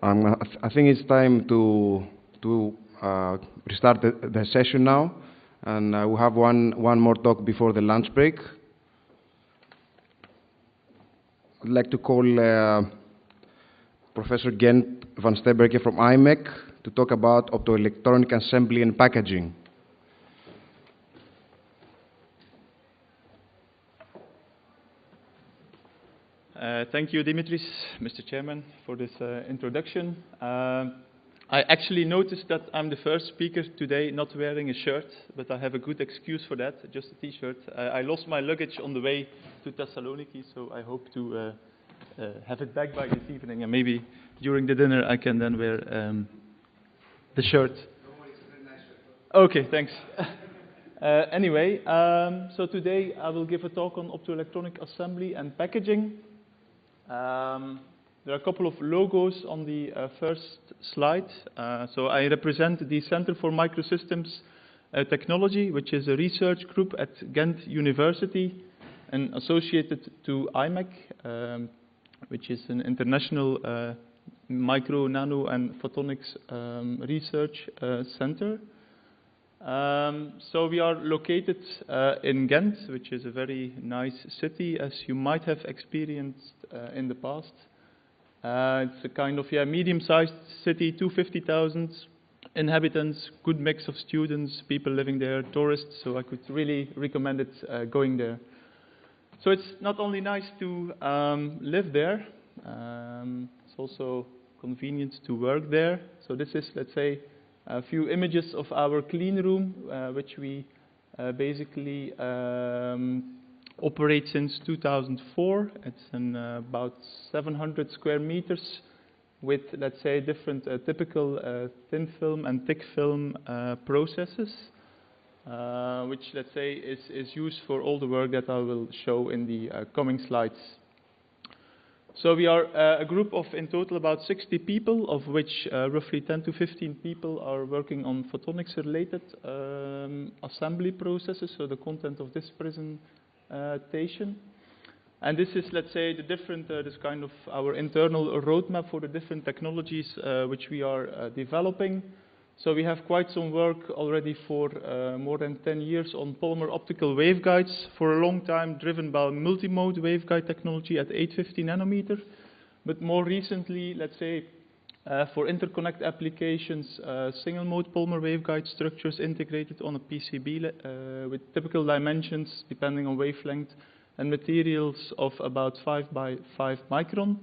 I think it's time to restart the session now, and we have one more talk before the lunch break. I'd like to call Professor Gent van Steeberge from IMEC to talk about optoelectronic assembly and packaging. Thank you, Dimitris, Mr. Chairman, for this introduction. I actually noticed that I'm the first speaker today not wearing a shirt, but I have a good excuse for that, just a t-shirt. I lost my luggage on the way to Thessaloniki, so I hope to have it back by this evening, and maybe during the dinner I can then wear the shirt. Don't worry, it's a very nice shirt. Okay, thanks. Anyway, so today I will give a talk on optoelectronic assembly and packaging. There are a couple of logos on the first slide. So I represent the Center for Microsystems Technology, which is a research group at Ghent University and associated to IMEC, which is an international micro, nano, and photonics research center. So we are located in Ghent, which is a very nice city, as you might have experienced in the past. It's a kind of medium-sized city, 250,000 inhabitants, good mix of students, people living there, tourists, so I could really recommend it going there. So it's not only nice to live there, it's also convenient to work there. So this is, let's say, a few images of our clean room, which we basically operate since 2004. It's in about 700 square meters with, let's say, different typical thin film and thick film processes, which, let's say, is used for all the work that I will show in the coming slides. So we are a group of, in total, about 60 people, of which roughly 10 to 15 people are working on photonics-related assembly processes, so the content of this presentation. And this is, let's say, the different, this kind of our internal roadmap for the different technologies which we are developing. So we have quite some work already for more than 10 years on polymer optical waveguides, for a long time driven by multimode waveguide technology at 850 nanometer. But more recently, let's say, for interconnect applications, single mode polymer waveguide structures integrated on a PCB with typical dimensions depending on wavelength and materials of about 5 by 5 micron.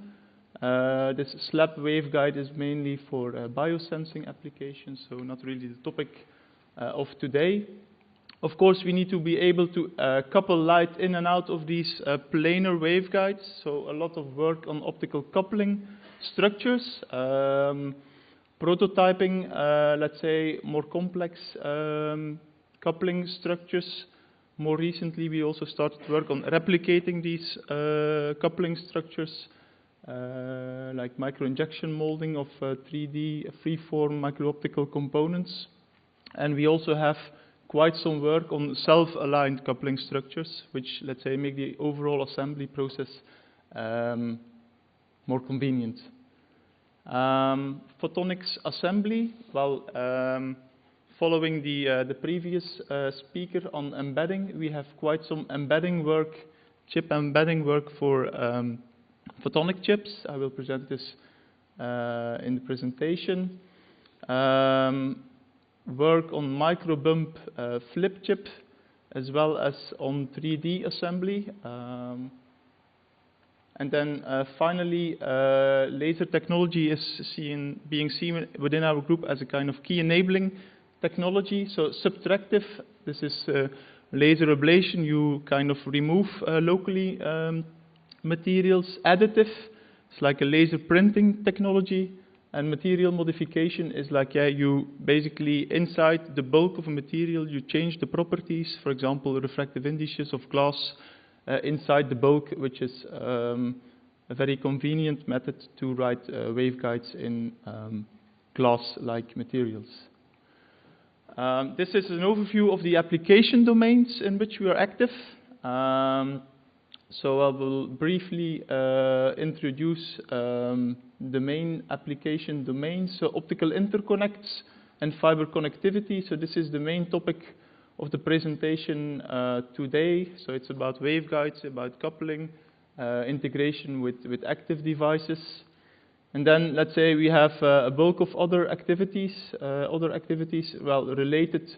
This slab waveguide is mainly for biosensing applications, so not really the topic of today. Of course, we need to be able to couple light in and out of these planar waveguides, so a lot of work on optical coupling structures, prototyping, let's say, more complex coupling structures. More recently, we also started work on replicating these coupling structures, like micro-injection molding of 3D freeform micro-optical components. And we also have quite some work on self-aligned coupling structures, which, let's say, make the overall assembly process more convenient. Photonics assembly, well, following the previous speaker on embedding, we have quite some embedding work, chip embedding work for photonic chips. I will present this in the presentation. Work on micro bump flip chip, as well as on 3D assembly. And then finally, laser technology is being seen within our group as a kind of key enabling technology. So subtractive, this is laser ablation. You kind of remove locally materials. Additive, it's like a laser printing technology. And material modification is like, you basically, inside the bulk of a material, you change the properties, for example, refractive indices of glass inside the bulk, which is a very convenient method to write waveguides in glass-like materials. This is an overview of the application domains in which we are active. So I will briefly introduce the main application domains, so optical interconnects and fiber connectivity. So this is the main topic of the presentation today. So it's about waveguides, about coupling, integration with active devices. And then let's say we have a bulk of other activities, well, related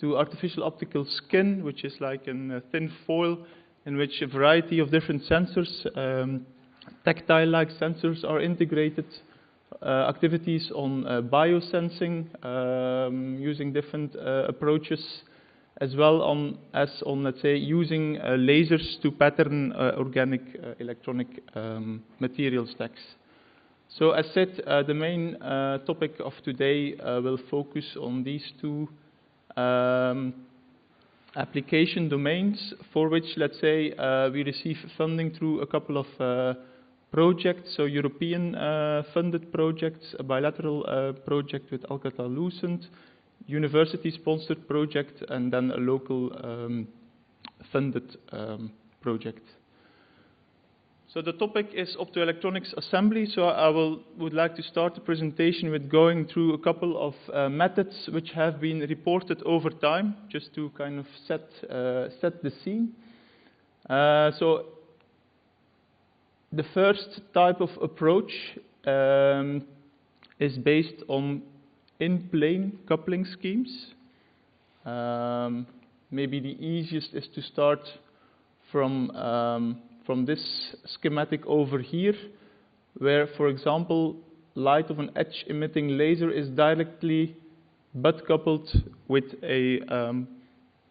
to artificial optical skin, which is like a thin foil in which a variety of different sensors, tactile-like sensors are integrated, activities on biosensing using different approaches, as well as on, let's say, using lasers to pattern organic electronic material stacks. So as said, the main topic of today will focus on these two application domains, for which, let's say, we receive funding through a couple of projects, so European funded projects, a bilateral project with Alcatel-Lucent, university-sponsored project, and then a local funded project. So the topic is optoelectronics assembly. So I would like to start the presentation with going through a couple of methods which have been reported over time, just to kind of set the scene. So the first type of approach is based on in-plane coupling schemes. Maybe the easiest is to start from this schematic over here, where, for example, light of an edge-emitting laser is directly butt coupled with a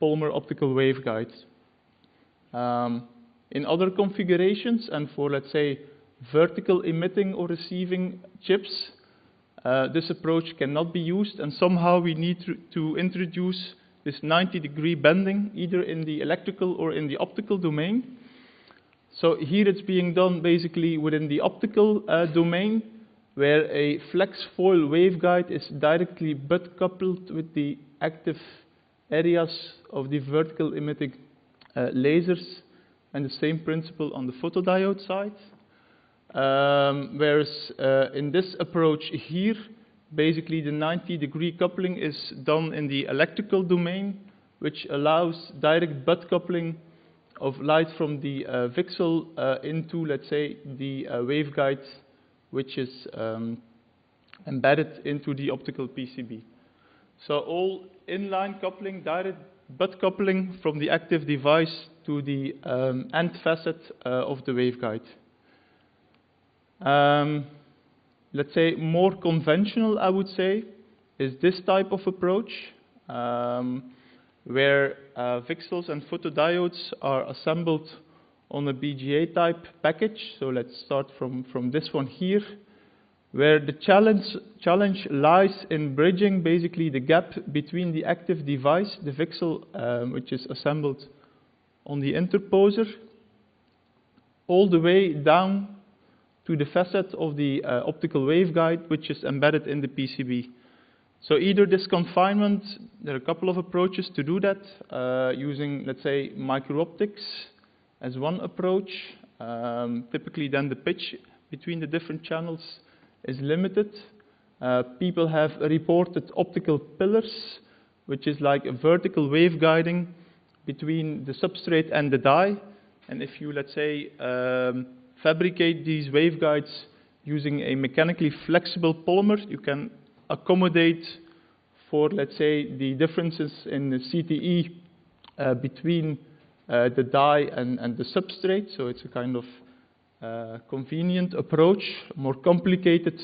polymer optical waveguide. In other configurations, and for, let's say, vertical emitting or receiving chips, this approach cannot be used, and somehow we need to introduce this 90-degree bending, either in the electrical or in the optical domain. So here it's being done basically within the optical domain, where a flex foil waveguide is directly butt coupled with the active areas of the vertical emitting lasers, and the same principle on the photodiode side. Whereas in this approach here, basically the 90-degree coupling is done in the electrical domain, which allows direct butt coupling of light from the VCSEL into, let's say, the waveguide, which is embedded into the optical PCB. So all inline coupling, direct butt coupling from the active device to the end facet of the waveguide. Let's say more conventional, I would say, is this type of approach, where VCSELs and photodiodes are assembled on a BGA type package. So let's start from this one here, where the challenge lies in bridging basically the gap between the active device, the VCSEL, which is assembled on the interposer, all the way down to the facet of the optical waveguide, which is embedded in the PCB. So either this confinement, there are a couple of approaches to do that, using, let's say, micro-optics as one approach. Typically then the pitch between the different channels is limited. People have reported optical pillars, which is like a vertical waveguiding between the substrate and the die. And if you, let's say, fabricate these waveguides using a mechanically flexible polymer, you can accommodate for, let's say, the differences in the CTE between the die and the substrate. So it's a kind of convenient approach. More complicated,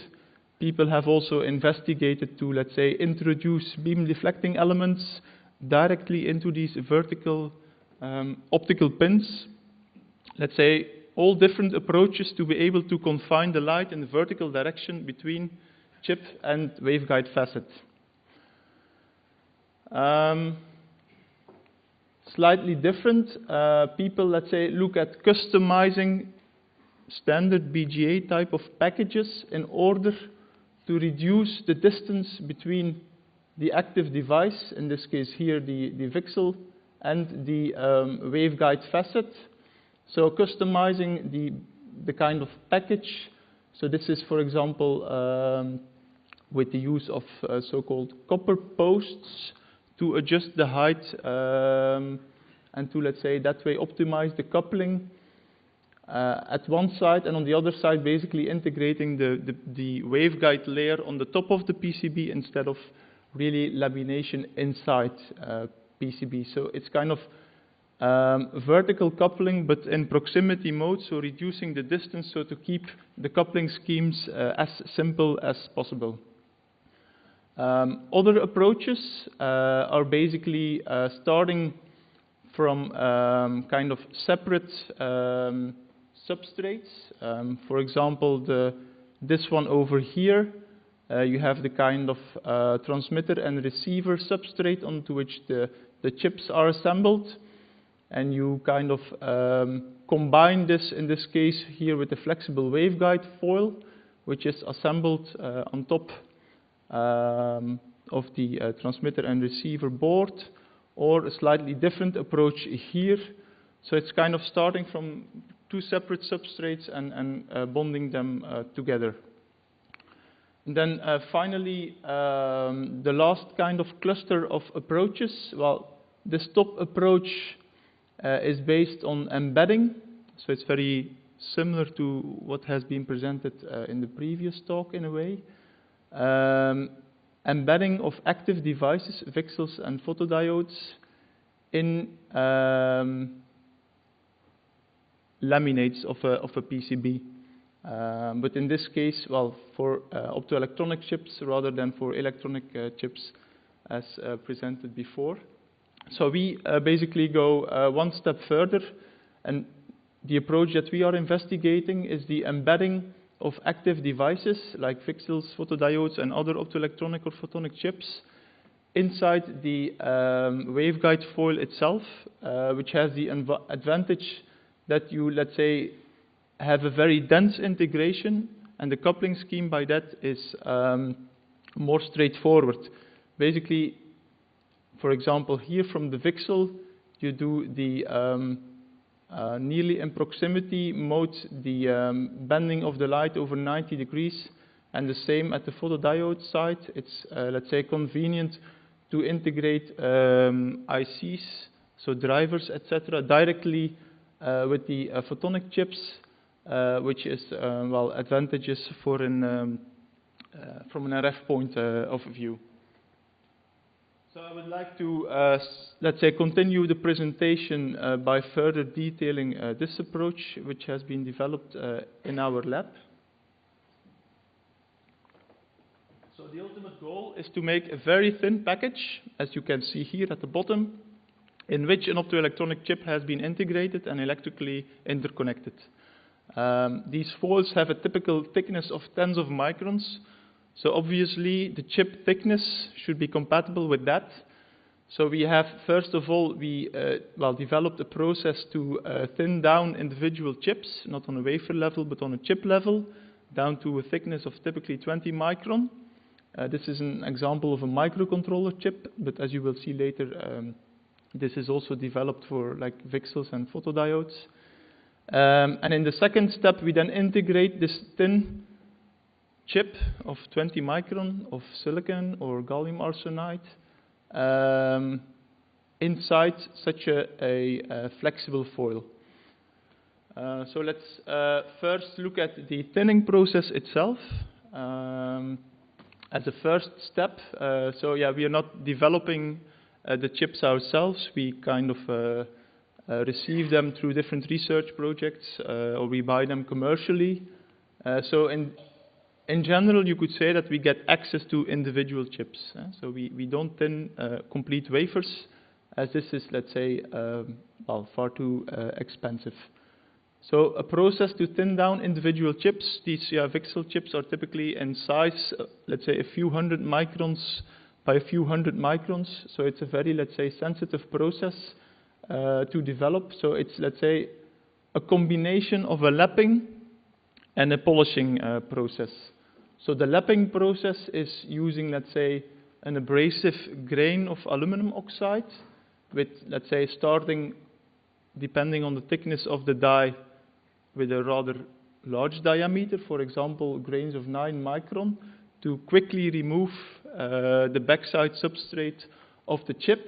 people have also investigated to, let's say, introduce beam deflecting elements directly into these vertical optical pins. Let's say all different approaches to be able to confine the light in the vertical direction between chip and waveguide facet. Slightly different, people, let's say, look at customizing standard BGA type of packages in order to reduce the distance between the active device, in this case here the VCSEL, and the waveguide facet. So customizing the kind of package. So this is, for example, with the use of so-called copper posts to adjust the height and to, let's say, that way optimize the coupling at one side, and on the other side basically integrating the waveguide layer on the top of the PCB instead of really lamination inside PCB. So it's kind of vertical coupling, but in proximity mode, so reducing the distance, so to keep the coupling schemes as simple as possible. Other approaches are basically starting from kind of separate substrates. For example, this one over here, you have the kind of transmitter and receiver substrate onto which the chips are assembled. And you kind of combine this, in this case here, with the flexible waveguide foil, which is assembled on top of the transmitter and receiver board, or a slightly different approach here. So it's kind of starting from two separate substrates and bonding them together. And then finally, the last kind of cluster of approaches. Well, this top approach is based on embedding, so it's very similar to what has been presented in the previous talk in a way. Embedding of active devices, VCSELs and photodiodes in laminates of a PCB. But in this case, well, for optoelectronic chips rather than for electronic chips as presented before. So we basically go one step further, and the approach that we are investigating is the embedding of active devices like VCSELs, photodiodes, and other optoelectronic or photonic chips inside the waveguide foil itself, which has the advantage that you, let's say, have a very dense integration, and the coupling scheme by that is more straightforward. Basically, for example, here from the VCSEL, you do the nearly in proximity mode, the bending of the light over 90 degrees, and the same at the photodiode side. It's, let's say, convenient to integrate ICs, so drivers, etc., directly with the photonic chips, which is, well, advantageous for from an RF point of view. So I would like to, let's say, continue the presentation by further detailing this approach, which has been developed in our lab. So the ultimate goal is to make a very thin package, as you can see here at the bottom, in which an optoelectronic chip has been integrated and electrically interconnected. These foils have a typical thickness of tens of microns. So obviously, the chip thickness should be compatible with that. So we have, first of all, we developed a process to thin down individual chips, not on a wafer level, but on a chip level, down to a thickness of typically 20 micron. This is an example of a microcontroller chip, but as you will see later, this is also developed for like VCSELs and photodiodes. And in the second step, we then integrate this thin chip of 20 micron of silicon or gallium arsenide inside such a flexible foil. So let's first look at the thinning process itself as a first step. So yeah, we are not developing the chips ourselves. We kind of receive them through different research projects, or we buy them commercially. So in general, you could say that we get access to individual chips. So we don't thin complete wafers, as this is, let's say, well, far too expensive. So a process to thin down individual chips. These VCSEL chips are typically in size, let's say, a few hundred microns by a few hundred microns. So it's a very, let's say, sensitive process to develop. So it's, let's say, a combination of a lapping and a polishing process. So the lapping process is using, let's say, an abrasive grain of aluminum oxide with, let's say, starting depending on the thickness of the die, with a rather large diameter, for example, grains of 9 micron, to quickly remove the backside substrate of the chip,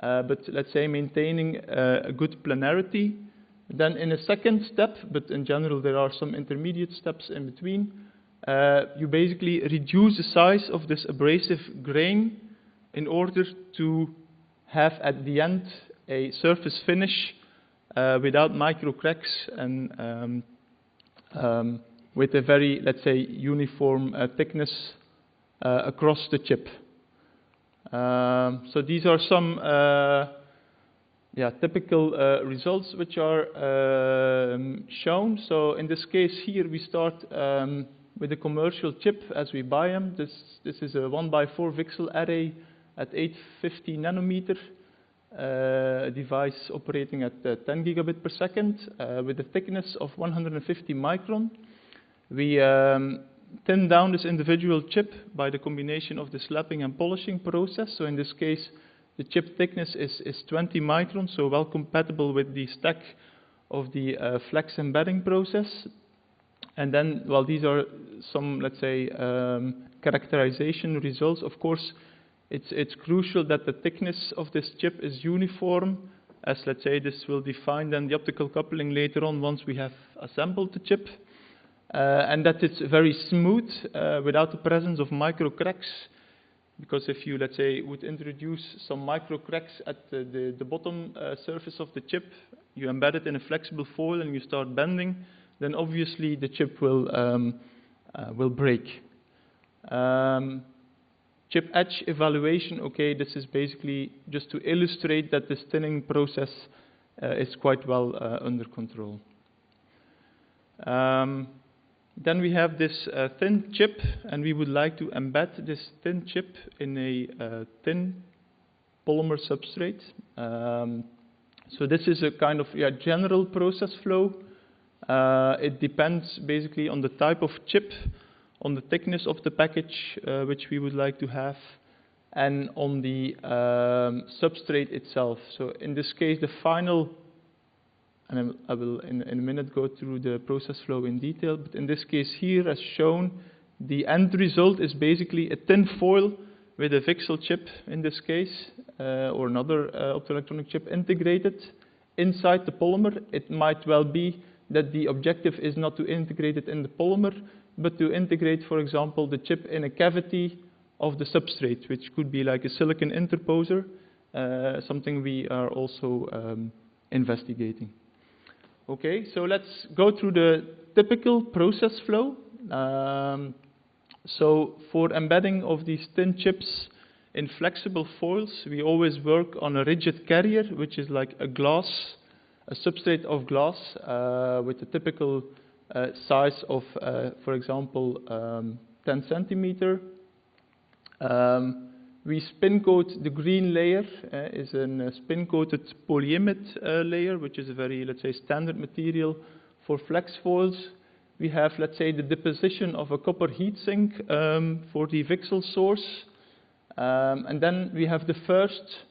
but let's say maintaining a good planarity. Then in a second step, but in general there are some intermediate steps in between, you basically reduce the size of this abrasive grain in order to have at the end a surface finish without micro cracks and with a very, let's say, uniform thickness across the chip. So these are some typical results which are shown. So in this case here we start with a commercial chip as we buy them. This is a 1x4 VCSEL array at 850 nanometer. Device operating at 10 gigabit per second with a thickness of 150 micron. We thin down this individual chip by the combination of the slapping and polishing process. So in this case, the chip thickness is 20 micron, so well compatible with the stack of the flex embedding process. And then, well, these are some, let's say, characterization results. Of course, it's crucial that the thickness of this chip is uniform, as, let's say, this will define then the optical coupling later on once we have assembled the chip. And that it's very smooth without the presence of micro cracks, because if you, let's say, would introduce some micro cracks at the bottom surface of the chip, you embed it in a flexible foil and you start bending, then obviously the chip will break. Chip edge evaluation, okay, this is basically just to illustrate that this thinning process is quite well under control. Then we have this thin chip, and we would like to embed this thin chip in a thin polymer substrate. So this is a kind of general process flow. It depends basically on the type of chip, on the thickness of the package which we would like to have, and on the substrate itself. So in this case, the final, and I will in a minute go through the process flow in detail, but in this case here, as shown, the end result is basically a thin foil with a VCSEL chip in this case, or another optoelectronic chip integrated inside the polymer. It might well be that the objective is not to integrate it in the polymer, but to integrate, for example, the chip in a cavity of the substrate, which could be like a silicon interposer, something we are also investigating. Okay, so let's go through the typical process flow. So for embedding of these thin chips in flexible foils, we always work on a rigid carrier, which is like a glass, a substrate of glass with a typical size of, for example, 10 centimeter. We spin coat the green layer, is a spin coated polyimide layer, which is a very, let's say, standard material for flex foils. We have, let's say, the deposition of a copper heatsink for the VCSEL source. And then we have the first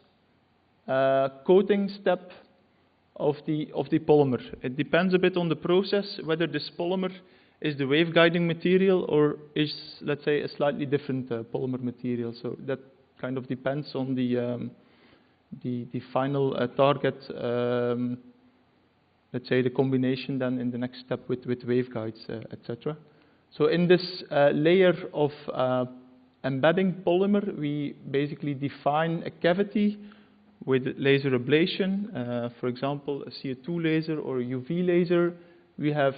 coating step of the polymer. It depends a bit on the process, whether this polymer is the waveguiding material or is, let's say, a slightly different polymer material. So that kind of depends on the final target, let's say the combination then in the next step with waveguides, etc. So in this layer of embedding polymer, we basically define a cavity with laser ablation, for example, a CO2 laser or a UV laser. We have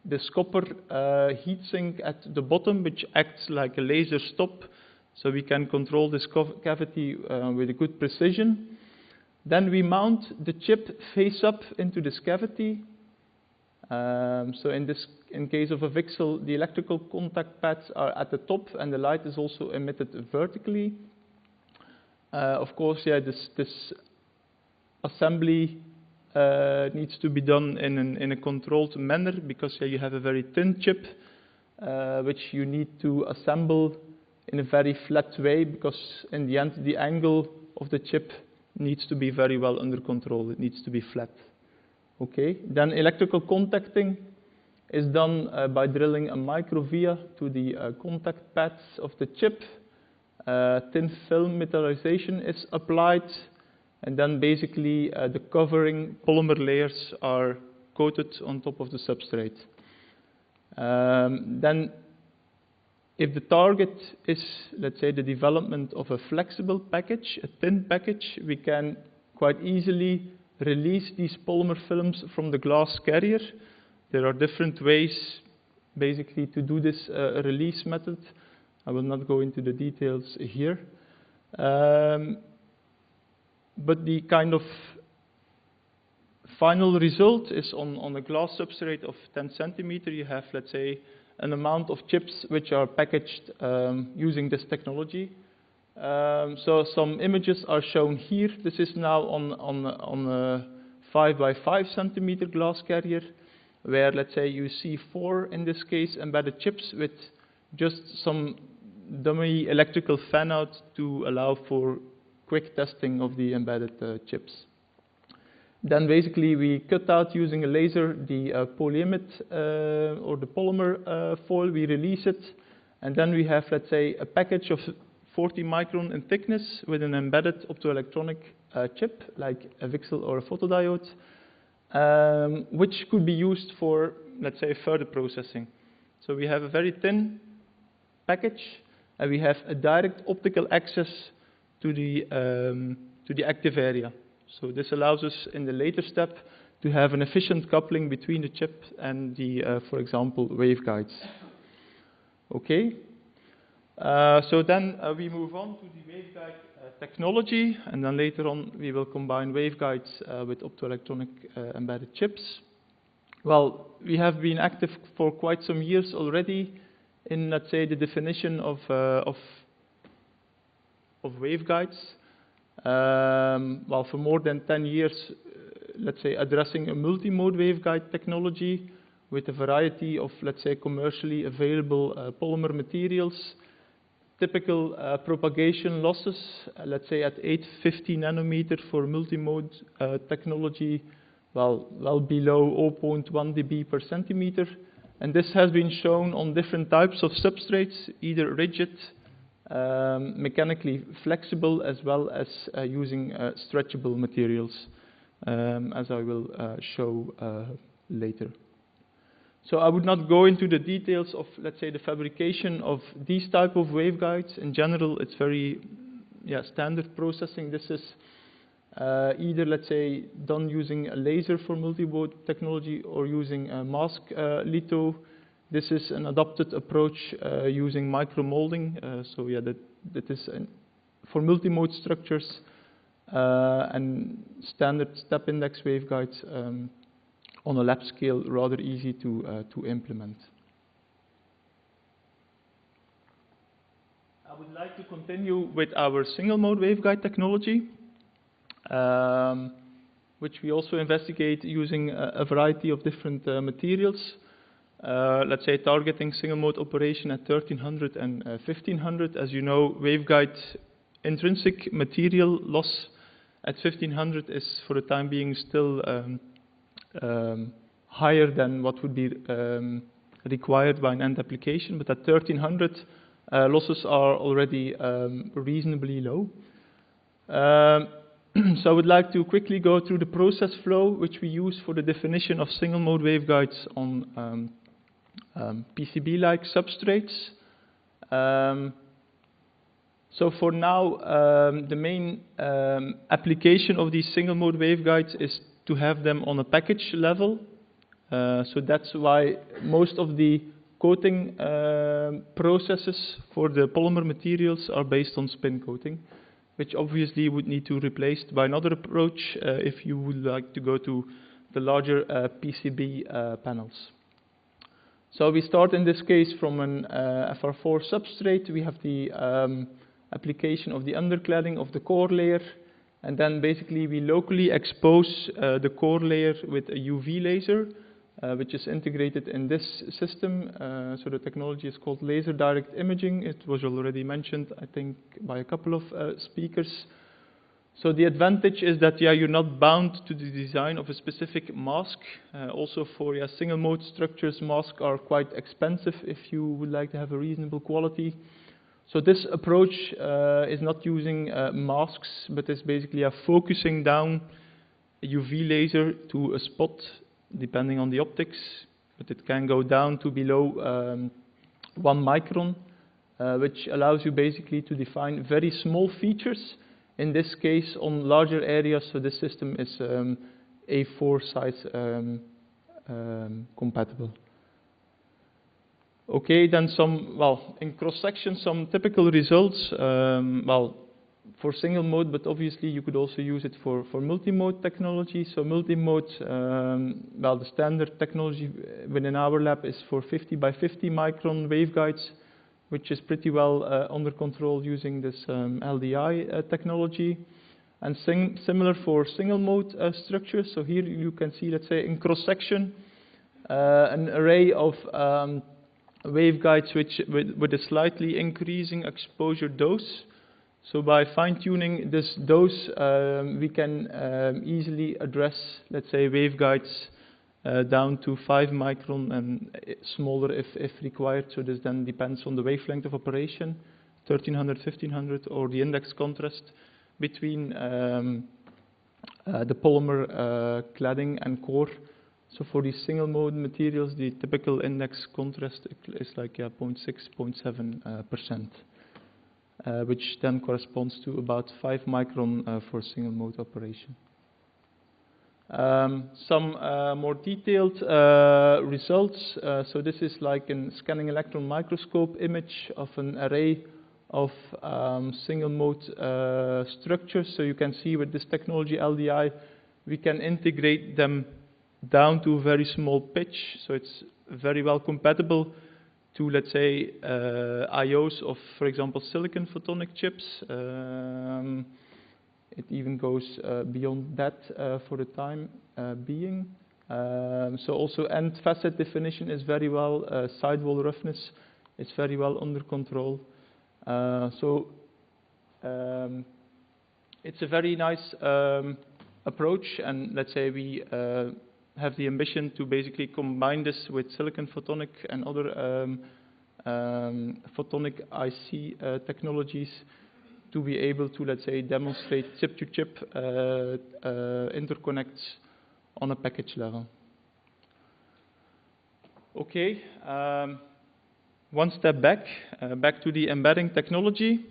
this copper heatsink at the bottom, which acts like a laser stop, so we can control this cavity with a good precision. Then we mount the chip face up into this cavity. So in case of a VCSEL, the electrical contact pads are at the top, and the light is also emitted vertically. Of course, this assembly needs to be done in a controlled manner, because you have a very thin chip, which you need to assemble in a very flat way, because in the end, the angle of the chip needs to be very well under control. It needs to be flat. Okay, then electrical contacting is done by drilling a microvia to the contact pads of the chip. Thin film metallization is applied, and then basically the covering polymer layers are coated on top of the substrate. Then if the target is, let's say, the development of a flexible package, a thin package, we can quite easily release these polymer films from the glass carrier. There are different ways basically to do this release method. I will not go into the details here. But the kind of final result is on a glass substrate of 10 centimeter, you have, let's say, an amount of chips which are packaged using this technology. So some images are shown here. This is now on a 5 by 5 centimeter glass carrier, where, let's say, you see 4, in this case, embedded chips with just some dummy electrical fan-out to allow for quick testing of the embedded chips. Then basically we cut out using a laser the polyimide or the polymer foil, we release it, and then we have, let's say, a package of 40 micron in thickness with an embedded optoelectronic chip, like a VCSEL or a photodiode, which could be used for, let's say, further processing. So we have a very thin package, and we have a direct optical access to the active area. So this allows us in the later step to have an efficient coupling between the chip and the, for example, waveguides. Okay. So then we move on to the waveguide technology, and then later on we will combine waveguides with optoelectronic embedded chips. Well, we have been active for quite some years already in, let's say, the definition of waveguides. Well, for more than 10 years, let's say, addressing a multi-mode waveguide technology with a variety of, let's say, commercially available polymer materials. Typical propagation losses, let's say at 850 nanometer for multi-mode technology, well below 0.1 dB per centimeter. And this has been shown on different types of substrates, either rigid, mechanically flexible, as well as using stretchable materials, as I will show later. So I would not go into the details of, let's say, the fabrication of these type of waveguides. In general, it's very standard processing. This is either, let's say, done using a laser for multi-mode technology or using a mask litho. This is an adopted approach using micromolding. So yeah, that is for multi-mode structures and standard step index waveguides on a lab scale, rather easy to implement. I would like to continue with our single-mode waveguide technology, which we also investigate using a variety of different materials. Let's say targeting single-mode operation at 1300 and 1500. As you know, waveguide intrinsic material loss at 1500 is, for the time being, still higher than what would be required by an end application, but at 1300 losses are already reasonably low. So I would like to quickly go through the process flow which we use for the definition of single mode waveguides on PCB-like substrates. So for now, the main application of these single mode waveguides is to have them on a package level. So that's why most of the coating processes for the polymer materials are based on spin coating, which obviously would need to be replaced by another approach if you would like to go to the larger PCB panels. So we start in this case from an FR4 substrate. We have the application of the undercladding of the core layer, and then basically we locally expose the core layer with a UV laser, which is integrated in this system. So the technology is called laser direct imaging. It was already mentioned, I think, by a couple of speakers. So the advantage is that you're not bound to the design of a specific mask. Also for single mode structures, masks are quite expensive if you would like to have a reasonable quality. So this approach is not using masks, but is basically focusing down a UV laser to a spot, depending on the optics, but it can go down to below 1 micron, which allows you basically to define very small features, in this case on larger areas, so this system is A4 size compatible. Okay, then in cross-section, some typical results, for single mode, but obviously you could also use it for multi-mode technology. So multi-mode, the standard technology within our lab is for 50 by 50 micron waveguides, which is pretty well under control using this LDI technology. And similar for single mode structures. So here you can see, let's say, in cross-section, an array of waveguides with a slightly increasing exposure dose. So by fine-tuning this dose, we can easily address, let's say, waveguides down to 5 micron and smaller if required. So this then depends on the wavelength of operation, 1300, 1500, or the index contrast between the polymer cladding and core. So for these single mode materials, the typical index contrast is like 0.6, 0.7%. Which then corresponds to about 5 micron for single mode operation. Some more detailed results. So this is like a scanning electron microscope image of an array of single mode structures. So you can see with this technology LDI, we can integrate them down to a very small pitch. So it's very well compatible to, let's say, IOs of, for example, silicon photonic chips. It even goes beyond that for the time being. So also end facet definition is very well, sidewall roughness is very well under control. So it's a very nice approach, and let's say we have the ambition to basically combine this with silicon photonic and other photonic IC technologies to be able to, let's say, demonstrate chip-to-chip interconnects on a package level. Okay, one step back to the embedding technology.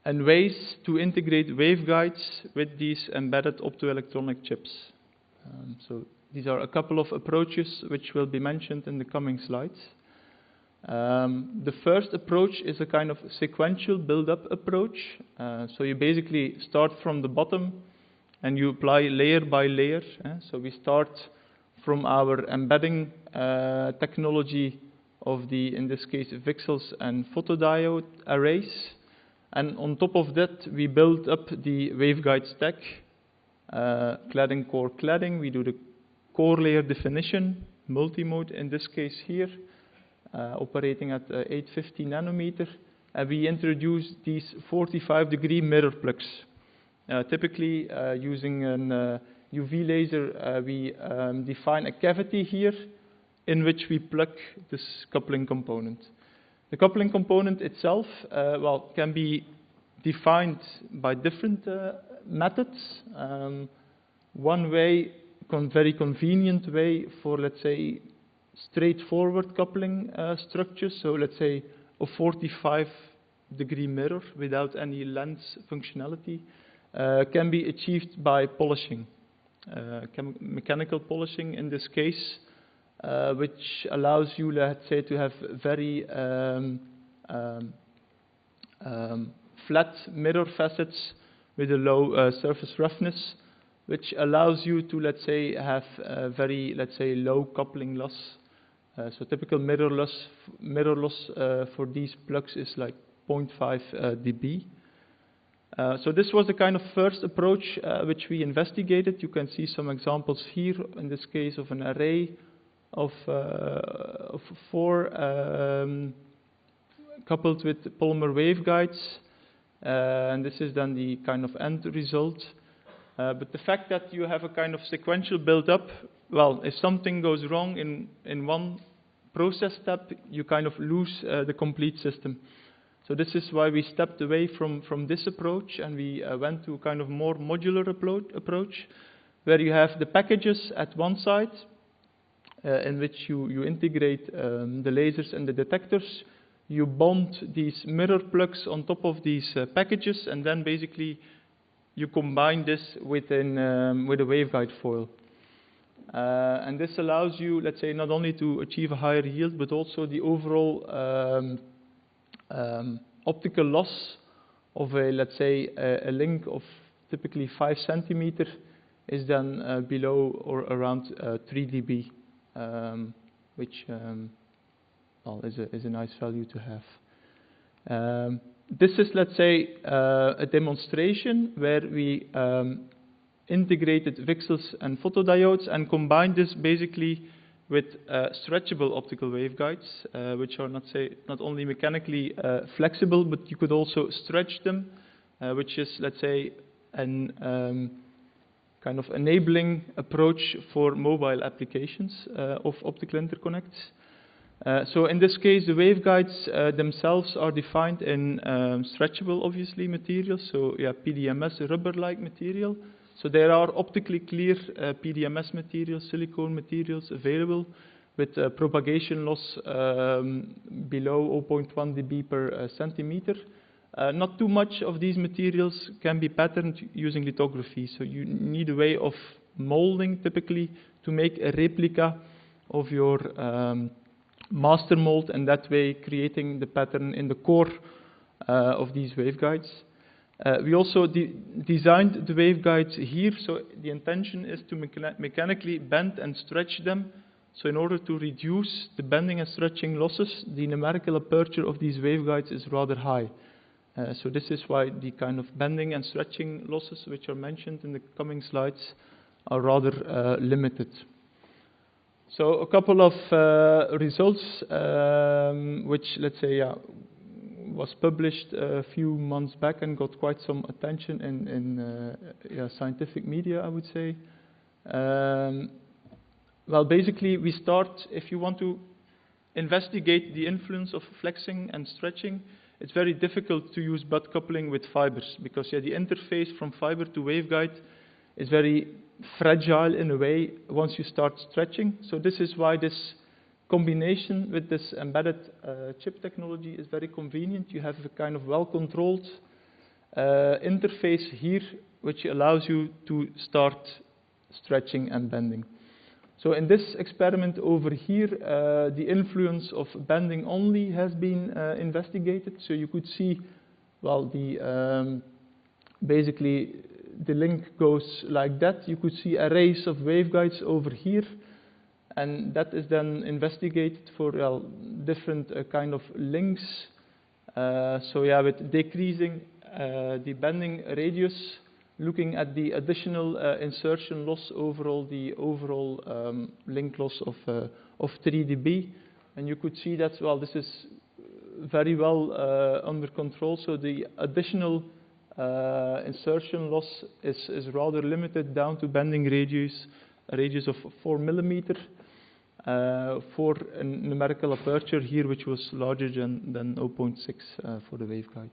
And ways to integrate waveguides with these embedded optoelectronic chips. So these are a couple of approaches which will be mentioned in the coming slides. The first approach is a kind of sequential build-up approach. So you basically start from the bottom and you apply layer by layer. So we start from our embedding technology of the, in this case, VCSELs and photodiode arrays. And on top of that, we build up the waveguide stack, cladding, core cladding. We do the core layer definition, multi-mode in this case here, operating at 850 nanometer. And we introduce these 45-degree mirror plugs. Typically, using an UV laser, we define a cavity here in which we plug this coupling component. The coupling component itself, can be defined by different methods. One way, very convenient way for, let's say, straightforward coupling structures. So let's say a 45-degree mirror without any lens functionality can be achieved by polishing, mechanical polishing in this case. Which allows you, let's say, to have very flat mirror facets with a low surface roughness, which allows you to, let's say, have very, let's say, low coupling loss. So typical mirror loss for these plugs is like 0.5 dB. So this was the kind of first approach which we investigated. You can see some examples here, in this case of an array of 4 coupled with polymer waveguides, and this is then the kind of end result. But the fact that you have a kind of sequential build-up, well, if something goes wrong in one process step, you kind of lose the complete system. So this is why we stepped away from this approach, and we went to a kind of more modular approach, where you have the packages at one side, in which you integrate the lasers and the detectors. You bond these mirror plugs on top of these packages, and then basically you combine this with a waveguide foil. And this allows you, let's say, not only to achieve a higher yield, but also the overall optical loss of let's say, a link of typically 5 centimeters is then below or around 3 dB, which well, is a nice value to have. This is, let's say, a demonstration where we integrated VCSELs and photodiodes and combined this basically with stretchable optical waveguides, which are not only mechanically flexible, but you could also stretch them, which is, let's say, an kind of enabling approach for mobile applications of optical interconnects. So in this case, the waveguides themselves are defined in stretchable, obviously, materials. So yeah, PDMS, rubber-like material. So there are optically clear PDMS materials, silicone materials available with propagation loss below 0.1 dB per centimeter. Not too much of these materials can be patterned using lithography. So you need a way of molding, typically, to make a replica of your master mold, and that way creating the pattern in the core of these waveguides. We also designed the waveguides here, so the intention is to mechanically bend and stretch them. So in order to reduce the bending and stretching losses, the numerical aperture of these waveguides is rather high. So this is why the kind of bending and stretching losses, which are mentioned in the coming slides, are rather limited. So a couple of results, which, let's say, was published a few months back and got quite some attention in scientific media, I would say. Well, basically, we start, if you want to investigate the influence of flexing and stretching, it's very difficult to use butt coupling with fibers, because the interface from fiber to waveguide is very fragile in a way once you start stretching. So this is why this combination with this embedded chip technology is very convenient. You have a kind of well-controlled interface here, which allows you to start stretching and bending. So in this experiment over here, the influence of bending only has been investigated. So you could see, well, basically the link goes like that. You could see arrays of waveguides over here, and that is then investigated for different kind of links. So yeah, with decreasing the bending radius, looking at the additional insertion loss overall, the overall link loss of 3 dB, and you could see that, well, this is very well under control. So the additional insertion loss is rather limited down to bending a radius of 4 millimeter for a numerical aperture here, which was larger than 0.6 for the waveguides.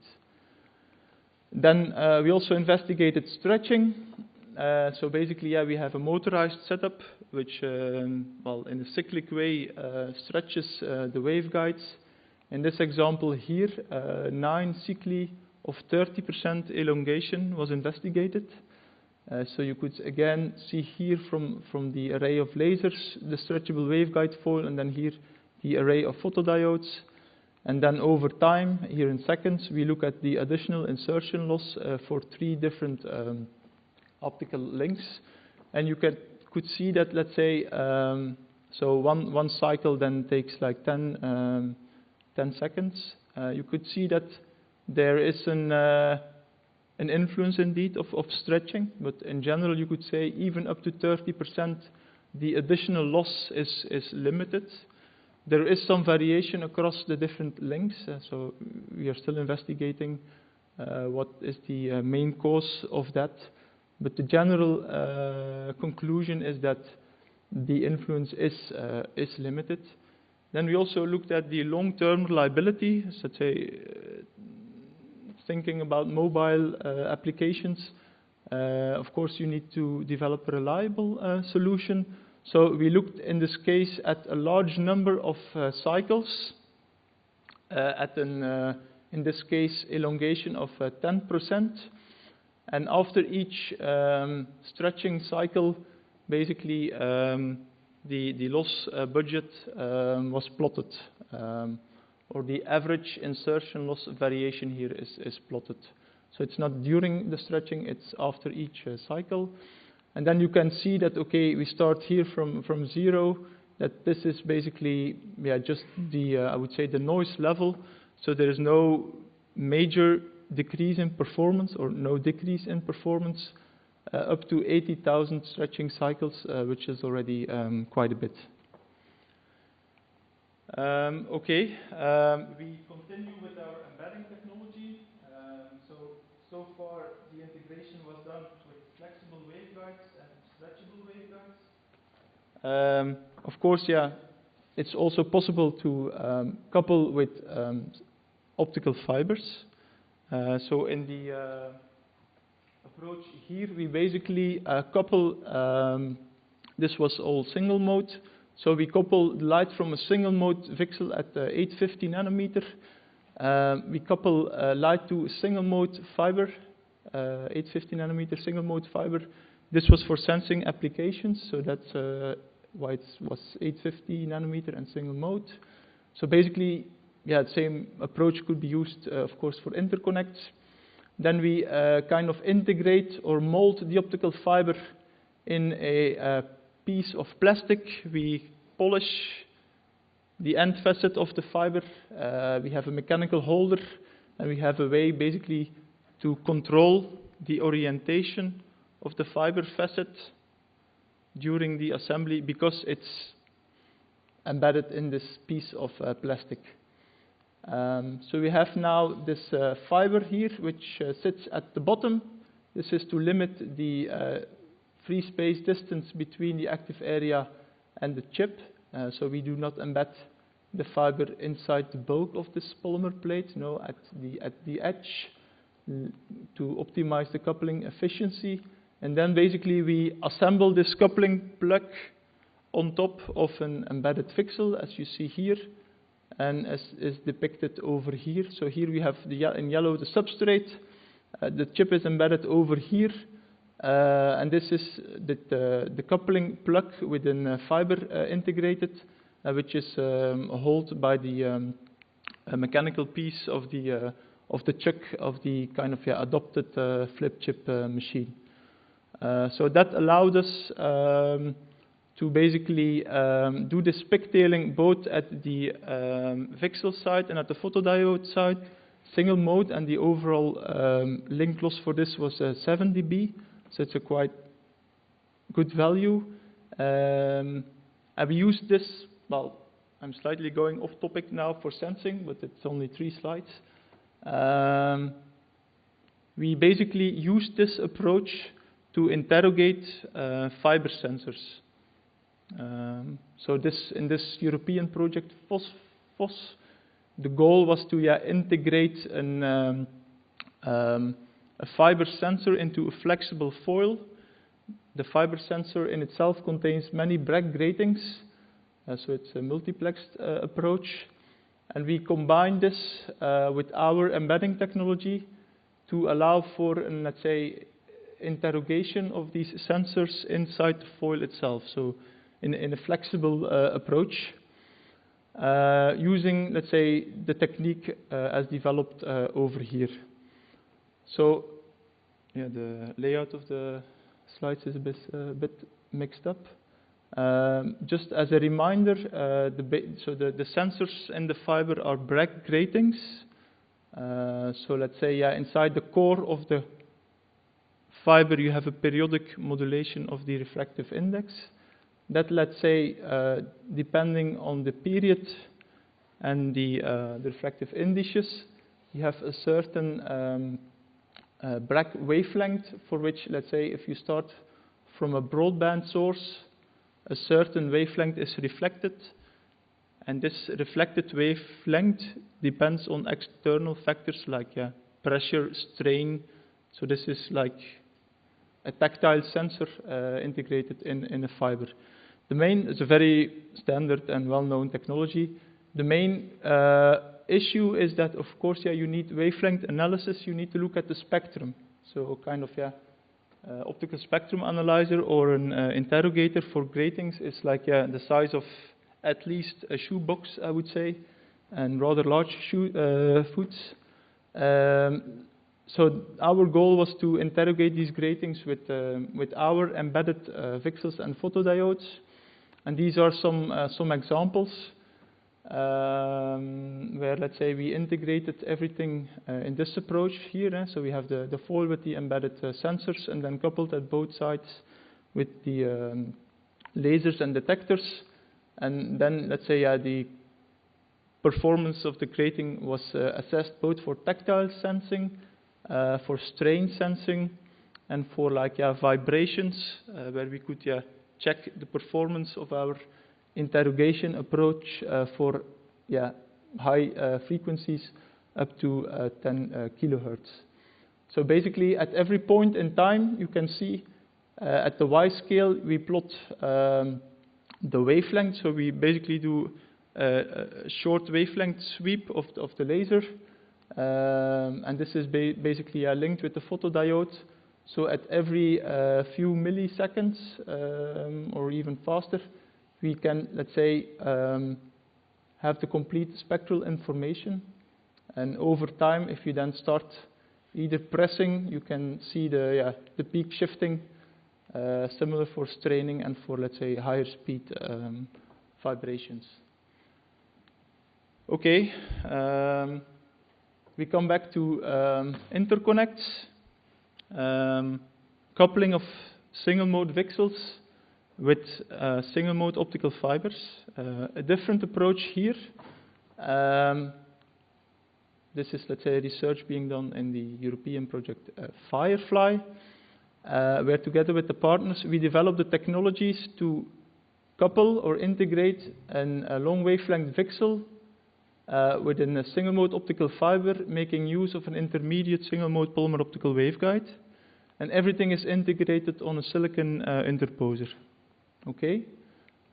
Then we also investigated stretching. So basically, we have a motorized setup, which, well, in a cyclic way, stretches the waveguides. In this example here, 9 cycli of 30% elongation was investigated. So you could again see here from the array of lasers, the stretchable waveguide foil, and then here the array of photodiodes. And then over time, here in seconds, we look at the additional insertion loss for 3 different optical links. And you could see that, let's say, so one cycle then takes like 10 seconds. You could see that there is an influence indeed of stretching, but in general you could say even up to 30% the additional loss is limited. There is some variation across the different links, so we are still investigating what is the main cause of that. But the general conclusion is that the influence is limited. Then we also looked at the long-term reliability, such as thinking about mobile applications. Of course, you need to develop a reliable solution. So we looked in this case at a large number of cycles, at an, in this case, elongation of 10%. And after each stretching cycle, basically the loss budget was plotted, or the average insertion loss variation here is plotted. So it's not during the stretching, it's after each cycle. And then you can see that, okay, we start here from 0, that this is basically, yeah, just the, I would say, the noise level. So there is no major decrease in performance or no decrease in performance up to 80,000 stretching cycles, which is already quite a bit. Okay, we continue with our embedding technology. So far the integration was done with flexible waveguides and stretchable waveguides. Of course, yeah, it's also possible to couple with optical fibers. So in the approach here, we basically couple, this was all single mode, so we couple the light from a single mode VCSEL at 850 nanometer. We couple light to a single mode fiber, 850 nanometer single mode fiber. This was for sensing applications, so that's why it was 850 nanometer and single mode. So basically, yeah, the same approach could be used, of course, for interconnects. Then we kind of integrate or mold the optical fiber in a piece of plastic. We polish the end facet of the fiber. We have a mechanical holder, and we have a way basically to control the orientation of the fiber facet during the assembly, because it's embedded in this piece of plastic. So we have now this fiber here, which sits at the bottom. This is to limit the free space distance between the active area and the chip. So we do not embed the fiber inside the bulk of this polymer plate, no, at the edge, to optimize the coupling efficiency. And then basically we assemble this coupling plug on top of an embedded VCSEL, as you see here, and as is depicted over here. So here we have in yellow the substrate. The chip is embedded over here, and this is the coupling plug within a fiber integrated, which is held by the mechanical piece of the chuck of the kind of adopted flip chip machine. So that allowed us to basically do the pigtailing both at the VCSEL side and at the photodiode side, single mode, and the overall link loss for this was 7 dB, so it's a quite good value. And we used this, well, I'm slightly going off topic now for sensing, but it's only 3 slides. We basically used this approach to interrogate fiber sensors. So in this European project, FOS, the goal was to integrate a fiber sensor into a flexible foil. The fiber sensor in itself contains many Bragg gratings, so it's a multiplexed approach. And we combine this with our embedding technology to allow for, let's say, interrogation of these sensors inside the foil itself. So in a flexible approach, using, let's say, the technique as developed over here. So, yeah, the layout of the slides is a bit mixed up. Just as a reminder, the sensors in the fiber are Bragg gratings. So let's say, inside the core of the fiber you have a periodic modulation of the refractive index. that, let's say, depending on the period and the refractive indices, you have a certain Bragg wavelength for which, let's say, if you start from a broadband source, a certain wavelength is reflected, and this reflected wavelength depends on external factors like pressure, strain. So this is like a tactile sensor integrated in a fiber. The main is a very standard and well-known technology. The main issue is that, of course, you need wavelength analysis. You need to look at the spectrum. So kind of, optical spectrum analyzer or an interrogator for gratings is like the size of at least a shoebox, I would say, and rather large foods. So our goal was to interrogate these gratings with our embedded VCSELs and photodiodes, and these are some examples where, let's say, we integrated everything in this approach here. So we have the foil with the embedded sensors, and then coupled at both sides with the lasers and detectors, and then, let's say, the performance of the grating was assessed both for tactile sensing, for strain sensing, and for vibrations, where we could check the performance of our interrogation approach for high frequencies up to 10 kilohertz. So basically, at every point in time, you can see at the Y scale, we plot the wavelength. So we basically do a short wavelength sweep of the laser, and this is basically linked with the photodiode. So at every few milliseconds or even faster, we can, let's say, have the complete spectral information. And over time, if you then start either pressing, you can see the peak shifting, similar for straining and for, let's say, higher speed vibrations. Okay, we come back to interconnects, coupling of single mode VCSELs with single mode optical fibers. A different approach here. This is, let's say, research being done in the European project Firefly, where together with the partners we developed the technologies to couple or integrate a long wavelength VCSEL within a single mode optical fiber, making use of an intermediate single mode polymer optical waveguide, and everything is integrated on a silicon interposer. Okay,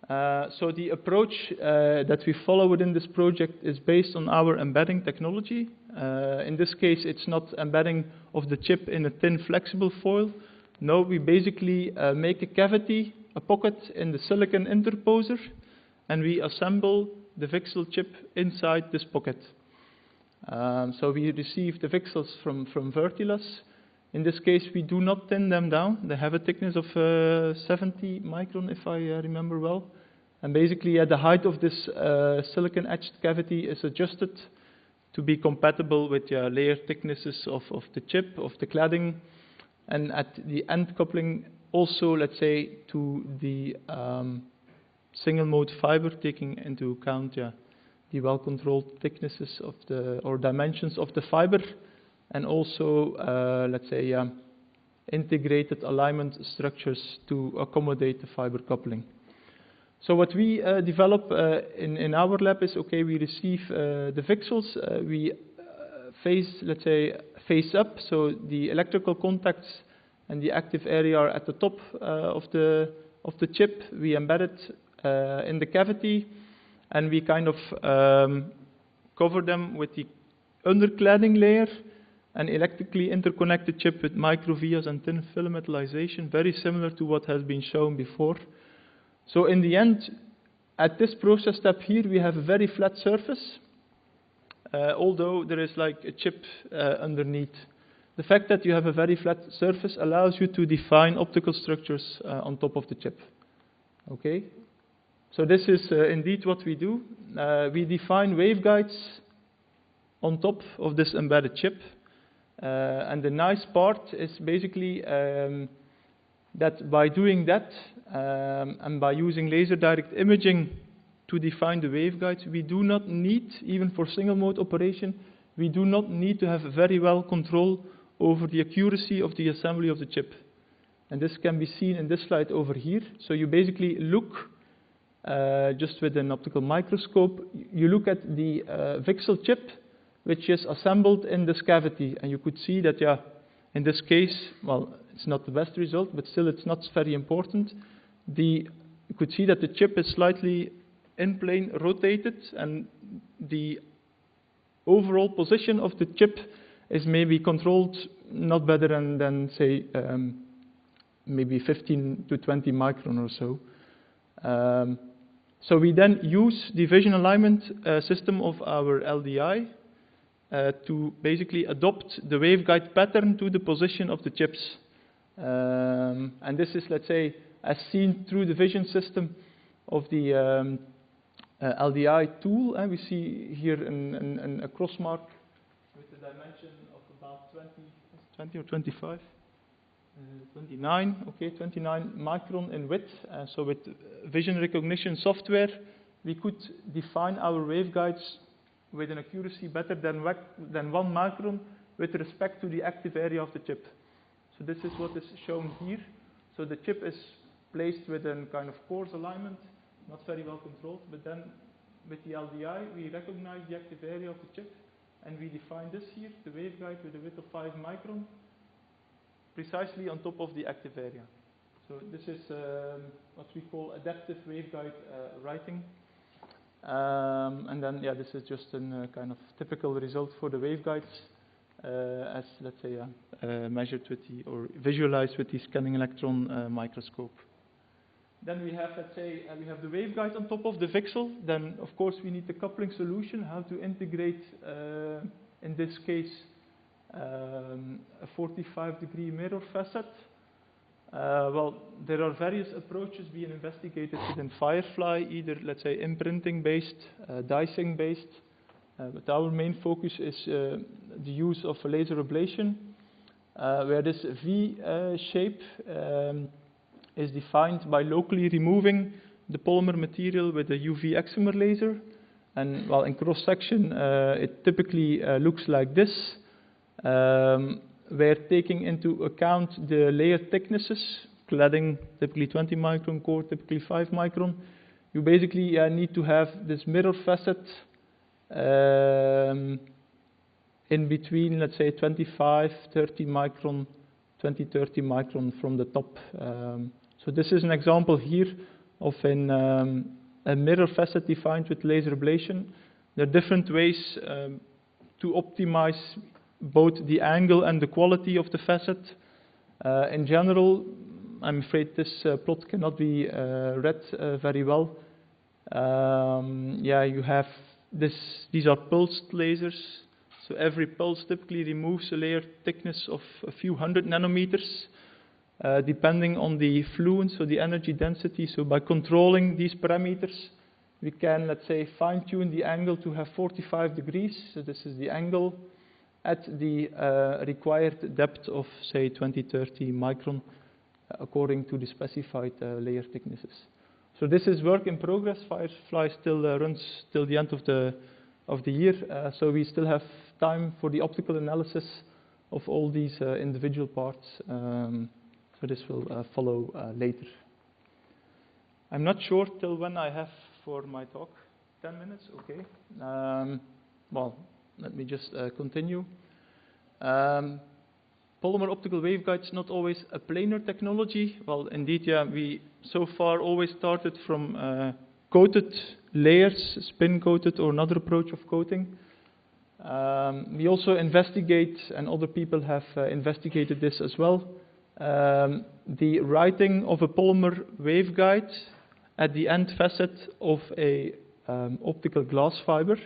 so the approach that we follow within this project is based on our embedding technology. In this case, it's not embedding of the chip in a thin flexible foil. No, we basically make a cavity, a pocket in the silicon interposer, and we assemble the VCSEL chip inside this pocket. So we receive the VCSELs from Vertilas. In this case, we do not thin them down. They have a thickness of 70 micron, if I remember well. And basically, the height of this silicon etched cavity is adjusted to be compatible with layer thicknesses of the chip, of the cladding, and at the end coupling also, let's say, to the single mode fiber, taking into account the well-controlled thicknesses of or dimensions of the fiber, and also, let's say, integrated alignment structures to accommodate the fiber coupling. So what we develop in our lab is, okay, we receive the VCSELs, we let's say, face up, so the electrical contacts and the active area are at the top of the chip. We embed it in the cavity, and we kind of cover them with the undercladding layer, an electrically interconnected chip with microvias and thin film metallization, very similar to what has been shown before. So in the end, at this process step here, we have a very flat surface, although there is like a chip underneath. The fact that you have a very flat surface allows you to define optical structures on top of the chip. Okay, so this is indeed what we do. We define waveguides on top of this embedded chip. And the nice part is basically that by doing that, and by using laser direct imaging to define the waveguides, we do not need, even for single mode operation, we do not need to have very well control over the accuracy of the assembly of the chip. And this can be seen in this slide over here. So you basically look, just with an optical microscope, you look at the VCSEL chip, which is assembled in this cavity. And you could see that, yeah, in this case, well, it's not the best result, but still it's not very important. You could see that the chip is slightly in plane rotated, and the overall position of the chip is maybe controlled not better than say, maybe 15 to 20 micron or so. So we then use the vision alignment system of our LDI to basically adopt the waveguide pattern to the position of the chips. And this is, let's say, as seen through the vision system of the LDI tool. And we see here a cross mark with a dimension of about 20 or 25? 29, okay, 29 micron in width. So with vision recognition software, we could define our waveguides with an accuracy better than 1 micron with respect to the active area of the chip. So this is what is shown here. So the chip is placed with a kind of coarse alignment, not very well controlled, but then with the LDI, we recognize the active area of the chip, and we define this here, the waveguide with a width of 5 micron, precisely on top of the active area. So this is what we call adaptive waveguide writing. And then, yeah, this is just a kind of typical result for the waveguides, as, let's say, measured with or visualized with the scanning electron microscope. Then we have, let's say, we have the waveguide on top of the VCSEL. Then, of course, we need the coupling solution, how to integrate, in this case, a 45-degree mirror facet. Well, there are various approaches being investigated within Firefly, either, let's say, imprinting-based, dicing-based. But our main focus is the use of a laser ablation, where this V shape is defined by locally removing the polymer material with a UV excimer laser. And, well, in cross-section, it typically looks like this, where taking into account the layer thicknesses, cladding typically 20 micron, core typically 5 micron, you basically need to have this mirror facet in between, let's say, 25, 30 micron, 20, 30 micron from the top. So this is an example here of a mirror facet defined with laser ablation. There are different ways to optimize both the angle and the quality of the facet. In general, I'm afraid this plot cannot be read very well. Yeah, you have these are pulsed lasers. So every pulse typically removes a layer thickness of a few hundred nanometers, depending on the fluence, so the energy density. So by controlling these parameters, we can, let's say, fine-tune the angle to have 45 degrees. So this is the angle at the required depth of, say, 20, 30 micron, according to the specified layer thicknesses. So this is work in progress. Firefly still runs till the end of the year, so we still have time for the optical analysis of all these individual parts. So this will follow later. I'm not sure till when I have for my talk. 10 minutes, okay. Well, let me just continue. Polymer optical waveguides not always a planar technology. Well, indeed, yeah, we so far always started from coated layers, spin-coated or another approach of coating. We also investigate, and other people have investigated this as well, the writing of a polymer waveguide at the end facet of a optical glass fiber.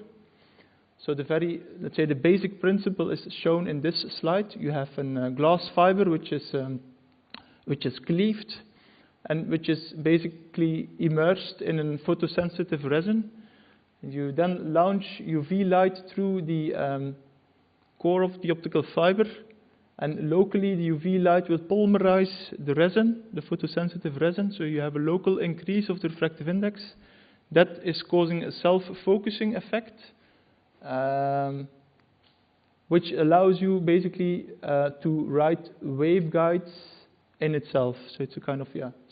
So let's say the basic principle is shown in this slide. You have a glass fiber which is cleaved and which is basically immersed in a photosensitive resin. You then launch UV light through the core of the optical fiber, And locally, the UV light will polymerize the resin, the photosensitive resin, so you have a local increase of the refractive index. That is causing a self-focusing effect, which allows you basically to write waveguides in itself. So it's a kind of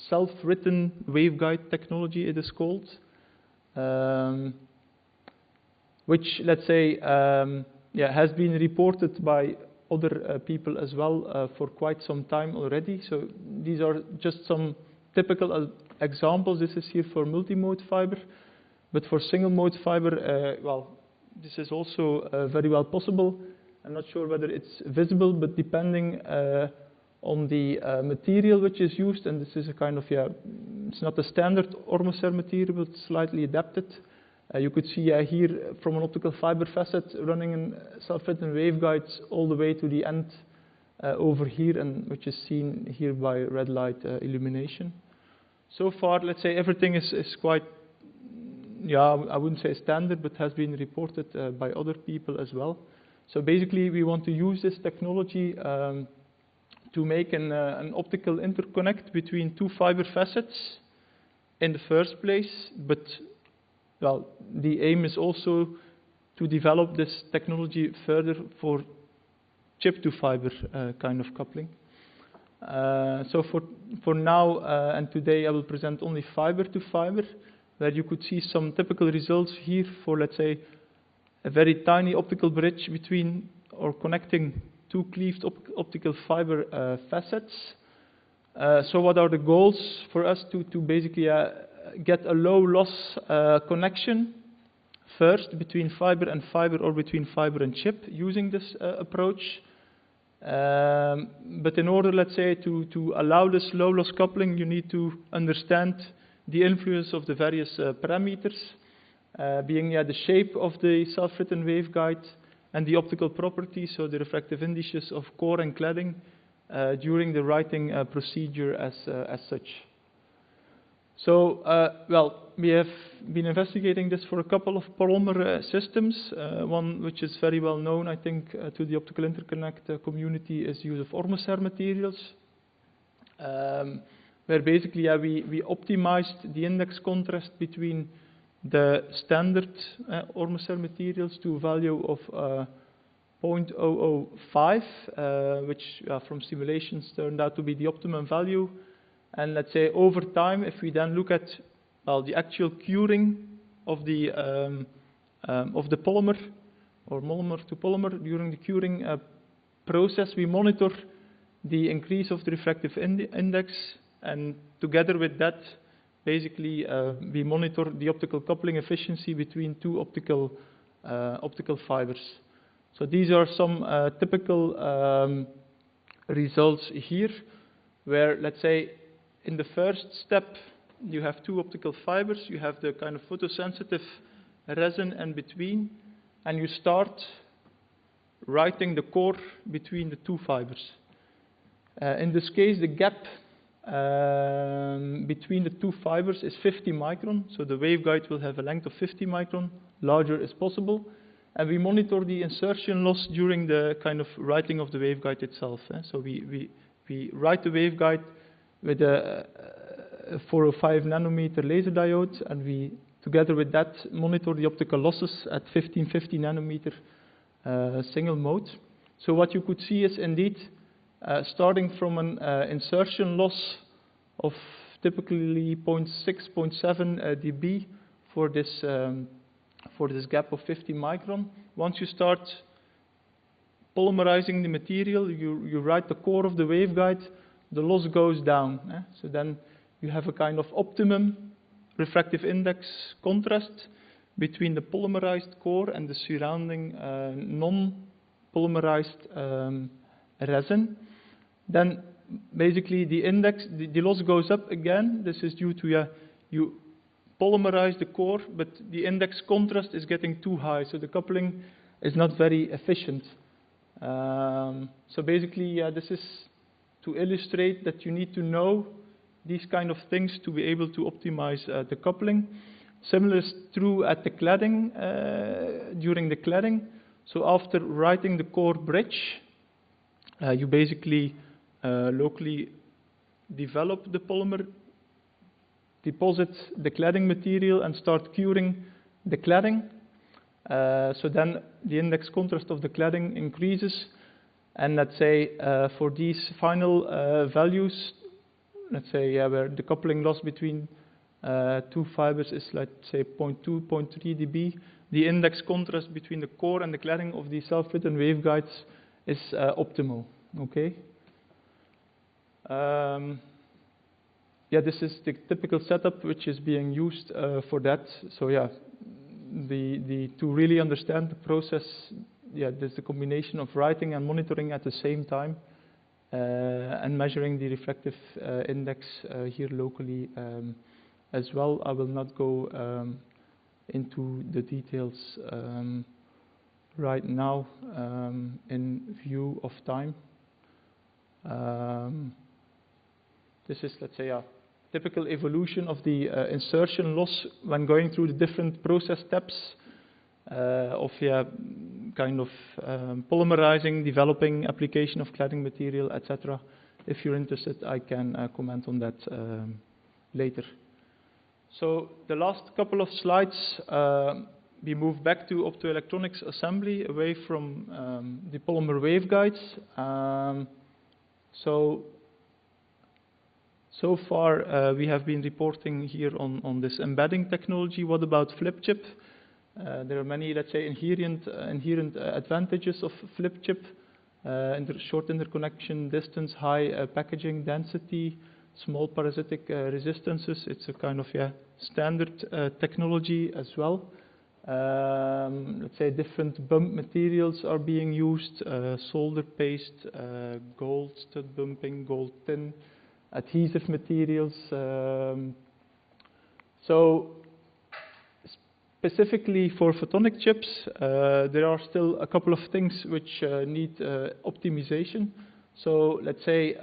self-written waveguide technology, it is called, which, let's say, has been reported by other people as well for quite some time already. So these are just some typical examples. This is here for multi-mode fiber, but for single-mode fiber, well, this is also very well possible. I'm not sure whether it's visible, but depending on the material which is used, and this is a kind of, it's not a standard Ormoser material, but slightly adapted. You could see here from an optical fiber facet running in self-written waveguides all the way to the end over here, and which is seen here by red light illumination. So far, let's say everything is quite, I wouldn't say standard, but has been reported by other people as well. So basically, we want to use this technology to make an optical interconnect between two fiber facets in the first place, but well, the aim is also to develop this technology further for chip-to-fiber kind of coupling. So for now and today, I will present only fiber-to-fiber, where you could see some typical results here for, let's say, a very tiny optical bridge between or connecting two cleaved optical fiber facets. So what are the goals for us to basically get a low loss connection first between fiber and fiber or between fiber and chip using this approach. But in order, let's say, to allow this low loss coupling, you need to understand the influence of the various parameters, being the shape of the self-written waveguide and the optical properties, so the refractive indices of core and cladding during the writing procedure as such. So, well, we have been investigating this for a couple of polymer systems. One which is very well known, I think, to the optical interconnect community is use of Ormoser materials, where basically we optimized the index contrast between the standard Ormoser materials to a value of 0.005, which from simulations turned out to be the optimum value. And let's say over time, if we then look at the actual curing of the polymer or monomer to polymer during the curing process, we monitor the increase of the refractive index, and together with that, basically we monitor the optical coupling efficiency between two optical fibers. So these are some typical results here, where let's say in the first step, you have two optical fibers, you have the kind of photosensitive resin in between, and you start writing the core between the two fibers. In this case, the gap between the two fibers is 50 micron, so the waveguide will have a length of 50 micron, larger is possible, and we monitor the insertion loss during the kind of writing of the waveguide itself. So we write the waveguide with a 405 nanometer laser diode, and we, together with that, monitor the optical losses at 1550 nanometer single mode. So what you could see is indeed, starting from an insertion loss of typically 0.6, 0.7 dB for this gap of 50 micron. Once you start polymerizing the material, you write the core of the waveguide, the loss goes down. So then you have a kind of optimum refractive index contrast between the polymerized core and the surrounding non-polymerized resin. Then basically the index, the loss goes up again. This is due to you polymerize the core, but the index contrast is getting too high, so the coupling is not very efficient. So basically, this is to illustrate that you need to know these kind of things to be able to optimize the coupling. Similar is true at the cladding, during the cladding. So after writing the core bridge, You basically locally develop the polymer, deposit the cladding material, and start curing the cladding. So then the index contrast of the cladding increases. And let's say for these final values, let's say where the coupling loss between two fibers is, let's say, 0.2, 0.3 dB, the index contrast between the core and the cladding of these self-written waveguides is optimal. Okay. Yeah, this is the typical setup which is being used for that. So yeah, to really understand the process, yeah, there's the combination of writing and monitoring at the same time, and measuring the refractive index here locally as well. I will not go into the details right now in view of time. This is, let's say, a typical evolution of the insertion loss when going through the different process steps of kind of polymerizing, developing, application of cladding material, etc. If you're interested, I can comment on that later. So the last couple of slides, we move back to optoelectronics assembly, away from the polymer waveguides. So far, we have been reporting here on this embedding technology. What about flip chip? There are many, let's say, inherent advantages of flip chip: short interconnection distance, high packaging density, small parasitic resistances. It's a kind of standard technology as well. Let's say different bump materials are being used: solder paste, gold stud bumping, gold tin, adhesive materials. So specifically for photonic chips, there are still a couple of things which need optimization. So let's say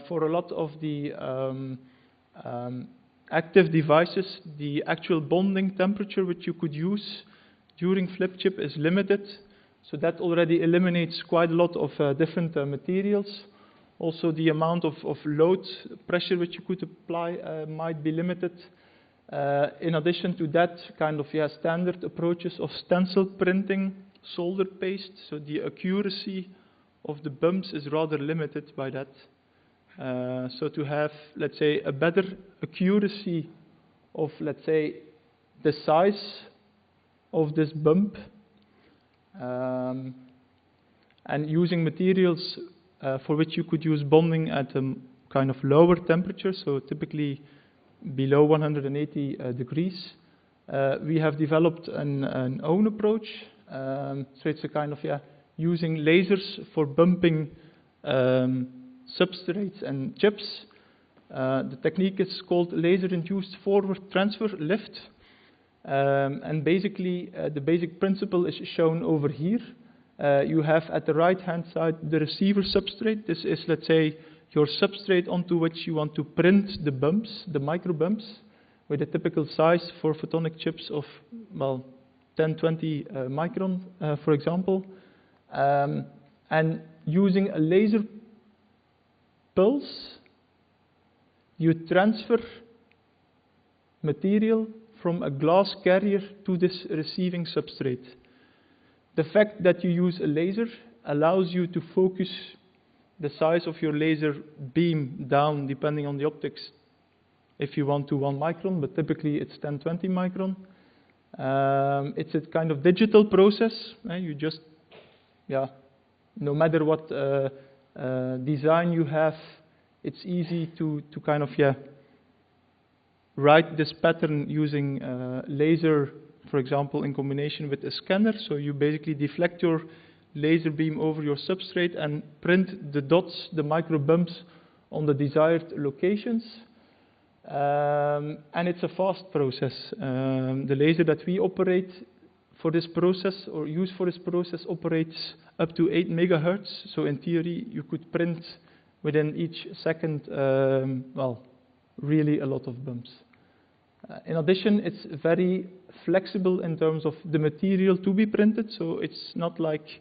for a lot of the active devices, the actual bonding temperature which you could use during flip chip is limited. So that already eliminates quite a lot of different materials. Also, the amount of load pressure which you could apply might be limited. In addition to that, kind of standard approaches of stencil printing, solder paste, so the accuracy of the bumps is rather limited by that. So to have, let's say, a better accuracy of, let's say, the size of this bump, and using materials for which you could use bonding at a kind of lower temperature, so typically below 180 degrees. We have developed an own approach. So it's a kind of using lasers for bumping substrates and chips. The technique is called laser-induced forward transfer lift. And basically, the basic principle is shown over here. You have at the right-hand side the receiver substrate. This is, let's say, your substrate onto which you want to print the bumps, the micro bumps, with a typical size for photonic chips of, well, 10-20 micron, for example. And using a laser pulse, you transfer material from a glass carrier to this receiving substrate. The fact that you use a laser allows you to focus the size of your laser beam down, depending on the optics, if you want to 1 micron, but typically it's 10-20 micron. It's a kind of digital process. You just, no matter what design you have, it's easy to kind of, write this pattern using laser, for example, in combination with a scanner. So you basically deflect your laser beam over your substrate and print the dots, the micro bumps, on the desired locations. And it's a fast process. The laser that we operate for this process, or use for this process, operates up to 8 megahertz. So in theory, you could print within each second, well, really a lot of bumps. In addition, it's very flexible in terms of the material to be printed. So it's not like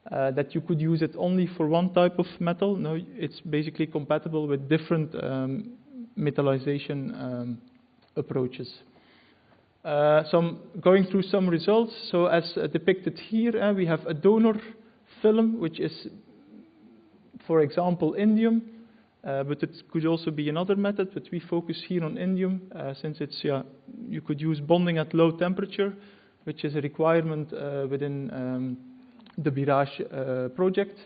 that you could use it only for one type of metal. No, it's basically compatible with different metallization approaches. So I'm going through some results. So as depicted here, we have a donor film, which is, for example, indium, but it could also be another method, but we focus here on indium, since it's, you could use bonding at low temperature, which is a requirement within the Birage project.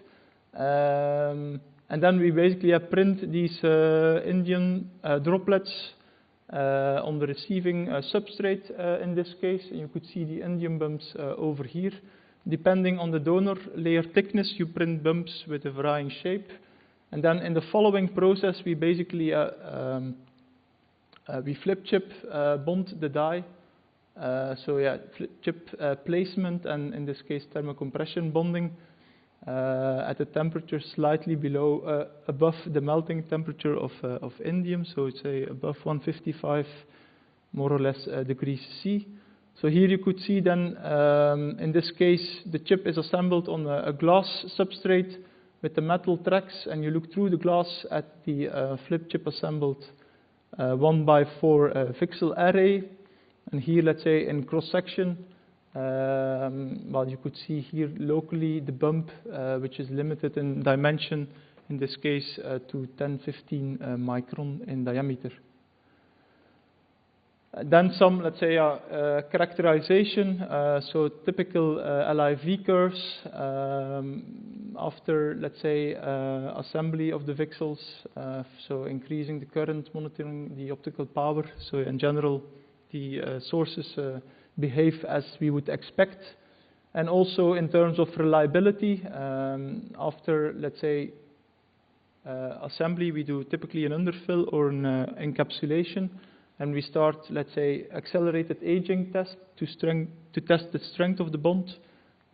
And then we basically print these indium droplets on the receiving substrate in this case. And you could see the indium bumps over here. Depending on the donor layer thickness, you print bumps with a varying shape. And then in the following process, we basically we flip chip bond the die. So yeah, flip chip placement, and in this case thermocompression bonding at a temperature slightly below, above the melting temperature of indium. So it's above 155, more or less, degrees C. So here you could see then, in this case, the chip is assembled on a glass substrate with the metal tracks, and you look through the glass at the flip chip assembled 1x4 pixel array. And here, let's say in cross section, well, you could see here locally the bump, which is limited in dimension, in this case to 10-15 micron in diameter. Then some, let's say, characterization. So typical LIV curves after, let's say, assembly of the VCSELs. So increasing the current, monitoring the optical power. So in general, the sources behave as we would expect. And also in terms of reliability, after, let's say, assembly, we do typically an underfill or an encapsulation. And we start, let's say, accelerated aging test to test the strength of the bond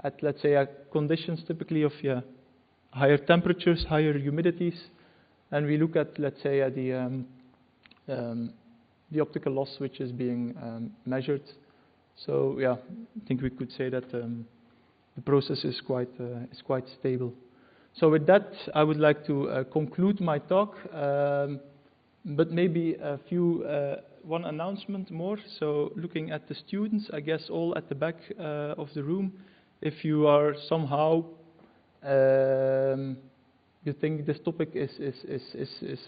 at, let's say, conditions typically of higher temperatures, higher humidities, and we look at, let's say, the optical loss which is being measured. So yeah, I think we could say that the process is quite stable. So with that, I would like to conclude my talk, but maybe one announcement more. So looking at the students, I guess all at the back of the room, if you are somehow you think this topic is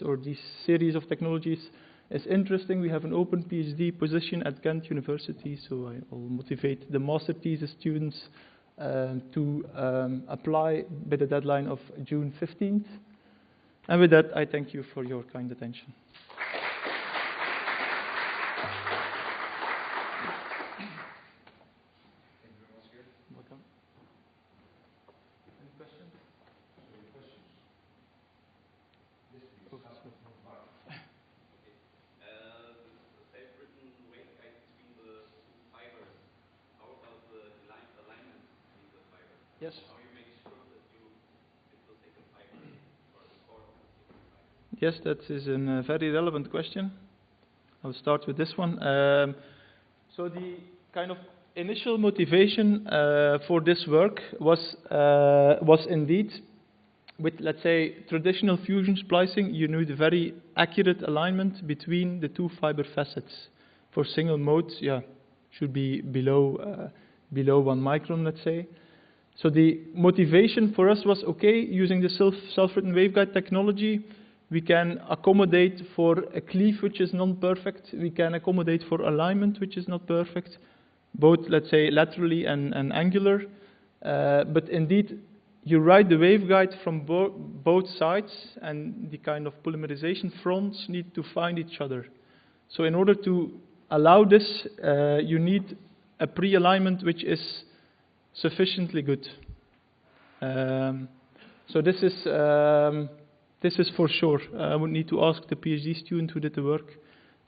or this series of technologies is interesting, we have an open PhD position at Ghent University. So I will motivate the master thesis students to apply by the deadline of June 15th. And with that, I thank you for your kind attention. Yes. How you make sure that it will take a fiber for the core of the fiber? Yes, that is a very relevant question. I'll start with this one. So the kind of initial motivation for this work was indeed with, let's say, traditional fusion splicing. You need a very accurate alignment between the two fiber facets. For single modes, should be below 1 micron, let's say. So the motivation for us was, okay, using the self-written waveguide technology, we can accommodate for a cleave which is non-perfect. We can accommodate for alignment which is not perfect, both, let's say, laterally and angular. But indeed, you write the waveguide from both sides, and the kind of polymerization fronts need to find each other. So in order to allow this, you need a pre-alignment which is sufficiently good. So this is for sure. I would need to ask the PhD student who did the work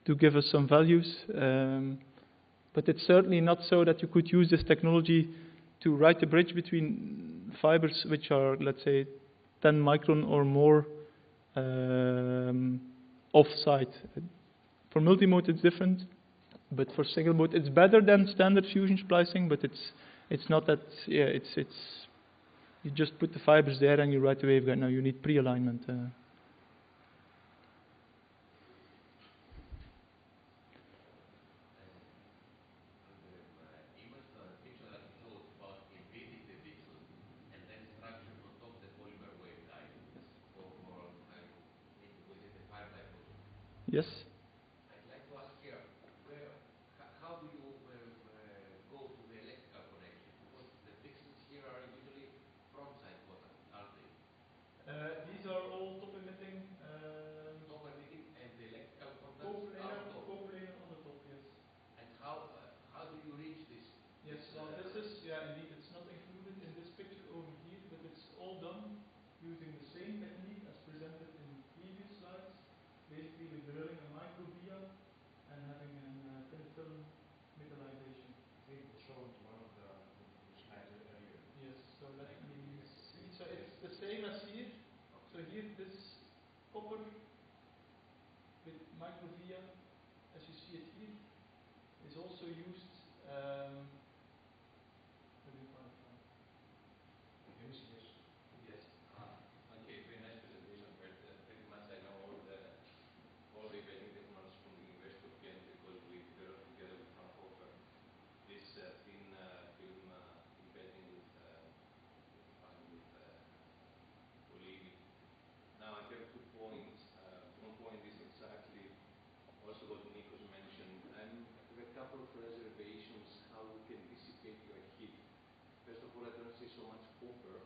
to give us some values. But it's certainly not so that you could use this technology to write a bridge between fibers which are, let's say, 10 micron or more off-site. For multimode it's different, but for single mode it's better than standard fusion splicing, but it's not that, it's You just put the fibers there and you write the waveguide. Now you need pre-alignment. Yes? I'd like to ask here, how do you go to the electrical connection? Because the pixels here are usually front-side contact, aren't they? These are all top emitting. Top emitting and the electrical contacts are top. Coplanar on the top, yes. And how do you reach this? Yes, well, this is, indeed, it's not included in this picture over here, but it's all done using the same technique as presented in previous slides. Basically, with drilling a microvia and having a thin film metallization. I think it was shown in one of the slides earlier. Yes, so let me see. So it's the same as here. So here, this copper with microvia, as you see it here, is also used. Where do you find it from? Yes. Okay, very nice presentation, but pretty much I know all the embedding technologies from the University of Ghent because we developed together with Fraunhofer this thin film embedding with polyimide. Now I have 2 points. One point is exactly also what Nikos mentioned. I have a couple of reservations how we can dissipate your heat. First of all, I don't see so much copper.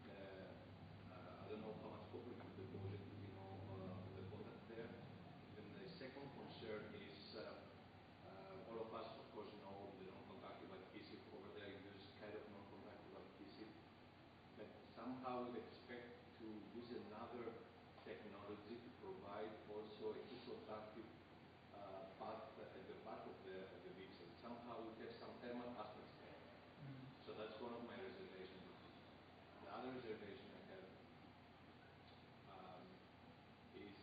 I don't know how much copper you deposit, the contact there. And the second concern is all of us, of course, know the non-conductive adhesive. Over there, use kind of non-conductive adhesive. But somehow we expect to use another technology to provide also a heat conductive path at the back of the VCSEL. Somehow we have some thermal aspects there. So that's one of my reservations. The other reservation I have is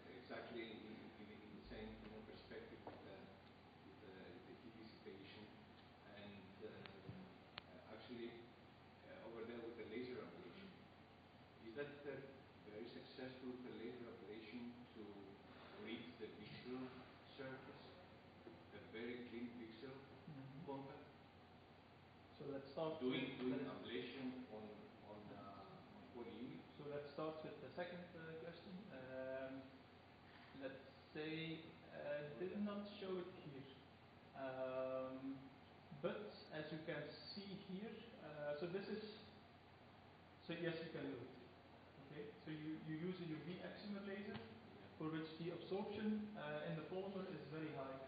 exactly in the same perspective with the heat dissipation and actually over there with the laser ablation. Is that very successful with the laser ablation to reach the VCSEL surface, a very clean VCSEL contact? So let's start doing ablation on polyimide. So let's start with the second question. Let's say did not show it here, but as you can see here, so this is. So yes, you can do it. Okay. So you use a UV excimer laser for which the absorption in the polymer is very high.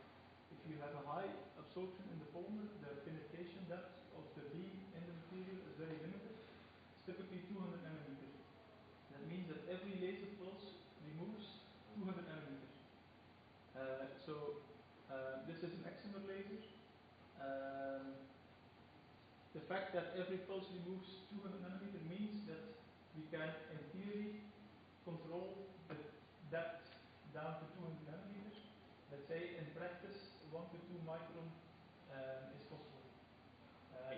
If you have a high absorption in the polymer, the penetration depth of the beam in the material is very limited. It's typically 200 nanometers. That means that every laser pulse removes 200 nanometers. This is an excimer laser. The fact that every pulse removes 200 nanometers means that we can, in theory, control the depth down to 200 nanometers. Let's say in practice, 1 to 2 micron is possible.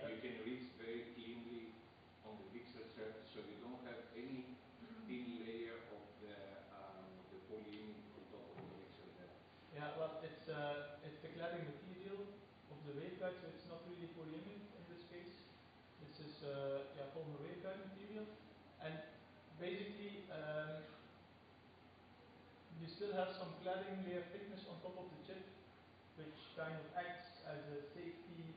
You can reach very cleanly on the VCSEL surface, so you don't have any thin layer of the polyimide on top of the VCSEL there. Yeah, well, it's the cladding material of the waveguide, so it's not really polyimide in this case. This is polymer waveguide material, and basically you still have some cladding layer thickness on top of the chip, which kind of acts as a safety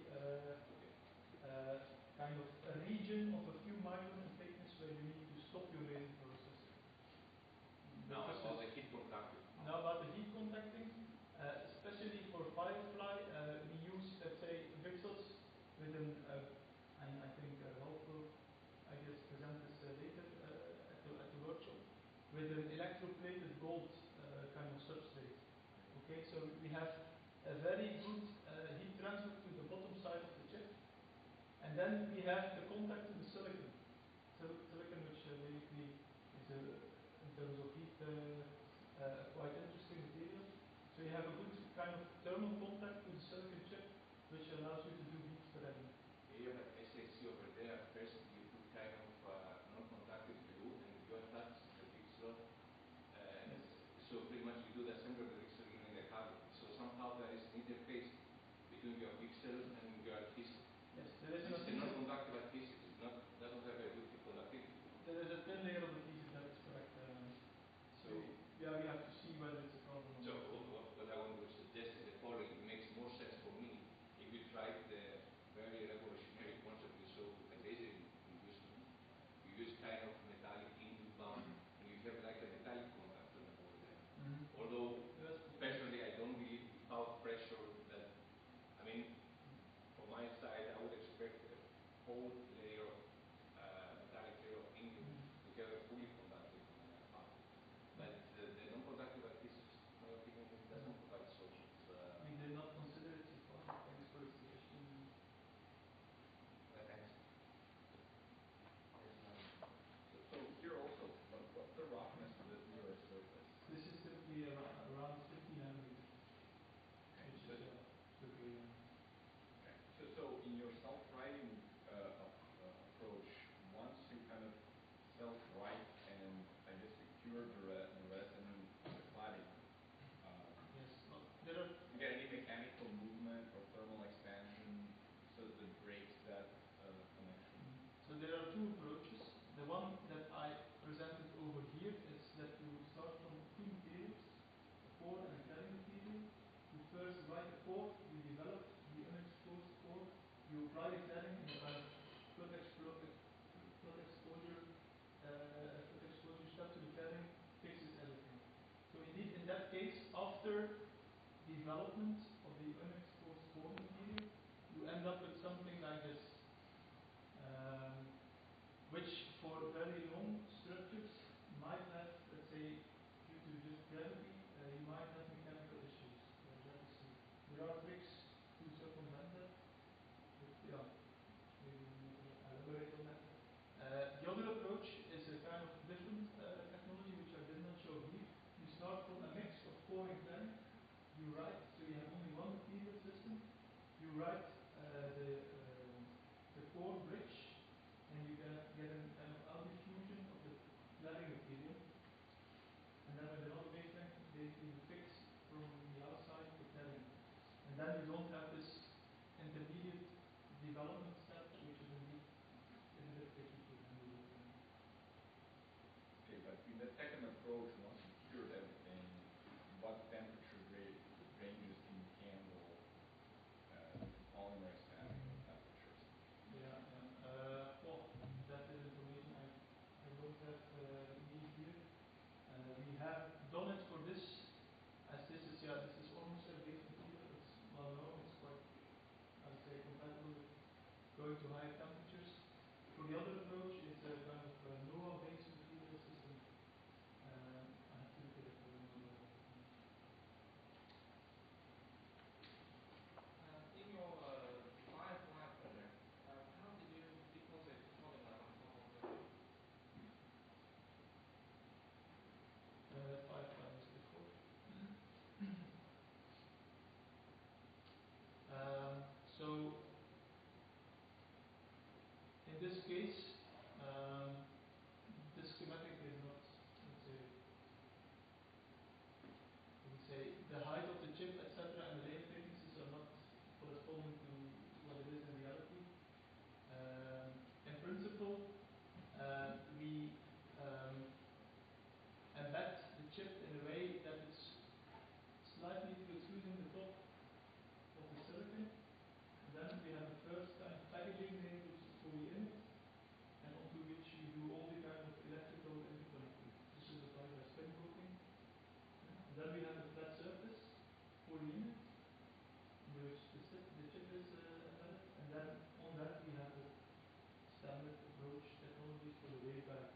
kind of a region of a few micron in thickness where you need to stop your laser process. Now about the heat contacting. Now about the heat contacting, especially for firefly, we use, let's say, VCSELs with and I think Rolf will, I guess, present this later at the workshop, with an electroplated gold kind of substrate. Okay, so we have a very good heat transfer to the bottom side of the chip, and then we have the contact to the silicon. Silicon, which basically is in terms of heat quite interesting material. So you have a good kind of thermal contact to the silicon chip, which allows you to do heat spreading. Yeah, but as I see over there, first you put kind both layer of metallic layer of indium together fully conductive path. But the non-conductive adhesives, in my opinion, it doesn't provide so much. We did not consider it so far. Thanks for the suggestion. Thanks. So here also, what's the roughness of the mirror surface? This is typically around 50 nanometers. Okay. Which is typically. Okay. So in your self-writing approach, once you kind of self-write and I guess secure the resin, the cladding, yes. Well, there are. you get any mechanical movement or thermal expansion so that it breaks that connection? So there are two approaches. The one that I presented over here is that you start from two materials, a core and a cladding material. You first write a core, you develop the unexposed core, you apply the cladding in a kind of flood exposure step to the cladding, fixes everything. So indeed, in that case, after development of the unexposed core material, you end up with something like this, which for very long structures might have, let's say, due to just gravity, you might have mechanical issues. There are tricks to circumvent that, but yeah, maybe elaborate on that. The other approach is a kind of different technology which I did not show here. You start from a mix of core and cladding. You write, so you have only one material system. You write the core bridge, and you can get a kind of alpha fusion of the cladding material. And then with another wavelength, basically you fix from the outside the cladding. And then you don't have this intermediate development step, which is indeed a bit tricky to handle. Okay, but in the second approach, once you cured everything, what temperature ranges can you handle polymer expansion temperatures? Yeah, well, that is information I don't have immediately here. We have done it for this, as this is almost a base material. It's well known, it's quite, I would say, compatible with going to higher temperatures. For the other approach, it's a kind of NOAA-based material system. I have to look at it. In your Firefly project, how did you deposit polymer on top of the chip? Firefly is before. So in this case, the schematic is not, let's say the height of the chip, etc., and the layer thicknesses are not corresponding to what it is in reality. In principle, we embed the chip in a way that it's slightly protruding the top of the silicon. And then we have the first kind of packaging layer which is fully in it, and onto which you do all the kind of electrical interconnecting. This is applied by spin coating. And then we have the flat surface fully in it, in which the chip is embedded, and then on that we have the standard approach technologies for the waveguide,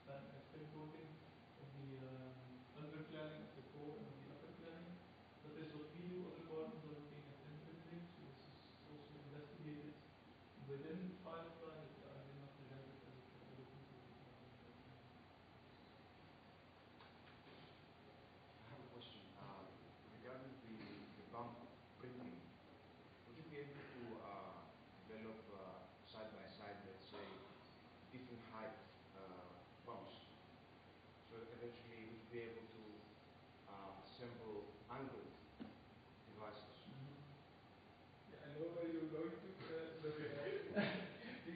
like spin coating of the undercladding of the core and of the upper cladding. But this is what we do. Other partners are looking at imprinting, so this is also investigated within Firefly, but I did not present it as a technology. I have a question regarding the bump printing. Would you be able to develop side by side, let's say, different height bumps? So eventually we'd be able to assemble angled devices. Yeah, I know where you're going to. We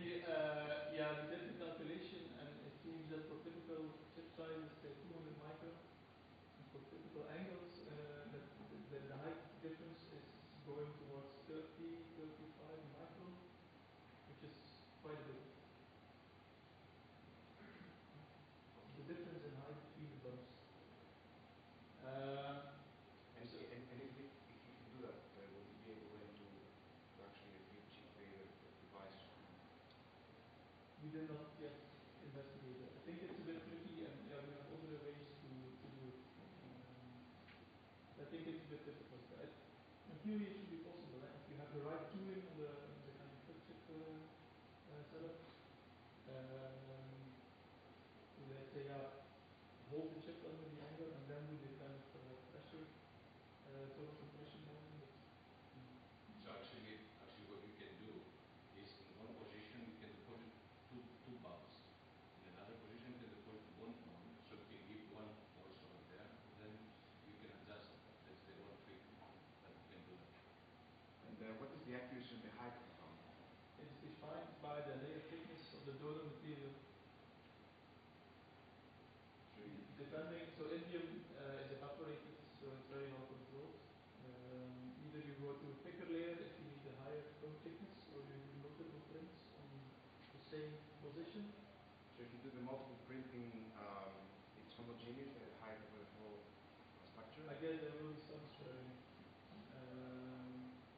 did the calculation, and it seems that for typical chip sizes, say 200 micron, and for typical angles, the height difference is going towards 30, 35 micron, which is quite a bit. The difference in height between the bumps. And if you can do that, would you be able then to actually achieve the device we did not yet investigate it. I think it's a bit tricky, and yeah, we have other ways to do it. I think it's a bit difficult. But in theory, it should be possible. If you have the right tooling on the kind of flip chip setup, let's say, hold the chip under the angle and then do the kind of pressure, total compression modeling. So actually, what you can do is in one position you can deposit two bulbs. In another position you can deposit one, so you can give one also there. Then you can adjust it. That's the one trick that you can do that. And what is the accuracy of the height of the bump? It's defined by the layer thickness of the donor material. Depending, so indium is evaporated, so it's very well controlled. Either you go to a thicker layer if you need a higher film thickness, or you do multiple prints on the same position. So if you do the multiple printing, it's homogeneous, the height of the whole structure? I guess there will be some spreading.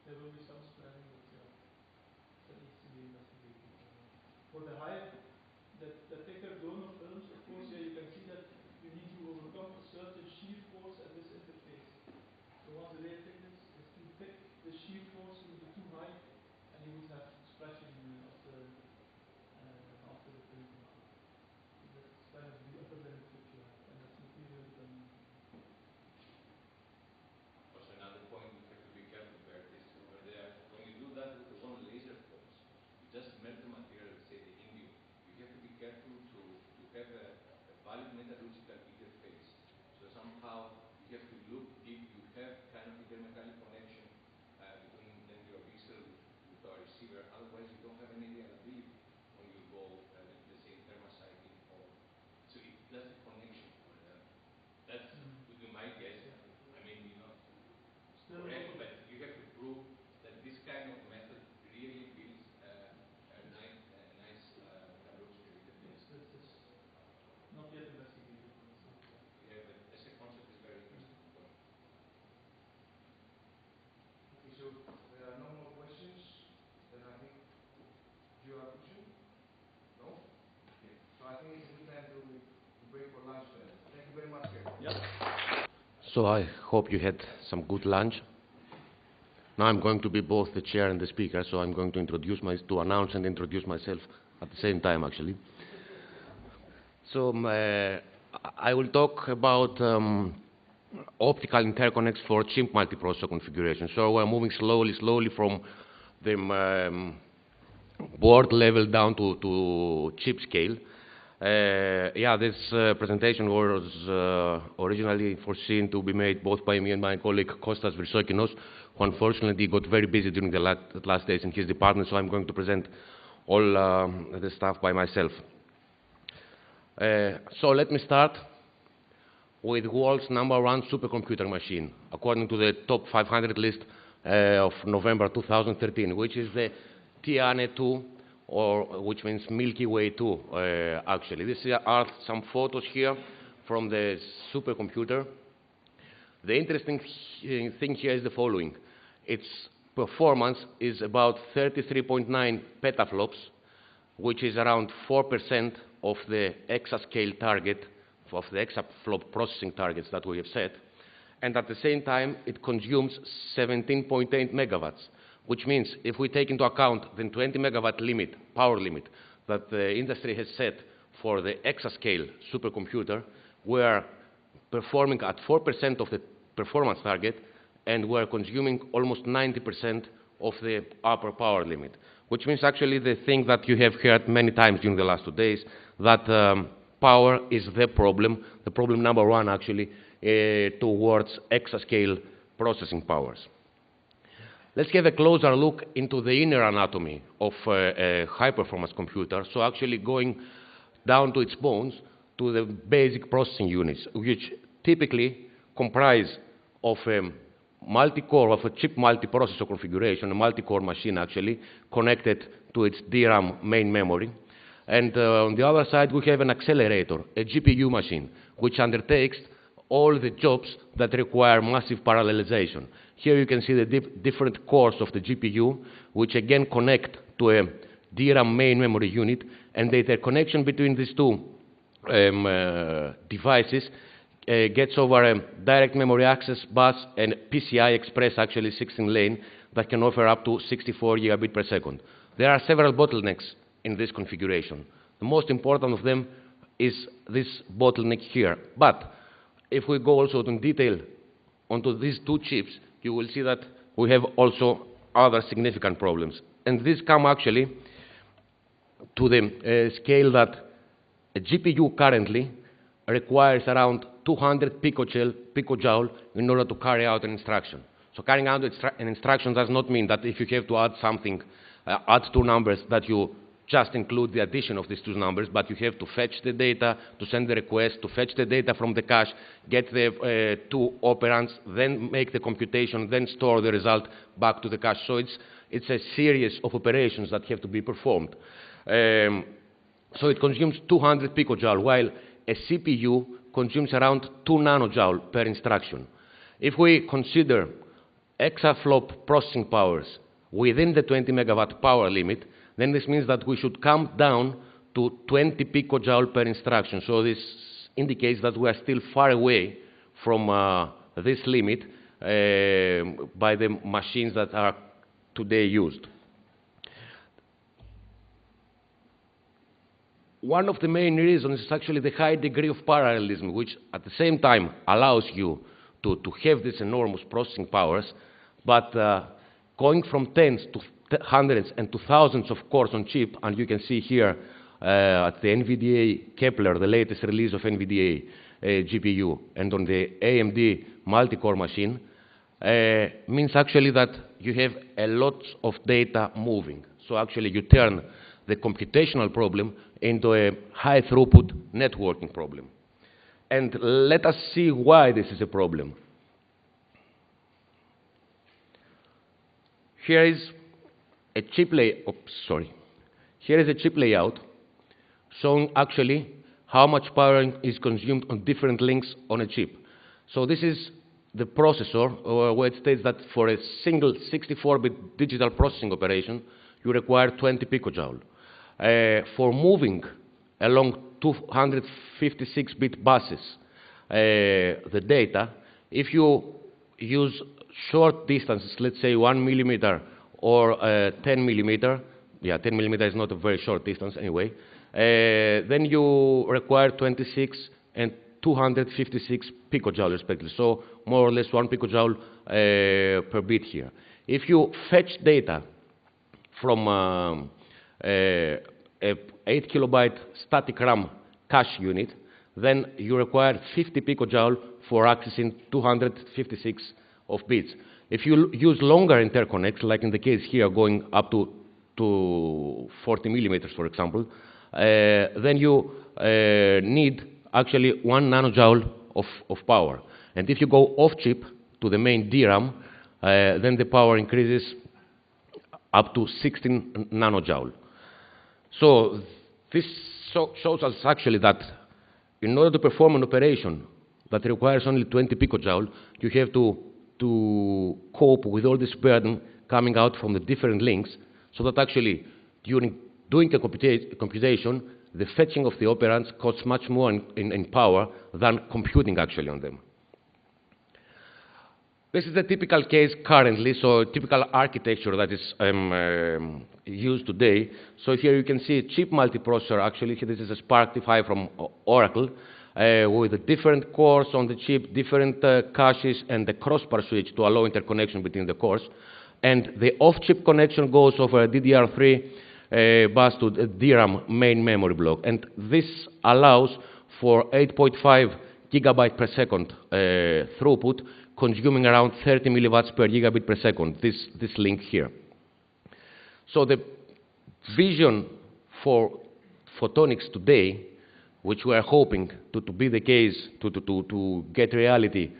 There will be some spreading, but yeah, that needs to be investigated. For the higher, the thicker donor films, of course, yeah, you can see that you need to overcome a certain shear force at this interface. So once the layer thickness is too thick, the shear force will be too high, and you would have splashing after the printing. So that's kind of the upper limit which you have, and that's material dependent. Also, another point we have to be careful about is over there. When you do that with the one laser force, you just melt the material, say the indium. You have to be careful to have a valid metallurgical interface. So somehow you have to look if you have kind of intermetallic connection between then your VCSEL with our receiver. Otherwise, you don't have any reliability when you go, let's say, thermosighting or so it does the connection over there. That's would be my guess. I mean, Still correct, but you have to prove that this kind of method really builds a nice metallurgical interface. Yes, this is not yet investigated. Yeah, but as a concept is very interesting. Okay, so there are no more questions. Then I think, do you have a question? No? Okay. So I think it's a good time to break for lunch then. Thank you very much, sir. Yep. So I hope you had some good lunch. Now I'm going to be both the chair and the speaker, so I'm going to announce and introduce myself at the same time, actually. So I will talk about optical interconnects for chip multiprocessor configuration. So we're moving slowly from the board level down to chip scale. Yeah, this presentation was originally foreseen to be made both by me and my colleague Kostas Virsokinos, who unfortunately got very busy during the last days in his department, so I'm going to present all the stuff by myself. So let me start with world's #1 supercomputer machine, according to the top 500 list of November 2013, which is the Tiane-2, or which means Milky Way 2, actually. These are some photos here from the supercomputer. The interesting thing here is the following. Its performance is about 33.9 petaflops, which is around 4% of the exascale target, of the exaflop processing targets that we have set. And at the same time, it consumes 17.8 megawatts, which means if we take into account the 20 megawatt limit, power limit, that the industry has set for the exascale supercomputer, we are performing at 4% of the performance target, and we are consuming almost 90% of the upper power limit, which means actually the thing that you have heard many times during the last 2 days, that power is the problem #1 actually towards exascale processing powers. Let's have a closer look into the inner anatomy of a high-performance computer, so actually going down to its bones, to the basic processing units, which typically comprise of a multi-core, of a chip multiprocessor configuration, a multi-core machine actually, connected to its DRAM main memory. And on the other side, we have an accelerator, a GPU machine, which undertakes all the jobs that require massive parallelization. Here you can see the different cores of the GPU, which again connect to a DRAM main memory unit, and the interconnection between these two devices gets over a direct memory access bus and PCI Express, actually 16-lane, that can offer up to 64 gigabit per second. There are several bottlenecks in this configuration. The most important of them is this bottleneck here. But if we go also in detail onto these two chips, you will see that we have also other significant problems. And these come actually to the scale that a GPU currently requires around 200 picojoule in order to carry out an instruction. So carrying out an instruction does not mean that if you have to add something, add two numbers, that you just include the addition of these two numbers, but you have to fetch the data, to send the request, to fetch the data from the cache, get the two operands, then make the computation, then store the result back to the cache. So it's a series of operations that have to be performed. So it consumes 200 picojoule, while a CPU consumes around 2 nanojoule per instruction. If we consider exaflop processing powers within the 20 megawatt power limit, then this means that we should come down to 20 picojoule per instruction. So this indicates that we are still far away from this limit by the machines that are today used. One of the main reasons is actually the high degree of parallelism, which at the same time allows you to have these enormous processing powers, but going from tens to hundreds and to thousands of cores on chip, and you can see here at the NVDA Kepler, the latest release of NVDA GPU, and on the AMD multi-core machine, means actually that you have a lot of data moving. So actually you turn the computational problem into a high throughput networking problem. And let us see why this is a problem. Here is a chip Here is a chip layout showing actually how much power is consumed on different links on a chip. So this is the processor, where it states that for a single 64-bit digital processing operation, you require 20 picojoule. For moving along 256-bit buses the data, if you use short distances, let's say 1 millimeter or 10 millimeter, 10 millimeter is not a very short distance anyway, then you require 26 and 256 picojoule respectively, so more or less 1 picojoule per bit here. If you fetch data from a 8 kilobyte static RAM cache unit, then you require 50 picojoule for accessing 256 of bits. If you use longer interconnects, like in the case here going up to 40 millimeters, for example, then you need actually 1 nanojoule of power. And if you go off-chip to the main DRAM, then the power increases up to 16 nanojoule. So this shows us actually that in order to perform an operation that requires only 20 picojoule, you have to cope with all this burden coming out from the different links, so that actually during doing the computation, the fetching of the operands costs much more in power than computing actually on them. This is the typical case currently, so a typical architecture that is used today. So here you can see a chip multiprocessor. Actually, this is a Spark T5 from Oracle, with the different cores on the chip, different caches, and the crossbar switch to allow interconnection between the cores. And the off-chip connection goes over a DDR3 bus to the DRAM main memory block. And this allows for 8.5 gigabyte per second throughput, consuming around 30 milliwatts per gigabit per second, this link here. So the vision for photonics today, which we are hoping to be the case, to get reality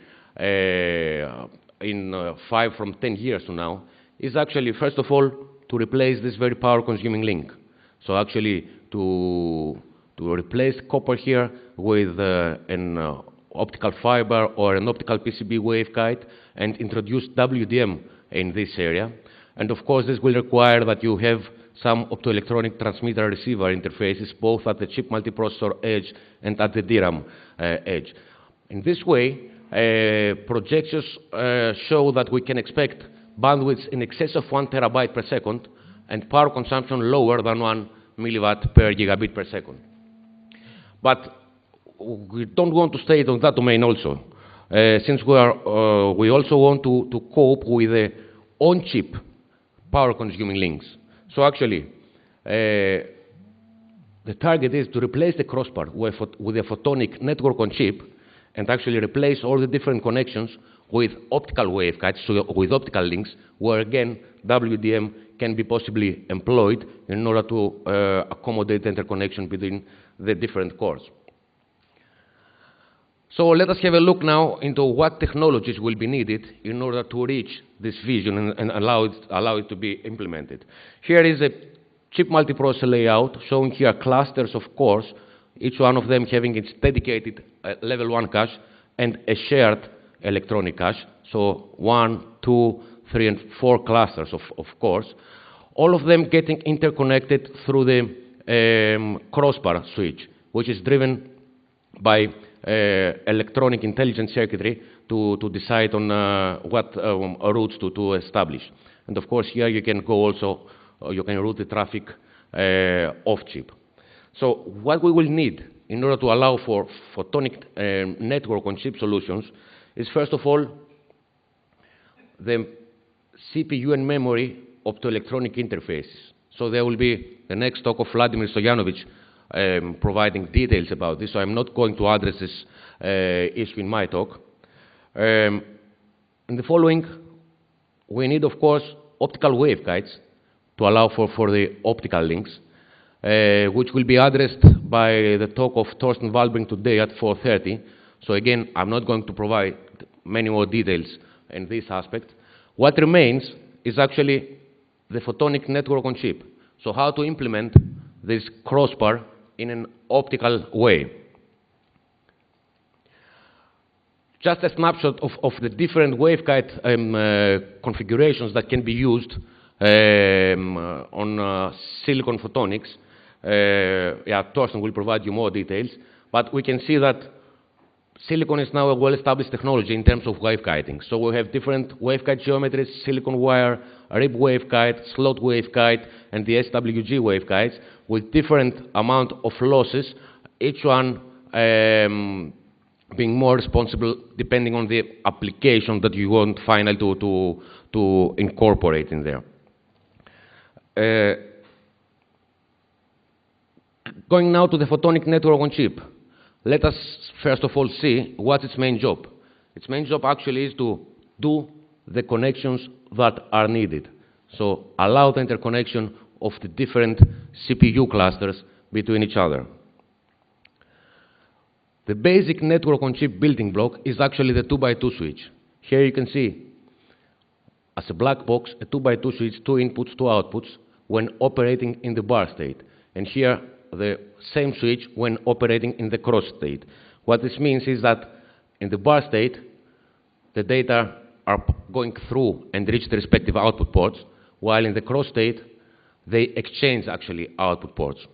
in 5 from 10 years from now, is actually, first of all, to replace this very power-consuming link. So actually to replace copper here with an optical fiber or an optical PCB waveguide and introduce WDM in this area. And of course, this will require that you have some optoelectronic transmitter-receiver interfaces, both at the chip multiprocessor edge and at the DRAM edge. In this way, projections show that we can expect bandwidths in excess of 1 terabyte per second and power consumption lower than 1 milliwatt per gigabit per second. But we don't want to stay on that domain also, since we also want to cope with the on-chip power-consuming links. So actually, the target is to replace the crossbar with a photonic network-on-chip and actually replace all the different connections with optical waveguides, so with optical links, where again WDM can be possibly employed in order to accommodate the interconnection between the different cores. So let us have a look now into what technologies will be needed in order to reach this vision and allow it to be implemented. Here is a chip multiprocessor layout showing here clusters of cores, each one of them having its dedicated level 1 cache and a shared electronic cache. So 1, 2, 3, and 4 clusters of cores, all of them getting interconnected through the crossbar switch, which is driven by electronic intelligent circuitry to decide on what routes to establish. And of course, here you can go also, you can route the traffic off-chip. So what we will need in order to allow for photonic network-on-chip solutions is, first of all, the CPU and memory optoelectronic interfaces. So there will be the next talk of Vladimir Stojanovic providing details about this, so I'm not going to address this issue in my talk. In the following, we need, of course, optical waveguides to allow for the optical links, which will be addressed by the talk of Thorsten Wahlbrink today at 4:30. So again, I'm not going to provide many more details in this aspect. What remains is actually the photonic network-on-chip. So how to implement this crossbar in an optical way. Just a snapshot of the different waveguide configurations that can be used on silicon photonics. Thorsten will provide you more details, but we can see that silicon is now a well-established technology in terms of waveguiding. So we have different waveguide geometries: silicon wire, rib waveguide, slot waveguide, and the SWG waveguides, with different amount of losses, each one being more responsible depending on the application that you want finally to incorporate in there. Going now to the photonic network-on-chip. Let us first of all see what's its main job. Its main job actually is to do the connections that are needed. So allow the interconnection of the different CPU clusters between each other. The basic network-on-chip building block is actually the 2x2 switch. Here you can see, as a black box, a 2x2 switch, 2 inputs, 2 outputs, when operating in the bar state. And here, the same switch when operating in the cross state. What this means is that in the bar state, the data are going through and reach the respective output ports, while in the cross state, they exchange actually output ports.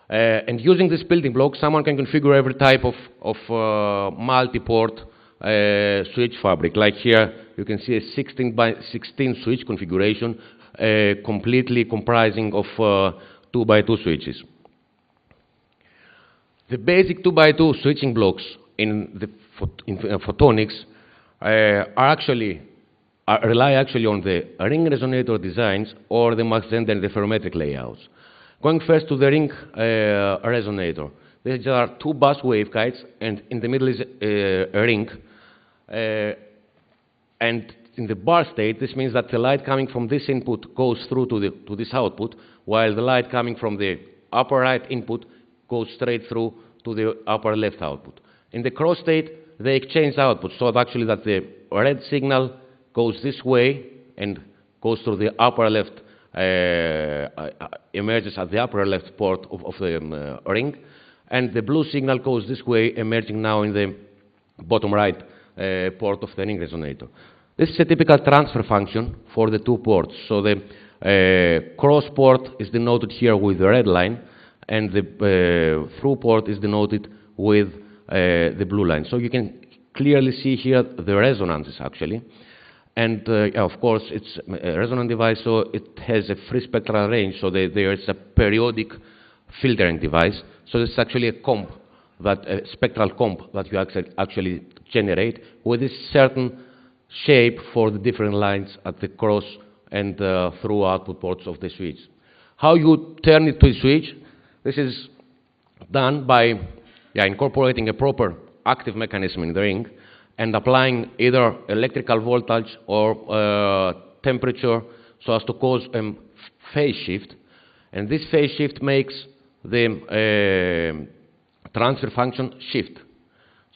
And using this building block, someone can configure every type of multi-port switch fabric. Like here, you can see a 16x16 switch configuration, completely comprising of 2x2 switches. The basic 2x2 switching blocks in photonics rely actually on the ring resonator designs or the Mach-Zehnder and the ferrometric layouts. Going first to the ring resonator. There are 2 bus waveguides, and in the middle is a ring. And in the bar state, this means that the light coming from this input goes through to this output, while the light coming from the upper right input goes straight through to the upper left output. In the cross state, they exchange outputs, so actually that the red signal goes this way and goes through the upper left, emerges at the upper left port of the ring, and the blue signal goes this way, emerging now in the bottom right port of the ring resonator. This is a typical transfer function for the 2 ports. So the cross port is denoted here with the red line, and the through port is denoted with the blue line. So you can clearly see here the resonances, actually. And of course, it's a resonant device, so it has a free spectral range, so there is a periodic filtering device. So this is actually a comp, a spectral comp that you actually generate with this certain shape for the different lines at the cross and through output ports of the switch. How you turn it to a switch? This is done by incorporating a proper active mechanism in the ring and applying either electrical voltage or temperature so as to cause a phase shift. And this phase shift makes the transfer function shift.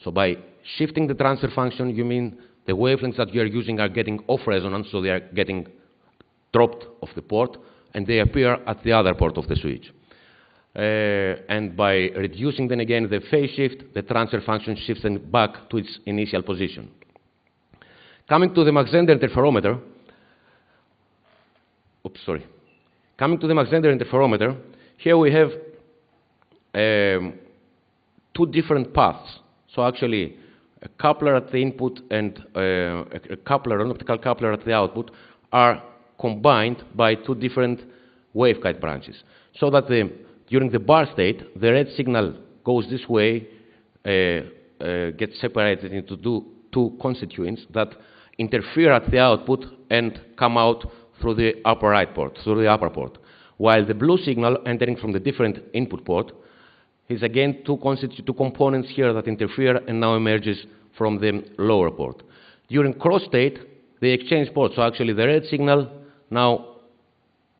So by shifting the transfer function, you mean the wavelengths that you are using are getting off resonance, so they are getting dropped off the port, and they appear at the other port of the switch. And by reducing then again the phase shift, the transfer function shifts then back to its initial position. Coming to the Mach-Zehnder interferometer, here we have two different paths. So actually, a coupler at the input and a coupler, an optical coupler at the output, are combined by two different waveguide branches. So that during the bar state, the red signal goes this way, gets separated into two constituents that interfere at the output and come out through the upper right port, through the upper port. While the blue signal entering from the different input port is again two components here that interfere and now emerges from the lower port. During cross state, they exchange ports. So actually the red signal now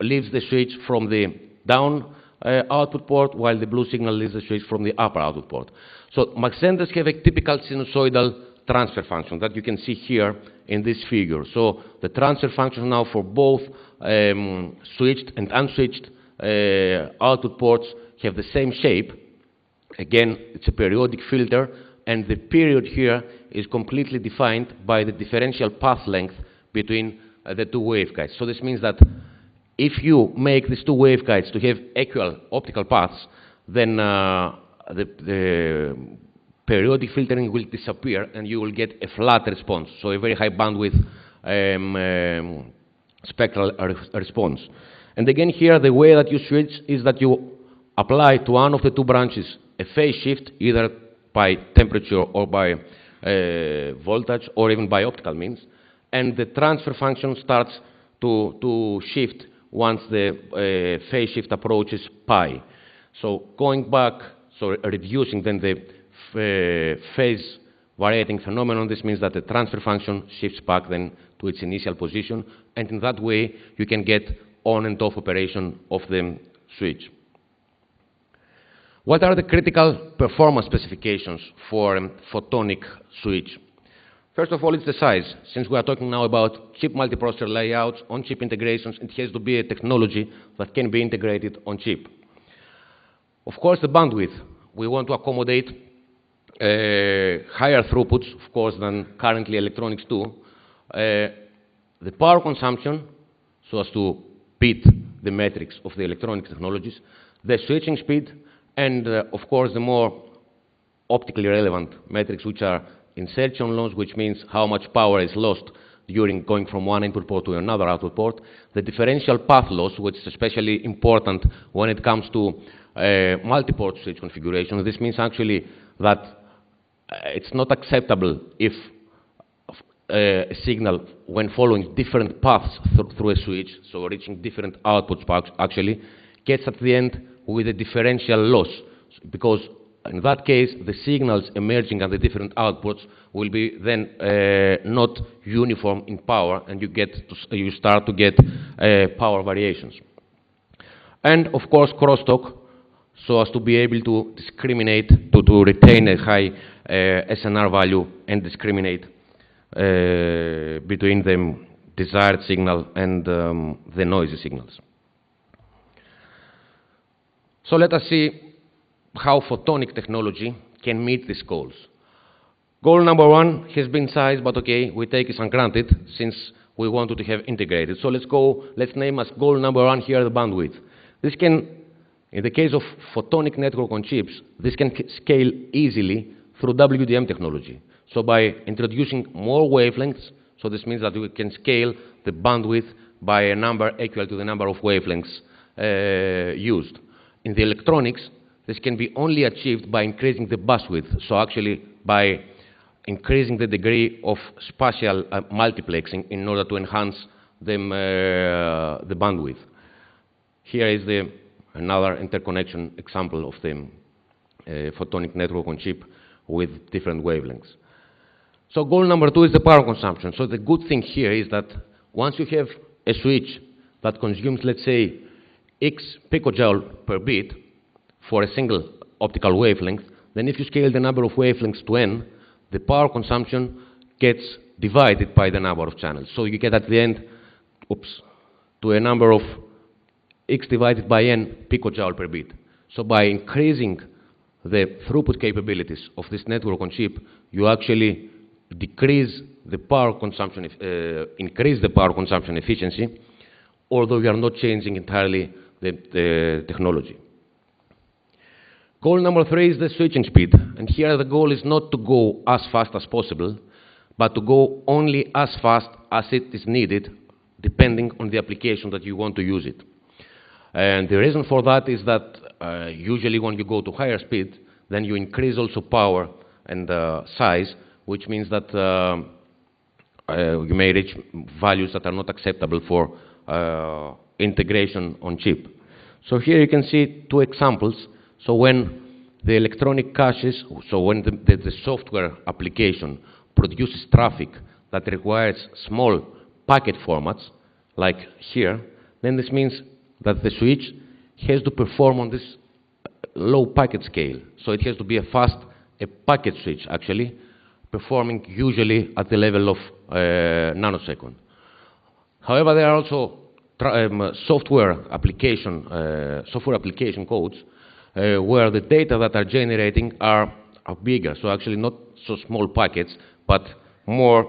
leaves the switch from the down output port, while the blue signal leaves the switch from the upper output port. So Mach-Zehners have a typical sinusoidal transfer function that you can see here in this figure. So the transfer function now for both switched and unswitched output ports have the same shape. Again, it's a periodic filter, and the period here is completely defined by the differential path length between the two waveguides. So this means that if you make these two waveguides to have equal optical paths, then the periodic filtering will disappear and you will get a flat response, so a very high bandwidth spectral response. And again here, the way that you switch is that you apply to one of the two branches a phase shift, either by temperature or by voltage or even by optical means, and the transfer function starts to shift once the phase shift approaches pi. So going back, so reducing then the phase varying phenomenon, this means that the transfer function shifts back then to its initial position, and in that way you can get on and off operation of the switch. What are the critical performance specifications for a photonic switch? First of all, it's the size. Since we are talking now about chip multiprocessor layouts, on-chip integrations, it has to be a technology that can be integrated on chip. Of course, the bandwidth. We want to accommodate higher throughputs, of course, than currently electronics do. The power consumption, so as to beat the metrics of the electronic technologies, the switching speed, and of course the more optically relevant metrics, which are insertion loss, which means how much power is lost during going from one input port to another output port, the differential path loss, which is especially important when it comes to multi-port switch configuration. This means actually that it's not acceptable if a signal, when following different paths through a switch, so reaching different outputs actually, gets at the end with a differential loss, because in that case the signals emerging at the different outputs will be then not uniform in power, and you start to get power variations. And of course crosstalk, so as to be able to discriminate, to retain a high SNR value and discriminate between the desired signal and the noisy signals. So let us see how photonic technology can meet these goals. Goal number one has been size, but okay, we take it for granted since we wanted to have integrated. So let's name as goal number 1 here the bandwidth. This can, in the case of photonic network on chips, this can scale easily through WDM technology. So by introducing more wavelengths, so this means that we can scale the bandwidth by a number equal to the number of wavelengths used. In the electronics, this can be only achieved by increasing the bandwidth, so actually by increasing the degree of spatial multiplexing in order to enhance the bandwidth. Here is another interconnection example of the photonic network on chip with different wavelengths. So goal number 2 is the power consumption. So the good thing here is that once you have a switch that consumes, let's say, X picojoule per bit for a single optical wavelength, then if you scale the number of wavelengths to n, the power consumption gets divided by the number of channels. So you get at the end, to a number of X divided by n picojoule per bit. So by increasing the throughput capabilities of this network on chip, you actually decrease the power consumption, increase the power consumption efficiency, although you are not changing entirely the technology. Goal number 3 is the switching speed. And here the goal is not to go as fast as possible, but to go only as fast as it is needed, depending on the application that you want to use it. And the reason for that is that usually when you go to higher speed, then you increase also power and size, which means that you may reach values that are not acceptable for integration on chip. So here you can see 2 examples. So when the electronic caches, so when the software application produces traffic that requires small packet formats, like here, then this means that the switch has to perform on this low packet scale. So it has to be a packet switch, actually, performing usually at the level of nanosecond. However, there are also software application codes where the data that are generating are bigger, so actually not so small packets, but more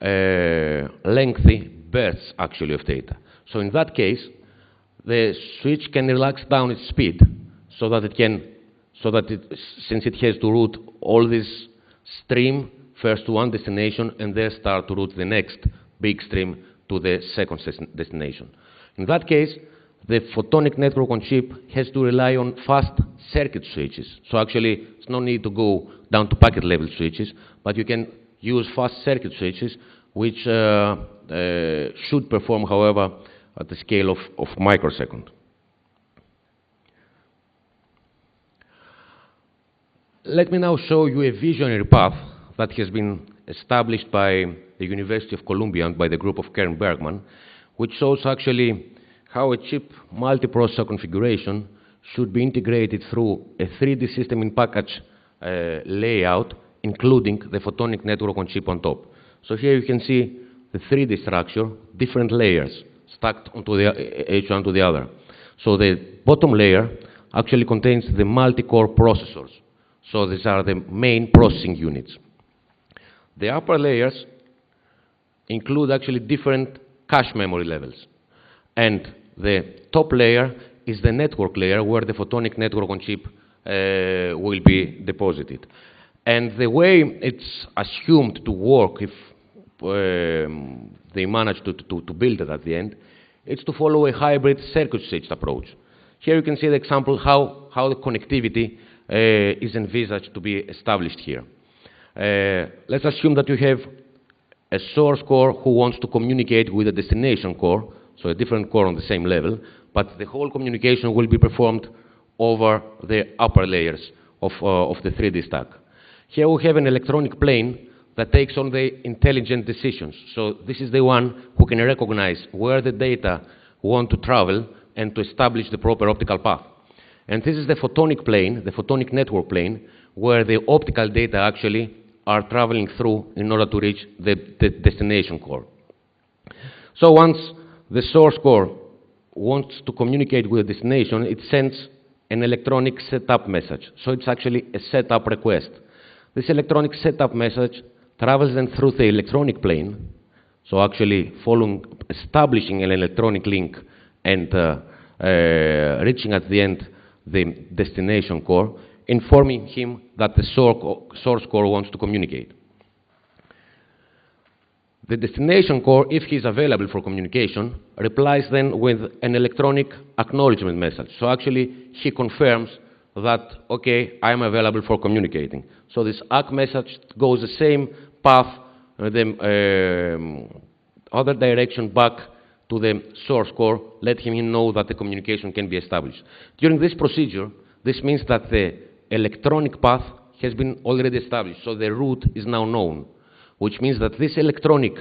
lengthy bursts actually of data. So in that case, the switch can relax down its speed so that since it has to route all this stream first to one destination and then start to route the next big stream to the second destination. In that case, the photonic network on chip has to rely on fast circuit switches. So actually, there's no need to go down to packet level switches, but you can use fast circuit switches, which should perform, however, at the scale of microsecond. Let me now show you a visionary path that has been established by the University of Columbia and by the group of Kern Bergman, which shows actually how a chip multiprocessor configuration should be integrated through a 3D system in package layout, including the photonic network on chip on top. So here you can see the 3D structure, different layers stacked onto each one to the other. So the bottom layer actually contains the multi-core processors. So these are the main processing units. The upper layers include actually different cache memory levels. And the top layer is the network layer where the photonic network on chip will be deposited. And the way it's assumed to work, if they manage to build it at the end, it's to follow a hybrid circuit switch approach. Here you can see the example how the connectivity is envisaged to be established here. Let's assume that you have a source core who wants to communicate with a destination core, so a different core on the same level, but the whole communication will be performed over the upper layers of the 3D stack. Here we have an electronic plane that takes on the intelligent decisions. So this is the one who can recognize where the data want to travel and to establish the proper optical path. And this is the photonic plane, the photonic network plane, where the optical data actually are traveling through in order to reach the destination core. So once the source core wants to communicate with the destination, it sends an electronic setup message. So it's actually a setup request. This electronic setup message travels then through the electronic plane. So actually establishing an electronic link and reaching at the end the destination core, informing him that the source core wants to communicate. The destination core, if he is available for communication, replies then with an electronic acknowledgement message. So actually, he confirms that, okay, I am available for communicating. So this ACK message goes the same path, the other direction back to the source core, let him know that the communication can be established. During this procedure, this means that the electronic path has been already established, so the route is now known, which means that these electronic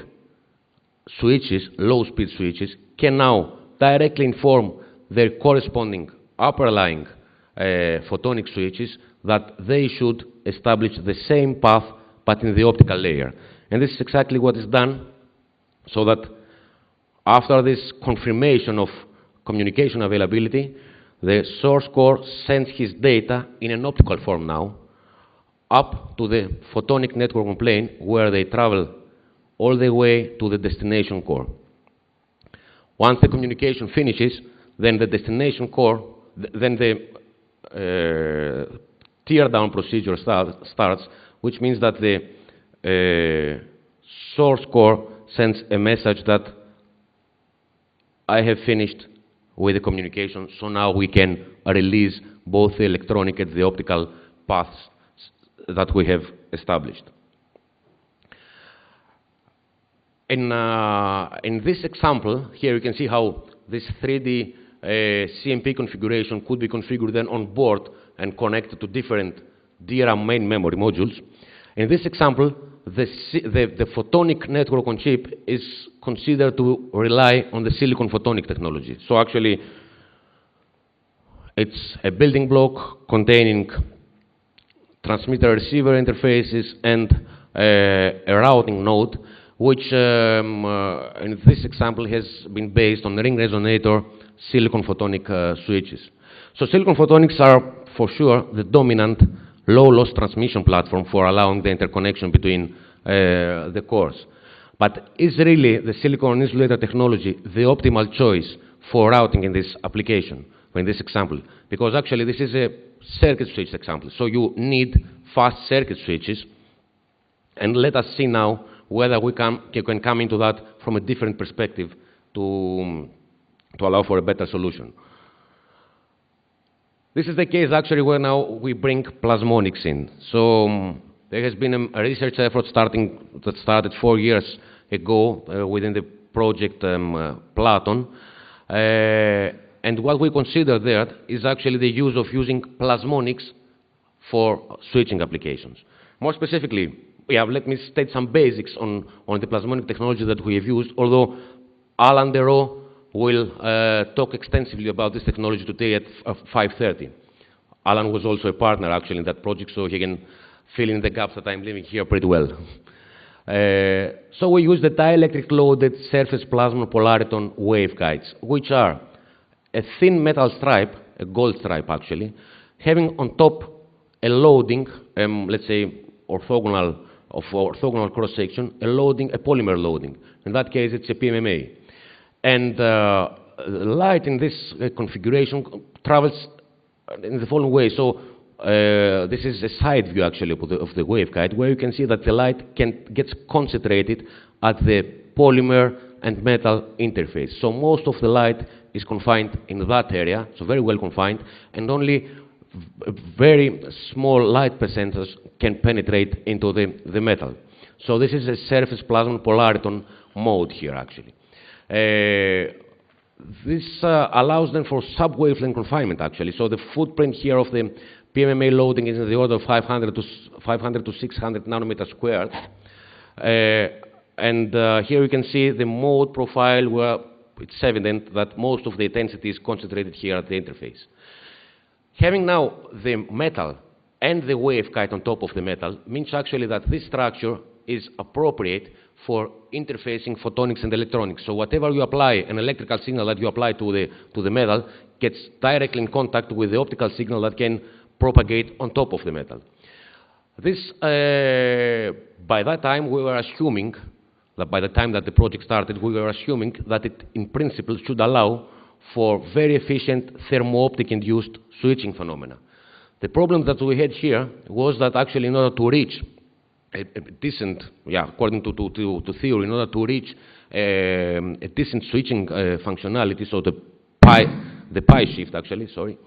switches, low-speed switches, can now directly inform their corresponding upper-lying photonic switches that they should establish the same path, but in the optical layer. And this is exactly what is done, so that after this confirmation of communication availability, the source core sends his data in an optical form now up to the photonic network on plane, where they travel all the way to the destination core. Once the communication finishes, then the destination core, then the tear-down procedure starts, which means that the source core sends a message that I have finished with the communication, so now we can release both the electronic and the optical paths that we have established. In this example, here you can see how this 3D CMP configuration could be configured then on board and connected to different DRAM main memory modules. In this example, the photonic network on chip is considered to rely on the silicon photonic technology. So actually, it's a building block containing transmitter-receiver interfaces and a routing node, which in this example has been based on ring resonator silicon photonic switches. So silicon photonics are, for sure, the dominant low-loss transmission platform for allowing the interconnection between the cores. But is really the silicon insulator technology the optimal choice for routing in this application, or in this example? Because actually this is a circuit switch example, so you need fast circuit switches. And let us see now whether we can come into that from a different perspective to allow for a better solution. This is the case actually where now we bring Plasmonics in. So there has been a research effort that started 4 years ago within the project Platon. And what we consider there is actually the use of using Plasmonics for switching applications. More specifically, let me state some basics on the Plasmonic technology that we have used, although Alan Dereux will talk extensively about this technology today at 5:30. Alan was also a partner, actually, in that project, so he can fill in the gaps that I'm leaving here pretty well. So we use the dielectric loaded surface plasma polariton waveguides, which are a thin metal stripe, a gold stripe actually, having on top a loading, let's say orthogonal cross-section, a polymer loading. In that case, it's a PMMA. And light in this configuration travels in the following way. So this is a side view, actually, of the waveguide, where you can see that the light gets concentrated at the polymer and metal interface. So most of the light is confined in that area, so very well confined, and only very small light percentage can penetrate into the metal. So this is a surface plasma polariton mode here, actually. This allows them for sub-wavelength confinement, actually. So the footprint here of the PMMA loading is in the order of 500 to 600 nanometers squared. And here you can see the mode profile where it's evident that most of the intensity is concentrated here at the interface. Having now the metal and the waveguide on top of the metal means actually that this structure is appropriate for interfacing photonics and electronics. So whatever you apply, an electrical signal that you apply to the metal gets directly in contact with the optical signal that can propagate on top of the metal. This, by that time, we were assuming that by the time that the project started, we were assuming that it, in principle, should allow for very efficient thermo-optic-induced switching phenomena. The problem that we had here was that actually in order to reach a decent, according to theory, in order to reach a decent switching functionality, so the pi shift actually, sorry,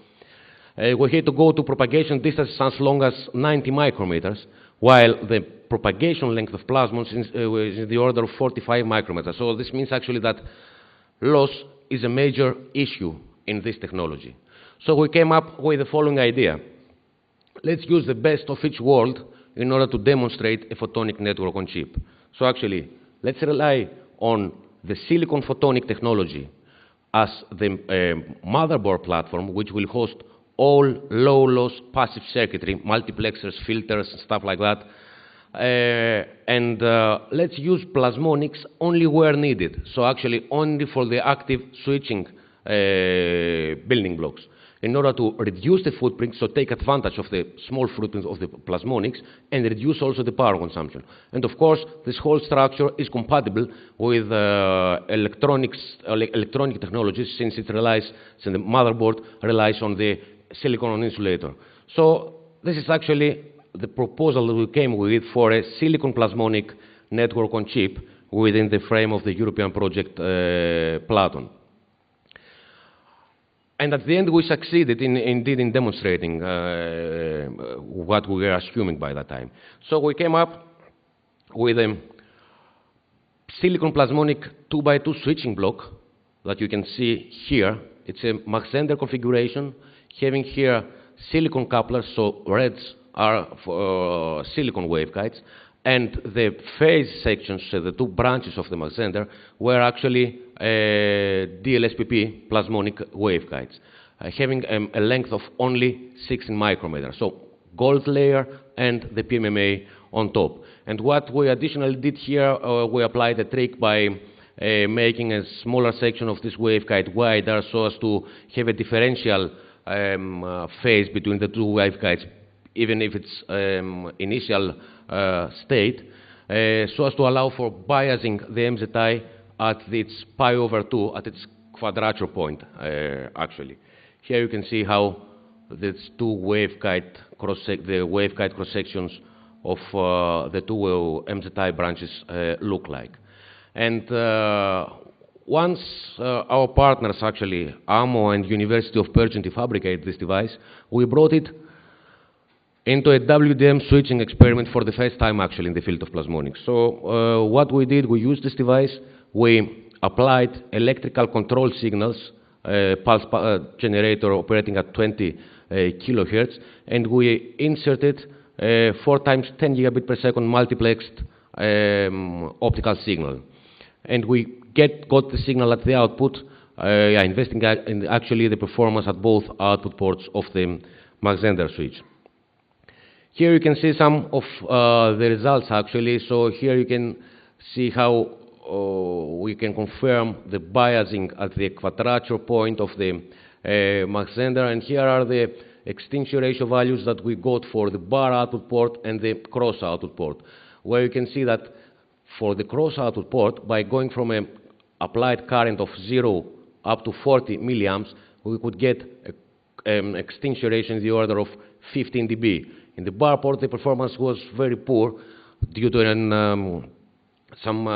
we had to go to propagation distances as long as 90 micrometers, while the propagation length of plasmons is in the order of 45 micrometers. So this means actually that loss is a major issue in this technology. So we came up with the following idea. Let's use the best of each world in order to demonstrate a photonic network on chip. So actually, let's rely on the silicon photonic technology as the motherboard platform, which will host all low-loss passive circuitry, multiplexers, filters, stuff like that. Let's use Plasmonics only where needed, so actually only for the active switching building blocks, in order to reduce the footprint, so take advantage of the small footprint of the Plasmonics, and reduce also the power consumption. And of course, this whole structure is compatible with electronic technologies, since the motherboard relies on the silicon on insulator. So this is actually the proposal that we came with for a silicon plasmonic network on chip within the frame of the European project Platon. And at the end, we succeeded indeed in demonstrating what we were assuming by that time. So we came up with a silicon plasmonic 2x2 switching block that you can see here. It's a Mach-Zehnder configuration, having here silicon couplers, so reds are for silicon waveguides, and the phase sections, the two branches of the Mach-Zehnder, were actually DLSPP plasmonic waveguides, having a length of only 16 micrometers, so gold layer and the PMMA on top. And what we additionally did here, we applied a trick by making a smaller section of this waveguide wider so as to have a differential phase between the two waveguides, even if it's initial state, so as to allow for biasing the MZI at its pi over 2, at its quadrature point, actually. Here you can see how these two waveguide cross-sections of the two MZI branches look like. And once our partners, actually, AMO and University of Burgundy, fabricated this device, we brought it into a WDM switching experiment for the first time, actually, in the field of plasmonics. So what we did, we used this device, we applied electrical control signals, pulse generator operating at 20 kilohertz, and we inserted 4 times 10 gigabit per second multiplexed optical signal. And we got the signal at the output, investigating actually the performance at both output ports of the Mach-Zehnder switch. Here you can see some of the results, actually. So here you can see how we can confirm the biasing at the quadrature point of the Mach-Zehnder, and here are the extinction ratio values that we got for the bar output port and the cross output port, where you can see that for the cross output port, by going from an applied current of 0 up to 40 milliamps, we could get an extinction ratio in the order of 15 dB. In the bar port, the performance was very poor due to some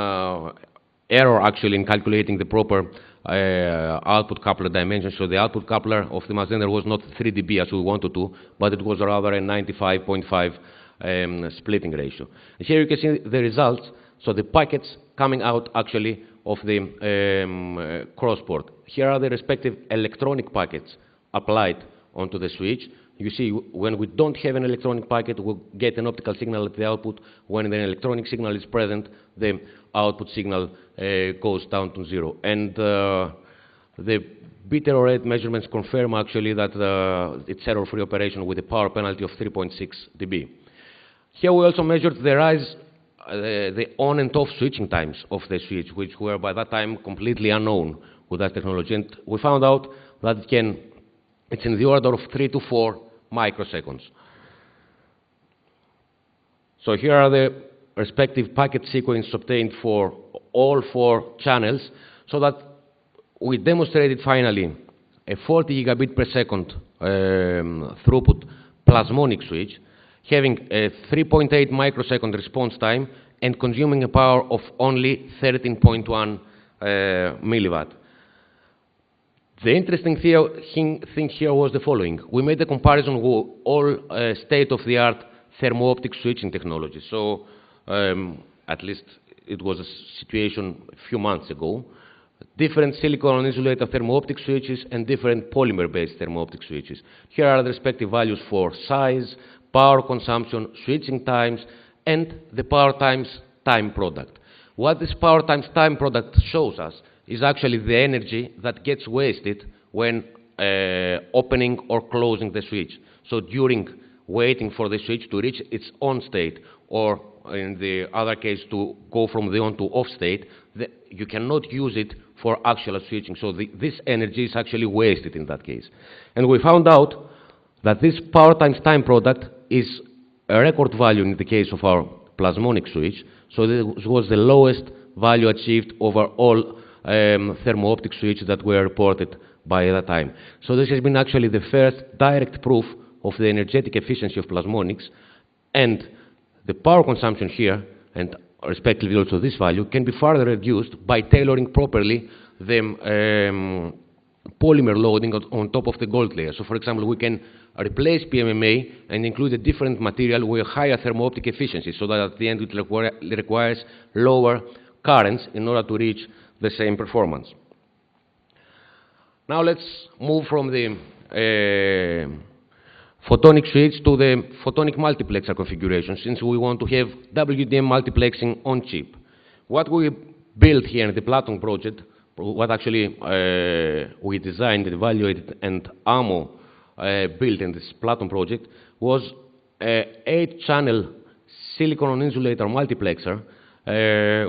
error, actually, in calculating the proper output coupler dimension. So the output coupler of the Mach-Zehnder was not 3 dB as we wanted to, but it was rather a 95.5 splitting ratio. And here you can see the results. So the packets coming out, actually, of the cross port. Here are the respective electronic packets applied onto the switch. You see, when we don't have an electronic packet, we'll get an optical signal at the output. When the electronic signal is present, the output signal goes down to 0. And the bit error rate measurements confirm, actually, that it's error-free operation with a power penalty of 3.6 dB. Here we also measured the rise, the on and off switching times of the switch, which were by that time completely unknown with that technology. And we found out that it's in the order of 3 to 4 microseconds. So here are the respective packet sequence obtained for all 4 channels, so that we demonstrated finally a 40 gigabit per second throughput plasmonic switch, having a 3.8 microsecond response time and consuming a power of only 13.1 milliwatt. The interesting thing here was the following. We made a comparison with all state-of-the-art thermo-optic switching technologies. So, at least it was a situation a few months ago. Different silicon-on-insulator thermo-optic switches and different polymer-based thermo-optic switches. Here are the respective values for size, power consumption, switching times, and the power times time product. What this power times time product shows us is actually the energy that gets wasted when opening or closing the switch. So during waiting for the switch to reach its on state, or in the other case to go from the on to off state, you cannot use it for actual switching. So this energy is actually wasted in that case. And we found out that this power times time product is a record value in the case of our plasmonic switch. So this was the lowest value achieved over all thermo-optic switches that were reported by that time. So this has been actually the first direct proof of the energetic efficiency of plasmonics, and the power consumption here, and respectively also this value, can be further reduced by tailoring properly the polymer loading on top of the gold layer. So for example, we can replace PMMA and include a different material with higher thermo-optic efficiency, so that at the end it requires lower currents in order to reach the same performance. Now let's move from the photonic switch to the photonic multiplexer configuration, since we want to have WDM multiplexing on chip. What we built here in the Platon project, what actually we designed, evaluated, and AMO built in this Platon project, was an 8-channel silicon-on-insulator multiplexer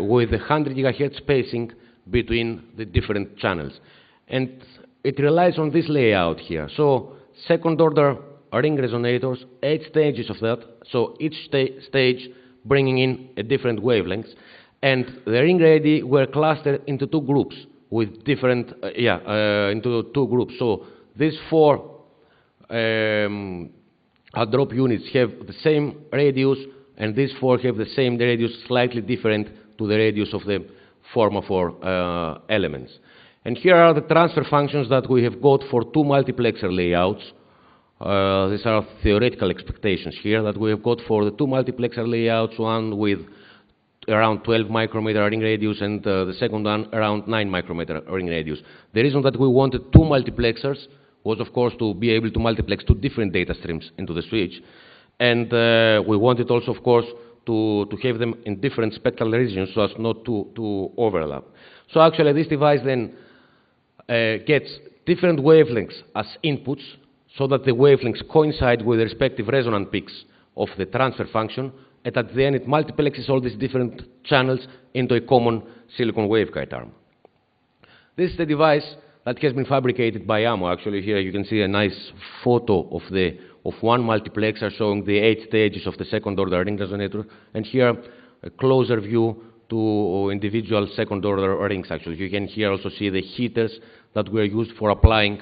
with 100 gigahertz spacing between the different channels. And it relies on this layout here. So second-order ring resonators, 8 stages of that, so each stage bringing in a different wavelengths, and the ring radii were clustered into 2 groups with different, into 2 groups. So these 4 drop units have the same radius, and these 4 have the same radius, slightly different to the radius of the former 4 elements. And here are the transfer functions that we have got for 2 multiplexer layouts. These are theoretical expectations here that we have got for the 2 multiplexer layouts, one with around 12 micrometer ring radius and the second one around 9 micrometer ring radius. The reason that we wanted 2 multiplexers was, of course, to be able to multiplex 2 different data streams into the switch. And we wanted also, of course, to have them in different spectral regions so as not to overlap. So actually this device then gets different wavelengths as inputs, so that the wavelengths coincide with the respective resonant peaks of the transfer function, and at the end it multiplexes all these different channels into a common silicon waveguide arm. This is the device that has been fabricated by AMO. Actually here you can see a nice photo of one multiplexer showing the 8 stages of the second-order ring resonator, and here a closer view to individual second-order rings. Actually, you can here also see the heaters that were used for applying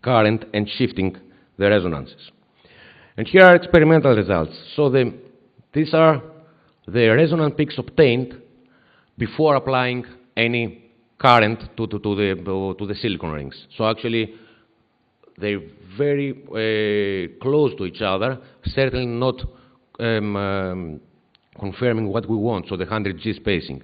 current and shifting the resonances. And here are experimental results. So these are the resonant peaks obtained before applying any current to the silicon rings. So actually they're very close to each other, certainly not confirming what we want, so the 100G spacing.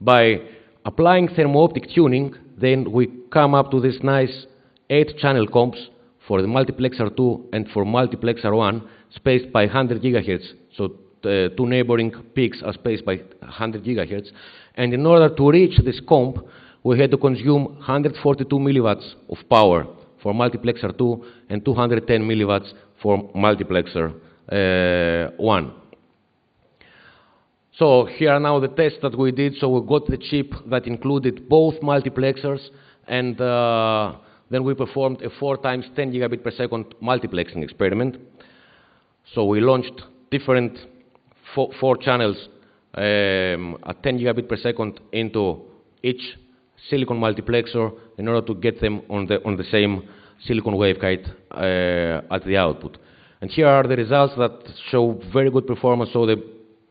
By applying thermo-optic tuning, then we come up to this nice 8-channel comps for the multiplexer 2 and for multiplexer 1, spaced by 100 gigahertz. So the 2 neighboring peaks are spaced by 100 gigahertz. And in order to reach this comp, we had to consume 142 milliwatts of power for multiplexer 2 and 210 milliwatts for multiplexer 1. So here are now the tests that we did. So we got the chip that included both multiplexers, and then we performed a 4 times 10 gigabit per second multiplexing experiment. So we launched different 4 channels at 10 gigabit per second into each silicon multiplexer in order to get them on the same silicon waveguide at the output. And here are the results that show very good performance, so the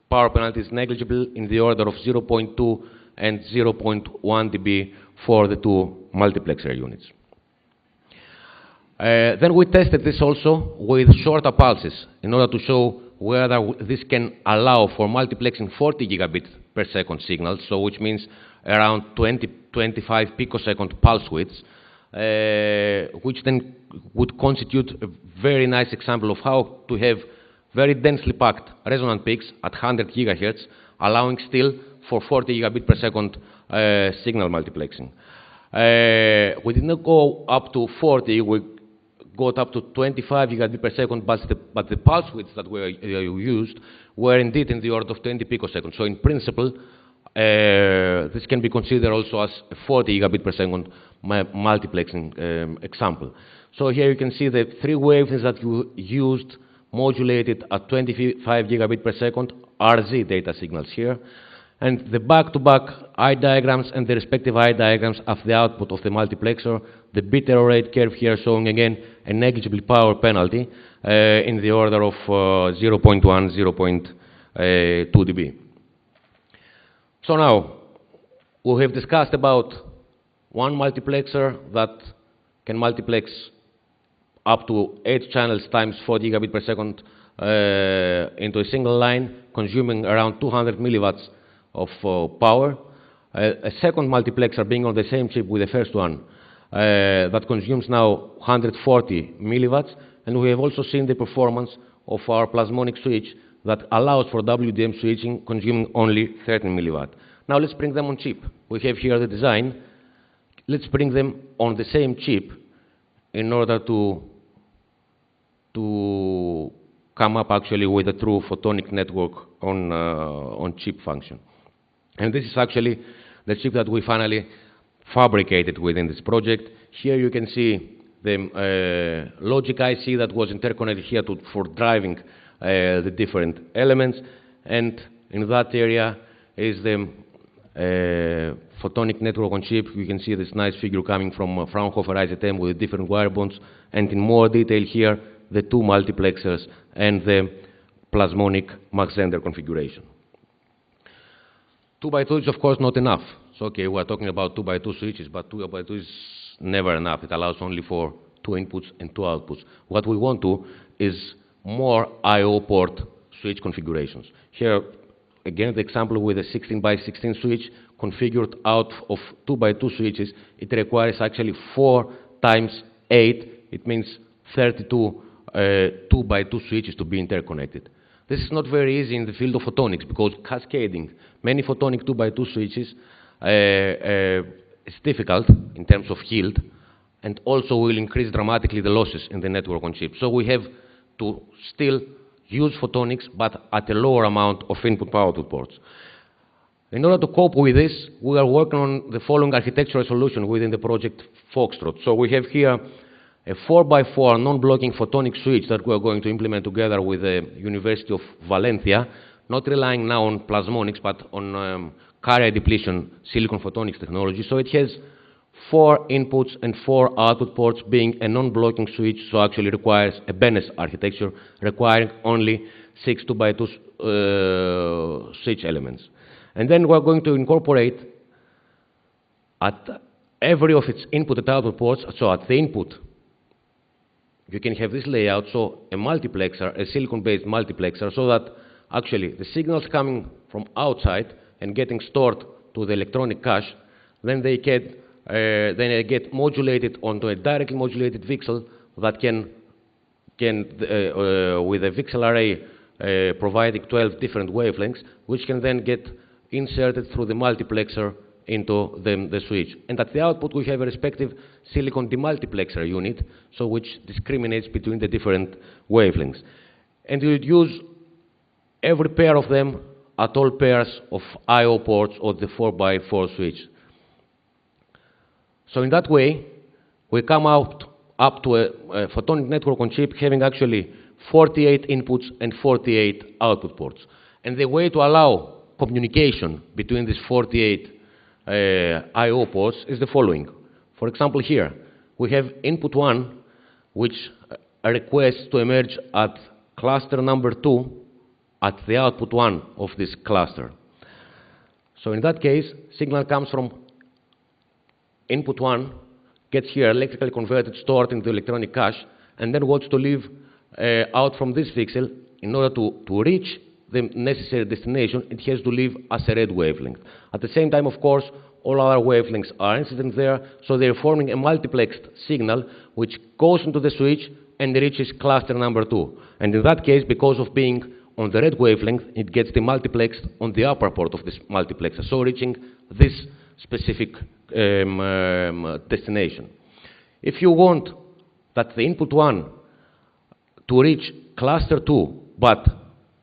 power penalty is negligible in the order of 0.2 and 0.1 dB for the two multiplexer units. Then we tested this also with shorter pulses in order to show whether this can allow for multiplexing 40 gigabit per second signals, so which means around 25 picosecond pulse widths, which then would constitute a very nice example of how to have very densely packed resonant peaks at 100 gigahertz, allowing still for 40 gigabit per second signal multiplexing. We did not go up to 40, we got up to 25 gigabit per second, but the pulse widths that were used were indeed in the order of 20 picoseconds. So in principle, this can be considered also as a 40 gigabit per second multiplexing example. So here you can see the three wavelengths that you used modulated at 25 gigabit per second, RZ data signals here, and the back-to-back eye diagrams and the respective eye diagrams of the output of the multiplexer, the bit error rate curve here showing again a negligible power penalty in the order of 0.1, 0.2 dB. So now, we have discussed about one multiplexer that can multiplex up to 8 channels times 40 gigabit per second into a single line, consuming around 200 milliwatts of power. A second multiplexer being on the same chip with the first one that consumes now 140 milliwatts, and we have also seen the performance of our plasmonic switch that allows for WDM switching consuming only 13 milliwatt. Now let's bring them on chip. We have here the design. Let's bring them on the same chip in order to come up actually with a true photonic network on chip function. And this is actually the chip that we finally fabricated within this project. Here you can see the logic IC that was interconnected here for driving the different elements, and in that area is the photonic network on chip. You can see this nice figure coming from Fraunhofer IZM with different wire bonds, and in more detail here the two multiplexers and the plasmonic Mach-Zehnder configuration. 2 by 2 is of course not enough. So okay, we're talking about 2 by 2 switches, but 2 by 2 is never enough. It allows only for 2 inputs and 2 outputs. What we want to is more I/O port switch configurations. Here, again, the example with a 16 by 16 switch configured out of 2 by 2 switches, it requires actually 4 times 8. It means 32 2 by 2 switches to be interconnected. This is not very easy in the field of photonics because cascading many photonic 2 by 2 switches is difficult in terms of yield, and also will increase dramatically the losses in the network on chip. So we have to still use photonics, but at a lower amount of input power output ports. In order to cope with this, we are working on the following architectural solution within the project Foxtrot. So we have here a 4x4 non-blocking photonic switch that we are going to implement together with the University of Valencia, not relying now on plasmonics, but on carrier depletion silicon photonics technology. So it has 4 inputs and 4 output ports, being a non-blocking switch, so actually requires a BNS architecture, requiring only 6 2 by 2 switch elements. And then we're going to incorporate at every of its input and output ports, so at the input, you can have this layout, so a multiplexer, a silicon-based multiplexer, so that actually the signals coming from outside and getting stored to the electronic cache, then they get modulated onto a directly modulated VCSEL that can with a VCSEL array providing 12 different wavelengths, which can then get inserted through the multiplexer into the switch. And at the output, we have a respective silicon demultiplexer unit, so which discriminates between the different wavelengths. And you would use every pair of them at all pairs of I/O ports of the 4x4 switch. So in that way, we come out up to a photonic network on chip having actually 48 inputs and 48 output ports. And the way to allow communication between these 48 I/O ports is the following. For example, here we have input 1, which requests to emerge at cluster number 2 at the output 1 of this cluster. So in that case, signal comes from input 1, gets here electrically converted, stored in the electronic cache, and then wants to leave out from this VCSEL. In order to reach the necessary destination, it has to leave as a red wavelength. At the same time, of course, all other wavelengths are incident there, so they're forming a multiplexed signal which goes into the switch and reaches cluster number 2. And in that case, because of being on the red wavelength, it gets demultiplexed on the upper port of this multiplexer, so reaching this specific destination. If you want that the input 1 to reach cluster 2, but,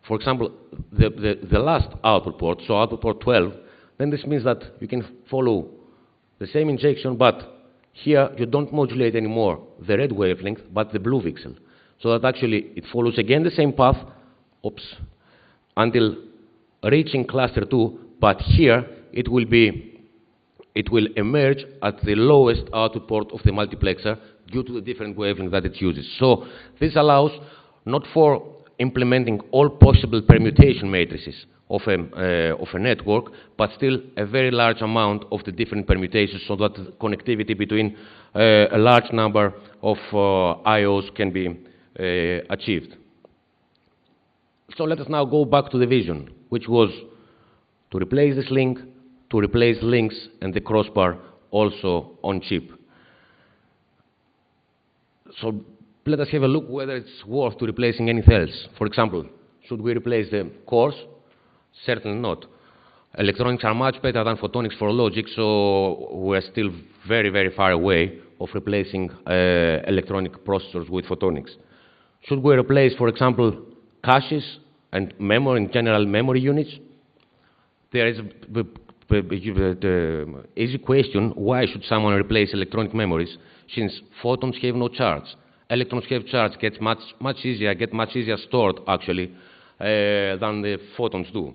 for example, the last output port, so output port 12, then this means that you can follow the same injection, but here you don't modulate anymore the red wavelength, but the blue VCSEL. So that actually it follows again the same path, until reaching cluster 2, but here it will emerge at the lowest output port of the multiplexer due to the different wavelength that it uses. So this allows not for implementing all possible permutation matrices of a network, but still a very large amount of the different permutations, so that the connectivity between a large number of I/Os can be achieved. So let us now go back to the vision, which was to replace this link, to replace links and the crossbar also on chip. So let us have a look whether it's worth to replacing anything else. For example, should we replace the cores? Certainly not. Electronics are much better than photonics for logic, so we're still very, very far away of replacing electronic processors with photonics. Should we replace, for example, caches and memory, in general memory units? There is the easy question, why should someone replace electronic memories, since photons have no charge? Electrons have charge, get much easier stored, actually, than the photons do.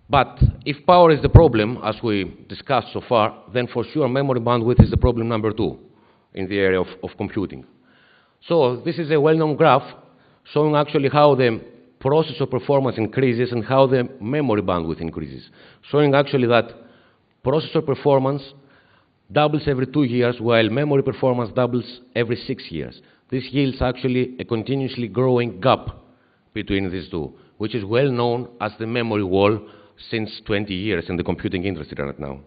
But if power is the problem, as we discussed so far, then for sure memory bandwidth is the problem number 2 in the area of computing. So this is a well-known graph showing actually how the processor performance increases and how the memory bandwidth increases, showing actually that processor performance doubles every 2 years, while memory performance doubles every 6 years. This yields actually a continuously growing gap between these two, which is well known as the memory wall since 20 years in the computing industry right now.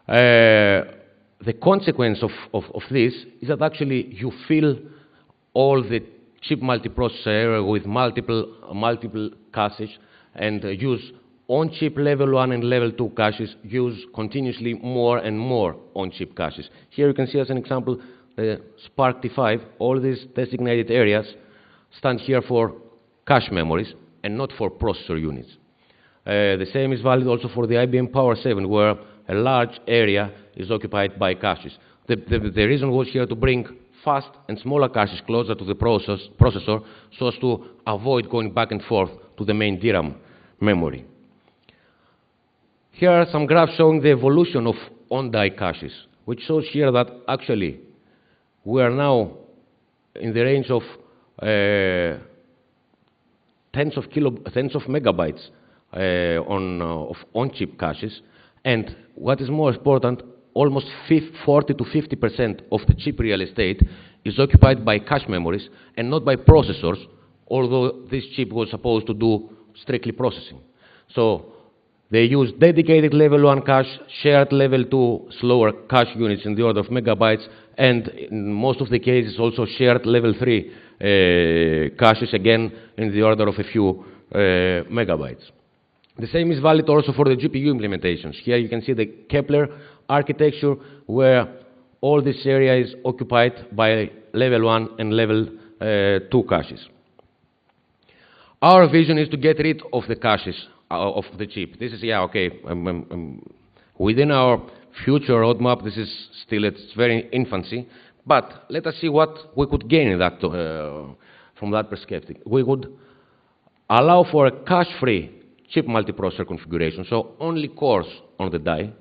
The consequence of this is that actually you fill all the chip multiprocessor area with multiple caches and use on-chip level 1 and level 2 caches, use continuously more and more on-chip caches. Here you can see as an example the Spark T5. All these designated areas stand here for cache memories and not for processor units. The same is valid also for the IBM Power 7, where a large area is occupied by caches. The reason was here to bring fast and smaller caches closer to the processor so as to avoid going back and forth to the main DRAM memory. Here are some graphs showing the evolution of on-die caches, which shows here that actually we are now in the range of tens of megabytes of on-chip caches, and what is more important, almost 40 to 50% of the chip real estate is occupied by cache memories and not by processors, although this chip was supposed to do strictly processing. So they use dedicated level 1 cache, shared level 2 slower cache units in the order of megabytes, and in most of the cases also shared level 3 caches, again in the order of a few megabytes. The same is valid also for the GPU implementations. Here you can see the Kepler architecture, where all this area is occupied by level 1 and level 2 caches. Our vision is to get rid of the caches of the chip. This is, within our future roadmap, this is still its very infancy, but let us see what we could gain in that, from that perspective. We would allow for a cache-free chip multiprocessor configuration, so only cores on the die,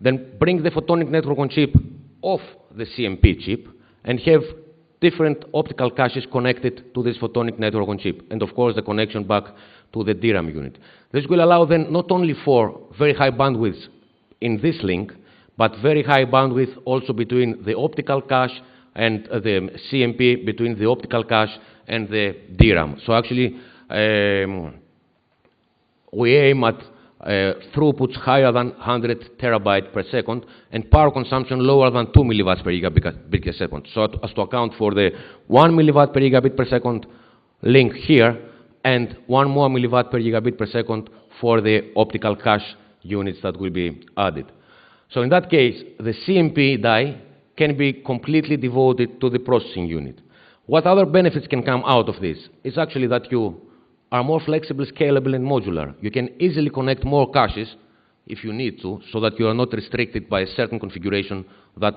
then bring the photonic network on chip off the CMP chip and have different optical caches connected to this photonic network on chip, and of course the connection back to the DRAM unit. This will allow then not only for very high bandwidth in this link, but very high bandwidth also between the optical cache and the CMP, between the optical cache and the DRAM. So actually, we aim at throughputs higher than 100 terabytes per second and power consumption lower than 2 milliwatts per gigabit per second. So as to account for the 1 milliwatt per gigabit per second link here and 1 more milliwatt per gigabit per second for the optical cache units that will be added. So in that case, the CMP die can be completely devoted to the processing unit. What other benefits can come out of this is actually that you are more flexible, scalable, and modular. You can easily connect more caches if you need to, so that you are not restricted by a certain configuration that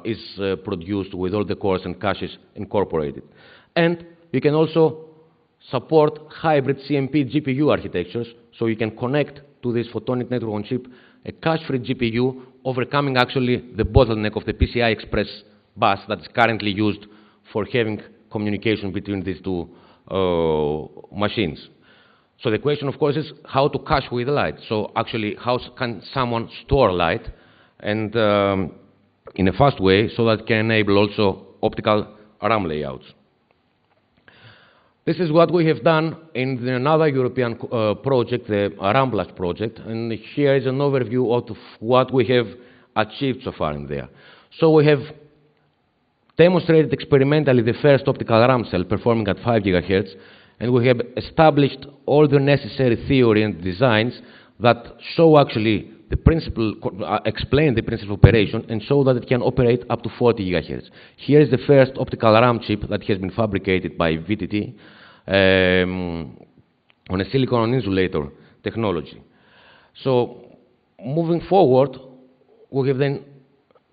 is produced with all the cores and caches incorporated. And you can also support hybrid CMP GPU architectures, so you can connect to this photonic network on chip a cache-free GPU, overcoming actually the bottleneck of the PCI Express bus that is currently used for having communication between these two machines. So the question, of course, is how to cache with light. So actually, how can someone store light and in a fast way so that it can enable also optical RAM layouts? This is what we have done in another European project, the Ramblas project, and here is an overview of what we have achieved so far in there. So we have demonstrated experimentally the first optical RAM cell performing at 5 GHz, and we have established all the necessary theory and designs that show actually the principle, explain the principal operation, and show that it can operate up to 40 GHz. Here is the first optical RAM chip that has been fabricated by VTT on a silicon insulator technology. So moving forward, we have then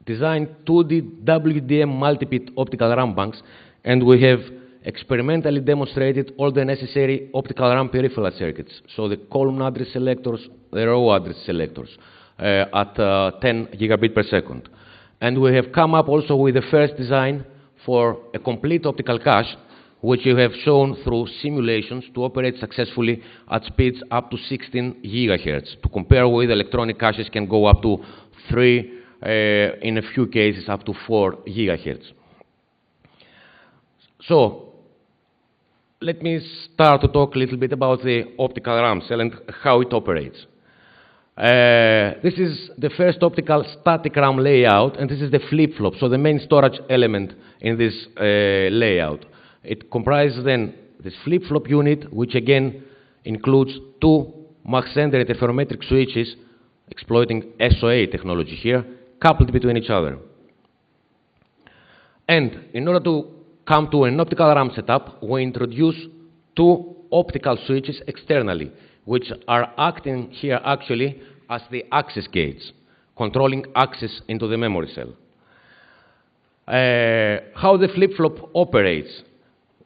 designed 2D WDM multi-bit optical RAM banks, and we have experimentally demonstrated all the necessary optical RAM peripheral circuits, so the column address selectors, the row address selectors, at 10 gigabit per second. And we have come up also with the first design for a complete optical cache, which we have shown through simulations to operate successfully at speeds up to 16 gigahertz. To compare with, electronic caches can go up to 3, in a few cases up to 4 gigahertz. So let me start to talk a little bit about the optical RAM cell and how it operates. This is the first optical static RAM layout, and this is the flip-flop, so the main storage element in this layout. It comprises then this flip-flop unit, which again includes 2 Mach-Zehnder interferometric switches, exploiting SOA technology here, coupled between each other. And in order to come to an optical RAM setup, we introduce 2 optical switches externally, which are acting here actually as the access gates, controlling access into the memory cell. How the flip-flop operates?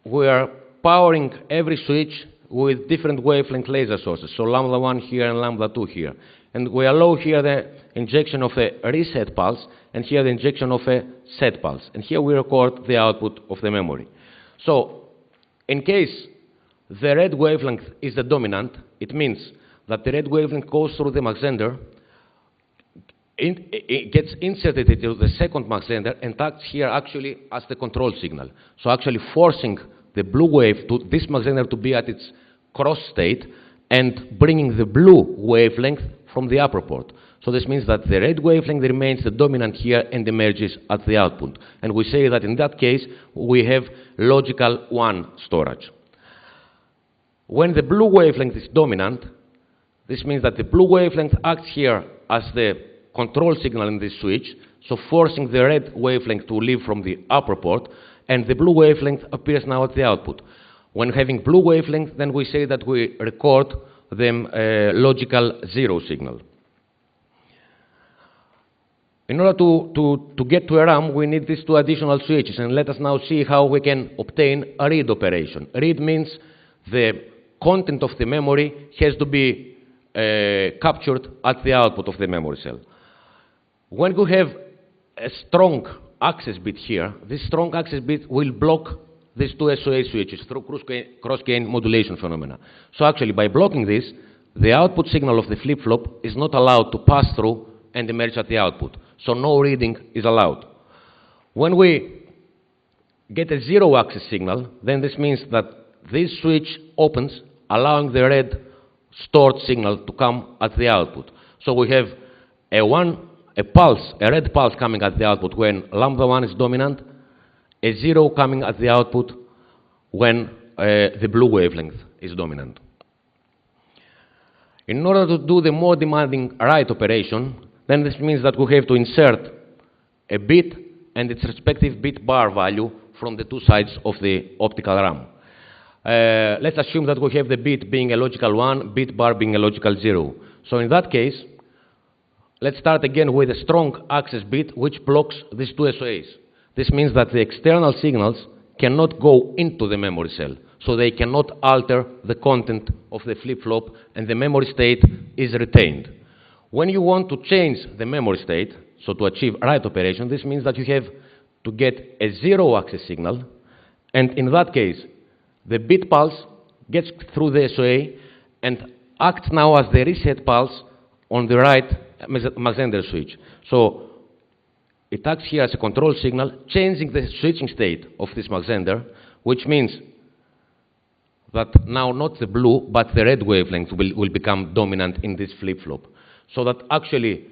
We are powering every switch with different wavelength laser sources, so lambda 1 here and lambda 2 here. And we allow here the injection of a reset pulse, and here the injection of a set pulse. And here we record the output of the memory. So in case the red wavelength is the dominant, it means that the red wavelength goes through the Mach-Zehnder, it gets inserted into the second Mach-Zehnder and acts here actually as the control signal. So actually forcing the blue wave to this Mach-Zehnder to be at its cross state and bringing the blue wavelength from the upper port. So this means that the red wavelength remains the dominant here and emerges at the output. And we say that in that case, we have logical 1 storage. When the blue wavelength is dominant, this means that the blue wavelength acts here as the control signal in this switch, so forcing the red wavelength to leave from the upper port, and the blue wavelength appears now at the output. When having blue wavelength, then we say that we record them logical 0 signal. In order to get to a RAM, we need these 2 additional switches, and let us now see how we can obtain a read operation. Read means the content of the memory has to be captured at the output of the memory cell. When you have a strong access bit here, this strong access bit will block these two SOA switches through cross-gain modulation phenomena. So actually, by blocking this, the output signal of the flip-flop is not allowed to pass through and emerge at the output. So no reading is allowed. When we get a zero access signal, then this means that this switch opens, allowing the red stored signal to come at the output. So we have a red pulse coming at the output when lambda 1 is dominant, a zero coming at the output when the blue wavelength is dominant. In order to do the more demanding write operation, then this means that we have to insert a bit and its respective bit bar value from the two sides of the optical RAM. Let's assume that we have the bit being a logical 1, bit bar being a logical 0. So in that case, let's start again with a strong access bit which blocks these two SOAs. This means that the external signals cannot go into the memory cell, so they cannot alter the content of the flip-flop, and the memory state is retained. When you want to change the memory state, so to achieve write operation, this means that you have to get a zero access signal, and in that case, the bit pulse gets through the SOA and acts now as the reset pulse on the right Maxender switch. So it acts here as a control signal, changing the switching state of this Maxender, which means that now not the blue, but the red wavelength will become dominant in this flip-flop. So that actually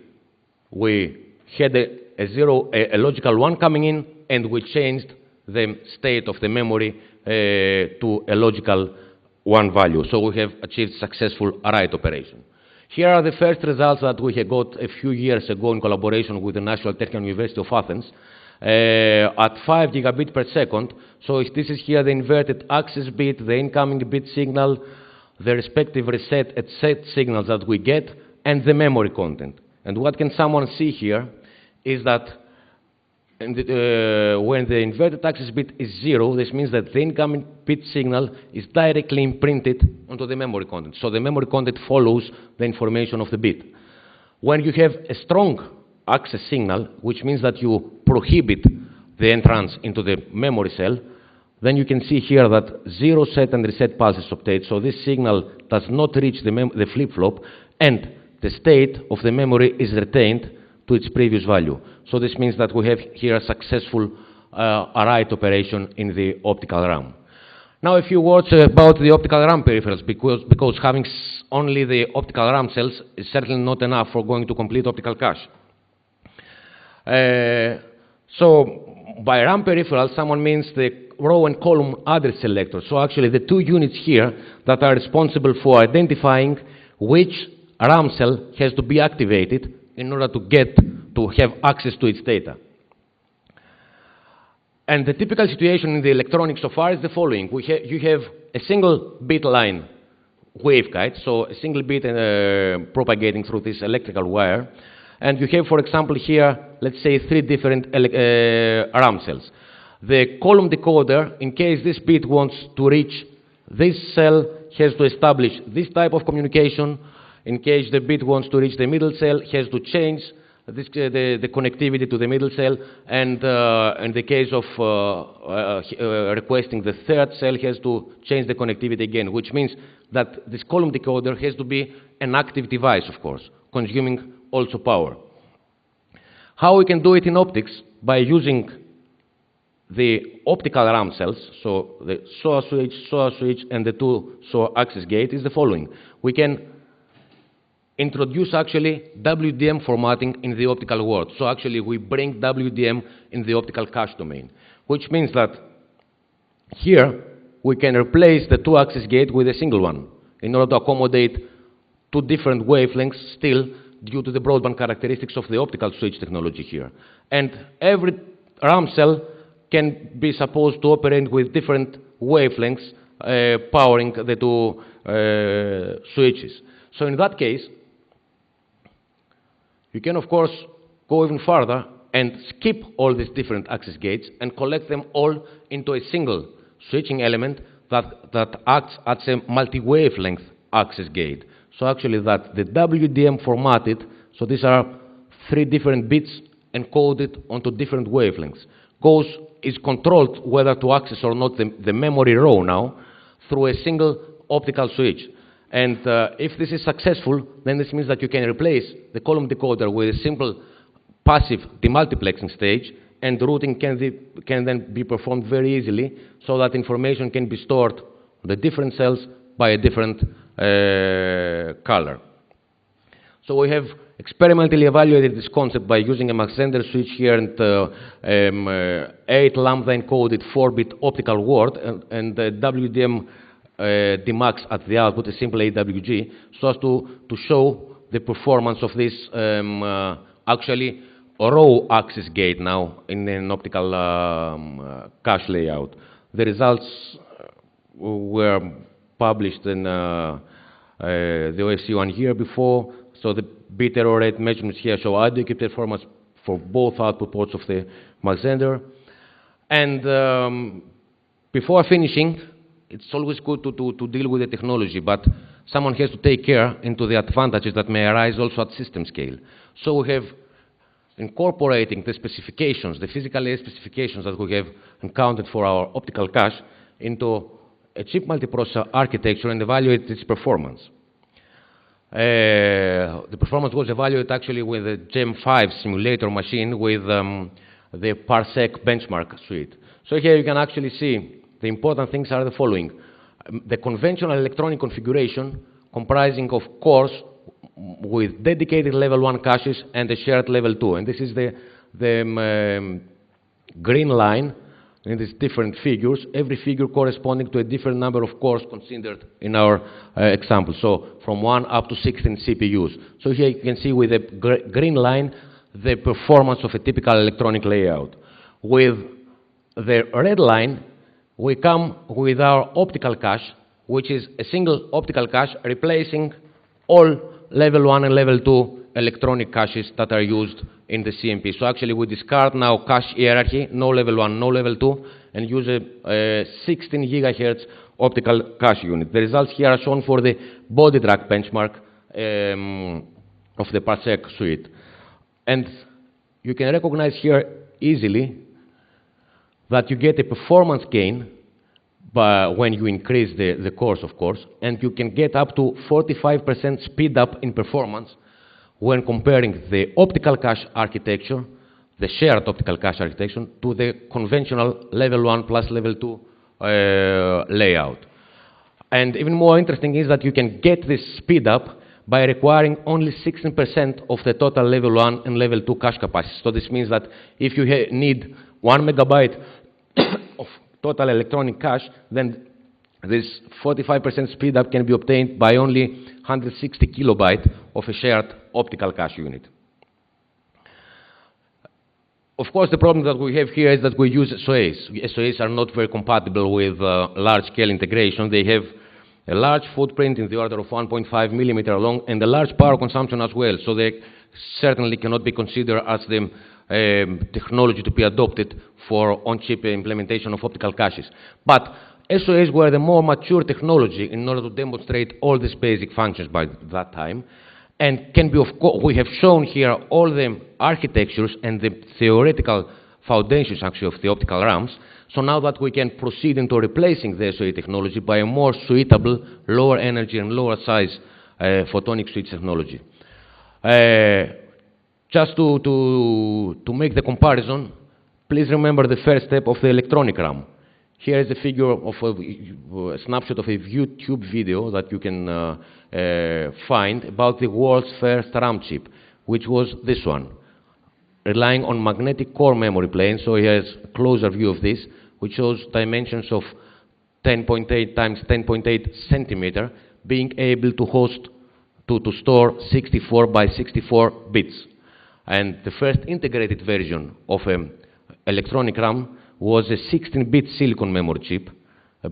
we had a logical 1 coming in, and we changed the state of the memory to a logical 1 value. So we have achieved successful write operation. Here are the first results that we had got a few years ago in collaboration with the National Technical University of Athens at 5 gigabit per second. So this is here the inverted access bit, the incoming bit signal, the respective reset and set signals that we get, and the memory content. And what can someone see here is that when the inverted access bit is 0, this means that the incoming bit signal is directly imprinted onto the memory content. So the memory content follows the information of the bit. When you have a strong access signal, which means that you prohibit the entrance into the memory cell, then you can see here that 0 set and reset pulse is obtained. So this signal does not reach the flip-flop, and the state of the memory is retained to its previous value. So this means that we have here a successful write operation in the optical RAM. Now a few words about the optical RAM peripherals, because having only the optical RAM cells is certainly not enough for going to complete optical cache. So by RAM peripheral, someone means the row and column address selector. So actually the two units here that are responsible for identifying which RAM cell has to be activated in order to have access to its data. And the typical situation in the electronics so far is the following. You have a single bit line waveguide, so a single bit propagating through this electrical wire. And you have, for example, here, let's say, 3 different RAM cells. The column decoder, in case this bit wants to reach this cell, has to establish this type of communication. In case the bit wants to reach the middle cell, has to change the connectivity to the middle cell, and in the case of requesting the third cell, has to change the connectivity again, which means that this column decoder has to be an active device, of course, consuming also power. How we can do it in optics? By using the optical RAM cells, so the SOA switch, and the two SOA access gate is the following. We can introduce actually WDM formatting in the optical world. So actually we bring WDM in the optical cache domain, which means that here we can replace the two access gate with a single one in order to accommodate 2 different wavelengths still due to the broadband characteristics of the optical switch technology here. And every RAM cell can be supposed to operate with different wavelengths powering the two switches. So in that case, you can, of course, go even further and skip all these different access gates and collect them all into a single switching element that acts as a multi-wavelength access gate. So actually that the WDM formatted, so these are 3 different bits encoded onto different wavelengths, is controlled whether to access or not the memory row now through a single optical switch. And if this is successful, then this means that you can replace the column decoder with a simple passive demultiplexing stage, and routing can then be performed very easily so that information can be stored on the different cells by a different color. So we have experimentally evaluated this concept by using a Mach-Zehnder switch here and 8 lambda-encoded 4-bit optical word and the WDM Dmax at the output, a simple AWG, so as to show the performance of this actually row access gate now in an optical cache layout. The results were published in the OFC 1 year before, so the bit error rate measurements here show adequate performance for both output ports of the Mach-Zehnder. And before finishing, it's always good to deal with the technology, but someone has to take care into the advantages that may arise also at system scale. So we have incorporating the specifications, the physical layer specifications that we have encountered for our optical cache into a chip multiprocessor architecture and evaluate its performance. The performance was evaluated actually with a GEM5 simulator machine with the Parsec benchmark suite. So here you can actually see the important things are the following. The conventional electronic configuration comprising of cores with dedicated level 1 caches and a shared level 2. And this is the green line in these different figures, every figure corresponding to a different number of cores considered in our example. So from 1 up to 16 CPUs. So here you can see with the green line the performance of a typical electronic layout. With the red line, we come with our optical cache, which is a single optical cache replacing all level 1 and level 2 electronic caches that are used in the CMP. So actually we discard now cache hierarchy, no level 1, no level 2, and use a 16 gigahertz optical cache unit. The results here are shown for the body track benchmark of the Parsec suite. And you can recognize here easily that you get a performance gain when you increase the cores, of course, and you can get up to 45% speed up in performance when comparing the optical cache architecture, the shared optical cache architecture, to the conventional level 1 plus level 2 layout. And even more interesting is that you can get this speed up by requiring only 16% of the total level 1 and level 2 cache capacity. So this means that if you need 1 megabyte of total electronic cache, then this 45% speed up can be obtained by only 160 kilobyte of a shared optical cache unit. Of course, the problem that we have here is that we use SOAs. SOAs are not very compatible with large-scale integration. They have a large footprint in the order of 1.5 millimeter long and a large power consumption as well. So they certainly cannot be considered as the technology to be adopted for on-chip implementation of optical caches. But SOAs were the more mature technology in order to demonstrate all these basic functions by that time, and can be, of course, we have shown here all the architectures and the theoretical foundations actually of the optical RAMs. So now that we can proceed into replacing the SOA technology by a more suitable, lower energy and lower size photonic switch technology. Just to make the comparison, please remember the first step of the electronic RAM. Here is a figure of a snapshot of a YouTube video that you can find about the world's first RAM chip, which was this one, relying on magnetic core memory plane. So here's a closer view of this, which shows dimensions of 10.8 times 10.8 centimeter, being able to host, to store 64 by 64 bits. And the first integrated version of an electronic RAM was a 16-bit silicon memory chip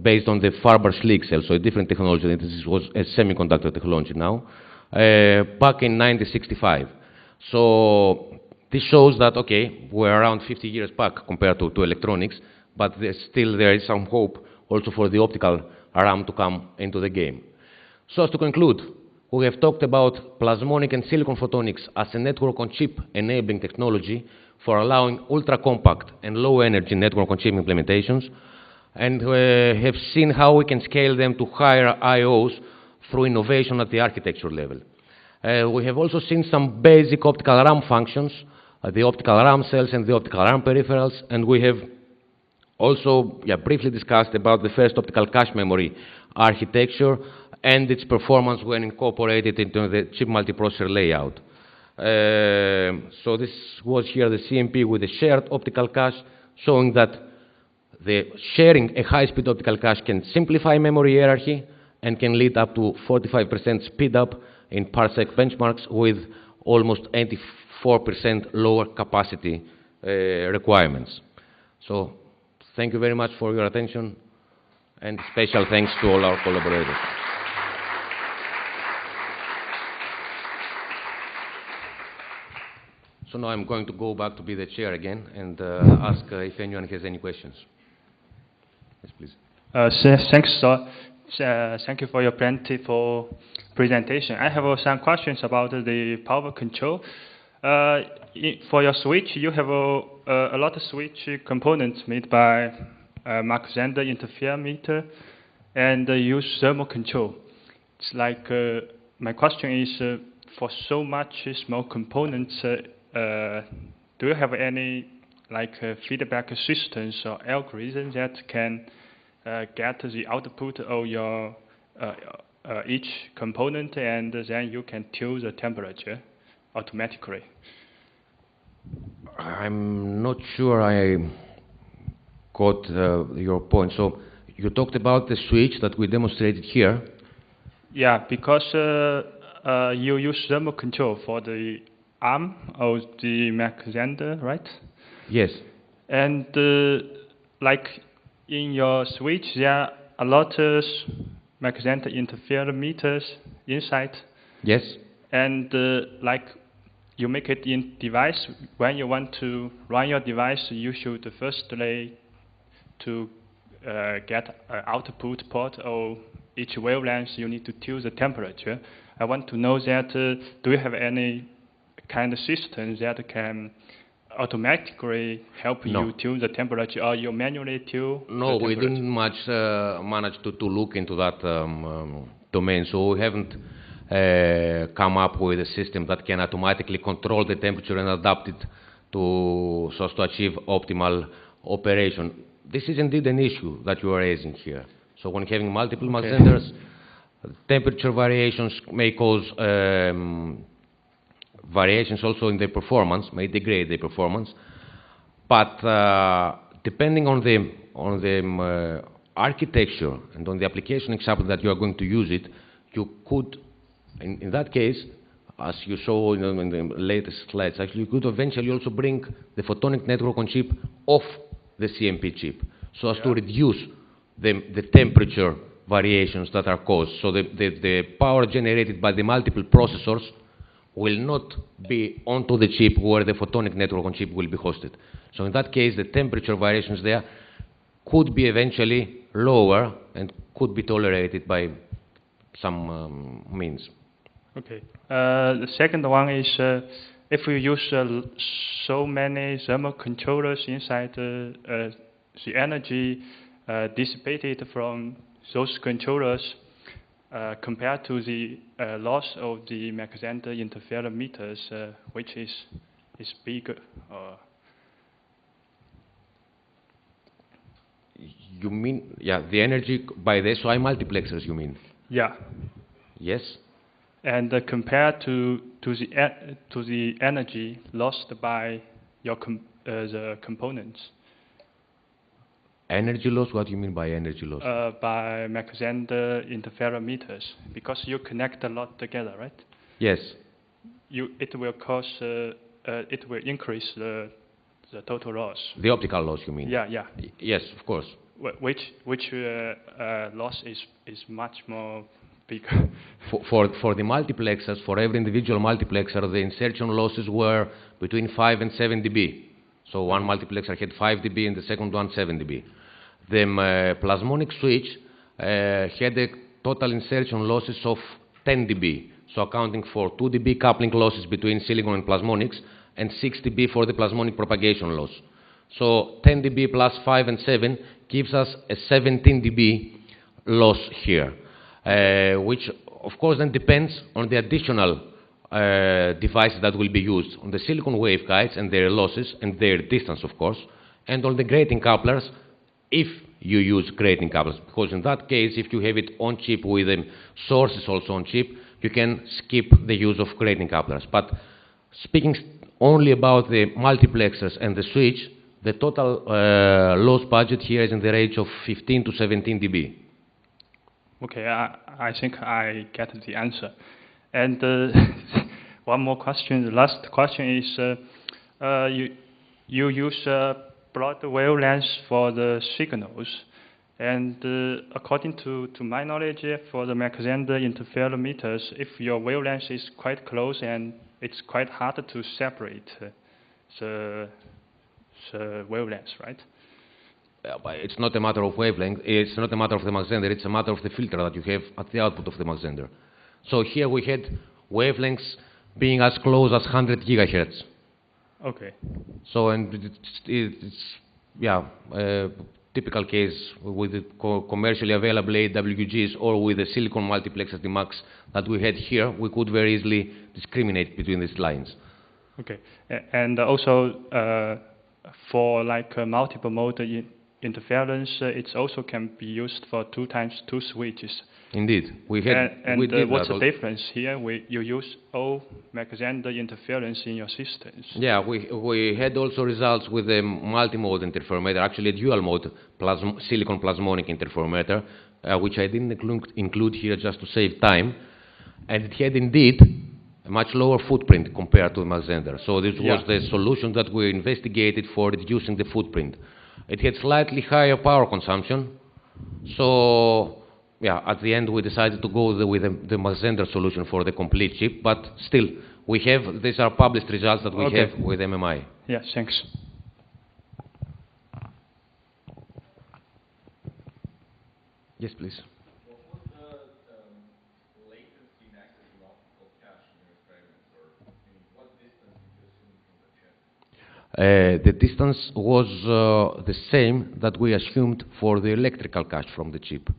based on the Farber-Schlick cell, so a different technology. This was a semiconductor technology now, back in 1965. So this shows that, okay, we're around 50 years back compared to electronics, but there is some hope also for the optical RAM to come into the game. So as to conclude, we have talked about plasmonic and silicon photonics as a network-on-chip enabling technology for allowing ultra-compact and low-energy network-on-chip implementations, and have seen how we can scale them to higher IOs through innovation at the architecture level. We have also seen some basic optical RAM functions, the optical RAM cells and the optical RAM peripherals, and we have also briefly discussed about the first optical cache memory architecture and its performance when incorporated into the chip multiprocessor layout. So this was here the CMP with the shared optical cache, showing that the sharing a high-speed optical cache can simplify memory hierarchy and can lead up to 45% speed up in parsec benchmarks with almost 84% lower capacity requirements. So thank you very much for your attention, and special thanks to all our collaborators. So now I'm going to go back to be the chair again and ask if anyone has any questions. Yes, please. Thanks, sir. Thank you for your plentiful presentation. I have some questions about the power control. For your switch, you have a lot of switch components made by Mach-Zehnder interferometer and use thermal control. It's like my question is, for so much small components, do you have any feedback systems or algorithms that can get the output of your each component, and then you can tune the temperature automatically? I'm not sure I got your point. So you talked about the switch that we demonstrated here. Yeah, because you use thermal control for the arm of the Mach-Zehnder, right? Yes. And like in your switch, there are a lot of Mach-Zehnder interferometers inside. Yes. And like you make it in device, when you want to run your device, you should firstly to get an output port of each wavelength, you need to tune the temperature. I want to know that do you have any kind of system that can automatically help you tune the temperature, or you manually tune? No, we didn't much manage to look into that domain, so we haven't come up with a system that can automatically control the temperature and adapt it so as to achieve optimal operation. This is indeed an issue that you are raising here. So when having multiple Mach-Zehners, temperature variations may cause variations also in their performance, may degrade their performance. But depending on the architecture and on the application example that you are going to use it, you could, in that case, as you saw in the latest slides, actually you could eventually also bring the photonic network-on-chip off the CMP chip, so as to reduce the temperature variations that are caused. So the power generated by the multiple processors will not be onto the chip where the photonic network-on-chip will be hosted. So in that case, the temperature variations there could be eventually lower and could be tolerated by some means. Okay. The second one is if you use so many thermal controllers inside the energy dissipated from those controllers compared to the loss of the Mach-Zehnder interferometers, which is bigger. You mean, the energy by the SOI multiplexers, you mean? Yeah. Yes. And compared to the energy lost by your the components. Energy loss? What do you mean by energy loss? By Mach-Zehnder interferometers, because you connect a lot together, right? Yes. It will cause, it will increase the total loss. The optical loss, you mean? Yeah. Yes, of course. Which loss is much more bigger. For the multiplexers, for every individual multiplexer, the insertion losses were between 5 and 7 dB. So one multiplexer had 5 dB and the second one 7 dB. The plasmonic switch had a total insertion losses of 10 dB, so accounting for 2 dB coupling losses between silicon and plasmonics, and 6 dB for the plasmonic propagation loss. So 10 dB plus 5 and 7 gives us a 17 dB loss here, which of course then depends on the additional devices that will be used, on the silicon waveguides and their losses and their distance, of course, and on the grating couplers, if you use grating couplers, because in that case, if you have it on chip with the sources also on chip, you can skip the use of grating couplers. But speaking only about the multiplexers and the switch, the total loss budget here is in the range of 15 to 17 dB. Okay, I think I get the answer. And one more question. The last question is, you use broad wavelengths for the signals, and according to my knowledge, for the Mach-Zehnder interferometers, if your wavelength is quite close, and it's quite hard to separate the wavelengths, right? But it's not a matter of wavelength, it's not a matter of the Mach-Zehnder, it's a matter of the filter that you have at the output of the Mach-Zehnder. So here we had wavelengths being as close as 100 gigahertz. Okay. So, and it's yeah, typical case with the commercially available AWGs or with the silicon multiplexer DMAX that we had here, we could very easily discriminate between these lines. Okay, and also for like multiple mode interference, it also can be used for 2x2 switches. Indeed, we had. And we did what's that the difference here? You use all Mach-Zehnder interference in your systems. Yeah, we had also results with a multi-mode interferometer, actually a dual-mode silicon plasmonic interferometer, which I didn't include here just to save time. And it had indeed a much lower footprint compared to the Mach-Zehnder. So this was the solution that we investigated for reducing the footprint. It had slightly higher power consumption. So yeah, at the end we decided to go with the Mach-Zehnder solution for the complete chip, but still, these are published results that we have with MMI. Yeah, thanks. Yes, please. What was the latency maximum in optical cache in your experiments, or what distance did you assume from the chip? The distance was the same that we assumed for the electrical cache from the chip.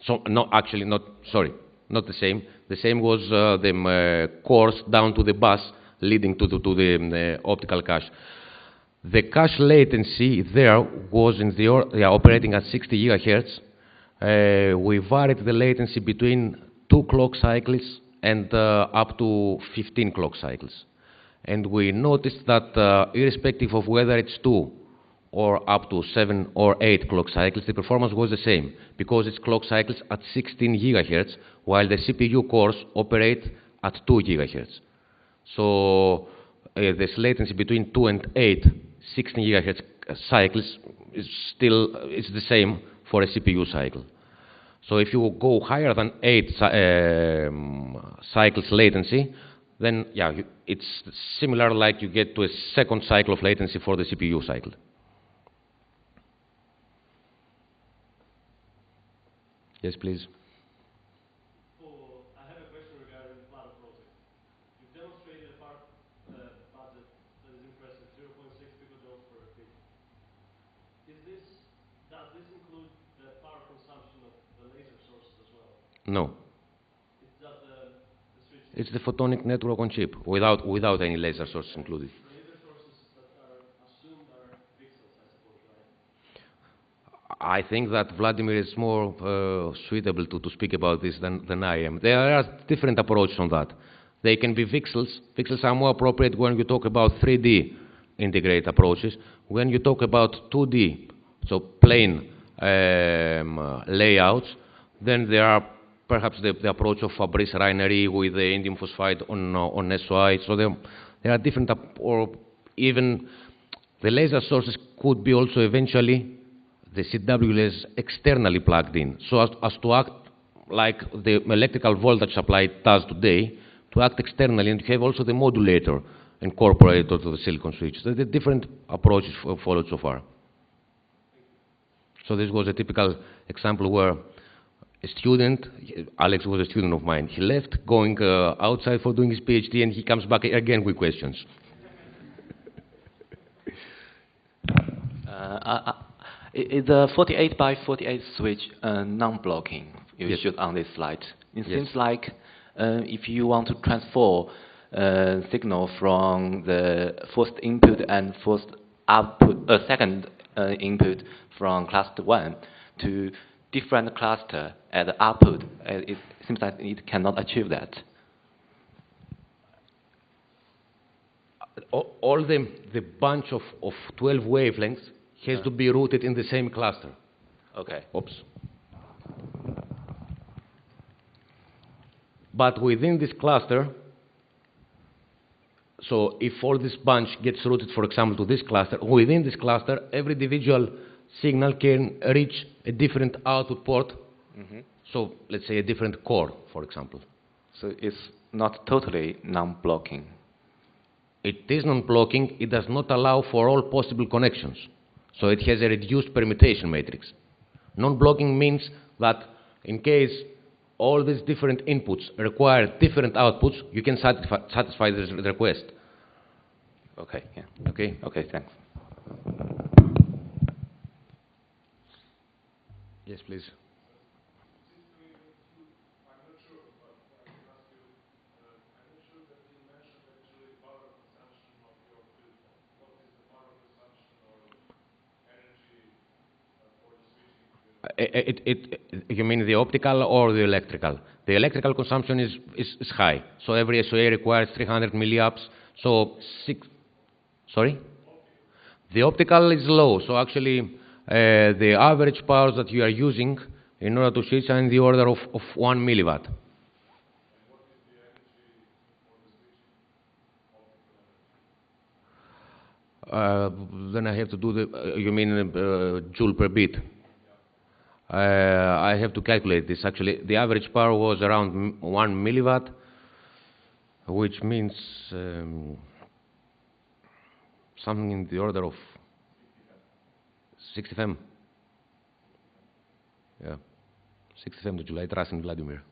So, no, actually, not the same. The same was the course down to the bus leading to the optical cache. The cache latency there was in the operating at 60 gigahertz. We varied the latency between 2 clock cycles and up to 15 clock cycles. And we noticed that irrespective of whether it's 2 or up to 7 or 8 clock cycles, the performance was the same, because it's clock cycles at 16 gigahertz, while the CPU cores operate at 2 gigahertz. So this latency between 2 and 8, 16 gigahertz cycles is the same for a CPU cycle. So if you go higher than 8 cycles latency, then yeah, it's similar like you get to a second cycle of latency for the CPU cycle. Yes, please. I have a question regarding the Plata project. You've demonstrated a part budget that is impressive, 0.6 picojoules per bit. Does this include the power consumption of the laser sources as well? No. It's just the switch. It's the photonic network-on-chip without any laser sources included. The laser sources that are assumed are pixels, I suppose, right? I think that Vladimir is more suitable to speak about this than I am. There are different approaches on that. They can be VCSELs. VCSELs are more appropriate when you talk about 3D integrated approaches. When you talk about 2D, so plain layouts, then there are perhaps the approach of Fabrice Rainery with the indium phosphide on SOI. So there are different, or even the laser sources could be also eventually the CW is externally plugged in, so as to act like the electrical voltage supply does today, to act externally, and you have also the modulator incorporated to the silicon switch. So the different approaches followed so far. So this was a typical example where a student, Alex was a student of mine, he left going outside for doing his PhD, and he comes back again with questions. Is the 48 by 48 switch non-blocking you Yes. showed on this slide? It Yes. seems like if you want to transfer signal from the first input and first output, second input from cluster 1 to different cluster at the output, it seems like it cannot achieve that. All the bunch of 12 wavelengths has to be routed in the same cluster. Okay. Oops. But within this cluster, so if all this bunch gets routed, for example, to this cluster, within this cluster, every individual signal can reach a different output port. So let's say a different core, for example. So it's not totally non-blocking. It is non-blocking. It does not allow for all possible connections. So it has a reduced permutation matrix. Non-blocking means that in case all these different inputs require different outputs, you can satisfy this request. Okay, yeah. Okay? Okay, thanks. Yes, please. You mean the optical or the electrical? The electrical consumption is high. So every SOA requires 300 milliamps. So sorry? The optical is low. So actually, the average powers that you are using in order to switch are in the order of 1 milliwatt. Then I have to do the, you mean joule per bit? I have to calculate this. Actually, the average power was around 1 milliwatt, which means something in the order of 60 fm. Yeah, 60 fm to July, trust in Vladimir.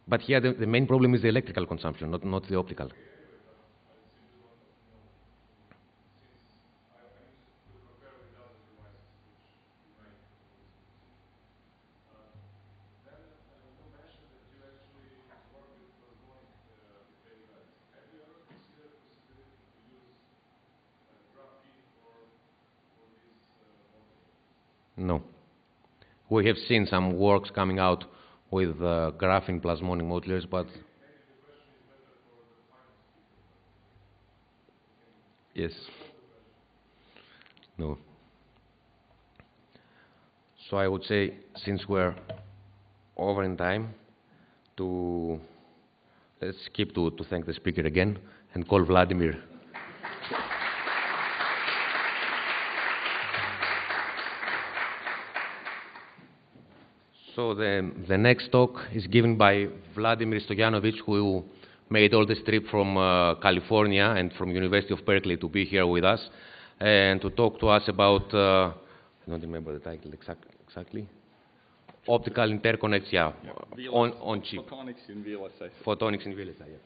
But here the main problem is the electrical consumption, not the optical. No. We have seen some works coming out with graphene plasmonic modulars, but yes. No. So I would say, since we're over in time, let's skip to thank the speaker again and call Vladimir. So the next talk is given by Vladimir Stojanovic, who made all this trip from California and from University of Berkeley to be here with us and to talk to us about, I don't remember the title exactly, Optical Interconnects, yeah, on chip. Photonics in VLSI. Photonics in VLSI, yeah.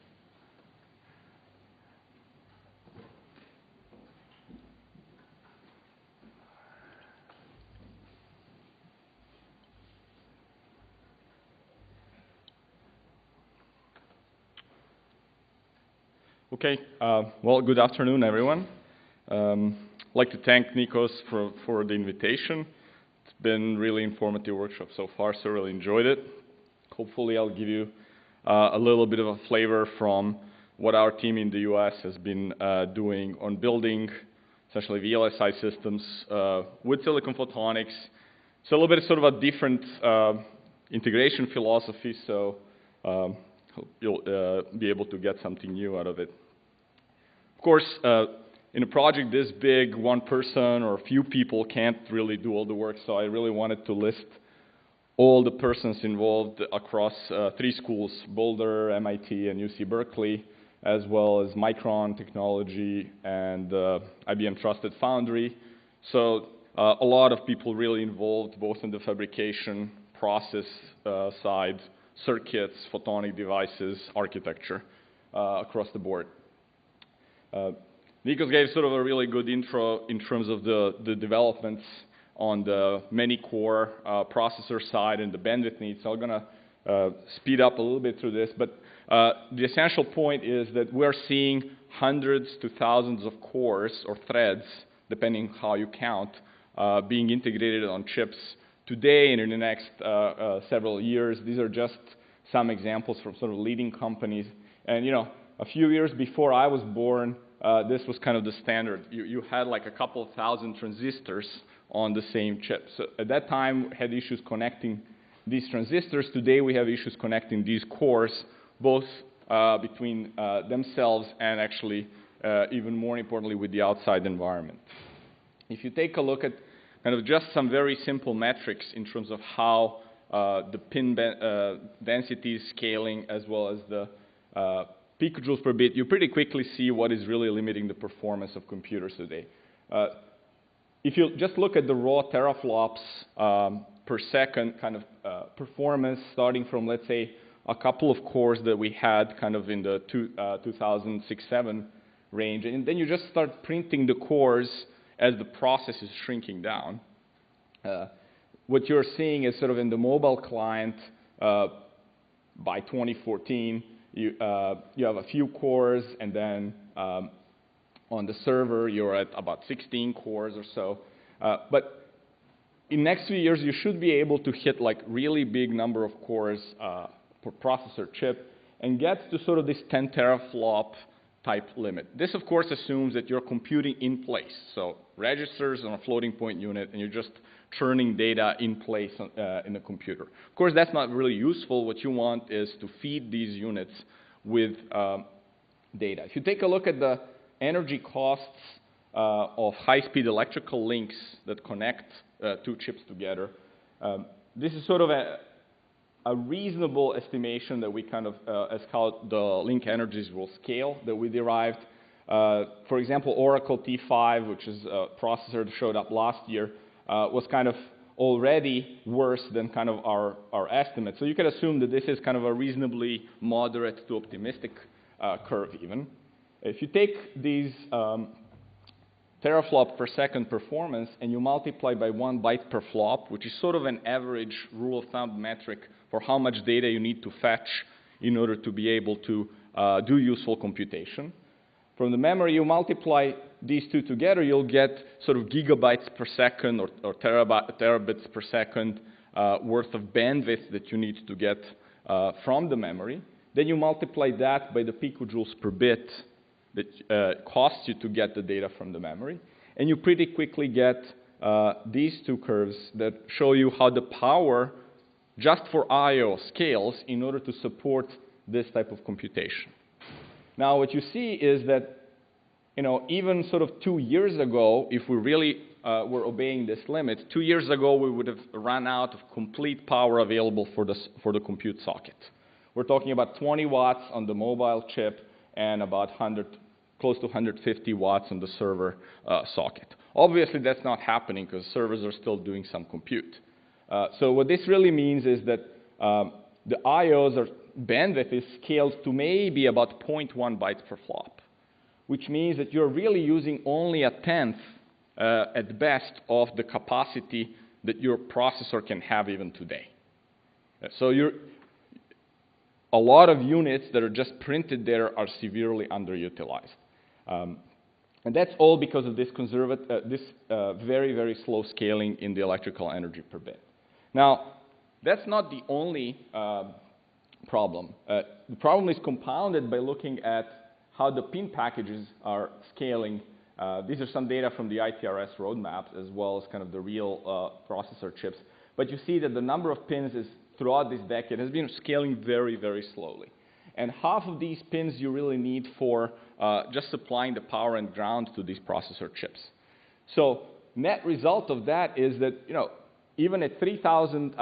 Okay, well, good afternoon, everyone. I'd like to thank Nikos for the invitation. It's been really informative workshop so far, so really enjoyed it. Hopefully I'll give you a little bit of a flavor from what our team in the US has been doing on building essentially VLSI systems with silicon photonics. It's a little bit sort of a different integration philosophy, so hope you'll be able to get something new out of it. Of course, in a project this big, one person or a few people can't really do all the work, so I really wanted to list all the persons involved across 3 schools, Boulder, MIT, and UC Berkeley, as well as Micron Technology and IBM Trusted Foundry. So a lot of people really involved both in the fabrication process side, circuits, photonic devices, architecture across the board. Nikos gave sort of a really good intro in terms of the developments on the many core processor side and the bandwidth needs. So I'm going to speed up a little bit through this, but the essential point is that we're seeing hundreds to thousands of cores or threads, depending how you count, being integrated on chips today and in the next several years. These are just some examples from sort of leading companies. And, you know, a few years before I was born, this was kind of the standard. You had like a couple of thousand transistors on the same chip. So at that time, we had issues connecting these transistors. Today, we have issues connecting these cores, both between themselves and actually, even more importantly, with the outside environment. If you take a look at kind of just some very simple metrics in terms of how the pin density is scaling as well as the picojoules per bit, you pretty quickly see what is really limiting the performance of computers today. If you just look at the raw teraflops per second kind of performance, starting from, let's say, a couple of cores that we had kind of in the 2006-07 range, and then you just start printing the cores as the process is shrinking down. What you're seeing is sort of in the mobile client by 2014, you have a few cores, and then on the server, you're at about 16 cores or so. But in the next few years, you should be able to hit like really big number of cores per processor chip and get to sort of this 10 teraflop type limit. This, of course, assumes that you're computing in place. So registers on a floating point unit, and you're just churning data in place in the computer. Of course, that's not really useful. What you want is to feed these units with data. If you take a look at the energy costs of high-speed electrical links that connect two chips together, this is sort of a reasonable estimation that we kind of, as how the link energies will scale that we derived. For example, Oracle T5, which is a processor that showed up last year, was kind of already worse than kind of our estimate. So you can assume that this is kind of a reasonably moderate to optimistic curve even. If you take these teraflop per second performance and you multiply by 1 byte per flop, which is sort of an average rule of thumb metric for how much data you need to fetch in order to be able to do useful computation. From the memory, you multiply these two together, you'll get sort of gigabytes per second or terabits per second worth of bandwidth that you need to get from the memory. Then you multiply that by the picojoules per bit that costs you to get the data from the memory. And you pretty quickly get these two curves that show you how the power just for I/O scales in order to support this type of computation. Now, what you see is that, you know, even sort of 2 years ago, if we really were obeying this limit, 2 years ago we would have run out of complete power available for the compute socket. We're talking about 20 watts on the mobile chip and about close to 150 watts on the server socket. Obviously, that's not happening because servers are still doing some compute. So what this really means is that the I/Os or bandwidth is scaled to maybe about 0.1 bytes per flop, which means that you're really using only a tenth at best of the capacity that your processor can have even today. So a lot of units that are just printed there are severely underutilized. And that's all because of this very, very slow scaling in the electrical energy per bit. Now, that's not the only problem. The problem is compounded by looking at how the pin packages are scaling. These are some data from the ITRS roadmaps as well as kind of the real processor chips. But you see that the number of pins is throughout this decade has been scaling very, very slowly. And half of these pins you really need for just supplying the power and ground to these processor chips. So net result of that is that, you know, even at 3,000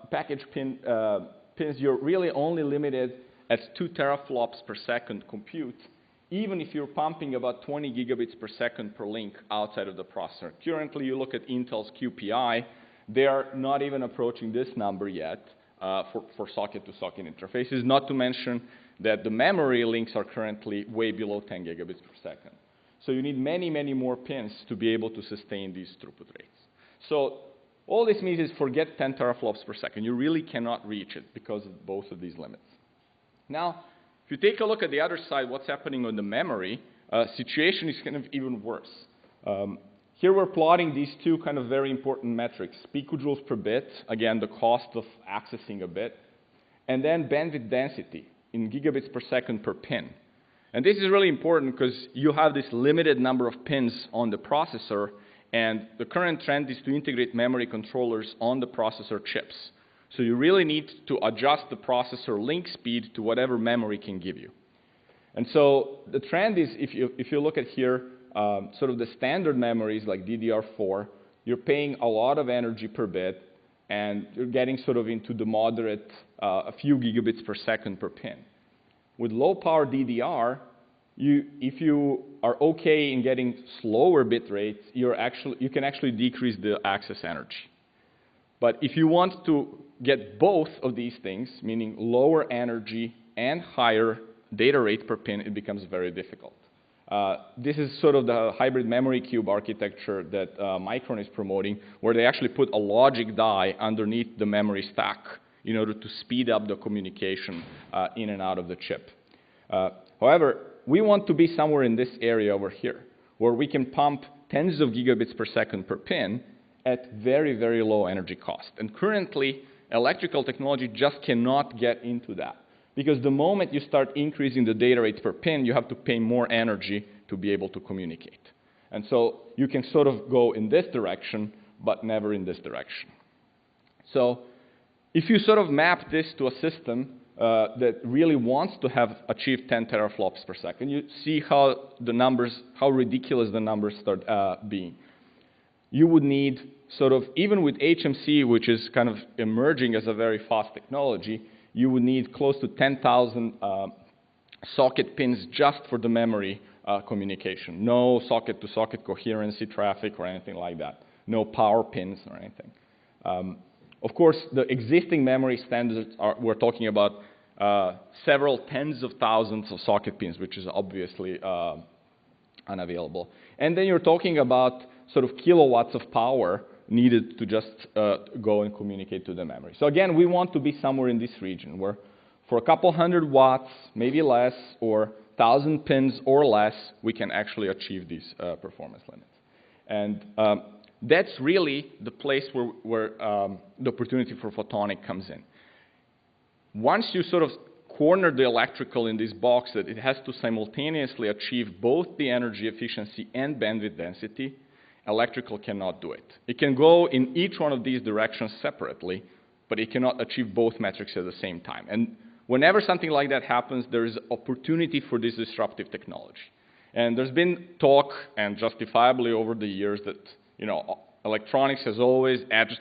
package pins, you're really only limited at 2 teraflops per second compute. even if you're pumping about 20 gigabits per second per link outside of the processor. Currently, you look at Intel's QPI, they are not even approaching this number yet for socket-to-socket interfaces, not to mention that the memory links are currently way below 10 gigabits per second. So you need many, many more pins to be able to sustain these throughput rates. So all this means is forget 10 teraflops per second. You really cannot reach it because of both of these limits. Now, if you take a look at the other side, what's happening on the memory, situation is kind of even worse. Here we're plotting these two kind of very important metrics, picojoules per bit, again, the cost of accessing a bit, and then bandwidth density in gigabits per second per pin. And this is really important because you have this limited number of pins on the processor, and the current trend is to integrate memory controllers on the processor chips. So you really need to adjust the processor link speed to whatever memory can give you. And so the trend is, if you look at here, sort of the standard memories like DDR4, you're paying a lot of energy per bit, and you're getting sort of into the moderate, a few gigabits per second per pin. With low-power DDR, if you are okay in getting slower bit rates, you can actually decrease the access energy. But if you want to get both of these things, meaning lower energy and higher data rate per pin, it becomes very difficult. This is sort of the hybrid memory cube architecture that Micron is promoting, where they actually put a logic die underneath the memory stack in order to speed up the communication in and out of the chip. However, we want to be somewhere in this area over here, where we can pump tens of gigabits per second per pin at very, very low energy cost. And currently, electrical technology just cannot get into that. Because the moment you start increasing the data rate per pin, you have to pay more energy to be able to communicate. And so you can sort of go in this direction, but never in this direction. So if you sort of map this to a system that really wants to have achieved 10 teraflops per second, you see how the numbers, how ridiculous the numbers start being. You would need sort of, even with HMC, which is kind of emerging as a very fast technology, you would need close to 10,000 socket pins just for the memory communication. No socket-to-socket coherency traffic or anything like that. No power pins or anything. Of course, the existing memory standards we're talking about several tens of thousands of socket pins, which is obviously unavailable. And then you're talking about sort of kilowatts of power needed to just go and communicate to the memory. So again, we want to be somewhere in this region where for a couple hundred watts, maybe less, or 1,000 pins or less, we can actually achieve these performance limits. And that's really the place where the opportunity for photonic comes in. Once you sort of corner the electrical in this box that it has to simultaneously achieve both the energy efficiency and bandwidth density, electrical cannot do it. It can go in each one of these directions separately, but it cannot achieve both metrics at the same time. And whenever something like that happens, there is opportunity for this disruptive technology. And there's been talk, and justifiably over the years, that electronics has always edged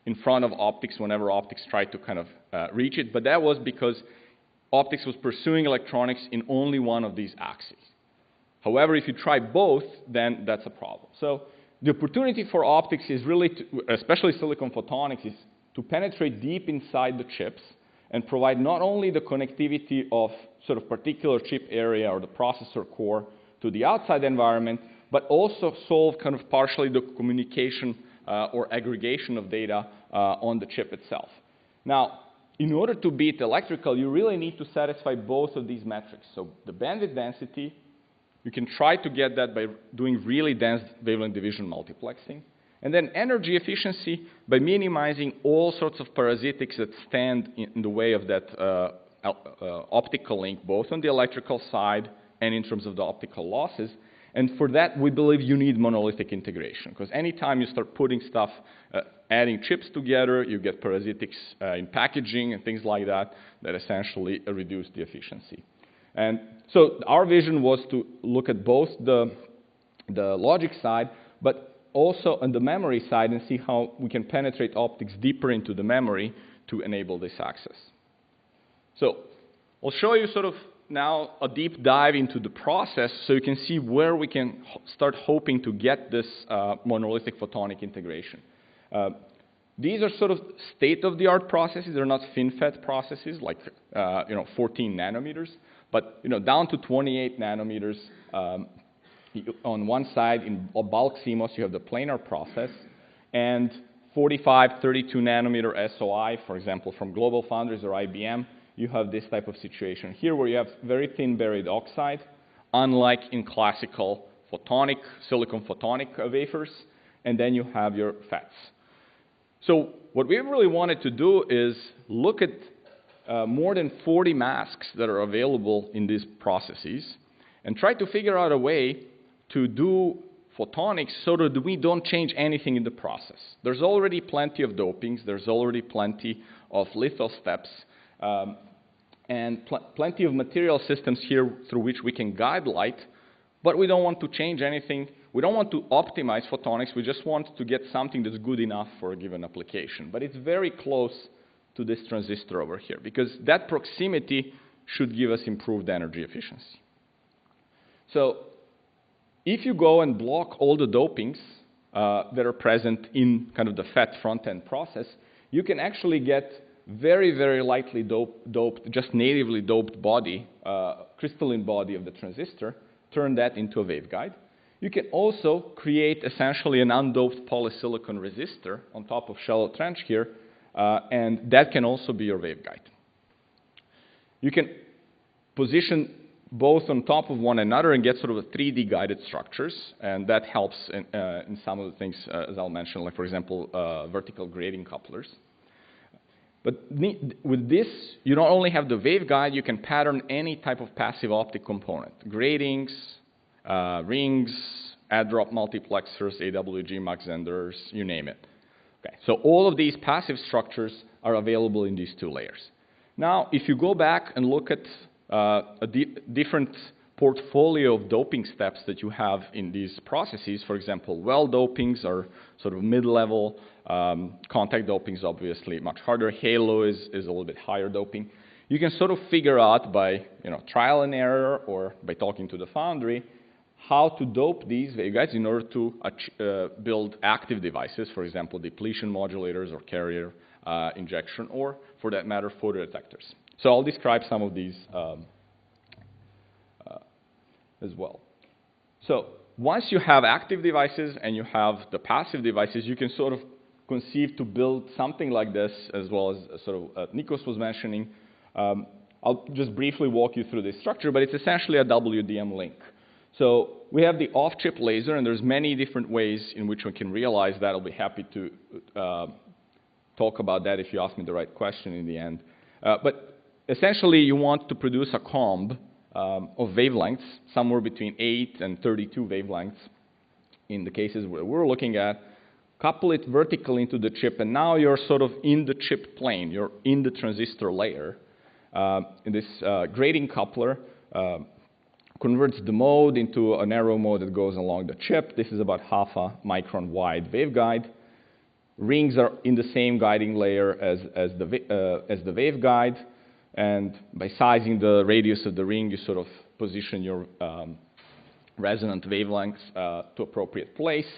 in front of optics whenever optics tried to kind of reach it, but that was because optics was pursuing electronics in only one of these axes. However, if you try both, then that's a problem. So the opportunity for optics is really, especially silicon photonics, is to penetrate deep inside the chips and provide not only the connectivity of sort of particular chip area or the processor core to the outside environment, but also solve kind of partially the communication or aggregation of data on the chip itself. Now, in order to beat electrical, you really need to satisfy both of these metrics. So the bandwidth density, you can try to get that by doing really dense wavelength division multiplexing. And then energy efficiency by minimizing all sorts of parasitics that stand in the way of that optical link, both on the electrical side and in terms of the optical losses. And for that, we believe you need monolithic integration, because anytime you start putting stuff, adding chips together, you get parasitics in packaging and things like that that essentially reduce the efficiency. And so our vision was to look at both the logic side, but also on the memory side and see how we can penetrate optics deeper into the memory to enable this access. So I'll show you sort of now a deep dive into the process so you can see where we can start hoping to get this monolithic photonic integration. These are sort of state-of-the-art processes. They're not FinFET processes like 14 nanometers, but down to 28 nanometers. On one side, in bulk CMOS, you have the planar process, and 45, 32 nanometer SOI, for example, from Global Foundries or IBM, you have this type of situation here where you have very thin buried oxide, unlike in classical silicon photonic wafers, and then you have your FETs. So what we really wanted to do is look at more than 40 masks that are available in these processes and try to figure out a way to do photonics so that we don't change anything in the process. There's already plenty of dopings, there's already plenty of litho steps, and plenty of material systems here through which we can guide light, but we don't want to change anything. We don't want to optimize photonics, we just want to get something that's good enough for a given application. But it's very close to this transistor over here, because that proximity should give us improved energy efficiency. So if you go and block all the dopings that are present in kind of the FET front-end process, you can actually get very, very lightly doped, just natively doped body, crystalline body of the transistor, turn that into a waveguide. You can also create essentially an undoped polysilicon resistor on top of shallow trench here, and that can also be your waveguide. You can position both on top of one another and get sort of a 3D guided structures, and that helps in some of the things, as I'll mention, like for example, vertical grating couplers. But with this, you not only have the waveguide, you can pattern any type of passive optic component. Gratings, rings, add-drop multiplexers, AWG Mach-Zehnders, you name it. Okay, so all of these passive structures are available in these two layers. Now, if you go back and look at a different portfolio of doping steps that you have in these processes, for example, well dopings are sort of mid-level, contact dopings obviously much harder, halo is a little bit higher doping. You can sort of figure out by trial and error or by talking to the foundry how to dope these waveguides in order to build active devices, for example, depletion modulators or carrier injection, or for that matter, photodetectors. So I'll describe some of these as well. So once you have active devices and you have the passive devices, you can sort of conceive to build something like this, as well as sort of Nikos was mentioning. I'll just briefly walk you through this structure, but it's essentially a WDM link. So we have the off-chip laser, and there's many different ways in which we can realize that. I'll be happy to talk about that if you ask me the right question in the end. But essentially, you want to produce a comb of wavelengths, somewhere between 8 and 32 wavelengths in the cases where we're looking at, couple it vertically into the chip, and now you're sort of in the chip plane, you're in the transistor layer. In this grating coupler converts the mode into a narrow mode that goes along the chip. This is about half a micron wide waveguide. Rings are in the same guiding layer as the waveguide. And by sizing the radius of the ring, you sort of position your resonant wavelengths to appropriate place.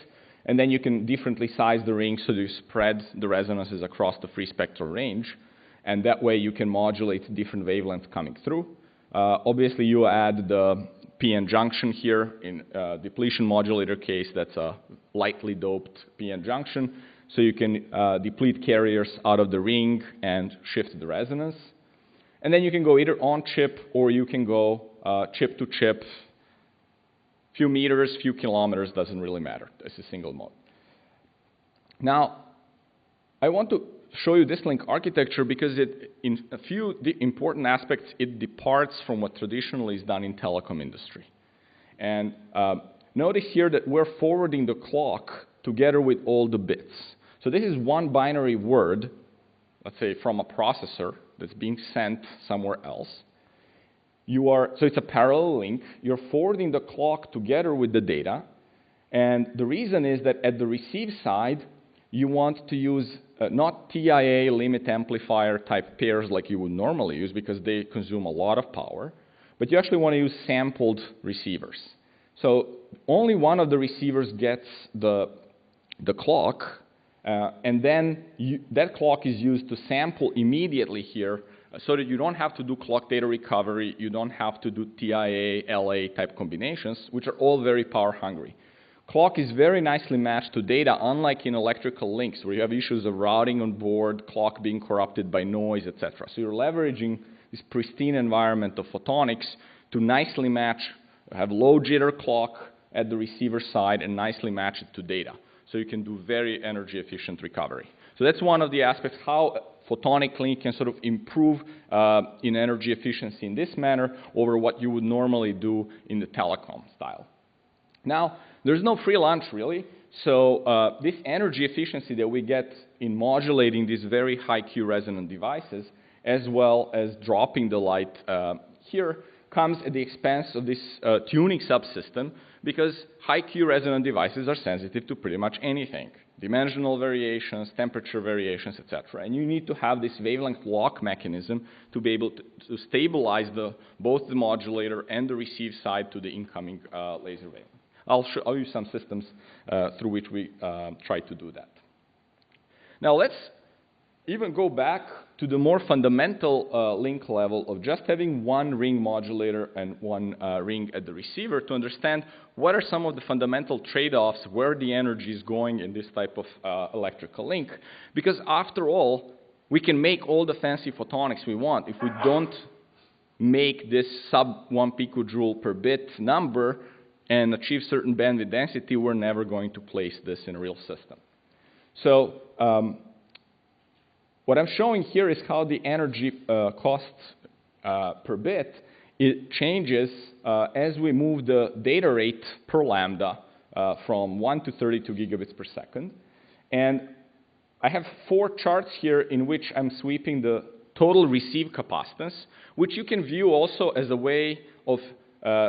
And then you can differently size the ring so you spread the resonances across the free spectral range. And that way you can modulate different wavelengths coming through. Obviously, you add the PN junction here. In depletion modulator case, that's a lightly doped PN junction. So you can deplete carriers out of the ring and shift the resonance. And then you can go either on chip or you can go chip to chip. Few meters, few kilometers, doesn't really matter. It's a single mode. Now, I want to show you this link architecture because in a few important aspects, it departs from what traditionally is done in telecom industry. And notice here that we're forwarding the clock together with all the bits. So this is one binary word, let's say from a processor that's being sent somewhere else. So it's a parallel link. You're forwarding the clock together with the data. And the reason is that at the receive side, you want to use not TIA limit amplifier type pairs like you would normally use because they consume a lot of power. but you actually want to use sampled receivers. So only one of the receivers gets the clock, and then that clock is used to sample immediately here so that you don't have to do clock data recovery, you don't have to do TIA, LA type combinations, which are all very power hungry. Clock is very nicely matched to data, unlike in electrical links, where you have issues of routing on board, clock being corrupted by noise, etc. So you're leveraging this pristine environment of photonics to nicely match, have low jitter clock at the receiver side and nicely match it to data. So you can do very energy efficient recovery. So that's one of the aspects, how photonic link can sort of improve in energy efficiency in this manner over what you would normally do in the telecom style. Now, there's no free lunch, really. So this energy efficiency that we get in modulating these very high Q resonant devices, as well as dropping the light here, comes at the expense of this tuning subsystem, because high Q resonant devices are sensitive to pretty much anything. Dimensional variations, temperature variations, etc. And you need to have this wavelength lock mechanism to be able to stabilize both the modulator and the receive side to the incoming laser wavelength. I'll use some systems through which we try to do that. Now let's even go back to the more fundamental link level of just having one ring modulator and one ring at the receiver to understand what are some of the fundamental trade-offs, where the energy is going in this type of electrical link. Because after all, we can make all the fancy photonics we want. If we don't make this sub 1 picojoule per bit number and achieve certain bandwidth density, we're never going to place this in a real system. So what I'm showing here is how the energy cost per bit, it changes as we move the data rate per lambda from 1 to 32 gigabits per second. And I have 4 charts here in which I'm sweeping the total receive capacitance, which you can view also as a way of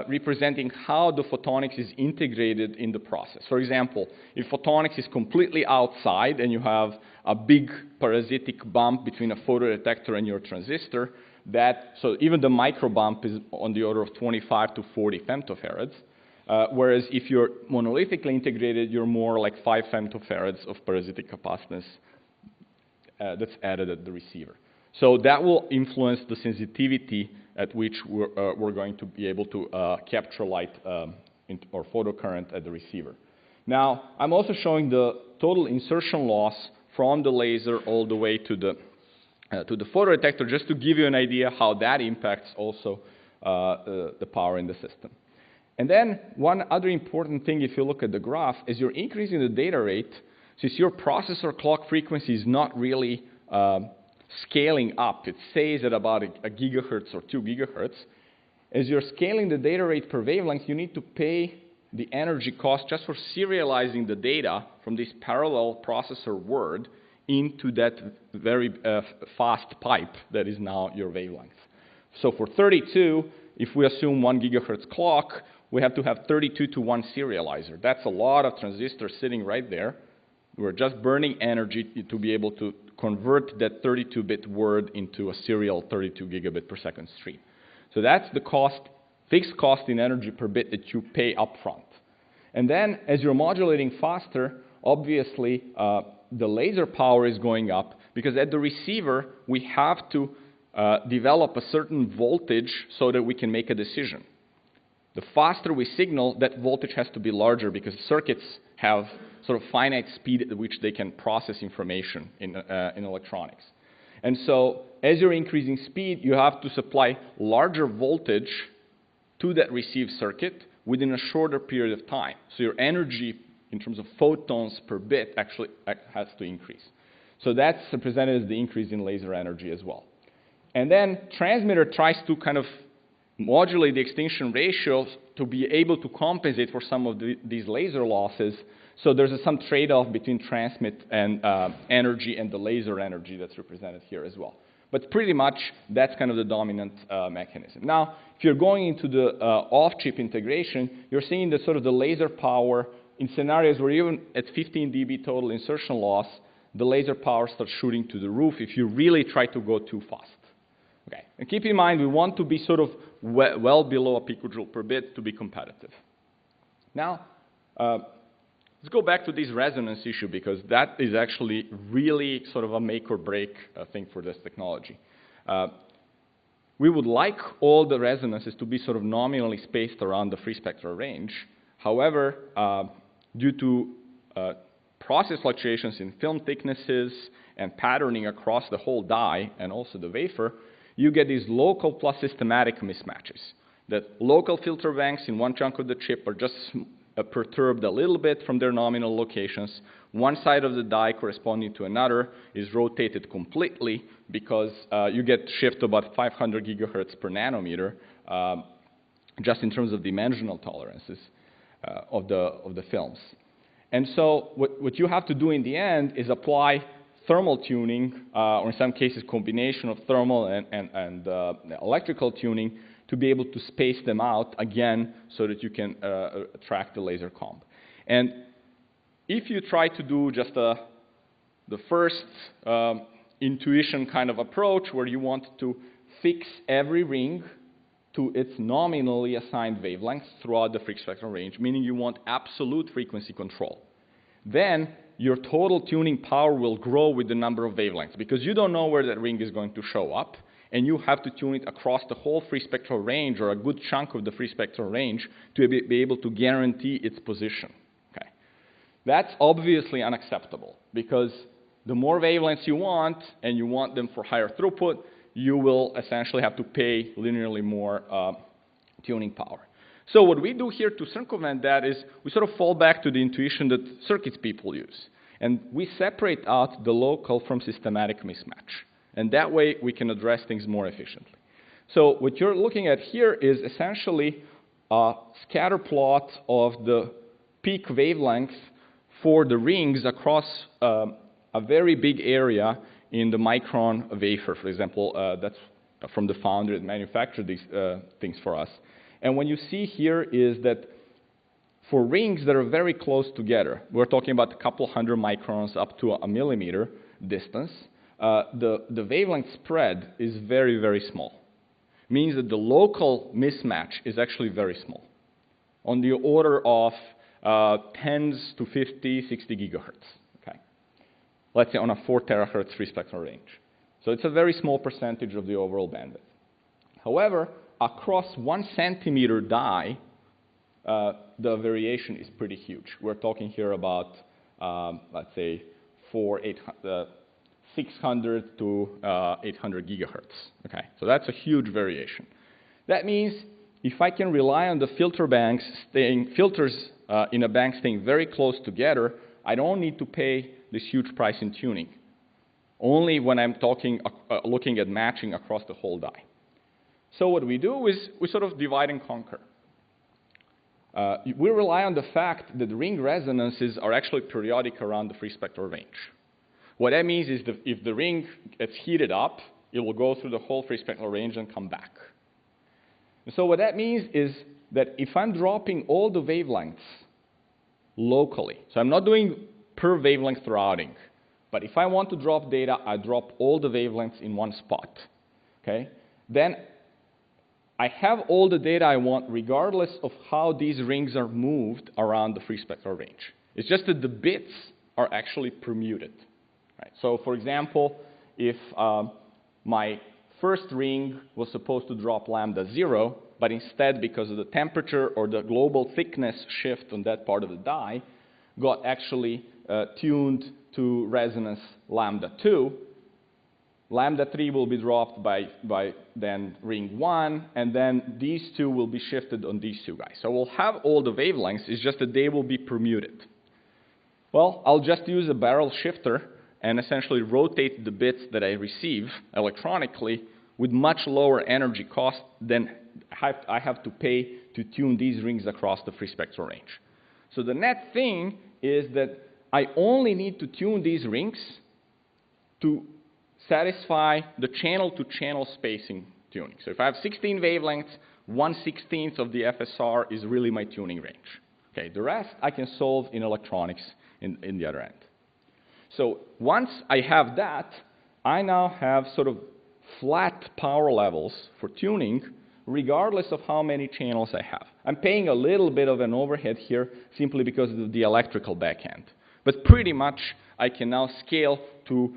representing how the photonics is integrated in the process. For example, if photonics is completely outside and you have a big parasitic bump between a photodetector and your transistor, so even the micro bump is on the order of 25 to 40 femtofarads, whereas if you're monolithically integrated, you're more like 5 femtofarads of parasitic capacitance that's added at the receiver. So that will influence the sensitivity at which we're going to be able to capture light or photocurrent at the receiver. Now, I'm also showing the total insertion loss from the laser all the way to the photodetector, just to give you an idea how that impacts also the power in the system. And then one other important thing, if you look at the graph, is you're increasing the data rate, since your processor clock frequency is not really scaling up. It stays at about a gigahertz or 2 gigahertz. As you're scaling the data rate per wavelength, you need to pay the energy cost just for serializing the data from this parallel processor word into that very fast pipe that is now your wavelength. So for 32, if we assume 1 gigahertz clock, we have to have 32 to 1 serializer. That's a lot of transistors sitting right there. We're just burning energy to be able to convert that 32-bit word into a serial 32 gigabit per second stream. So that's the cost, fixed cost in energy per bit that you pay up front. And then as you're modulating faster, obviously the laser power is going up, because at the receiver we have to develop a certain voltage so that we can make a decision. The faster we signal, that voltage has to be larger, because circuits have sort of finite speed at which they can process information in electronics. And so as you're increasing speed, you have to supply larger voltage to that receive circuit within a shorter period of time. So your energy in terms of photons per bit actually has to increase. So that's represented as the increase in laser energy as well. And then transmitter tries to kind of modulate the extinction ratios to be able to compensate for some of these laser losses. So there's some trade-off between transmit and energy and the laser energy that's represented here as well. But pretty much that's kind of the dominant mechanism. Now, if you're going into the off-chip integration, you're seeing the sort of the laser power in scenarios where even at 15 dB total insertion loss, the laser power starts shooting to the roof if you really try to go too fast. Okay. And keep in mind, we want to be sort of well below a picojoule per bit to be competitive. Now, let's go back to this resonance issue, because that is actually really sort of a make or break thing for this technology. We would like all the resonances to be sort of nominally spaced around the free spectral range. However, due to process fluctuations in film thicknesses and patterning across the whole die and also the wafer, you get these local plus systematic mismatches. That local filter banks in one chunk of the chip are just perturbed a little bit from their nominal locations. One side of the die corresponding to another is rotated completely because you get shift to about 500 gigahertz per nanometer just in terms of dimensional tolerances of the films. And so what you have to do in the end is apply thermal tuning, or in some cases combination of thermal and electrical tuning, to be able to space them out again so that you can track the laser comb. And if you try to do just the first intuition kind of approach where you want to fix every ring to its nominally assigned wavelength throughout the free spectral range, meaning you want absolute frequency control, then your total tuning power will grow with the number of wavelengths, because you don't know where that ring is going to show up, and you have to tune it across the whole free spectral range, or a good chunk of the free spectral range, to be able to guarantee its position. Okay. That's obviously unacceptable, because the more wavelengths you want, and you want them for higher throughput, you will essentially have to pay linearly more tuning power. So what we do here to circumvent that is we sort of fall back to the intuition that circuits people use. And we separate out the local from systematic mismatch. And that way we can address things more efficiently. So what you're looking at here is essentially a scatter plot of the peak wavelength for the rings across a very big area in the micron wafer, for example. That's from the foundry that manufactured these things for us. And what you see here is that for rings that are very close together, we're talking about a couple hundred microns up to a millimeter distance, the wavelength spread is very, very small. Means that the local mismatch is actually very small, on the order of tens to 50, 60 gigahertz. Okay. Let's say on a 4 terahertz free spectral range. So it's a very small percentage of the overall bandwidth. However, across 1 centimeter die, the variation is pretty huge. We're talking here about, let's say, 600 to 800 gigahertz. Okay, so that's a huge variation. That means if I can rely on the filter banks filters in a bank staying very close together, I don't need to pay this huge price in tuning. Only when I'm looking at matching across the whole die. So what we do is we sort of divide and conquer. We rely on the fact that ring resonances are actually periodic around the free spectral range. What that means is that if the ring gets heated up, it will go through the whole free spectral range and come back. And so what that means is that if I'm dropping all the wavelengths locally, so I'm not doing per wavelength routing, but if I want to drop data, I drop all the wavelengths in one spot. Okay? Then I have all the data I want regardless of how these rings are moved around the free spectral range. It's just that the bits are actually permuted. Right? So for example, if my first ring was supposed to drop lambda 0, but instead, because of the temperature or the global thickness shift on that part of the die, got actually tuned to resonance lambda 2, lambda 3 will be dropped by then ring 1, and then these two will be shifted on these two guys. So we'll have all the wavelengths, it's just that they will be permuted. Well, I'll just use a barrel shifter and essentially rotate the bits that I receive electronically with much lower energy cost than I have to pay to tune these rings across the free spectral range. So the net thing is that I only need to tune these rings to satisfy the channel-to-channel spacing tuning. So if I have 16 wavelengths, 1/16 of the FSR is really my tuning range. Okay, the rest I can solve in electronics in the other end. So once I have that, I now have sort of flat power levels for tuning regardless of how many channels I have. I'm paying a little bit of an overhead here simply because of the electrical backend. But pretty much I can now scale to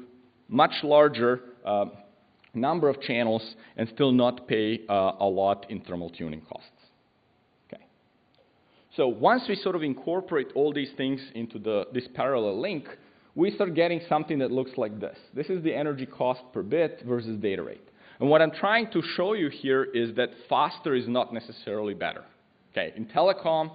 much larger number of channels and still not pay a lot in thermal tuning costs. Okay. So once we sort of incorporate all these things into this parallel link, we start getting something that looks like this. This is the energy cost per bit versus data rate. And what I'm trying to show you here is that faster is not necessarily better. Okay, in telecom,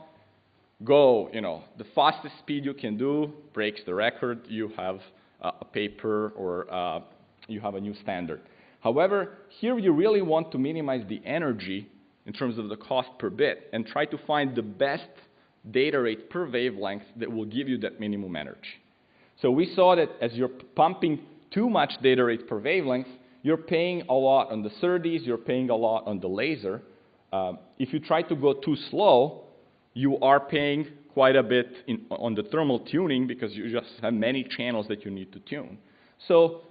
the fastest speed you can do breaks the record. You have a paper or you have a new standard. However, here you really want to minimize the energy in terms of the cost per bit and try to find the best data rate per wavelength that will give you that minimum energy. So we saw that as you're pumping too much data rate per wavelength, you're paying a lot on the SerDes, you're paying a lot on the laser. If you try to go too slow, you are paying quite a bit on the thermal tuning because you just have many channels that you need to tune. So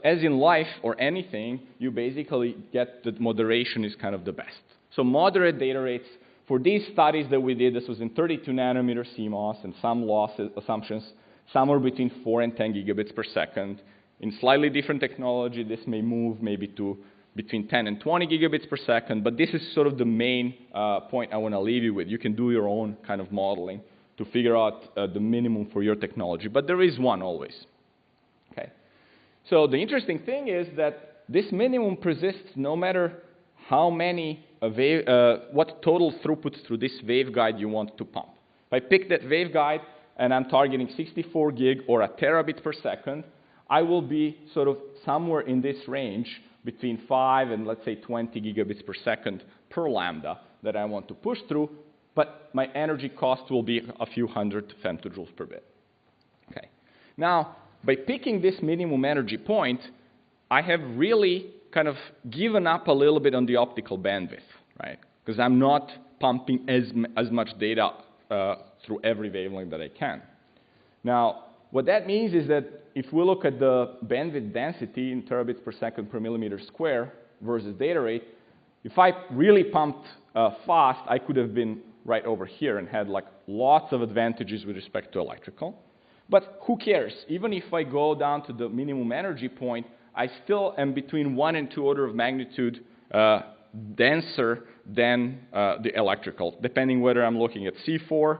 as in life or anything, you basically get that moderation is kind of the best. So moderate data rates, for these studies that we did, this was in 32 nanometer CMOS and some loss assumptions, somewhere between 4 and 10 gigabits per second. In slightly different technology, this may move maybe to between 10 and 20 gigabits per second, but this is sort of the main point I want to leave you with. You can do your own kind of modeling to figure out the minimum for your technology, but there is one always. Okay. So the interesting thing is that this minimum persists no matter how many what total throughput through this waveguide you want to pump. If I pick that waveguide and I'm targeting 64 gig or a terabit per second, I will be sort of somewhere in this range between 5 and let's say 20 gigabits per second per lambda that I want to push through, but my energy cost will be a few hundred femtojoules per bit. Okay. Now, by picking this minimum energy point, I have really kind of given up a little bit on the optical bandwidth, right? Because I'm not pumping as much data through every wavelength that I can. Now, what that means is that if we look at the bandwidth density in terabits per second per millimeter square versus data rate, if I really pumped fast, I could have been right over here and had like lots of advantages with respect to electrical. But who cares? Even if I go down to the minimum energy point, I still am between 1 and 2 order of magnitude denser than the electrical, depending whether I'm looking at C4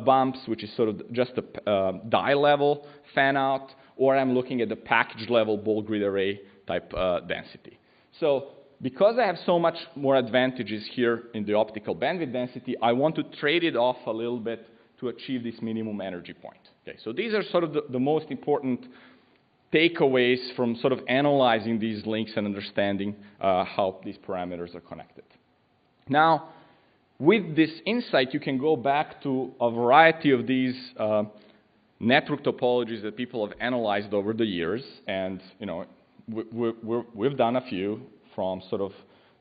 bumps, which is sort of just a die level fan out, or I'm looking at the package level ball grid array type density. So because I have so much more advantages here in the optical bandwidth density, I want to trade it off a little bit to achieve this minimum energy point. Okay, so these are sort of the most important takeaways from sort of analyzing these links and understanding how these parameters are connected. Now, with this insight, you can go back to a variety of these network topologies that people have analyzed over the years, and we've done a few, from sort of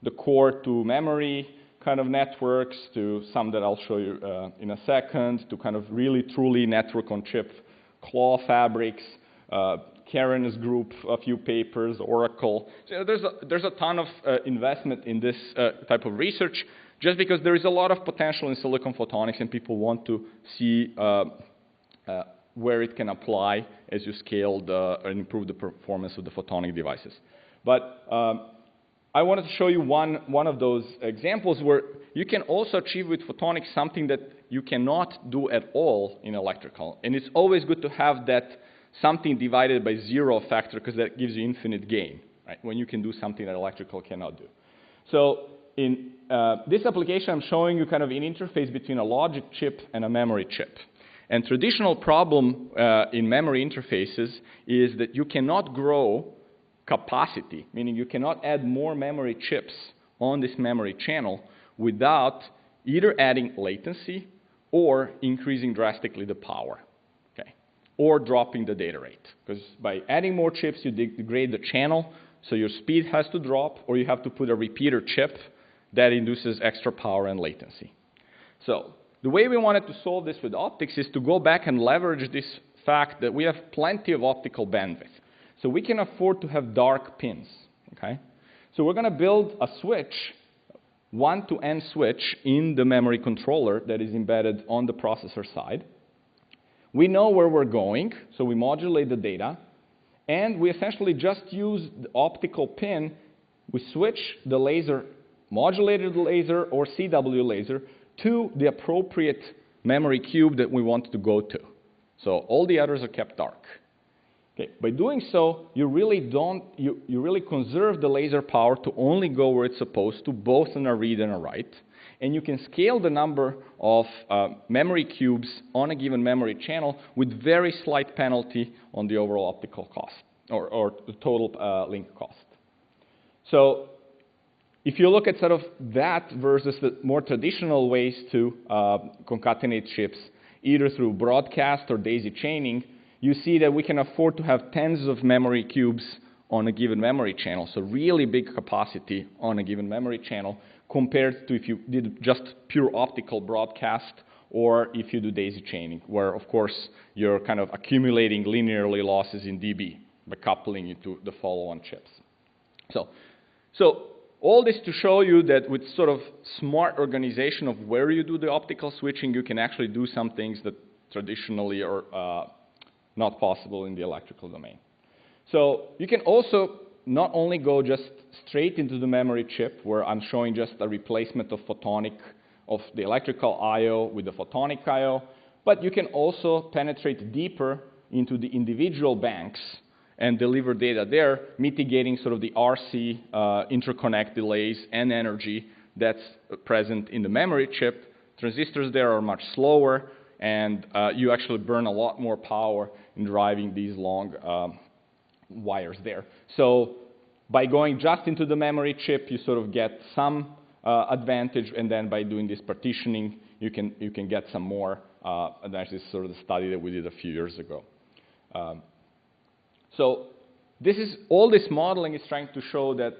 the core to memory kind of networks to some that I'll show you in a second, to kind of really truly network-on-chip claw fabrics. Karen's group, a few papers, Oracle. So there's a ton of investment in this type of research, just because there is a lot of potential in silicon photonics, and people want to see where it can apply as you scale and improve the performance of the photonic devices. But I wanted to show you one of those examples where you can also achieve with photonics something that you cannot do at all in electrical. And it's always good to have that something divided by 0 factor, because that gives you infinite gain, right? When you can do something that electrical cannot do. So in this application, I'm showing you kind of an interface between a logic chip and a memory chip. And traditional problem in memory interfaces is that you cannot grow capacity, meaning you cannot add more memory chips on this memory channel without either adding latency or increasing drastically the power, okay, or dropping the data rate. Because by adding more chips, you degrade the channel, so your speed has to drop, or you have to put a repeater chip that induces extra power and latency. So the way we wanted to solve this with optics is to go back and leverage this fact that we have plenty of optical bandwidth. So we can afford to have dark pins. okay? So we're going to build a switch, 1 to N switch in the memory controller that is embedded on the processor side. We know where we're going, so we modulate the data, and we essentially just use the optical pin. We switch the laser, modulated laser or CW laser, to the appropriate memory cube that we want to go to. So all the others are kept dark. Okay. By doing so, you really conserve the laser power to only go where it's supposed to, both in a read and a write. And you can scale the number of memory cubes on a given memory channel with very slight penalty on the overall optical cost, or the total link cost. So if you look at sort of that versus the more traditional ways to concatenate chips, either through broadcast or daisy chaining, you see that we can afford to have tens of memory cubes on a given memory channel, so really big capacity on a given memory channel, compared to if you did just pure optical broadcast or if you do daisy chaining, where, of course, you're kind of accumulating linearly losses in dB by coupling it to the follow-on chips. So all this to show you that with sort of smart organization of where you do the optical switching, you can actually do some things that traditionally are not possible in the electrical domain. So you can also not only go just straight into the memory chip, where I'm showing just a replacement of the electrical I/O with the photonic I/O, but you can also penetrate deeper into the individual banks and deliver data there, mitigating sort of the RC interconnect delays and energy that's present in the memory chip. Transistors there are much slower, and you actually burn a lot more power in driving these long wires there. So by going just into the memory chip, you sort of get some advantage, and then by doing this partitioning, you can get some more advantage. This is sort of the study that we did a few years ago. So all this modeling is trying to show that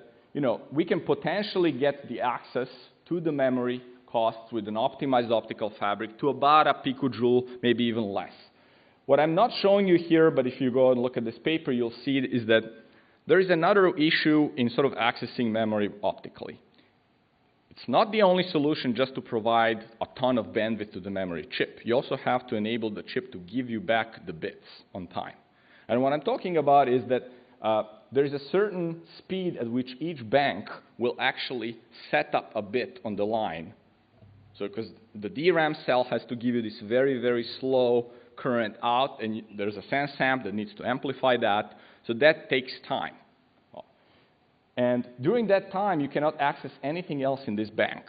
we can potentially get the access to the memory costs with an optimized optical fabric to about a picojoule, maybe even less. What I'm not showing you here, but if you go and look at this paper, you'll see is that there is another issue in sort of accessing memory optically. It's not the only solution just to provide a ton of bandwidth to the memory chip. You also have to enable the chip to give you back the bits on time. And what I'm talking about is that there is a certain speed at which each bank will actually set up a bit on the line. So because the DRAM cell has to give you this very, very slow current out, and there's a sense amp that needs to amplify that. So that takes time. And during that time, you cannot access anything else in this bank.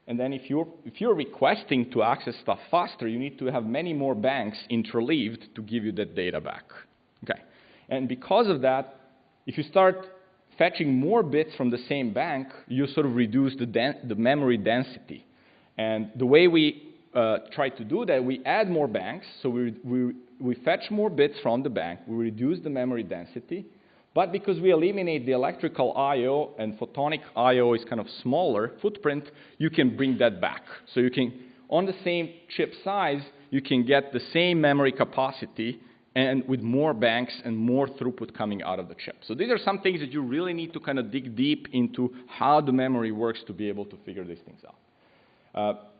And then if you're requesting to access stuff faster, you need to have many more banks interleaved to give you that data back. Okay. And because of that, if you start fetching more bits from the same bank, you sort of reduce the memory density. And the way we try to do that, we add more banks. So we fetch more bits from the bank. We reduce the memory density. But because we eliminate the electrical I/O and photonic I/O is kind of smaller footprint, you can bring that back. So you can, on the same chip size, you can get the same memory capacity and with more banks and more throughput coming out of the chip. So these are some things that you really need to kind of dig deep into how the memory works to be able to figure these things out.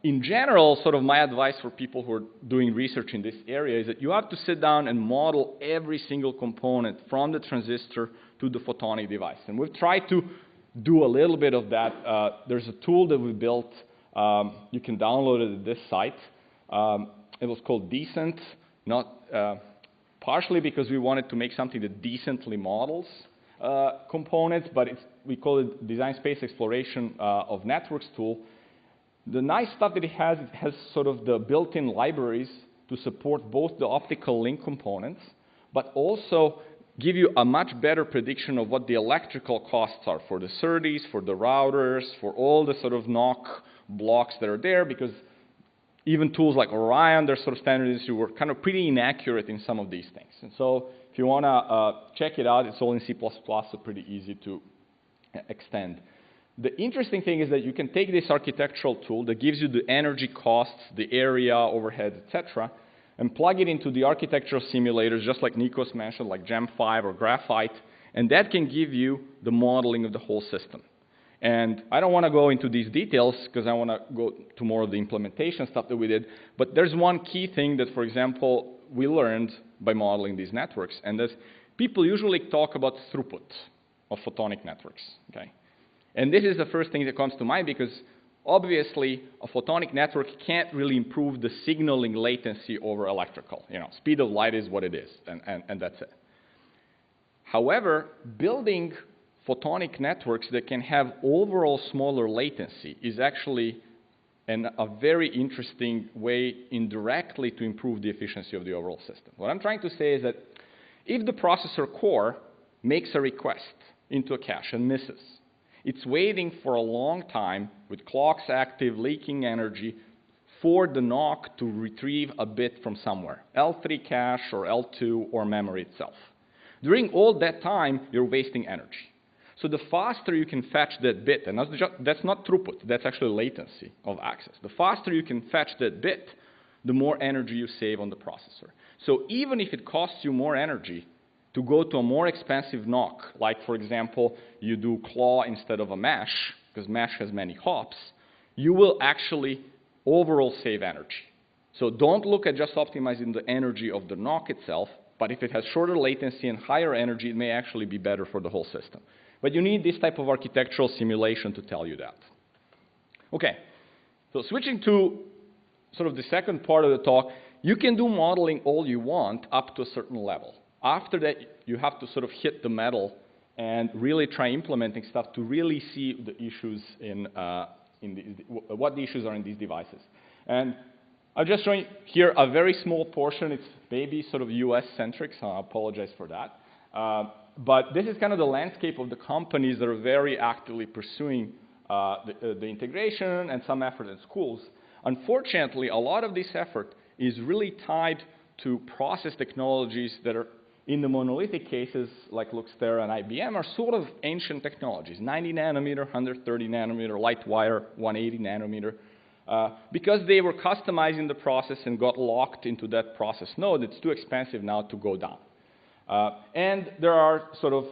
In general, sort of my advice for people who are doing research in this area is that you have to sit down and model every single component from the transistor to the photonic device. And we've tried to do a little bit of that. There's a tool that we built. You can download it at this site. It was called Decent, partially because we wanted to make something that decently models components, but we call it Design Space Exploration of Networks tool. The nice stuff that it has sort of the built-in libraries to support both the optical link components, but also give you a much better prediction of what the electrical costs are for the SerDes, for the routers, for all the sort of NOC blocks that are there, because even tools like Orion, their sort of standards were kind of pretty inaccurate in some of these things. And so if you want to check it out, it's all in C++, so pretty easy to extend. The interesting thing is that you can take this architectural tool that gives you the energy costs, the area, overhead, etc., and plug it into the architectural simulators, just like Nikos mentioned, like Gem5 or Graphite, And that can give you the modeling of the whole system. And I don't want to go into these details because I want to go to more of the implementation stuff that we did. But there's one key thing that, for example, we learned by modeling these networks. And that's people usually talk about throughput of photonic networks. Okay? And this is the first thing that comes to mind because obviously a photonic network can't really improve the signaling latency over electrical. You know, speed of light is what it is, and that's it. However, building photonic networks that can have overall smaller latency is actually a very interesting way indirectly to improve the efficiency of the overall system. What I'm trying to say is that if the processor core makes a request into a cache and misses, it's waiting for a long time with clocks active, leaking energy for the NOC to retrieve a bit from somewhere, L3 cache or L2 or memory itself. During all that time, you're wasting energy. So the faster you can fetch that bit, and that's not throughput, that's actually latency of access. The faster you can fetch that bit, the more energy you save on the processor. So even if it costs you more energy to go to a more expensive NOC, like for example, you do claw instead of a mesh, because mesh has many hops, you will actually overall save energy. So don't look at just optimizing the energy of the NOC itself, but if it has shorter latency and higher energy, it may actually be better for the whole system. But you need this type of architectural simulation to tell you that. Okay, so switching to sort of the second part of the talk, you can do modeling all you want up to a certain level. After that, you have to sort of hit the metal and really try implementing stuff to really see the issues what the issues are in these devices. And I'll just show you here a very small portion. It's maybe sort of US-centric, so I apologize for that. But this is kind of the landscape of the companies that are very actively pursuing the integration and some effort in schools. Unfortunately, a lot of this effort is really tied to process technologies that are in the monolithic cases, like Luxtera and IBM, are sort of ancient technologies, 90 nanometer, 130 nanometer, light wire, 180 nanometer. Because they were customizing the process and got locked into that process node, it's too expensive now to go down. And there are sort of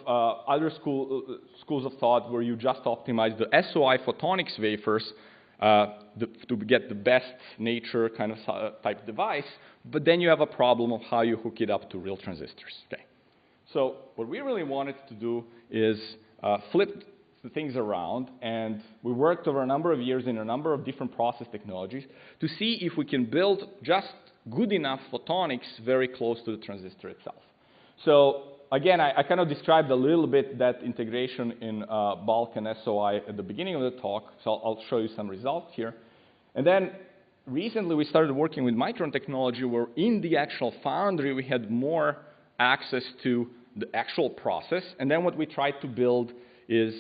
other schools of thought where you just optimize the SOI photonics wafers to get the best nature kind of type device, but then you have a problem of how you hook it up to real transistors. Okay. So what we really wanted to do is flip the things around, and we worked over a number of years in a number of different process technologies to see if we can build just good enough photonics very close to the transistor itself. So again, I kind of described a little bit that integration in bulk and SOI at the beginning of the talk, so I'll show you some results here. And then recently we started working with Micron technology, where in the actual foundry we had more access to the actual process, and then what we tried to build is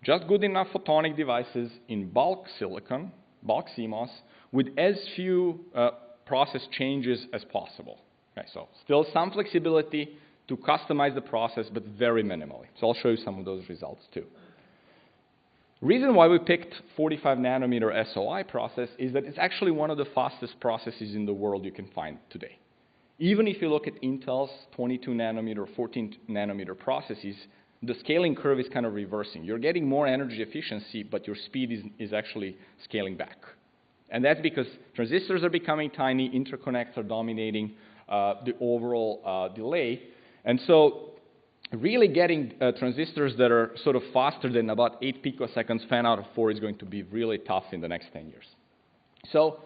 just good enough photonic devices in bulk silicon, bulk CMOS, with as few process changes as possible. Okay, so still some flexibility to customize the process, but very minimally. So I'll show you some of those results too. Reason why we picked 45 nanometer SOI process is that it's actually one of the fastest processes in the world you can find today. Even if you look at Intel's 22 nanometer, 14 nanometer processes, the scaling curve is kind of reversing. You're getting more energy efficiency, but your speed is actually scaling back. And that's because transistors are becoming tiny, interconnects are dominating the overall delay. And so really getting transistors that are sort of faster than about 8 picoseconds fan out of 4 is going to be really tough in the next 10 years. So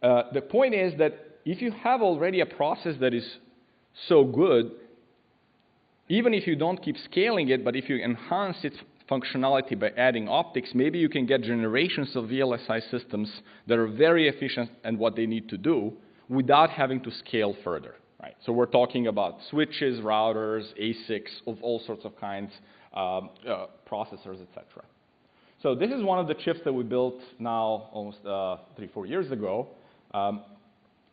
the point is that if you have already a process that is so good, even if you don't keep scaling it, but if you enhance its functionality by adding optics, maybe you can get generations of VLSI systems that are very efficient at what they need to do without having to scale further. Right? So we're talking about switches, routers, ASICs of all sorts of kinds, processors, etc. So this is one of the chips that we built now almost 3-4 years ago.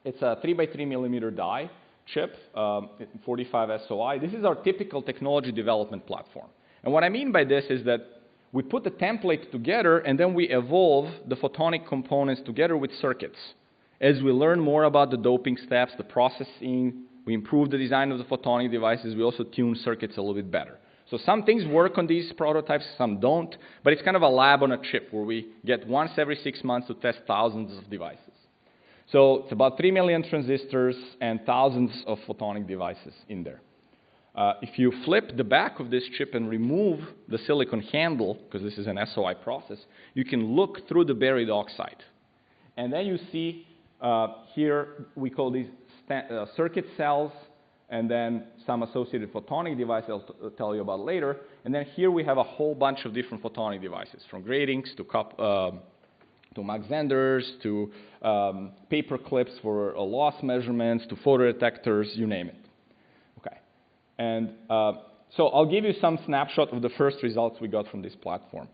It's a 3x3 millimeter die chip, 45 SOI. This is our typical technology development platform. And what I mean by this is that we put the template together and then we evolve the photonic components together with circuits. As we learn more about the doping steps, the processing, we improve the design of the photonic devices, we also tune circuits a little bit better. So some things work on these prototypes, some don't, but it's kind of a lab on a chip where we get once every 6 months to test thousands of devices. So it's about 3 million transistors and thousands of photonic devices in there. If you flip the back of this chip and remove the silicon handle, because this is an SOI process, you can look through the buried oxide. And then you see here, we call these circuit cells, and then some associated photonic devices I'll tell you about later. And then here we have a whole bunch of different photonic devices, from gratings to Mach-Zehnders, to paper clips for loss measurements, to photodetectors, you name it. Okay. And so I'll give you some snapshot of the first results we got from this platform.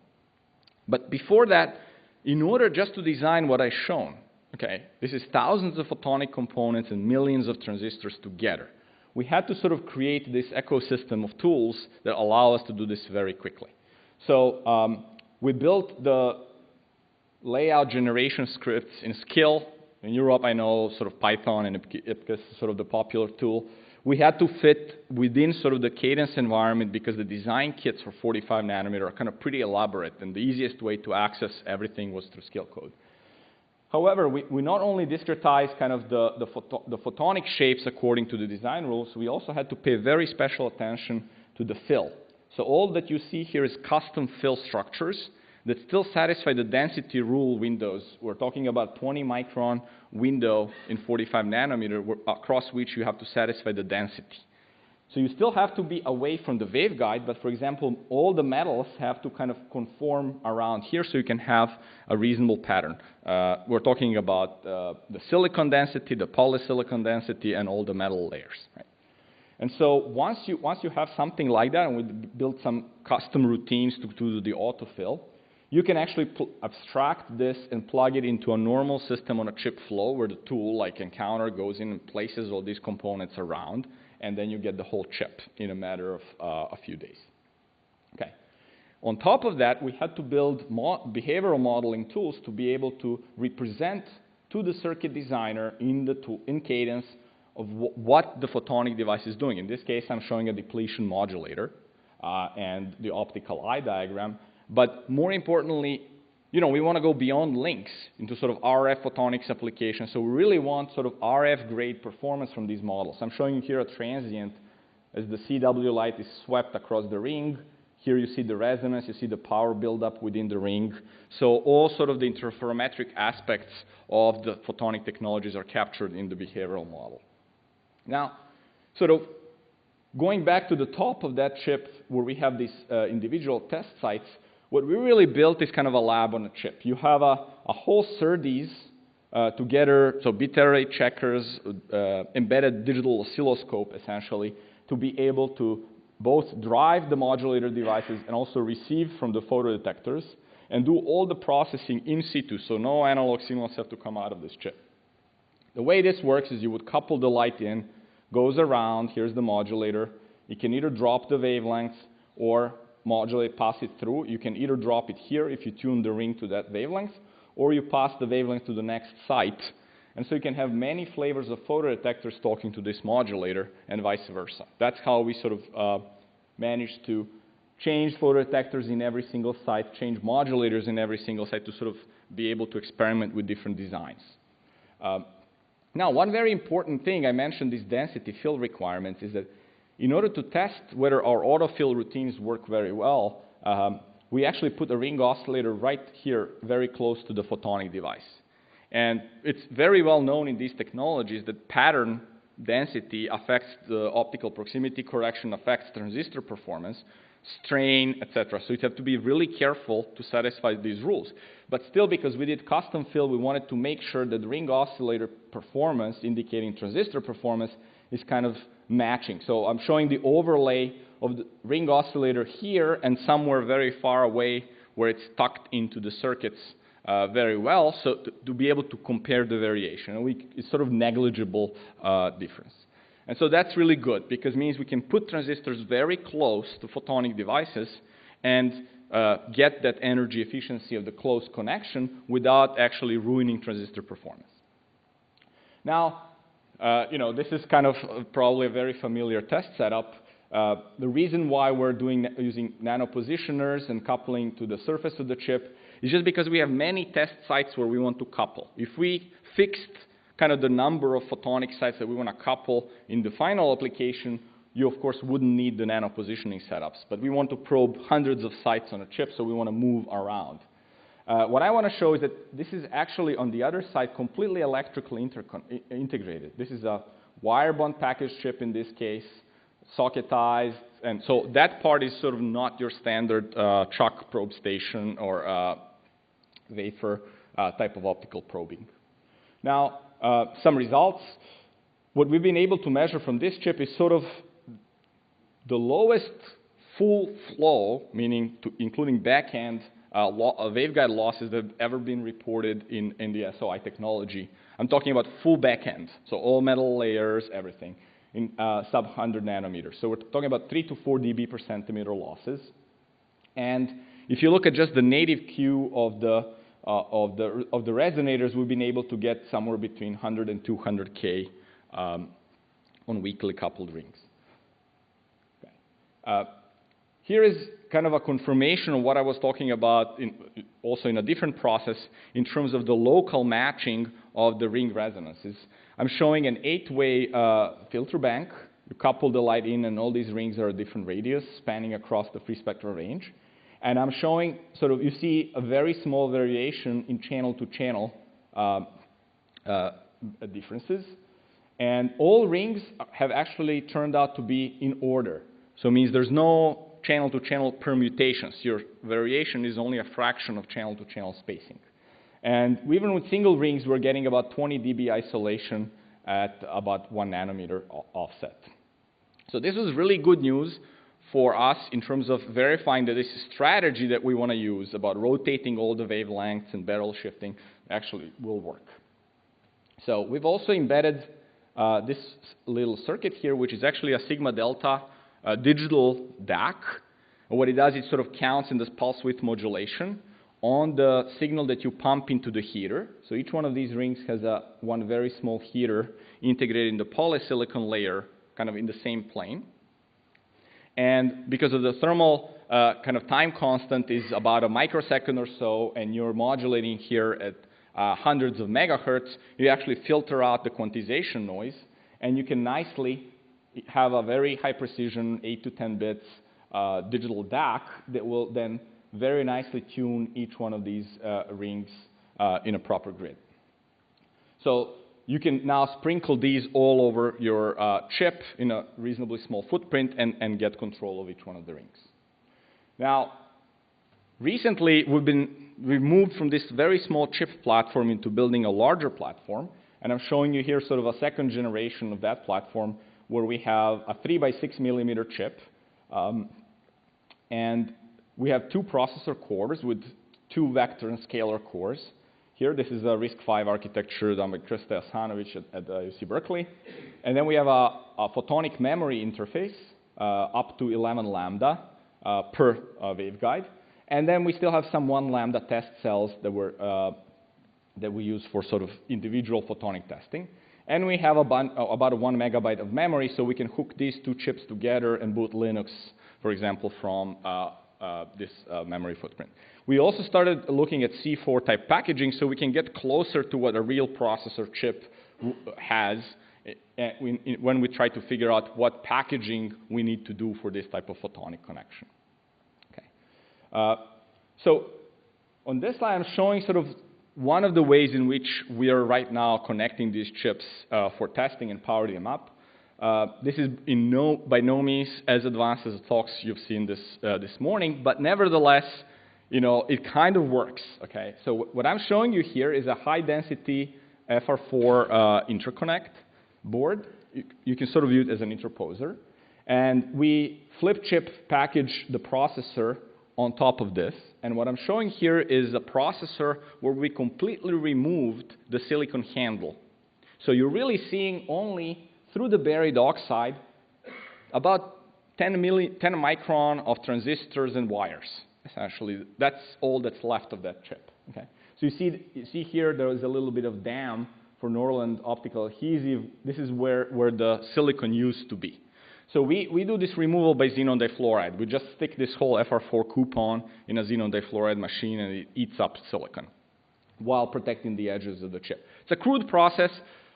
But before that, in order just to design what I've shown, okay, this is thousands of photonic components and millions of transistors together. We had to sort of create this ecosystem of tools that allow us to do this very quickly. So we built the layout generation scripts in Skill. In Europe, I know sort of Python and IPCA is sort of the popular tool. We had to fit within sort of the Cadence environment because the design kits for 45 nanometer are kind of pretty elaborate, and the easiest way to access everything was through Skill code. However, we not only discretized kind of the photonic shapes according to the design rules, we also had to pay very special attention to the fill. So all that you see here is custom fill structures that still satisfy the density rule windows. We're talking about 20 micron window in 45 nanometer across which you have to satisfy the density. So you still have to be away from the waveguide, but for example, all the metals have to kind of conform around here so you can have a reasonable pattern. We're talking about the silicon density, the polysilicon density, and all the metal layers. Right? And so once you have something like that, and we built some custom routines to do the autofill, you can actually abstract this and plug it into a normal system on a chip flow where the tool, like Encounter, goes in and places all these components around, and then you get the whole chip in a matter of a few days. Okay. On top of that, we had to build behavioral modeling tools to be able to represent to the circuit designer in Cadence of what the photonic device is doing. In this case, I'm showing a depletion modulator and the optical eye diagram. But more importantly, we want to go beyond links into sort of RF photonics applications. So we really want sort of RF-grade performance from these models. I'm showing you here a transient as the CW light is swept across the ring. Here you see the resonance, you see the power buildup within the ring. So all sort of the interferometric aspects of the photonic technologies are captured in the behavioral model. Now, sort of going back to the top of that chip where we have these individual test sites, what we really built is kind of a lab on a chip. You have a whole SerDes together, so bit array checkers, embedded digital oscilloscope, essentially, to be able to both drive the modulator devices and also receive from the photodetectors and do all the processing in situ, so no analog signals have to come out of this chip. The way this works is you would couple the light in, goes around, here's the modulator. You can either drop the wavelengths or modulate, pass it through. You can either drop it here if you tune the ring to that wavelength, or you pass the wavelength to the next site. And so you can have many flavors of photodetectors talking to this modulator and vice versa. That's how we sort of managed to change photodetectors in every single site, change modulators in every single site to sort of be able to experiment with different designs. Now, one very important thing, I mentioned these density fill requirements, is that in order to test whether our autofill routines work very well, we actually put a ring oscillator right here very close to the photonic device. And it's very well known in these technologies that pattern density affects the optical proximity correction, affects transistor performance, strain, etc. So you have to be really careful to satisfy these rules. But still, because we did custom fill, we wanted to make sure that the ring oscillator performance, indicating transistor performance, is kind of matching. So I'm showing the overlay of the ring oscillator here and somewhere very far away where it's tucked into the circuits very well, so to be able to compare the variation. And it's sort of negligible difference. And so that's really good because it means we can put transistors very close to photonic devices and get that energy efficiency of the close connection without actually ruining transistor performance. Now, This is kind of probably a very familiar test setup. The reason why we're using nano positioners and coupling to the surface of the chip is just because we have many test sites where we want to couple. If we fixed kind of the number of photonic sites that we want to couple in the final application, you of course wouldn't need the nano positioning setups. But we want to probe hundreds of sites on a chip, so we want to move around. What I want to show is that this is actually on the other side completely electrically integrated. This is a wire bond package chip in this case, socketized, and so that part is sort of not your standard chuck probe station or wafer type of optical probing. Now, some results. What we've been able to measure from this chip is sort of the lowest full flow, meaning including backend waveguide losses that have ever been reported in the SOI technology. I'm talking about full backend, so all metal layers, everything, in sub 100 nanometers. So we're talking about 3 to 4 dB per centimeter losses. And if you look at just the native Q of the resonators, we've been able to get somewhere between 100 and 200 K on weakly coupled rings. Okay. Here is kind of a confirmation of what I was talking about also in a different process in terms of the local matching of the ring resonances. I'm showing an 8-way filter bank. You couple the light in, and all these rings are a different radius spanning across the free spectral range. And I'm showing sort of, you see a very small variation in channel-to-channel differences. And all rings have actually turned out to be in order. So it means there's no channel-to-channel permutations. Your variation is only a fraction of channel-to-channel spacing. And even with single rings, we're getting about 20 dB isolation at about 1 nanometer offset. So this was really good news for us in terms of verifying that this strategy that we want to use about rotating all the wavelengths and barrel shifting actually will work. So we've also embedded this little circuit here, which is actually a sigma delta digital DAC. And what it does, it sort of counts in this pulse width modulation on the signal that you pump into the heater. So each one of these rings has one very small heater integrated in the polysilicon layer, kind of in the same plane. And because of the thermal kind of time constant is about a microsecond or so, and you're modulating here at hundreds of megahertz, you actually filter out the quantization noise, and you can nicely have a very high precision 8 to 10 bits digital DAC that will then very nicely tune each one of these rings in a proper grid. So you can now sprinkle these all over your chip in a reasonably small footprint and get control of each one of the rings. Now, recently we've moved from this very small chip platform into building a larger platform, and I'm showing you here sort of a second generation of that platform where we have a 3 by 6 millimeter chip, and we have 2 processor cores with 2 vector and scalar cores. Here, this is a RISC-V architecture done by Stojanovic at UC Berkeley. And then we have a photonic memory interface up to 11 lambda per waveguide. And then we still have some 1 lambda test cells that we use for sort of individual photonic testing. And we have about 1 megabyte of memory, so we can hook these 2 chips together and boot Linux, for example, from this memory footprint. We also started looking at C4 type packaging so we can get closer to what a real processor chip has when we try to figure out what packaging we need to do for this type of photonic connection. Okay. So on this slide, I'm showing sort of one of the ways in which we are right now connecting these chips for testing and powering them up. This is by no means as advanced as the talks you've seen this morning, but nevertheless, it kind of works. Okay, so what I'm showing you here is a high-density FR4 interconnect board. You can sort of view it as an interposer, and we flip chip package the processor on top of this. And what I'm showing here is a processor where we completely removed the silicon handle. So you're really seeing only through the buried oxide about 10 micron of transistors and wires. Essentially, that's all that's left of that chip. Okay? So you see here there is a little bit of dam for Norland optical adhesive, this is where the silicon used to be. So we do this removal by xenon difluoride. We just stick this whole FR4 coupon in a xenon difluoride machine and it eats up silicon while protecting the edges of the chip. It's a crude process,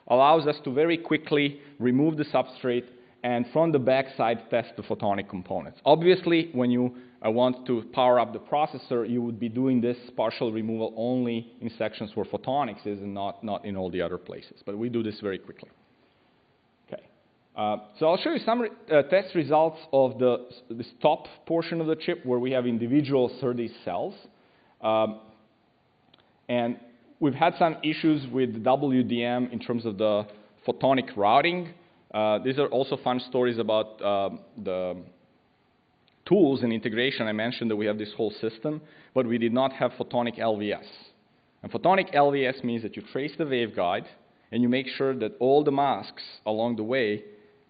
allows us to very quickly remove the substrate and from the back side test the photonic components. Obviously, when you want to power up the processor, you would be doing this partial removal only in sections where photonics is and not in all the other places. But we do this very quickly. Okay. So I'll show you some test results of this top portion of the chip where we have individual SerDes cells. And we've had some issues with WDM in terms of the photonic routing. These are also fun stories about the tools and integration. I mentioned that we have this whole system, but we did not have photonic LVS. And photonic LVS means that you trace the waveguide and you make sure that all the masks along the way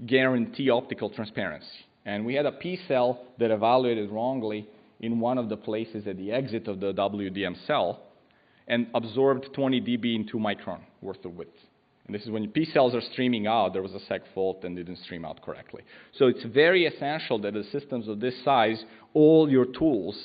guarantee optical transparency. And we had a P cell that evaluated wrongly in one of the places at the exit of the WDM cell and absorbed 20 dB in 2 micron worth of width. And this is when P cells are streaming out, there was a seg fault and didn't stream out correctly. So it's very essential that the systems of this size, all your tools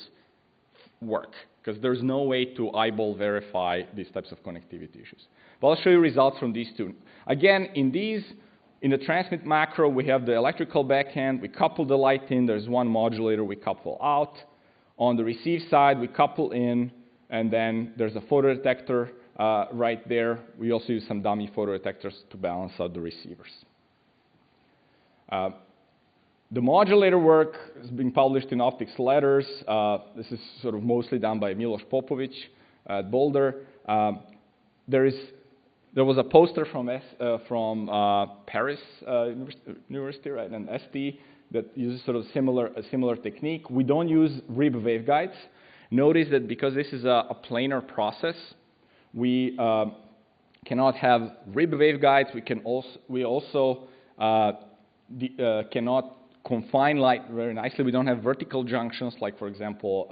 work, because there's no way to eyeball verify these types of connectivity issues. But I'll show you results from these two. Again, in the transmit macro, we have the electrical backhand, we couple the light in, there's one modulator we couple out. On the receive side, we couple in, and then there's a photodetector right there. We also use some dummy photodetectors to balance out the receivers. The modulator work is being published in Optics Letters. This is sort of mostly done by Miloš Popović at Boulder. There was a poster from Paris University, right, and ST that uses sort of a similar technique. We don't use RIB waveguides. Notice that because this is a planar process, we cannot have RIB waveguides. We also cannot confine light very nicely. We don't have vertical junctions, like for example,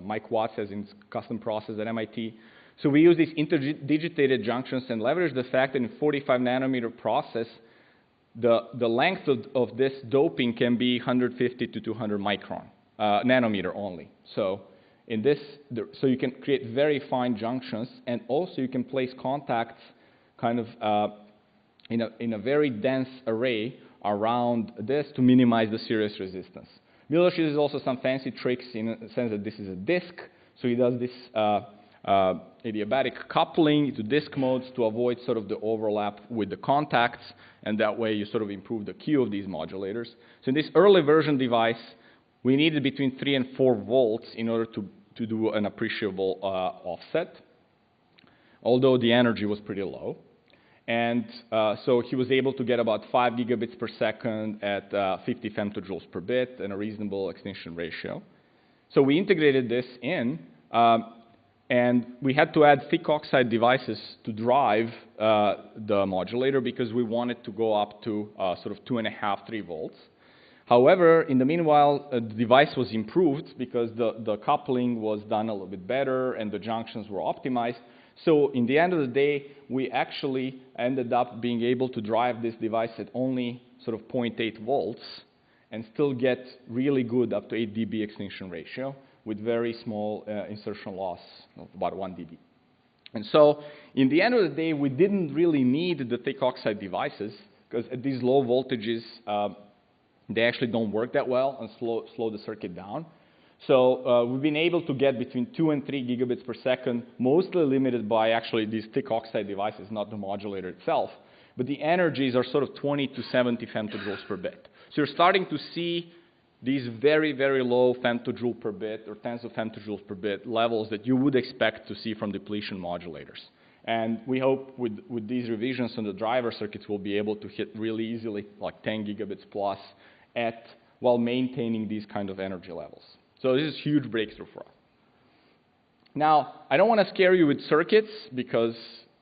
Mike Watts has in custom process at MIT. So we use these interdigitated junctions and leverage the fact that in 45 nanometer process, the length of this doping can be 150 to 200 micron, nanometer only. So so you can create very fine junctions, and also you can place contacts kind of in a very dense array around this to minimize the series resistance. Miloš uses also some fancy tricks in the sense that this is a disk, so he does this adiabatic coupling to disk modes to avoid sort of the overlap with the contacts, and that way you sort of improve the Q of these modulators. So in this early version device, we needed between 3 and 4 volts in order to do an appreciable offset, although the energy was pretty low. And so he was able to get about 5 gigabits per second at 50 femtojoules per bit and a reasonable extinction ratio. So we integrated this in, and we had to add thick oxide devices to drive the modulator because we wanted to go up to sort of 2.5, 3 volts. However, in the meanwhile, the device was improved because the coupling was done a little bit better and the junctions were optimized. So in the end of the day, we actually ended up being able to drive this device at only sort of 0.8 volts and still get really good up to 8 dB extinction ratio with very small insertion loss of about 1 dB. And so in the end of the day, we didn't really need the thick oxide devices because at these low voltages, they actually don't work that well and slow the circuit down. So we've been able to get between 2 and 3 gigabits per second, mostly limited by actually these thick oxide devices, not the modulator itself. But the energies are sort of 20 to 70 femtojoules per bit. So you're starting to see these very, very low femtojoule per bit or tens of femtojoules per bit levels that you would expect to see from depletion modulators. And we hope with these revisions on the driver circuits, we'll be able to hit really easily like 10 gigabits plus while maintaining these kind of energy levels. So this is a huge breakthrough for us. Now, I don't want to scare you with circuits because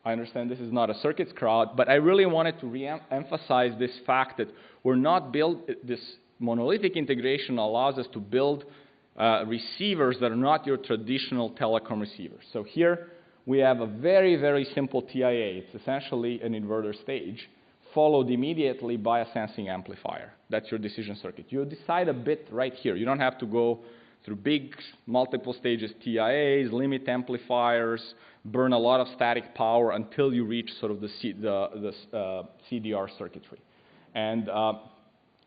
I understand this is not a circuits crowd, but I really wanted to re-emphasize this fact that we're not this monolithic integration allows us to build receivers that are not your traditional telecom receivers. So here we have a very, very simple TIA. It's essentially an inverter stage, followed immediately by a sensing amplifier. That's your decision circuit. You decide a bit right here. You don't have to go through big multiple stages TIAs, limit amplifiers, burn a lot of static power until you reach sort of the CDR circuitry. And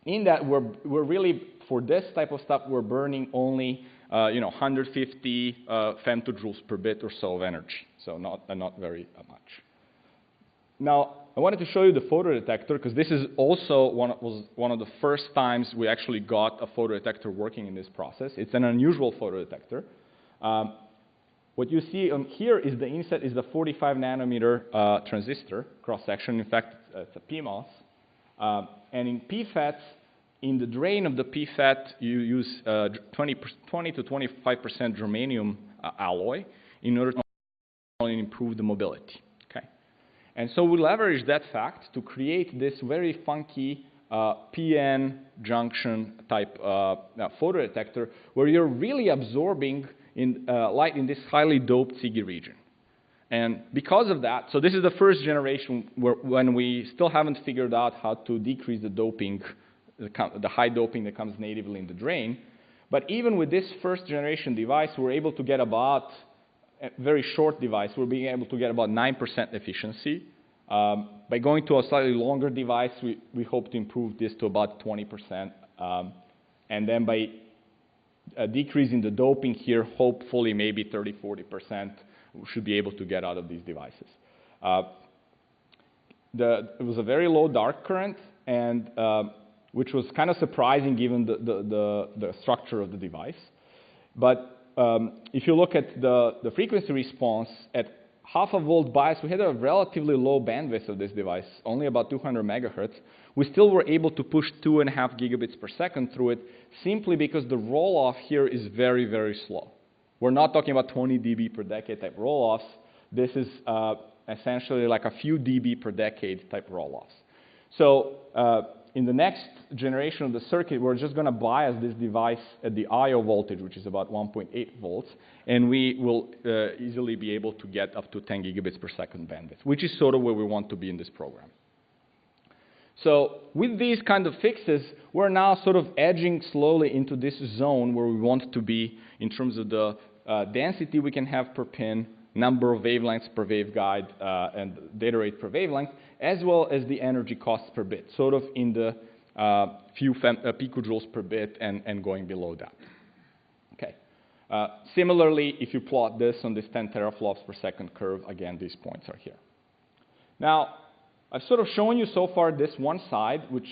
in that, we're really, for this type of stuff, we're burning only 150 femtojoules per bit or so of energy, so not very much. Now, I wanted to show you the photodetector, because this is also was one of the first times we actually got a photodetector working in this process. It's an unusual photodetector. What you see on here is the inset is the 45 nanometer transistor cross-section. In fact, it's a PMOS. And in PFETs, in the drain of the PFET, you use 20 to 25% germanium alloy in order to improve the mobility. Okay? And so we leverage that fact to create this very funky PN junction type photodetector where you're really absorbing light in this highly doped SiGe region. And because of that, so this is the first generation when we still haven't figured out how to decrease the doping, the high doping that comes natively in the drain. But even with this first generation device, we're able to get about, a very short device, we're being able to get about 9% efficiency. By going to a slightly longer device, we hope to improve this to about 20%. And then by decreasing the doping here, hopefully maybe 30, 40%, we should be able to get out of these devices. It was a very low dark current, and which was kind of surprising given the structure of the device. But if you look at the frequency response at half a volt bias, we had a relatively low bandwidth of this device, only about 200 megahertz. We still were able to push 2.5 gigabits per second through it, simply because the roll-off here is very, very slow. We're not talking about 20 dB per decade type roll-offs. This is essentially like a few dB per decade type roll-offs. So in the next generation of the circuit, we're just going to bias this device at the I/O voltage, which is about 1.8 volts, and we will easily be able to get up to 10 gigabits per second bandwidth, which is sort of where we want to be in this program. So with these kind of fixes, we're now sort of edging slowly into this zone where we want to be in terms of the density we can have per pin, number of wavelengths per waveguide, and data rate per wavelength, as well as the energy costs per bit, sort of in the few picojoules per bit and going below that. Okay. Similarly, if you plot this on this 10 teraflops per second curve, again, these points are here. Now, I've sort of shown you so far this one side, which,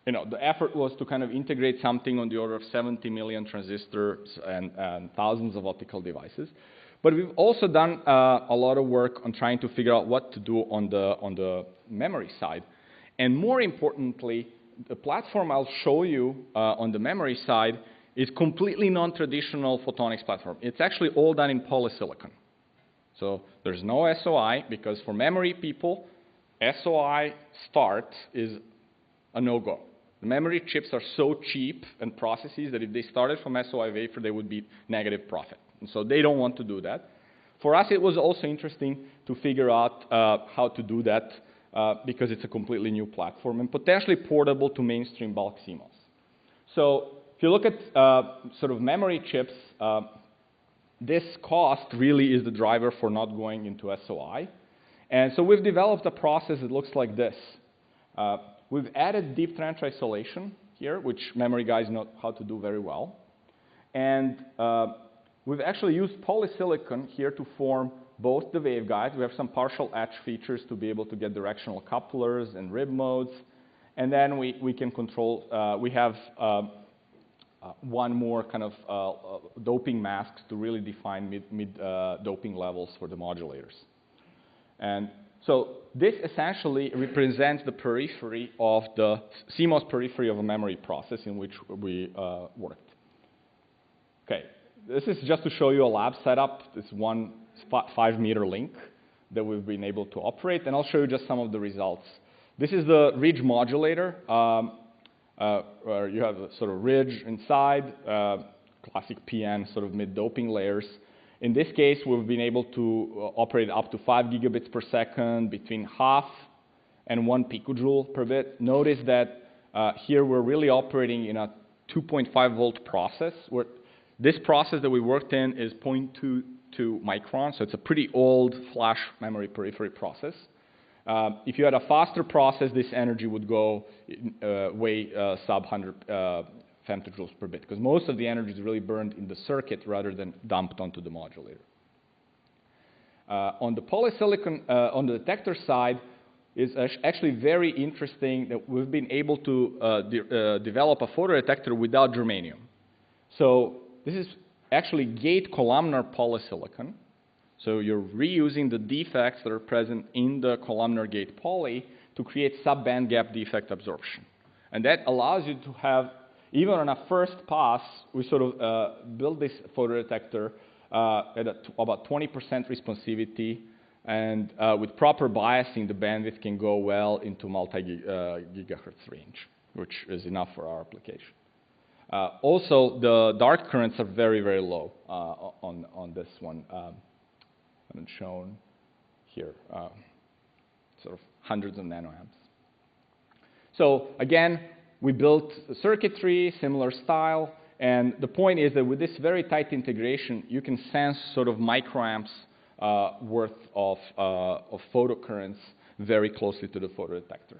the effort was to kind of integrate something on the order of 70 million transistors and thousands of optical devices. But we've also done a lot of work on trying to figure out what to do on the memory side. And more importantly, the platform I'll show you on the memory side is completely non-traditional photonics platform. It's actually all done in polysilicon. So there's no SOI, because for memory people, SOI start is a no-go. The memory chips are so cheap and processes that if they started from SOI wafer, they would be negative profit. And so they don't want to do that. For us, it was also interesting to figure out how to do that because it's a completely new platform and potentially portable to mainstream bulk CMOS. So if you look at sort of memory chips, this cost really is the driver for not going into SOI. And so we've developed a process that looks like this. We've added deep trench isolation here, which memory guys know how to do very well. And we've actually used polysilicon here to form both the waveguides. We have some partial etch features to be able to get directional couplers and rib modes. And then we can control, we have one more kind of doping masks to really define mid doping levels for the modulators. And so this essentially represents the periphery of the CMOS periphery of a memory process in which we worked. Okay, this is just to show you a lab setup. This one 5-meter link that we've been able to operate, and I'll show you just some of the results. This is the ridge modulator, where you have a sort of ridge inside, classic PN sort of mid-doping layers. In this case, we've been able to operate up to 5 gigabits per second, between half and 1 picojoule per bit. Notice that here we're really operating in a 2.5 volt process. This process that we worked in is 0.22 microns, so it's a pretty old flash memory periphery process. If you had a faster process, this energy would go way sub 100 femtojoules per bit, because most of the energy is really burned in the circuit rather than dumped onto the modulator. On the polysilicon, on the detector side, is actually very interesting that we've been able to develop a photodetector without germanium. So this is actually gate columnar polysilicon. So you're reusing the defects that are present in the columnar gate poly to create sub-band gap defect absorption. And that allows you to have, even on a first pass, we sort of build this photodetector at about 20% responsivity, and with proper biasing, the bandwidth can go well into multi-gigahertz range, which is enough for our application. Also, the dark currents are very, very low on this one. Haven't shown here, sort of hundreds of nanoamps. So again, we built a circuitry, similar style, and the point is that with this very tight integration, you can sense sort of microamps worth of photocurrents very closely to the photodetector.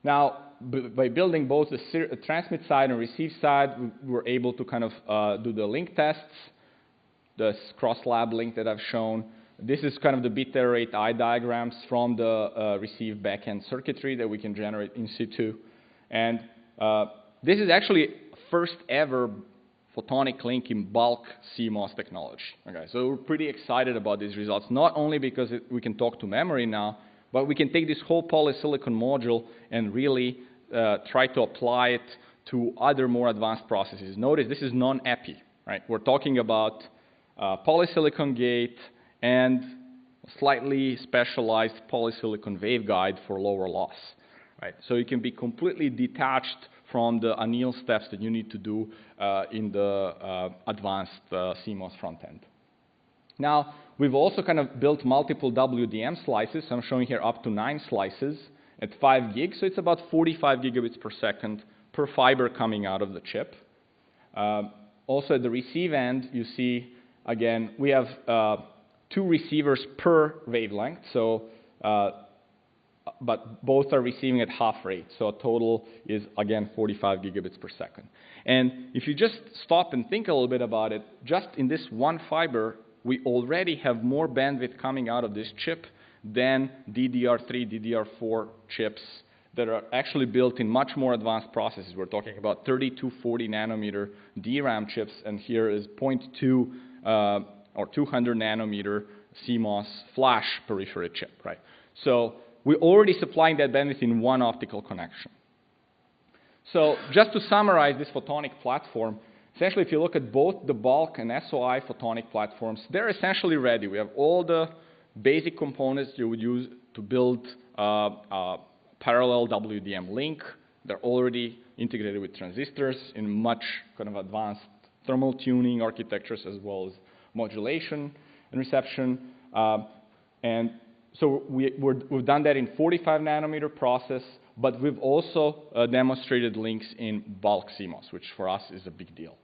Now, by building both the transmit side and receive side, we were able to kind of do the link tests, the cross-lab link that I've shown. This is kind of the bit error rate eye diagrams from the receive backend circuitry that we can generate in situ. And this is actually first ever photonic link in bulk CMOS technology. Okay, so we're pretty excited about these results, not only because we can talk to memory now, but we can take this whole polysilicon module and really try to apply it to other more advanced processes. Notice this is non-epi, right? We're talking about polysilicon gate and slightly specialized polysilicon waveguide for lower loss, right? So you can be completely detached from the anneal steps that you need to do in the advanced CMOS front end. Now, we've also kind of built multiple WDM slices. I'm showing here up to 9 slices at 5 gigs, so it's about 45 gigabits per second per fiber coming out of the chip. Also at the receive end, you see, again, we have 2 receivers per wavelength, so but both are receiving at half rate, so a total is, again, 45 gigabits per second. And if you just stop and think a little bit about it, just in this one fiber, we already have more bandwidth coming out of this chip than DDR3, DDR4 chips that are actually built in much more advanced processes. We're talking about 30 to 40 nanometer DRAM chips, and here is 0.2 or 200 nanometer CMOS flash periphery chip, right? So we're already supplying that bandwidth in one optical connection. So just to summarize this photonic platform, essentially if you look at both the bulk and SOI photonic platforms, they're essentially ready. We have all the basic components you would use to build a parallel WDM link. They're already integrated with transistors in much kind of advanced thermal tuning architectures as well as modulation and reception. And so we've done that in 45 nanometer process, but we've also demonstrated links in bulk CMOS, which for us is a big deal.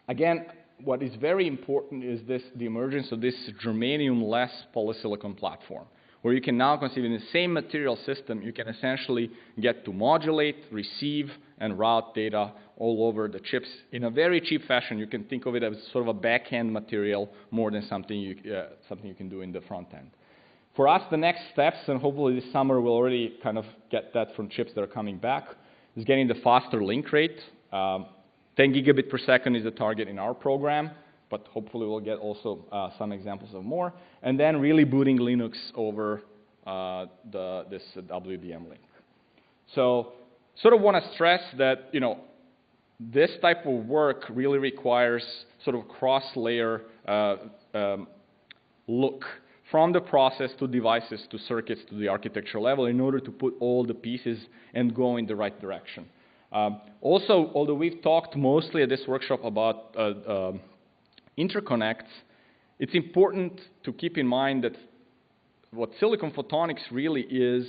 Again, what is very important is the emergence of this germanium-less polysilicon platform, where you can now conceive in the same material system, you can essentially get to modulate, receive, and route data all over the chips in a very cheap fashion. You can think of it as sort of a back-end material more than something you can do in the front end. For us, the next steps, and hopefully this summer we'll already kind of get that from chips that are coming back, is getting the faster link rate. 10 gigabit per second is the target in our program, but hopefully we'll get also some examples of more. And then really booting Linux over this WDM link. So sort of want to stress that, you know, this type of work really requires sort of cross-layer look from the process to devices to circuits to the architecture level in order to put all the pieces and go in the right direction. Also, although we've talked mostly at this workshop about interconnects, it's important to keep in mind that what silicon photonics really is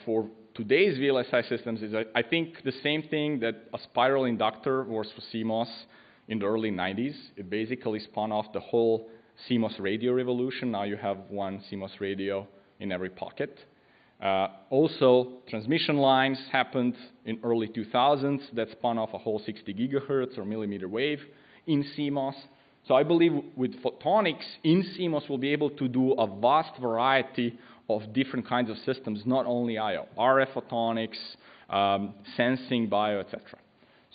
for today's VLSI systems is, I think, the same thing that a spiral inductor was for CMOS in the early 90s. It basically spun off the whole CMOS radio revolution. Now you have one CMOS radio in every pocket. Also, transmission lines happened in early 2000s that spun off a whole 60 gigahertz or millimeter wave in CMOS. So I believe with photonics in CMOS we'll be able to do a vast variety of different kinds of systems, not only I/O, RF photonics, sensing, bio, etc.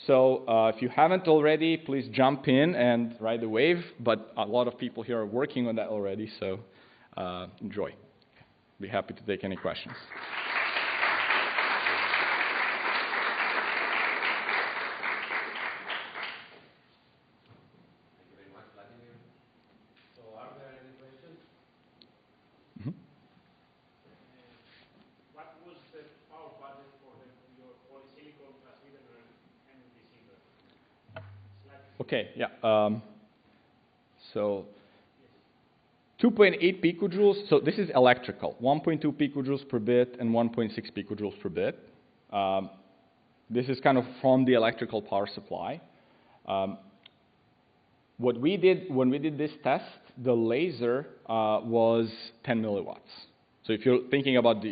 So if you haven't already, please jump in and ride the wave. But a lot of people here are working on that already, so enjoy. Be happy to take any questions. Thank you very much, Vladimir. So are there any questions? What was the power budget for your polysilicon transmitter and receiver? Okay, yeah. So 2.8 picojoules, so this is electrical, 1.2 picojoules per bit and 1.6 picojoules per bit. This is kind of from the electrical power supply. What we did when we did this test, the laser was 10 milliwatts. So if you're thinking about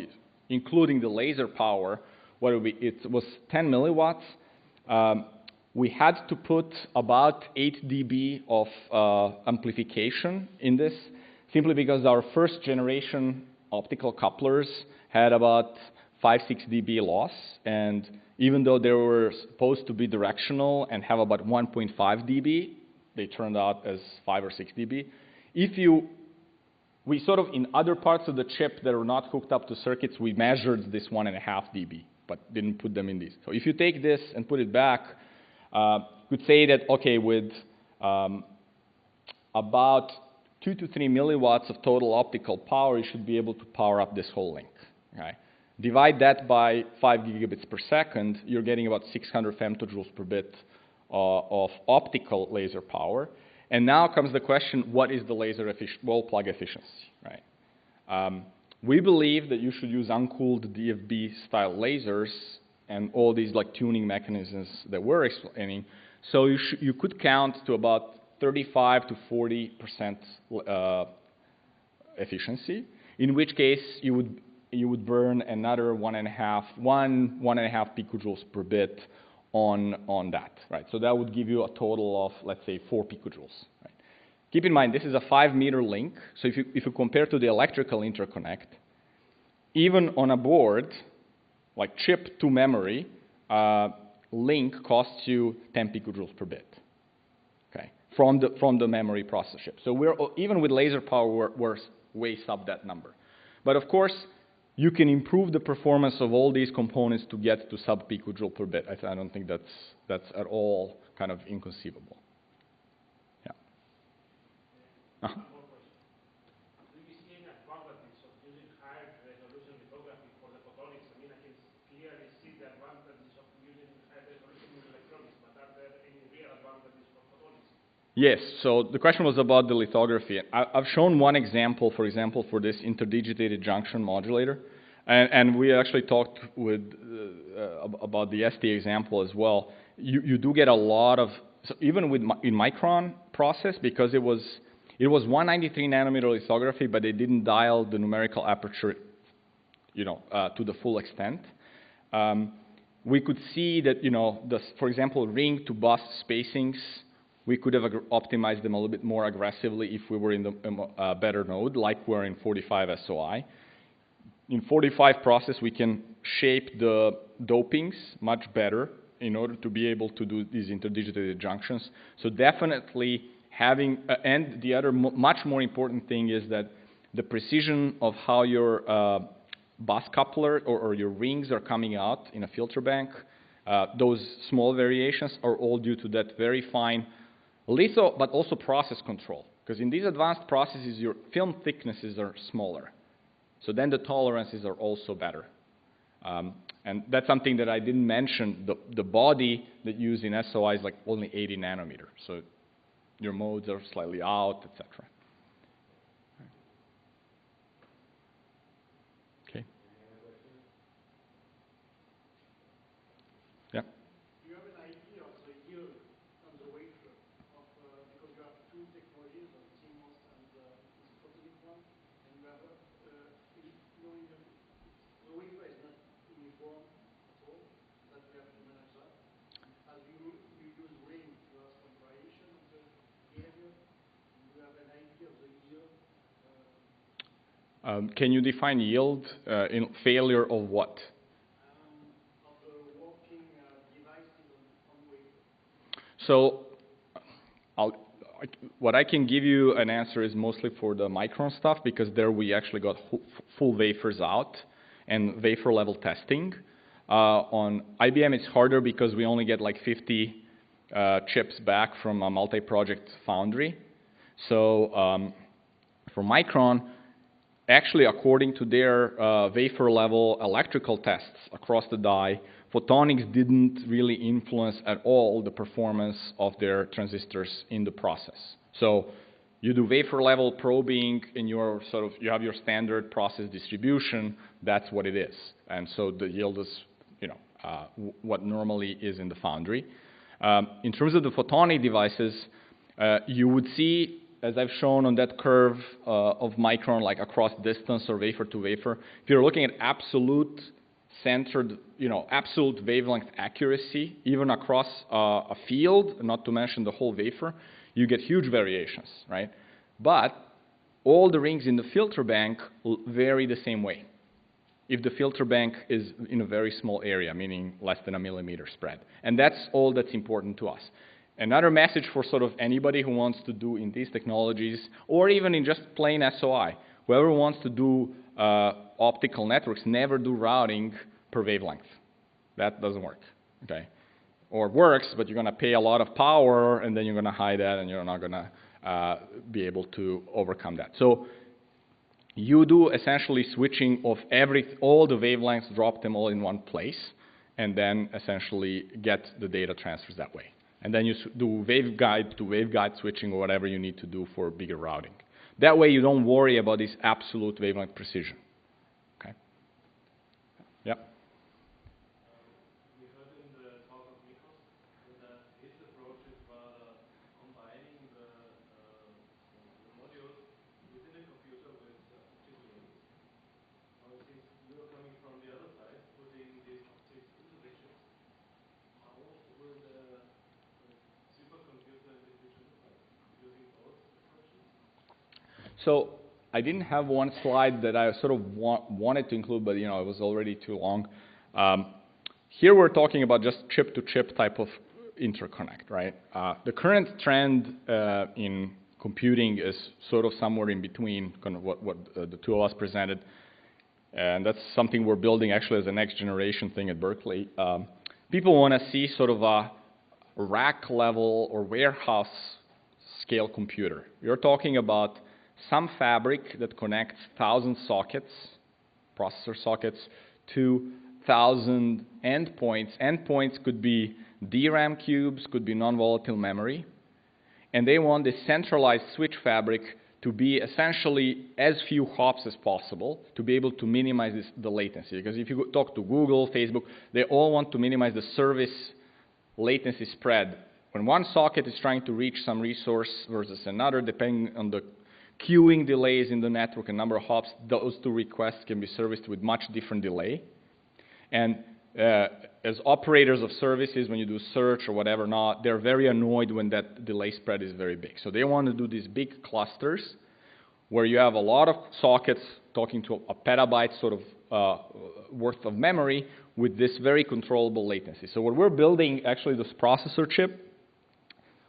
including the laser power, what would be? It was 10 milliwatts. We had to put about 8 dB of amplification in this, simply because our first generation optical couplers had about 5-6 dB loss, and even though they were supposed to be directional and have about 1.5 dB, they turned out as 5 or 6 dB. We sort of, in other parts of the chip that are not hooked up to circuits, we measured this 1.5 dB, but didn't put them in these. So if you take this and put it back, you could say that, okay, with about 2 to 3 milliwatts of total optical power, you should be able to power up this whole link. Okay? Divide that by 5 gigabits per second, you're getting about 600 femtojoules per bit of optical laser power. And now comes the question, what is the laser wall plug efficiency? Right? We believe that you should use uncooled DFB-style lasers and all these like tuning mechanisms that we're explaining. So you could count to about 35 to 40% efficiency, in which case you would burn another 1.5 picojoules per bit on that, right? So that would give you a total of, let's say, 4 picojoules. Right? Keep in mind, this is a 5-meter link. So if you compare to the electrical interconnect, even on a board, like chip to memory, link costs you 10 picojoules per bit. Okay, from the memory process chip. So we're even with laser power, we're way sub that number. But of course, you can improve the performance of all these components to get to sub picojoule per bit. I don't think that's at all kind of inconceivable. Yeah. Uh-huh. Do you see any advantages of using high resolution lithography for the photonics? I mean, I can clearly see the advantages of using high resolution in electronics, but are there any real advantages for photonics? Yes, so the question was about the lithography. I've shown one example, for this interdigitated junction modulator. And we actually talked about the ST example as well. You do get a lot of, so even in micron process, because it was 193 nanometer lithography, but they didn't dial the numerical aperture, to the full extent. We could see that, for example, ring to bus spacings, we could have optimized them a little bit more aggressively if we were in the better node, like we're in 45 SOI. In 45 process, we can shape the dopings much better in order to be able to do these interdigitated junctions. So definitely having, and the other much more important thing is that the precision of how your bus coupler or your rings are coming out in a filter bank, those small variations are all due to that very fine litho, but also process control. Because in these advanced processes, your film thicknesses are smaller. So then the tolerances are also better. And that's something that I didn't mention. The body that used in SOI is like only 80 nanometer. So, your modes are slightly out, etc. Okay. Yeah. Do you have an idea of the yield on the wafer of, because you have two technologies, the CMOS and the photonic one, and you have the wafer is not uniform at all, that we have to manage that. As you use ring to have some variation of the behavior, do you have an idea of the yield? Can you define yield in failure of what? Of the working devices on wafer. So what I can give you an answer is mostly for the micron stuff, because there we actually got full wafers out and wafer level testing. On IBM it's harder because we only get like 50 chips back from a multi-project foundry. So for Micron, actually according to their wafer level electrical tests across the die, photonics didn't really influence at all the performance of their transistors in the process. So you do wafer level probing in your you have your standard process distribution, that's what it is. And so the yield is, what normally is in the foundry. In terms of the photonic devices, you would see, as I've shown on that curve of Micron, like across distance or wafer to wafer, if you're looking at absolute centered, absolute wavelength accuracy, even across a field, not to mention the whole wafer, you get huge variations, right? But all the rings in the filter bank vary the same way. If the filter bank is in a very small area, meaning less than a millimeter spread. And that's all that's important to us. Another message for sort of anybody who wants to do in these technologies, or even in just plain SOI, whoever wants to do optical networks, never do routing per wavelength. That doesn't work, okay? Or works, but you're going to pay a lot of power, and then you're going to hide that, and you're not going to be able to overcome that. So you do essentially switching of all the wavelengths, drop them all in one place, and then essentially get the data transfers that way. And then you do waveguide to waveguide switching or whatever you need to do for bigger routing. That way you don't worry about this absolute wavelength precision. Okay? Yep. We heard in the talk of Nikos that his approach is rather combining the modules within a computer with optical links. Now, since you are coming from the other side, putting these optics into the chips, how will the supercomputer in the future look like? Using both approaches? So I didn't have one slide that I sort of wanted to include, but it was already too long. Here we're talking about just chip-to-chip type of interconnect, right? The current trend in computing is sort of somewhere in between kind of what the two of us presented, and that's something we're building actually as a next generation thing at Berkeley. People want to see sort of a rack level or warehouse scale computer. You're talking about some fabric that connects 1,000 sockets, processor sockets, to 1,000 endpoints. Endpoints could be DRAM cubes, could be non-volatile memory. And they want this centralized switch fabric to be essentially as few hops as possible to be able to minimize the latency. Because if you talk to Google, Facebook, they all want to minimize the service latency spread. When one socket is trying to reach some resource versus another, depending on the queuing delays in the network and number of hops, those two requests can be serviced with much different delay. And as operators of services, when you do search or whatever not, they're very annoyed when that delay spread is very big. So they want to do these big clusters where you have a lot of sockets talking to a petabyte sort of worth of memory with this very controllable latency. So what we're building, actually this processor chip,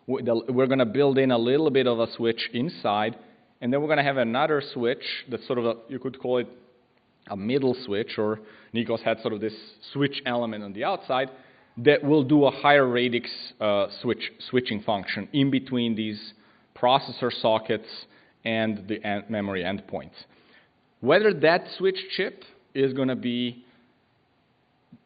we're going to build in a little bit of a switch inside, and then we're going to have another switch that's sort of you could call it a middle switch, or Nikos had sort of this switch element on the outside that will do a higher radix switching function in between these processor sockets and the memory endpoints. Whether that switch chip is going to be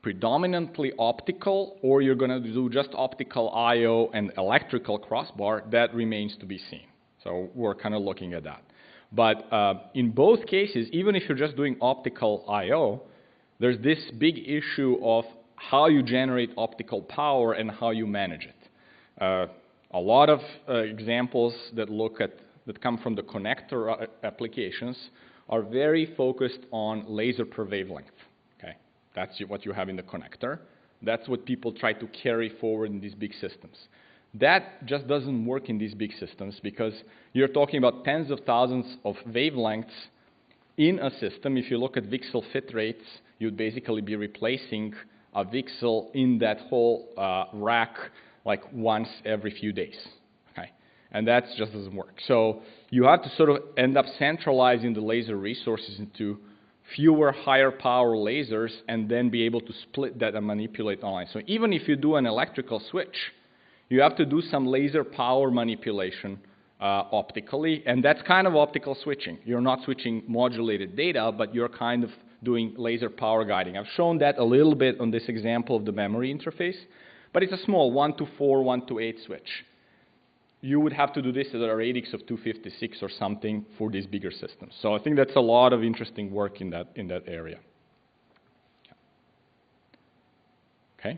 predominantly optical, or you're going to do just optical I/O and electrical crossbar, that remains to be seen. So we're kind of looking at that. But in both cases, even if you're just doing optical I/O, there's this big issue of how you generate optical power and how you manage it. A lot of examples that come from the connector applications are very focused on laser per wavelength. Okay, that's what you have in the connector. That's what people try to carry forward in these big systems. That just doesn't work in these big systems because you're talking about tens of thousands of wavelengths in a system. If you look at VCSEL fit rates, you'd basically be replacing a VCSEL in that whole rack like once every few days. Okay, and that just doesn't work. So you have to sort of end up centralizing the laser resources into fewer higher power lasers and then be able to split that and manipulate online. So even if you do an electrical switch, you have to do some laser power manipulation optically, and that's kind of optical switching. You're not switching modulated data, but you're kind of doing laser power guiding. I've shown that a little bit on this example of the memory interface, but it's a small 1 to 4, 1 to 8 switch. You would have to do this at a radix of 256 or something for these bigger systems. So I think that's a lot of interesting work in that area. Okay.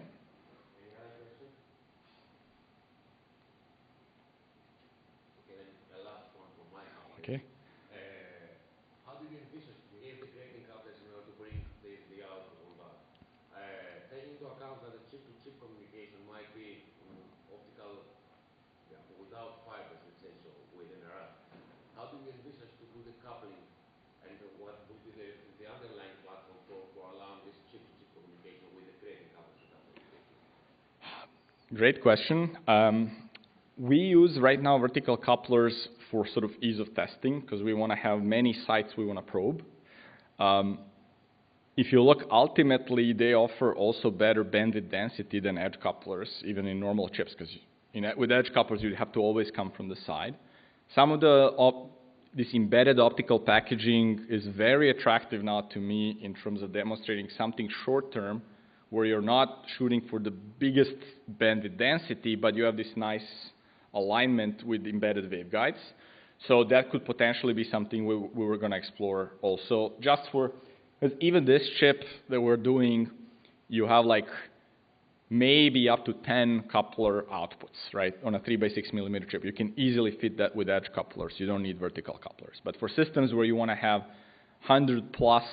Okay. How do you envisage to create the grading couplers in order to bring the output on that? Taking into account that the chip-to-chip communication might be optical without fibers, let's say so, with an RF. How do you envisage to do the coupling, and what would be the underlying platform for allowing this chip-to-chip communication with the grading couplers? Great question. We use right now vertical couplers for sort of ease of testing because we want to have many sites we want to probe. If you look, ultimately, they offer also better bandwidth density than edge couplers, even in normal chips, because with edge couplers, you have to always come from the side. Some of this embedded optical packaging is very attractive now to me in terms of demonstrating something short-term where you're not shooting for the biggest bandwidth density, but you have this nice alignment with embedded waveguides. So that could potentially be something we were going to explore also. Just for, because even this chip that we're doing, you have like maybe up to 10 coupler outputs, right? On a 3x6 millimeter chip. You can easily fit that with edge couplers. You don't need vertical couplers. But for systems where you want to have 100 plus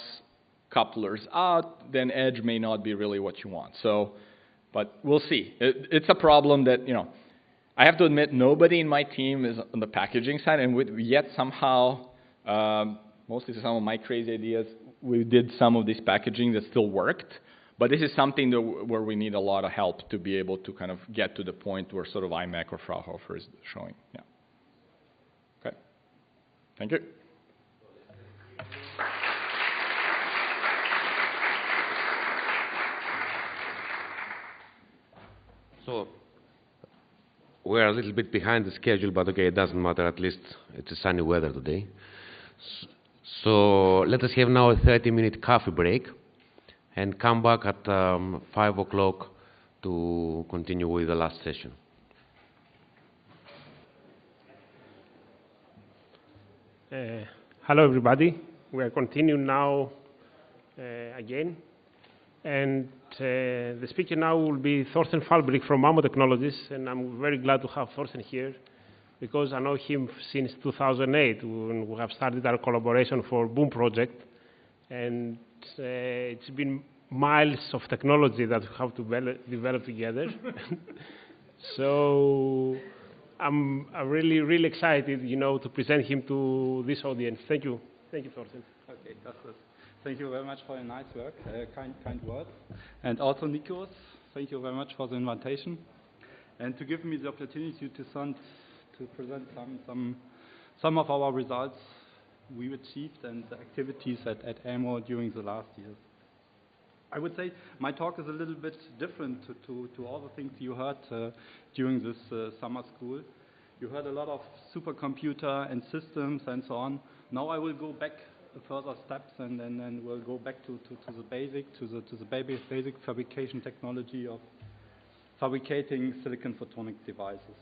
couplers out, then edge may not be really what you want. So, but we'll see. It's a problem that, I have to admit, nobody in my team is on the packaging side, and yet somehow, mostly to some of my crazy ideas, we did some of this packaging that still worked. But this is something where we need a lot of help to be able to kind of get to the point where sort of IMEC or Fraunhofer is showing. Yeah. Okay. Thank you. So we're a little bit behind the schedule, but okay, it doesn't matter. At least it's a sunny weather today. So let us have now a 30-minute coffee break and come back at 5 o'clock to continue with the last session. Hello, everybody. We are continuing now again. And the speaker now will be Thorsten Wahlbrink from Mammo Technologies, and I'm very glad to have Thorsten here because I know him since 2008 when we have started our collaboration for Boom project, and it's been miles of technology that we have to develop together. So I'm really, really excited, to present him to this audience. Thank you. Thank you, Thorsten. Okay, that's it. Thank you very much for your nice work, kind words. And also, Nikos, thank you very much for the invitation and to give me the opportunity to present some of our results we achieved and the activities at AMO during the last years. I would say my talk is a little bit different to all the things you heard during this summer school. You heard a lot of supercomputer and systems and so on. Now I will go back further steps, and then we'll go back to the basic fabrication technology of fabricating silicon photonic devices.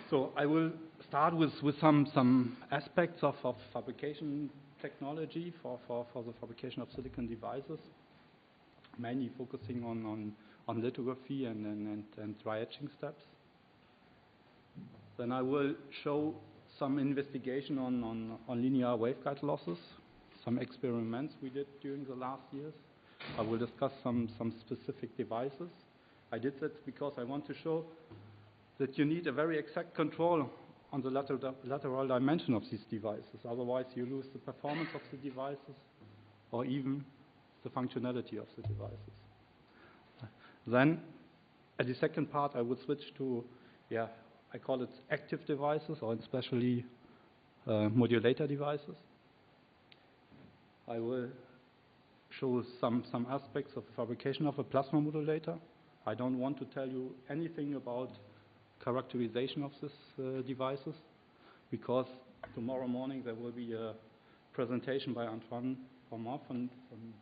So I will start with some aspects of fabrication technology for the fabrication of silicon devices, mainly focusing on lithography and dry etching steps. Then I will show some investigation on linear waveguide losses, some experiments we did during the last years. I will discuss some specific devices. I did that because I want to show that you need a very exact control on the lateral dimension of these devices. Otherwise, you lose the performance of the devices or even the functionality of the devices. Then, at the second part, I would switch to, I call it active devices, or especially modulator devices. I will show some aspects of the fabrication of a plasma modulator. I don't want to tell you anything about characterization of these devices, because tomorrow morning there will be a presentation by Antoine Romain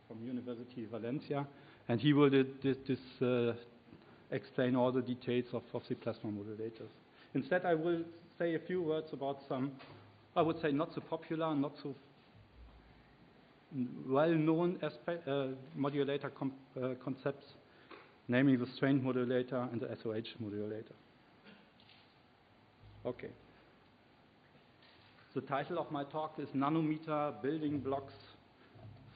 from University of Valencia, and he will explain all the details of the plasma modulators. Instead, I will say a few words about some, I would say, not so popular, not so well-known modulator concepts, namely the strained modulator and the SOH modulator. Okay. The title of my talk is Nanometer Building Blocks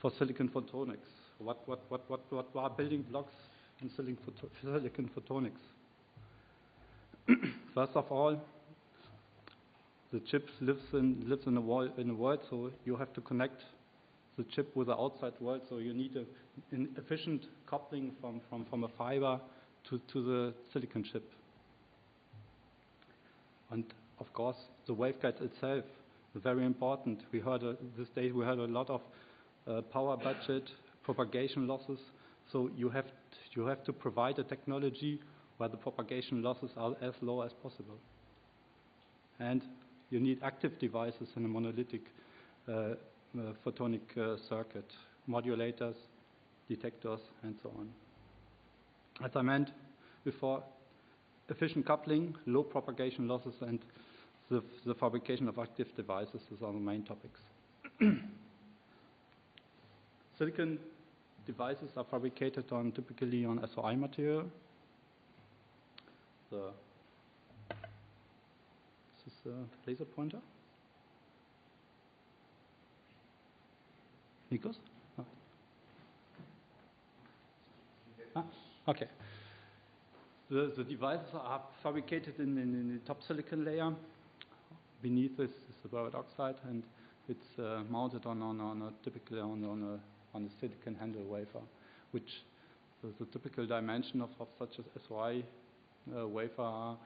for Silicon Photonics. What are building blocks in silicon photonics? First of all, the chip lives in a world, so you have to connect the chip with the outside world. So you need an efficient coupling from a fiber to the silicon chip. And of course, the waveguide itself is very important. We heard this day we heard a lot of power budget, propagation losses. So you have to provide a technology where the propagation losses are as low as possible. And you need active devices in a monolithic photonic circuit, modulators, detectors, and so on. As I meant before, efficient coupling, low propagation losses, and the fabrication of active devices is are the main topics. Silicon devices are fabricated typically on SOI material. This is a laser pointer. Nikos? Oh. Okay. The devices are fabricated in the top silicon layer. Beneath this is the buried oxide, and it's mounted typically on a silicon handle wafer, which the typical dimension of such a SOI wafer are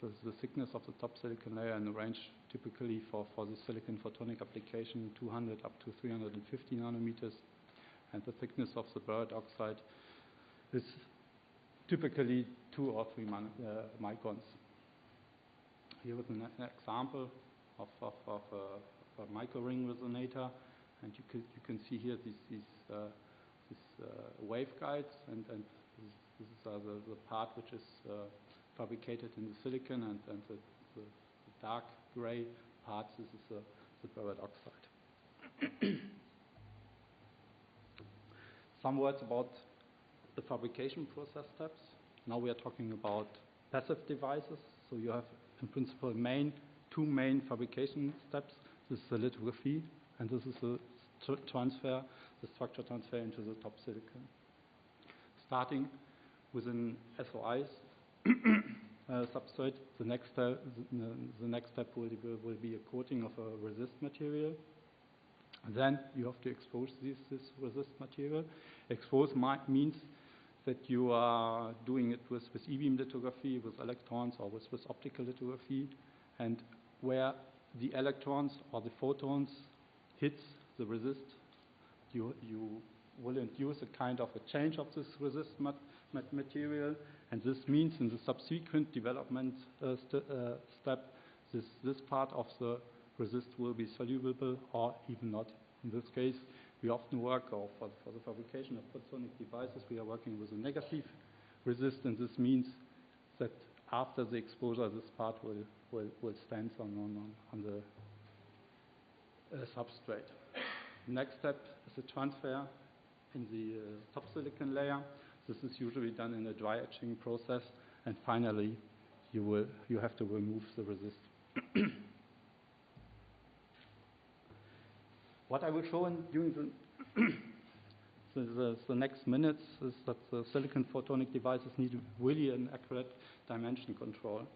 the thickness of the top silicon layer in the range typically for the silicon photonic application 200 up to 350 nanometers, and the thickness of the buried oxide is typically 2 or 3 microns. Here is an example of a micro-ring resonator, and you can see here these waveguides, and this is the part which is fabricated in the silicon, and the dark gray part, this is the buried oxide. Some words about the fabrication process steps. Now we are talking about passive devices. So you have, in principle, two main fabrication steps. This is the lithography, and this is the structure transfer into the top silicon. Starting with an SOI substrate, the next step will be a coating of a resist material. And then you have to expose this resist material. Expose means that you are doing it with E-beam lithography, with electrons, or with optical lithography, and where the electrons or the photons hits the resist, you will induce a kind of a change of this resist material, and this means in the subsequent development step this part of the resist will be soluble or even not. In this case, we often work, or for the fabrication of photonic devices, we are working with a negative resist, and this means that after the exposure, this part will stand on the substrate. Next step is the transfer in the top silicon layer. This is usually done in a dry etching process, and finally, you have to remove the resist. What I will show during the next minutes is that the silicon photonic devices need really an accurate dimension control.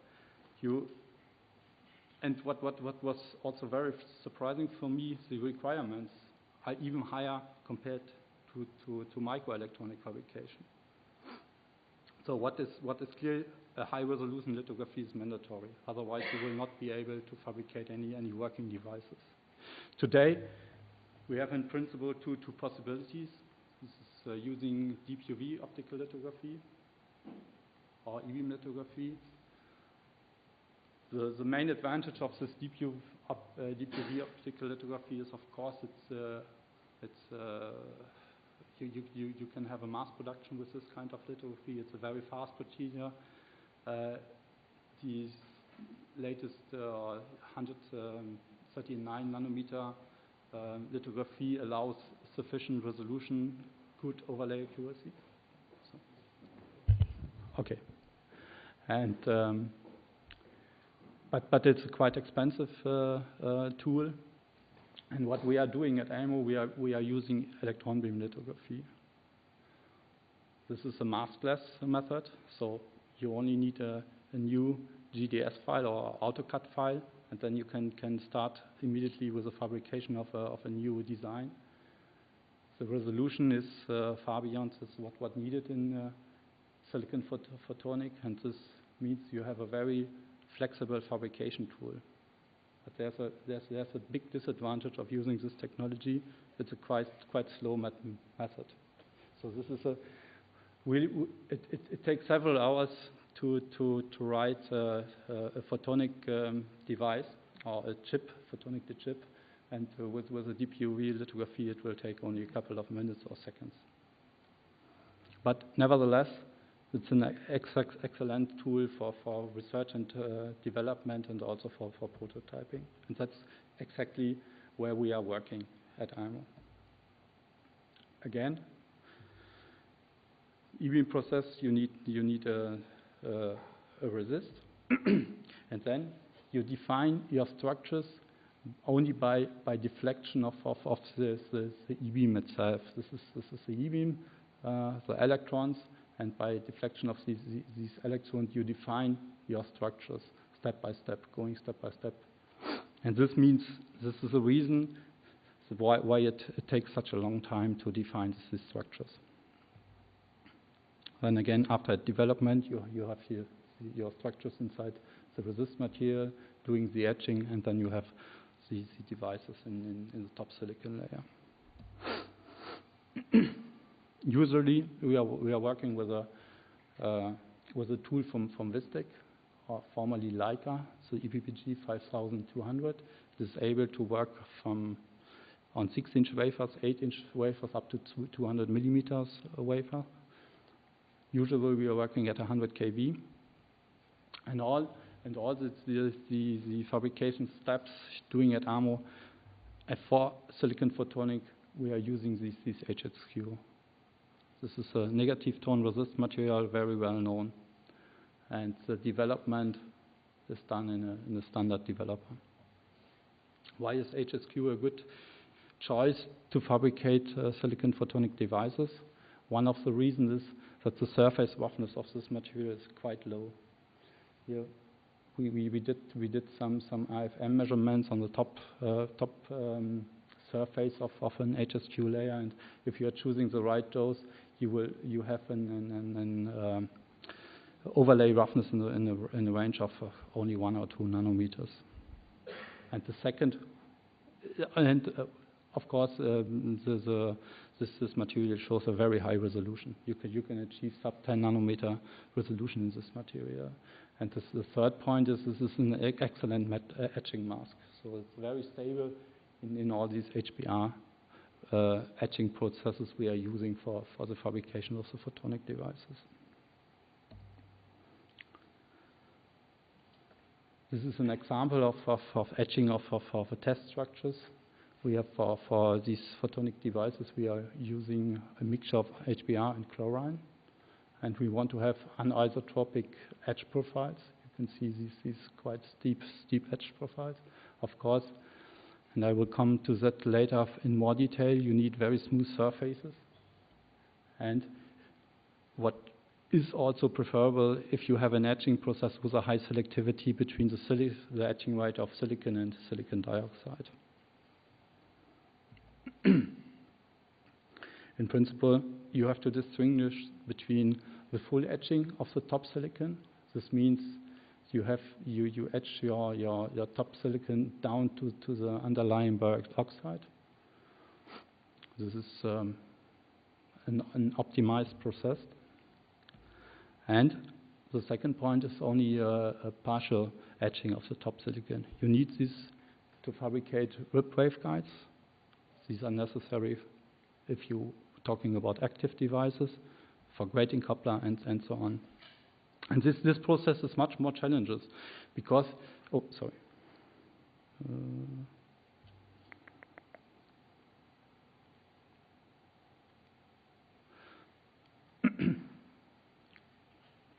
And what was also very surprising for me, the requirements are even higher compared to microelectronic fabrication. So what is clear, a high resolution lithography is mandatory. Otherwise, you will not be able to fabricate any working devices. Today, we have in principle two possibilities. This is using deep UV optical lithography or E-beam lithography. The main advantage of this deep UV optical lithography is, of course, you can have a mass production with this kind of lithography. It's a very fast procedure. The latest 139 nanometer lithography allows sufficient resolution, good overlay accuracy. Okay, and but it's a quite expensive tool. And what we are doing at AMO, we are using electron beam lithography. This is a maskless method, so you only need a new GDS file or AutoCAD file, and then you can start immediately with the fabrication of a new design. The resolution is far beyond what needed in silicon photonic, and this means you have a very flexible fabrication tool. But there's a big disadvantage of using this technology. It's a quite slow method. So this is it takes several hours to write a photonic device or a chip, photonic chip, and with a deep UV lithography, it will take only a couple of minutes or seconds. But nevertheless, it's an excellent tool for research and development, and also for prototyping. And that's exactly where we are working at IMO. Again, E-beam process, you need a resist, and then you define your structures only by deflection of the E-beam itself. This is the E-beam, the electrons. And by deflection of these electrons, you define your structures step by step, going step by step. And this means, this is the reason why it takes such a long time to define these structures. Then again, after development, you have here your structures inside the resist material, doing the etching, and then you have the devices in the top silicon layer. Usually, we are working with a tool from Vistek, or formerly Leica, the EPPG 5200. It is able to work on 6-inch wafers, 8-inch wafers, up to 200 millimeters wafer. Usually, we are working at 100 kV, and all the fabrication steps doing at AMO. And for silicon photonic, we are using these HSQ. This is a negative tone resist material, very well known, and the development is done in a standard developer. Why is HSQ a good choice to fabricate silicon photonic devices? One of the reasons is that the surface roughness of this material is quite low. Here, we did some IFM measurements on the top surface of an HSQ layer, and if you are choosing the right dose, you have an overlay roughness in the range of only 1 or 2 nanometers. And the second, of course, this material shows a very high resolution. You can achieve sub 10 nanometer resolution in this material, And the third point is this is an excellent etching mask. So it's very stable in all these HBR etching processes we are using for the fabrication of the photonic devices. This is an example of etching of the test structures. We have for these photonic devices, we are using a mixture of HBR and chlorine. And we want to have anisotropic etch profiles. You can see these quite steep etch profiles. Of course, and I will come to that later in more detail, you need very smooth surfaces. And what is also preferable if you have an etching process with a high selectivity between the etching rate of silicon and silicon dioxide. In principle, you have to distinguish between the full etching of the top silicon. This means you etch your top silicon down to the underlying baric oxide. This is an optimized process. And the second point is only a partial etching of the top silicon. You need this to fabricate whip waveguides. These are necessary if you're talking about active devices, for grating coupler and so on. And this process is much more challenges because,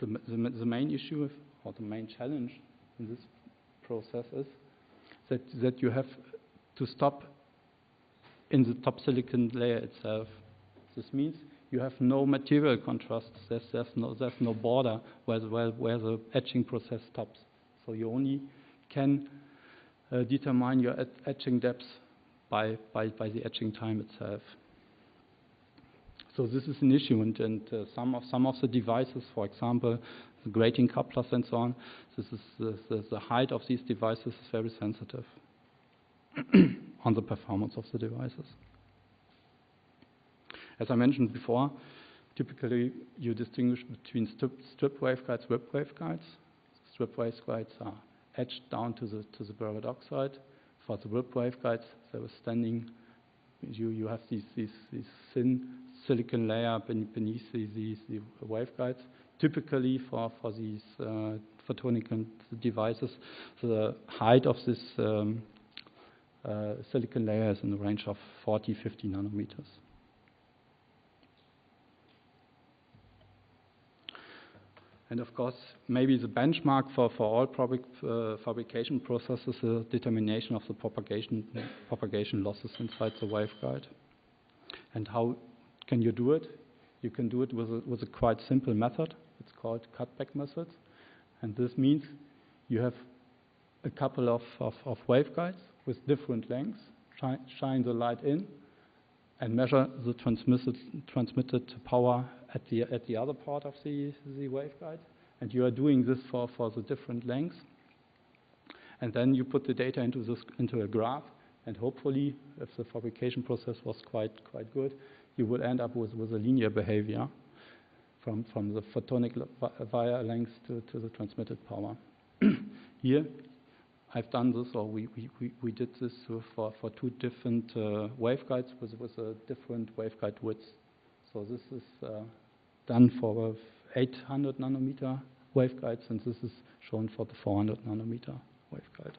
the main issue or the main challenge in this process is that you have to stop in the top silicon layer itself. This means you have no material contrast. There's no border where the etching process stops. So you only can determine your etching depth by the etching time itself. So this is an issue, and some of the devices, for example, the grating couplers and so on, this is the height of these devices is very sensitive on the performance of the devices. As I mentioned before, typically you distinguish between strip waveguides, whip waveguides. Strip waveguides are etched down to the baric oxide. For the whip waveguides, they were standing. You have these thin silicon layer beneath the waveguides. Typically for these photonic devices, the height of this silicon layer is in the range of 40-50 nanometers. And of course, maybe the benchmark for all fabrication processes is the determination of the propagation losses inside the waveguide. And how can you do it? You can do it with a quite simple method. It's called cutback method. And this means you have a couple of waveguides with different lengths, shine the light in, and measure the transmitted power at the other part of the waveguide. And you are doing this for the different lengths. And then you put the data into a graph, and hopefully, if the fabrication process was quite good, you will end up with a linear behavior from the photonic wire length to the transmitted power. Here, I've done this, or we did this for two different waveguides with a different waveguide width. So this is done for 800 nanometer waveguides, and this is shown for the 400 nanometer waveguide.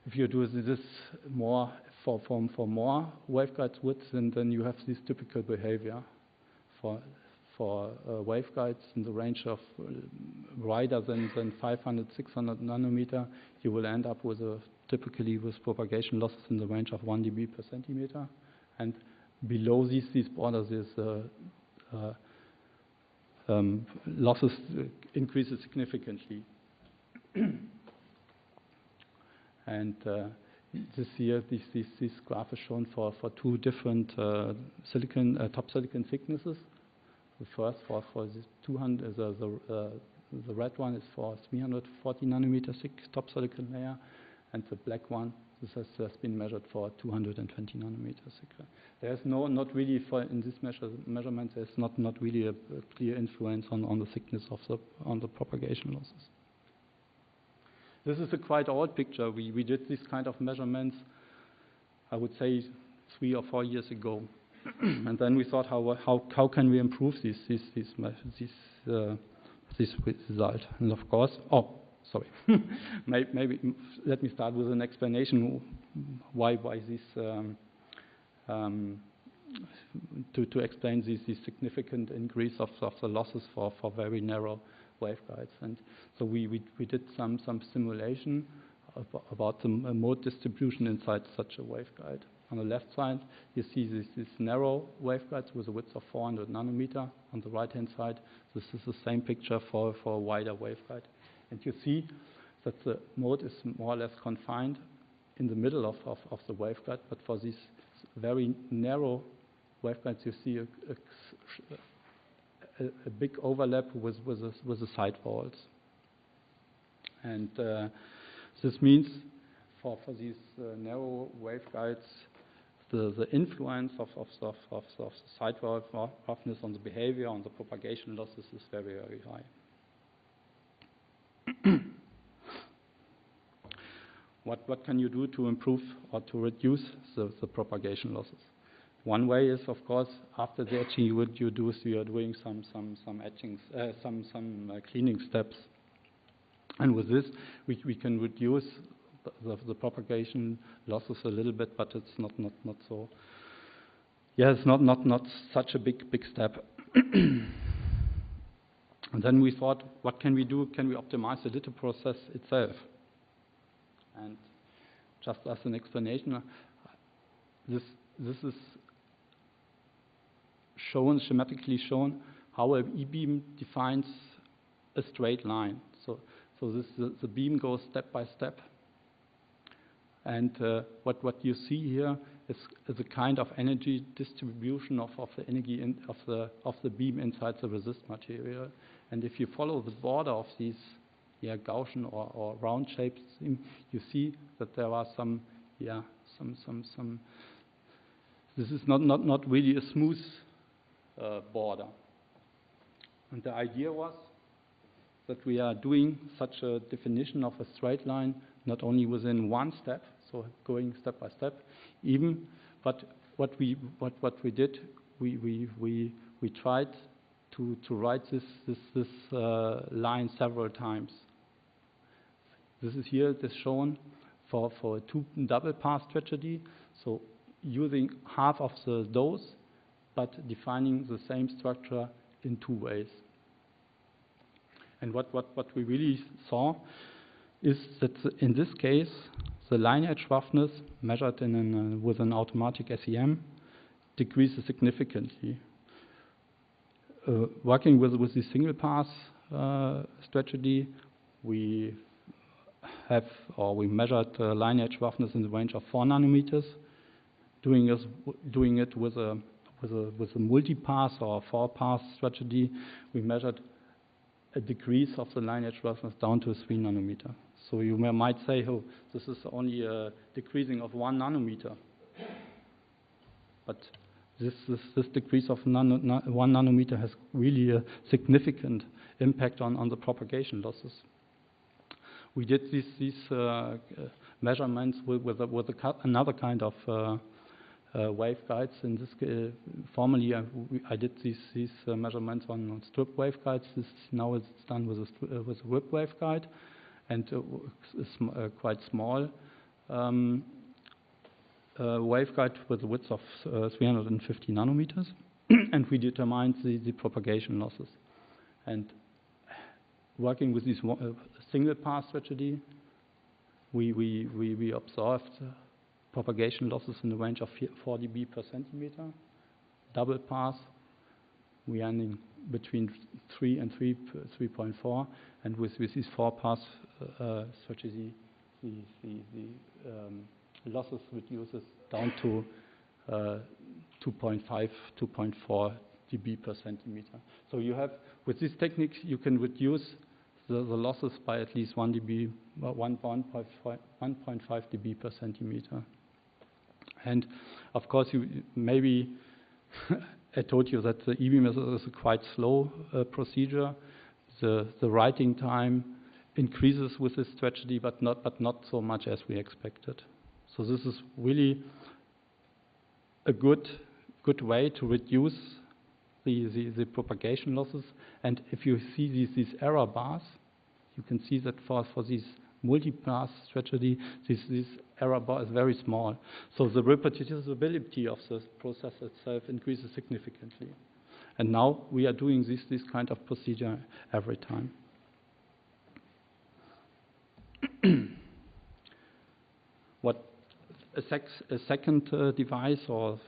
If you do this more for more waveguides width, then you have this typical behavior for waveguides in the range of wider than 500, 600 nanometer. You will end up with typically with propagation losses in the range of 1 dB per centimeter, and below these borders is losses increases significantly. And this graph is shown for two different top silicon thicknesses. The first for this 200, the red one is for 340 nanometer thick top silicon layer, and the black one This has been measured for 220 nanometers. There's not really in this measurement. There's not really a clear influence on the thickness of the propagation losses. This is a quite old picture. We did this kind of measurements, I would say, 3 or 4 years ago, and then we thought, how can we improve this result? And of course, maybe let me start with an explanation why this to explain this significant increase of the losses for very narrow waveguides. And so we did some simulation about the mode distribution inside such a waveguide. On the left side, you see this narrow waveguides with a width of 400 nanometer. On the right-hand side, this is the same picture for a wider waveguide. And you see that the mode is more or less confined in the middle of the waveguide, but for these very narrow waveguides, you see a big overlap with the side walls. And this means for these narrow waveguides, the influence of the side wall roughness on the behavior, on the propagation losses is very, very high. What can you do to improve or to reduce the propagation losses? One way is, of course, after the etching you are doing some etchings, some cleaning steps, and with this we can reduce the propagation losses a little bit, but it's not so. Yeah, it's not such a big step. And then we thought, what can we do? Can we optimize the litho process itself? And just as an explanation, this is schematically shown how an E-beam defines a straight line. So the beam goes step by step. And what you see here is a kind of energy distribution of the energy of the beam inside the resist material. And if you follow the border of these Gaussian or round shapes, you see that there are some. This is not really a smooth border. And the idea was that we are doing such a definition of a straight line not only within one step, so going step by step, but what we did, we tried to write this line several times. This is here. This shown for a double pass strategy, so using half of the dose, but defining the same structure in 2 ways. And what we really saw is that in this case, the line edge roughness measured with an automatic SEM decreases significantly. Working with the single pass strategy, we measured line edge roughness in the range of 4 nanometers. Doing it with a multi-pass or 4-pass strategy, we measured a decrease of the line edge roughness down to 3 nanometer. So you might say, oh, this is only a decreasing of 1 nanometer. But this decrease of 1 nanometer has really a significant impact on the propagation losses. We did these measurements with another kind of waveguides. In this, formerly I did these measurements on strip waveguides. Now it's done with a whip waveguide, and it's quite small waveguide with a width of 350 nanometers, and we determined the propagation losses. And working with this single pass strategy, we observed propagation losses in the range of 4 dB per centimeter. Double pass, we are in between 3 and 3.4, and with this 4-pass strategy, the losses reduces down to 2.5, 2.4 dB per centimeter. So you have, with this technique, you can reduce the losses by at least 1 dB, 1.5 dB per centimeter. And of course, maybe I told you that the e-beam is a quite slow procedure. The writing time increases with this strategy, but not so much as we expected. So this is really a good way to reduce the propagation losses. And if you see these error bars, you can see that for this multipass strategy, this error bar is very small. So the reproducibility of the process itself increases significantly. And now we are doing this kind of procedure every time. What a second device, or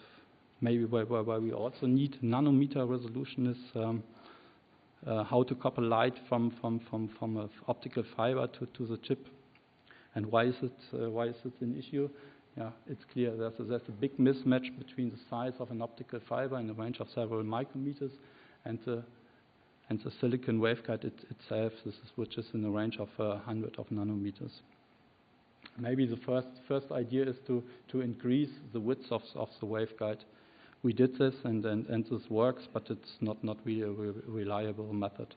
maybe where we also need nanometer resolution, is how to couple light from an optical fiber to the chip. And why is it an issue? Yeah, it's clear there's a big mismatch between the size of an optical fiber in the range of several micrometers and the silicon waveguide itself, which is in the range of 100 of nanometers. Maybe the first idea is to increase the width of the waveguide. We did this, and this works, but it's not really a reliable method.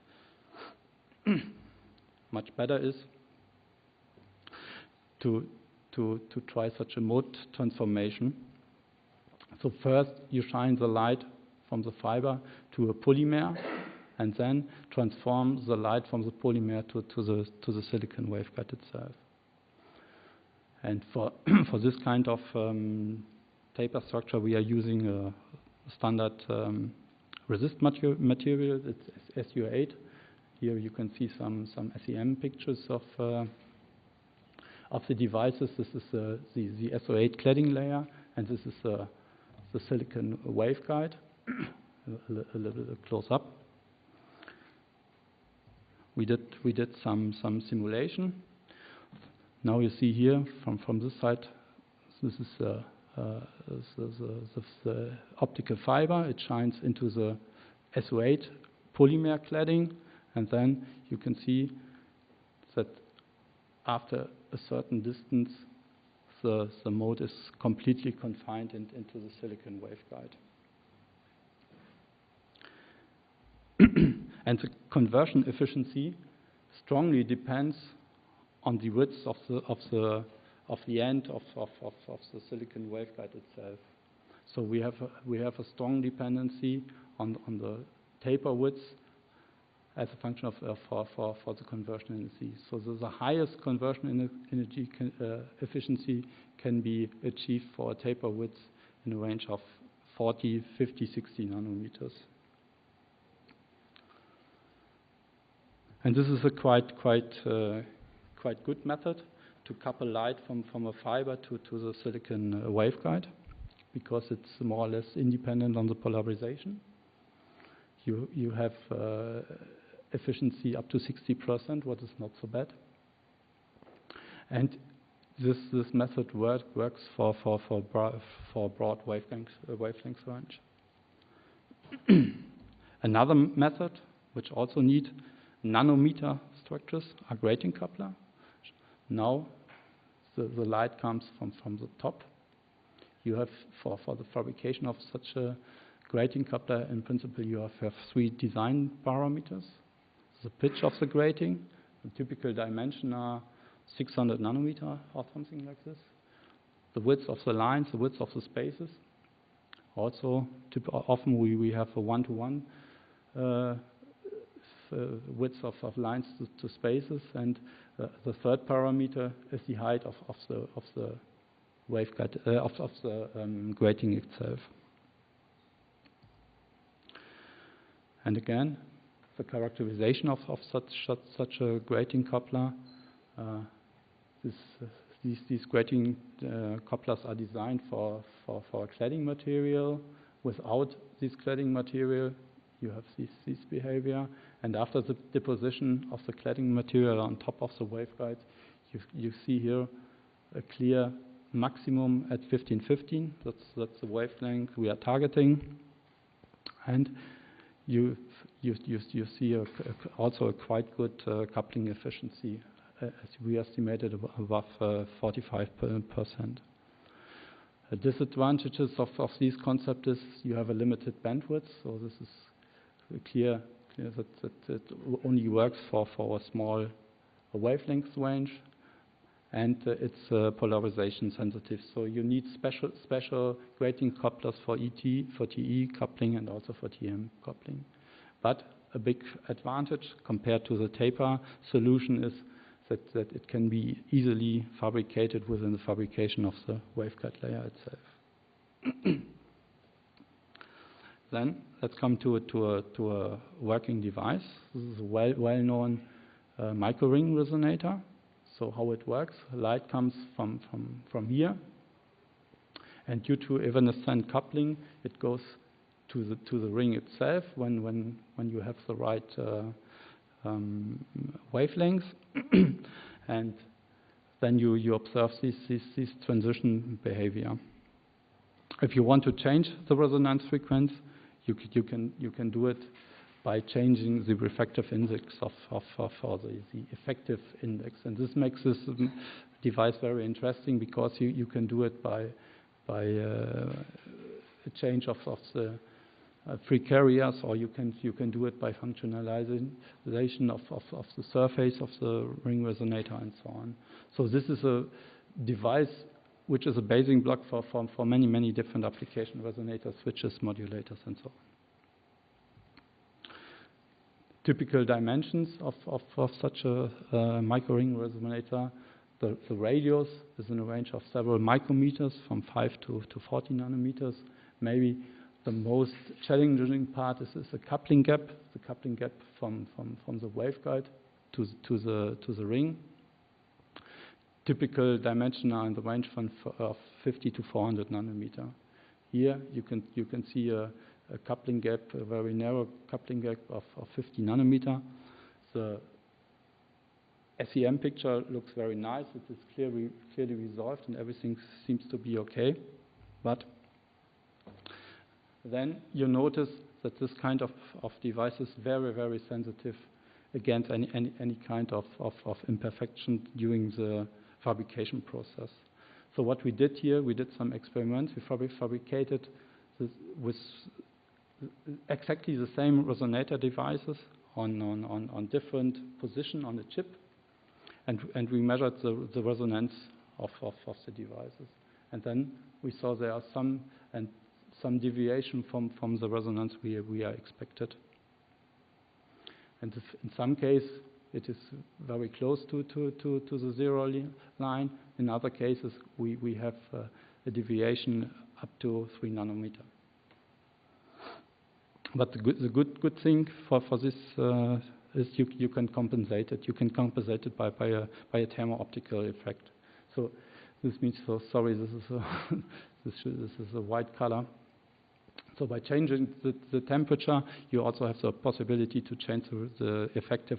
Much better is to try such a mode transformation. So first, you shine the light from the fiber to a polymer, and then transform the light from the polymer to the silicon waveguide itself. And for this kind of taper structure, we are using a standard resist material. It's SU8. Here you can see some SEM pictures of the devices. This is the SU8 cladding layer, and this is the silicon waveguide. A little close up. We did some simulation. Now you see here from this side, this is the optical fiber. It shines into the SU8 polymer cladding, and then you can see that after a certain distance, the mode is completely confined into the silicon waveguide. And the conversion efficiency strongly depends on the width of the end of the silicon waveguide itself. So we have a strong dependency on the taper width as a function of for the conversion energy. So the highest conversion energy efficiency can be achieved for a taper width in a range of 40, 50, 60 nanometers. And this is a quite good method to couple light from a fiber to the silicon waveguide, because it's more or less independent on the polarization. You have efficiency up to 60%, what is not so bad. And this method works for broad wavelength range. Another method, which also need nanometer structures, are grating coupler. Now the light comes from the top. You have for the fabrication of such a grating coupler, in principle, you have 3 design parameters. The pitch of the grating, the typical dimension are 600 nanometer or something like this. The width of the lines, the width of the spaces. Also, often we have a 1-to-1 width of lines to spaces, and the third parameter is the height of the waveguide of the grating itself. And again, the characterization of such a grating coupler. These grating couplers are designed for a cladding material. Without this cladding material, you have this behavior. And after the deposition of the cladding material on top of the waveguide, you see here a clear maximum at 1515. That's the wavelength we are targeting. And you you see also a quite good coupling efficiency, as we estimated above 45%. The disadvantages of these concepts is you have a limited bandwidth, so this is clear that it only works for a small wavelength range, and it's polarization sensitive. So you need special grating couplers for ET, for TE coupling, and also for TM coupling. But a big advantage compared to the taper solution is that it can be easily fabricated within the fabrication of the waveguide layer itself. Then let's come to a working device. This is a well-known micro-ring resonator. So how it works, light comes from here, and due to evanescent coupling, it goes to the ring itself when you have the right wavelengths, and then you observe this transition behavior. If you want to change the resonance frequency, you can do it by changing the refractive index of the effective index, and this makes this device very interesting because you can do it by a change of the free carriers, or you can do it by functionalization of the surface of the ring resonator and so on. So this is a device which is a basing block for many different application resonators, switches, modulators, and so on. Typical dimensions of such a micro-ring resonator, the radius is in a range of several micrometers, from 5 to 40 nanometers. Maybe the most challenging part is the coupling gap, from the waveguide to the ring. Typical dimensions are in the range of 50 to 400 nanometer. Here you can see a coupling gap, a very narrow coupling gap of 50 nanometer. The SEM picture looks very nice. It is clearly resolved and everything seems to be okay. But then you notice that this kind of device is very sensitive against any kind of imperfection during the fabrication process. So what we did here, we did some experiments. We fabricated this with exactly the same resonator devices on different position on the chip, and we measured the resonance of the devices. And then we saw there are some deviation from the resonance we are expected. And in some case, it is very close to the zero line. In other cases, we have a deviation up to 3 nanometer. But the good thing for this is you can compensate it. You can compensate it by a thermo-optical effect. So this means, sorry, this is a white color. So by changing the temperature, you also have the possibility to change the effective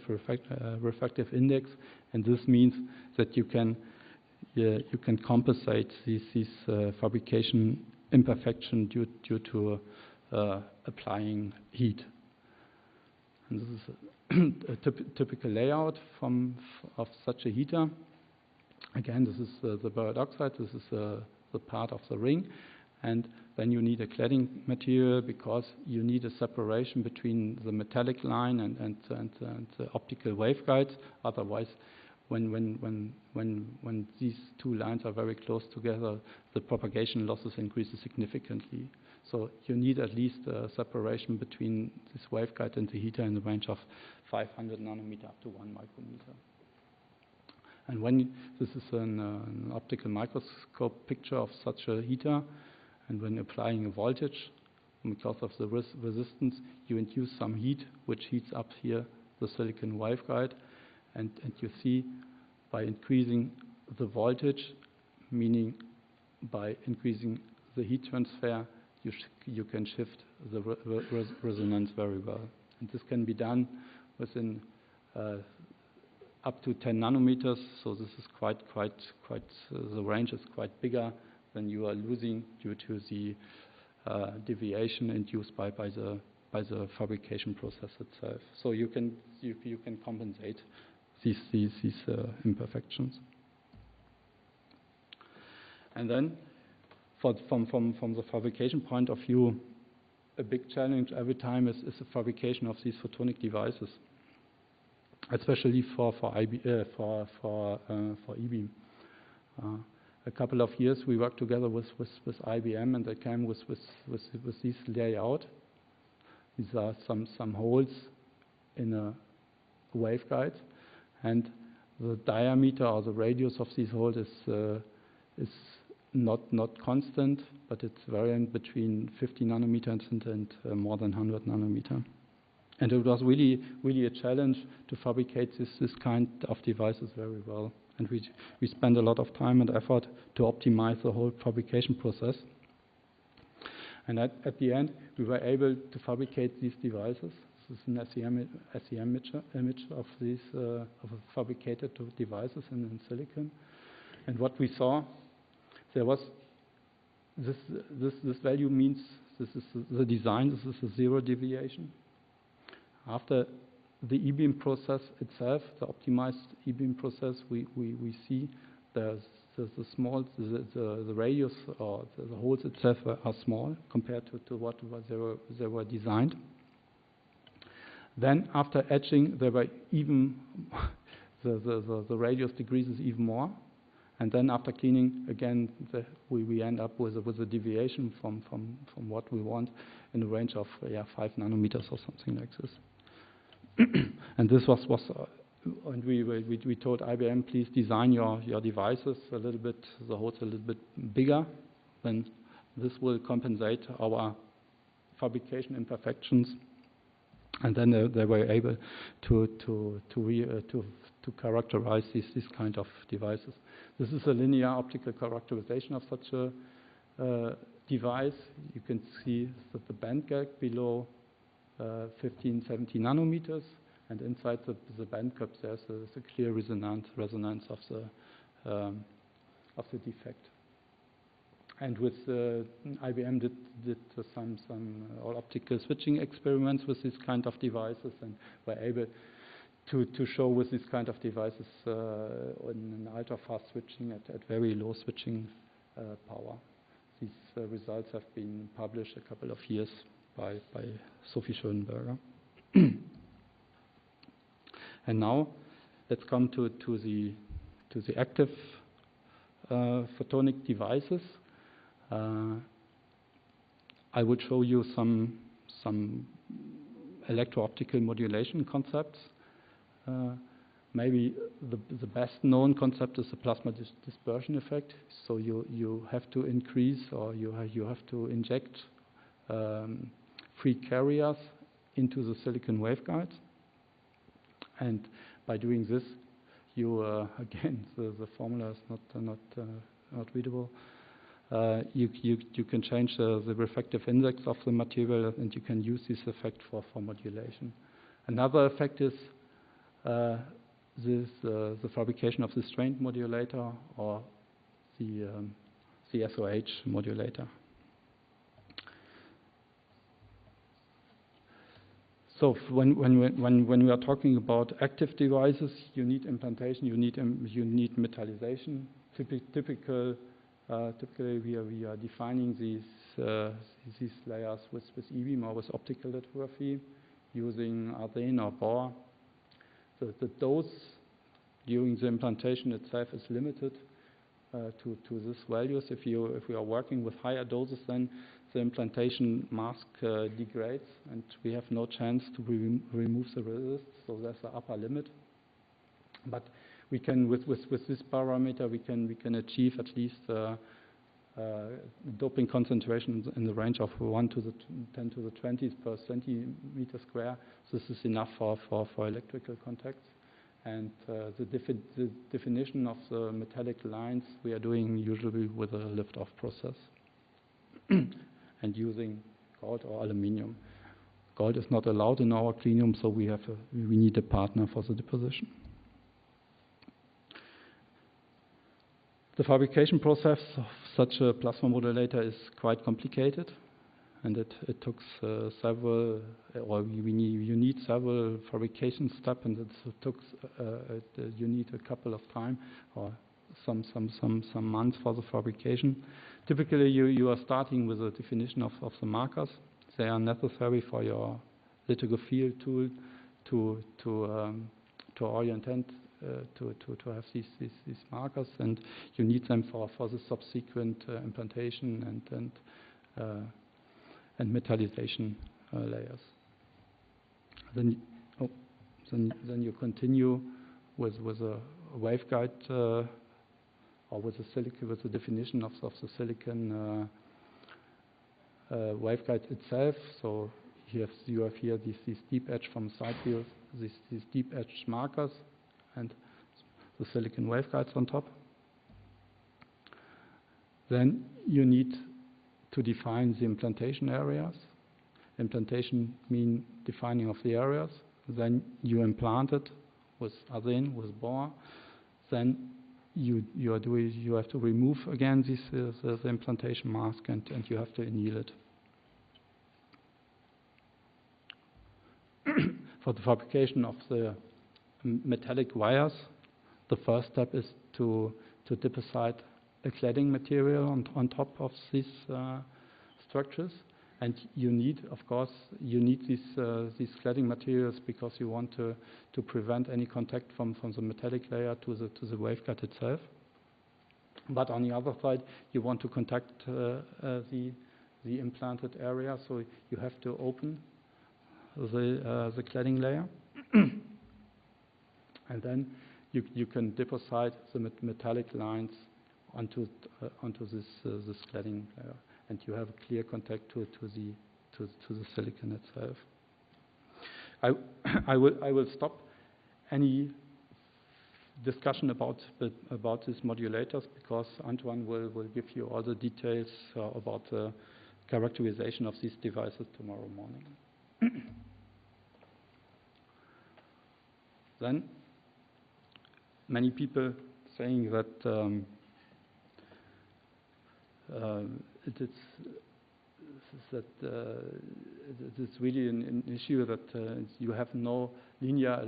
refractive index, and this means that you can compensate this fabrication imperfection due to applying heat. And this is a typical layout of such a heater. Again, this is the buried oxide. This is the part of the ring. And then you need a cladding material because you need a separation between the metallic line and the optical waveguides. Otherwise, when these two lines are very close together, the propagation losses increases significantly. So you need at least a separation between this waveguide and the heater in the range of 500 nanometer up to 1 micrometer. And when this is an optical microscope picture of such a heater, and when applying a voltage, because of the resistance, you induce some heat, which heats up here the silicon waveguide, and you see by increasing the voltage, meaning by increasing the heat transfer, you can shift the resonance very well. And this can be done within up to 10 nanometers, so this is quite the range is quite bigger than you are losing due to the deviation induced by the fabrication process itself. So you can compensate these imperfections. And then, from the fabrication point of view, a big challenge every time is the fabrication of these photonic devices, especially for E-beam. A couple of years we worked together with IBM, and they came with this layout. These are some holes in a waveguide, and the diameter or the radius of these holes is not constant, but it's varying between 50 nanometers and more than 100 nanometer. And it was really a challenge to fabricate this kind of devices very well. And we spent a lot of time and effort to optimize the whole fabrication process. And at the end, we were able to fabricate these devices. This is an SEM image of these of fabricated devices in silicon. And what we saw, there was this value means this is the design. This is a zero deviation. After the E-beam process itself, the optimized E-beam process, we see the radius or the holes itself are small compared to what they were designed. Then after etching, they were even the radius decreases even more, and then after cleaning again, we end up with a deviation from what we want in the range of 5 nanometers or something like this. And this was and we told IBM, please design your devices a little bit, the holes a little bit bigger, then this will compensate our fabrication imperfections. And then they were able to characterize this kind of devices. This is a linear optical characterization of such a device. You can see that the band gap below 15, 17 nanometers, and inside the band gap there's a clear resonance of the defect. And with IBM did some optical switching experiments with these kind of devices, and were able to show with these kind of devices on ultra-fast switching at very low switching power. These results have been published a couple of years by Sophie Schoenberger. And now let's come to the active photonic devices. I would show you some electro-optical modulation concepts. Maybe the best known concept is the plasma dispersion effect. So you have to increase, or you have to inject free carriers into the silicon waveguides, and by doing this, you again the formula is not readable. You can change the refractive index of the material, and you can use this effect for modulation. Another effect is the fabrication of the strained modulator or the SOH modulator. So when we are talking about active devices, you need implantation, you need metallization. Typically, we are defining these layers with E-beam or with optical lithography using arsen or bore. The dose during the implantation itself is limited to these values. If we are working with higher doses, then the implantation mask degrades, and we have no chance to remove the resist. So there's the upper limit. But we can, with this parameter, we can achieve at least doping concentration in the range of 1 to the 10 to the 20 per centimeter square. This is enough for electrical contacts. And the definition of the metallic lines we are doing usually with a lift-off process and using gold or aluminium. Gold is not allowed in our cleanroom, so we need a partner for the deposition. The fabrication process of such a plasma modulator is quite complicated. and it took several, or you need several fabrication steps, and you need a couple of time or some months for the fabrication. Typically, you are starting with a definition of the markers. They are necessary for your lithography tool to orient to have these markers, and you need them for the subsequent implantation and metallization layers. Then you continue with a waveguide or with the definition of the silicon waveguide itself. So you have here these deep edge from side views, these deep edge markers, and the silicon waveguides on top. Then you need to define the implantation areas. Implantation means defining of the areas. Then you implant it with arsen, with bore. Then you have to remove again the implantation mask, and you have to anneal it. For the fabrication of the metallic wires, the first step is to deposit a cladding material on top of these structures, and you need these cladding materials because you want to prevent any contact from the metallic layer to the waveguide itself. But on the other side, you want to contact the implanted area, so you have to open the cladding layer, and then you can deposit the metallic lines onto this cladding layer, and you have a clear contact to the silicon itself. I will stop any discussion about these modulators because Antoine will give you all the details about the characterization of these devices tomorrow morning. Then many people saying that it's really an issue that you have no linear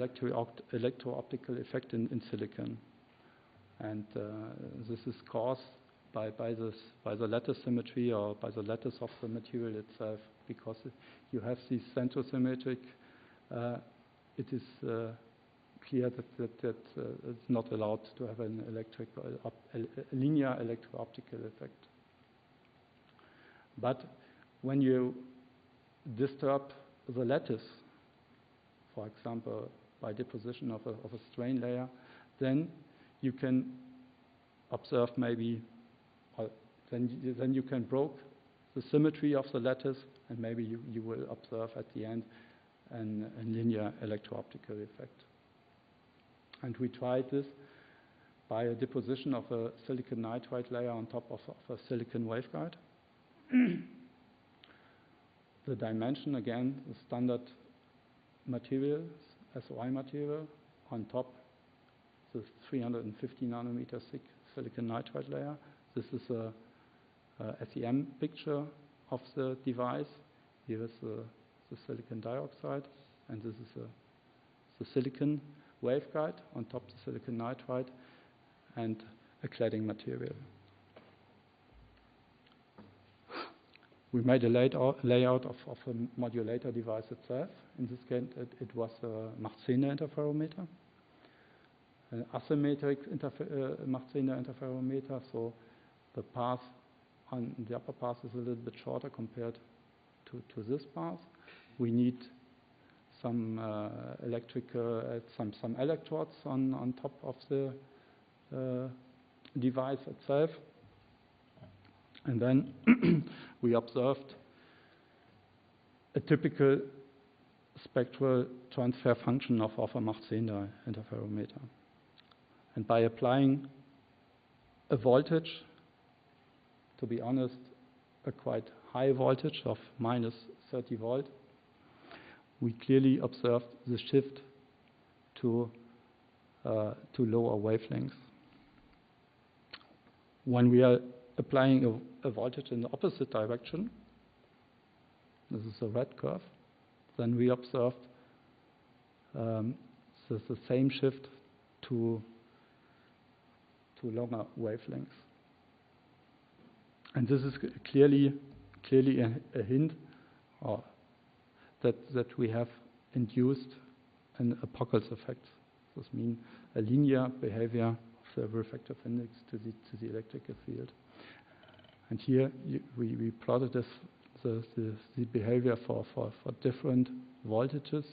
electro-optical effect in silicon, and this is caused by the lattice symmetry or by the lattice of the material itself, because you have this centrosymmetric. It is clear that it's not allowed to have an a linear electro-optical effect. But when you disturb the lattice, for example, by deposition of a strain layer, then you can observe maybe, then you can break the symmetry of the lattice, and maybe you will observe at the end a linear electro-optical effect. And we tried this by a deposition of a silicon nitride layer on top of a silicon waveguide. The dimension, again, the standard material, SOI material, on top, the 350 nanometer thick silicon nitride layer. This is a SEM picture of the device. Here is the silicon dioxide, and this is the silicon waveguide on top of the silicon nitride, and a cladding material. We made a layout of a modulator device itself. In this case, it was a Mach-10 interferometer, an asymmetric Mach-10 interferometer, so the path on the upper path is a little bit shorter compared to this path. We need some some electrodes on top of the device itself, and then we observed a typical spectral transfer function of a Mach-10 interferometer. And by applying a voltage, to be honest, a quite high voltage of minus 30 volt, we clearly observed the shift to lower wavelengths. When we are applying a voltage in the opposite direction, This is a red curve. Then we observed the same shift to longer wavelengths. And this is clearly a hint that we have induced an Pockels effect. This means a linear behavior of the refractive index to the electrical field. And here we plotted the behavior for different voltages.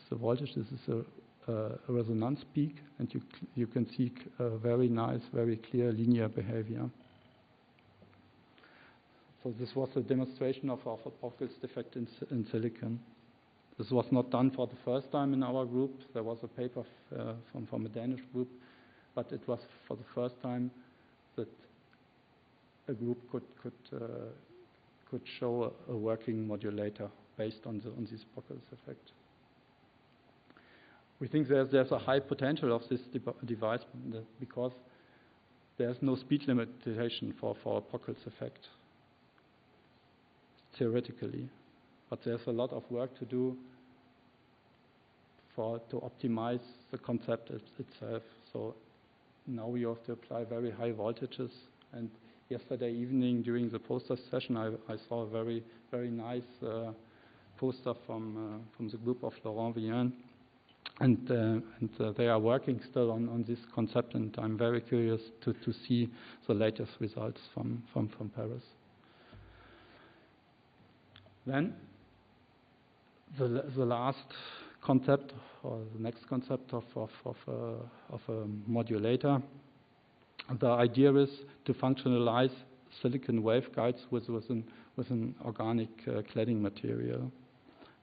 The voltage, this is a resonance peak, and you can see a very nice, very clear linear behavior. So this was a demonstration of a Pockels effect in silicon. This was not done for the first time in our group. There was a paper from a Danish group, but it was for the first time that a group could show a working modulator based on this Pockels effect. We think there's a high potential of this device because there's no speed limitation for a Pockels effect, theoretically. But there's a lot of work to do to optimize the concept itself. So now we have to apply very high voltages. And yesterday evening during the poster session, I saw a very, very nice poster from the group of Laurent Villain. And they are working still on this concept, and I'm very curious to see the latest results from Paris. Then the last concept, or the next concept of a modulator. The idea is to functionalize silicon waveguides with an organic cladding material.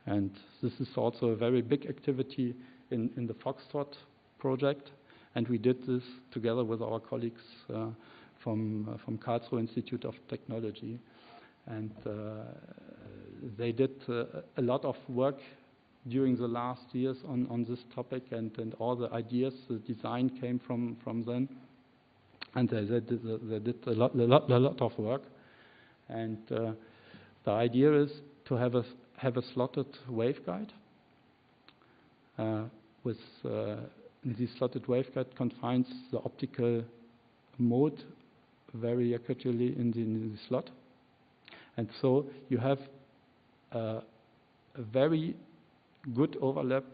And this is also a very big activity in the Foxtrot project. And we did this together with our colleagues from Karlsruhe Institute of Technology. And they did a lot of work during the last years on this topic, and all the ideas, the design came from them. And they did a lot of work. And the idea is to have a slotted waveguide. This slotted waveguide confines the optical mode very accurately in the slot. And so you have a very good overlap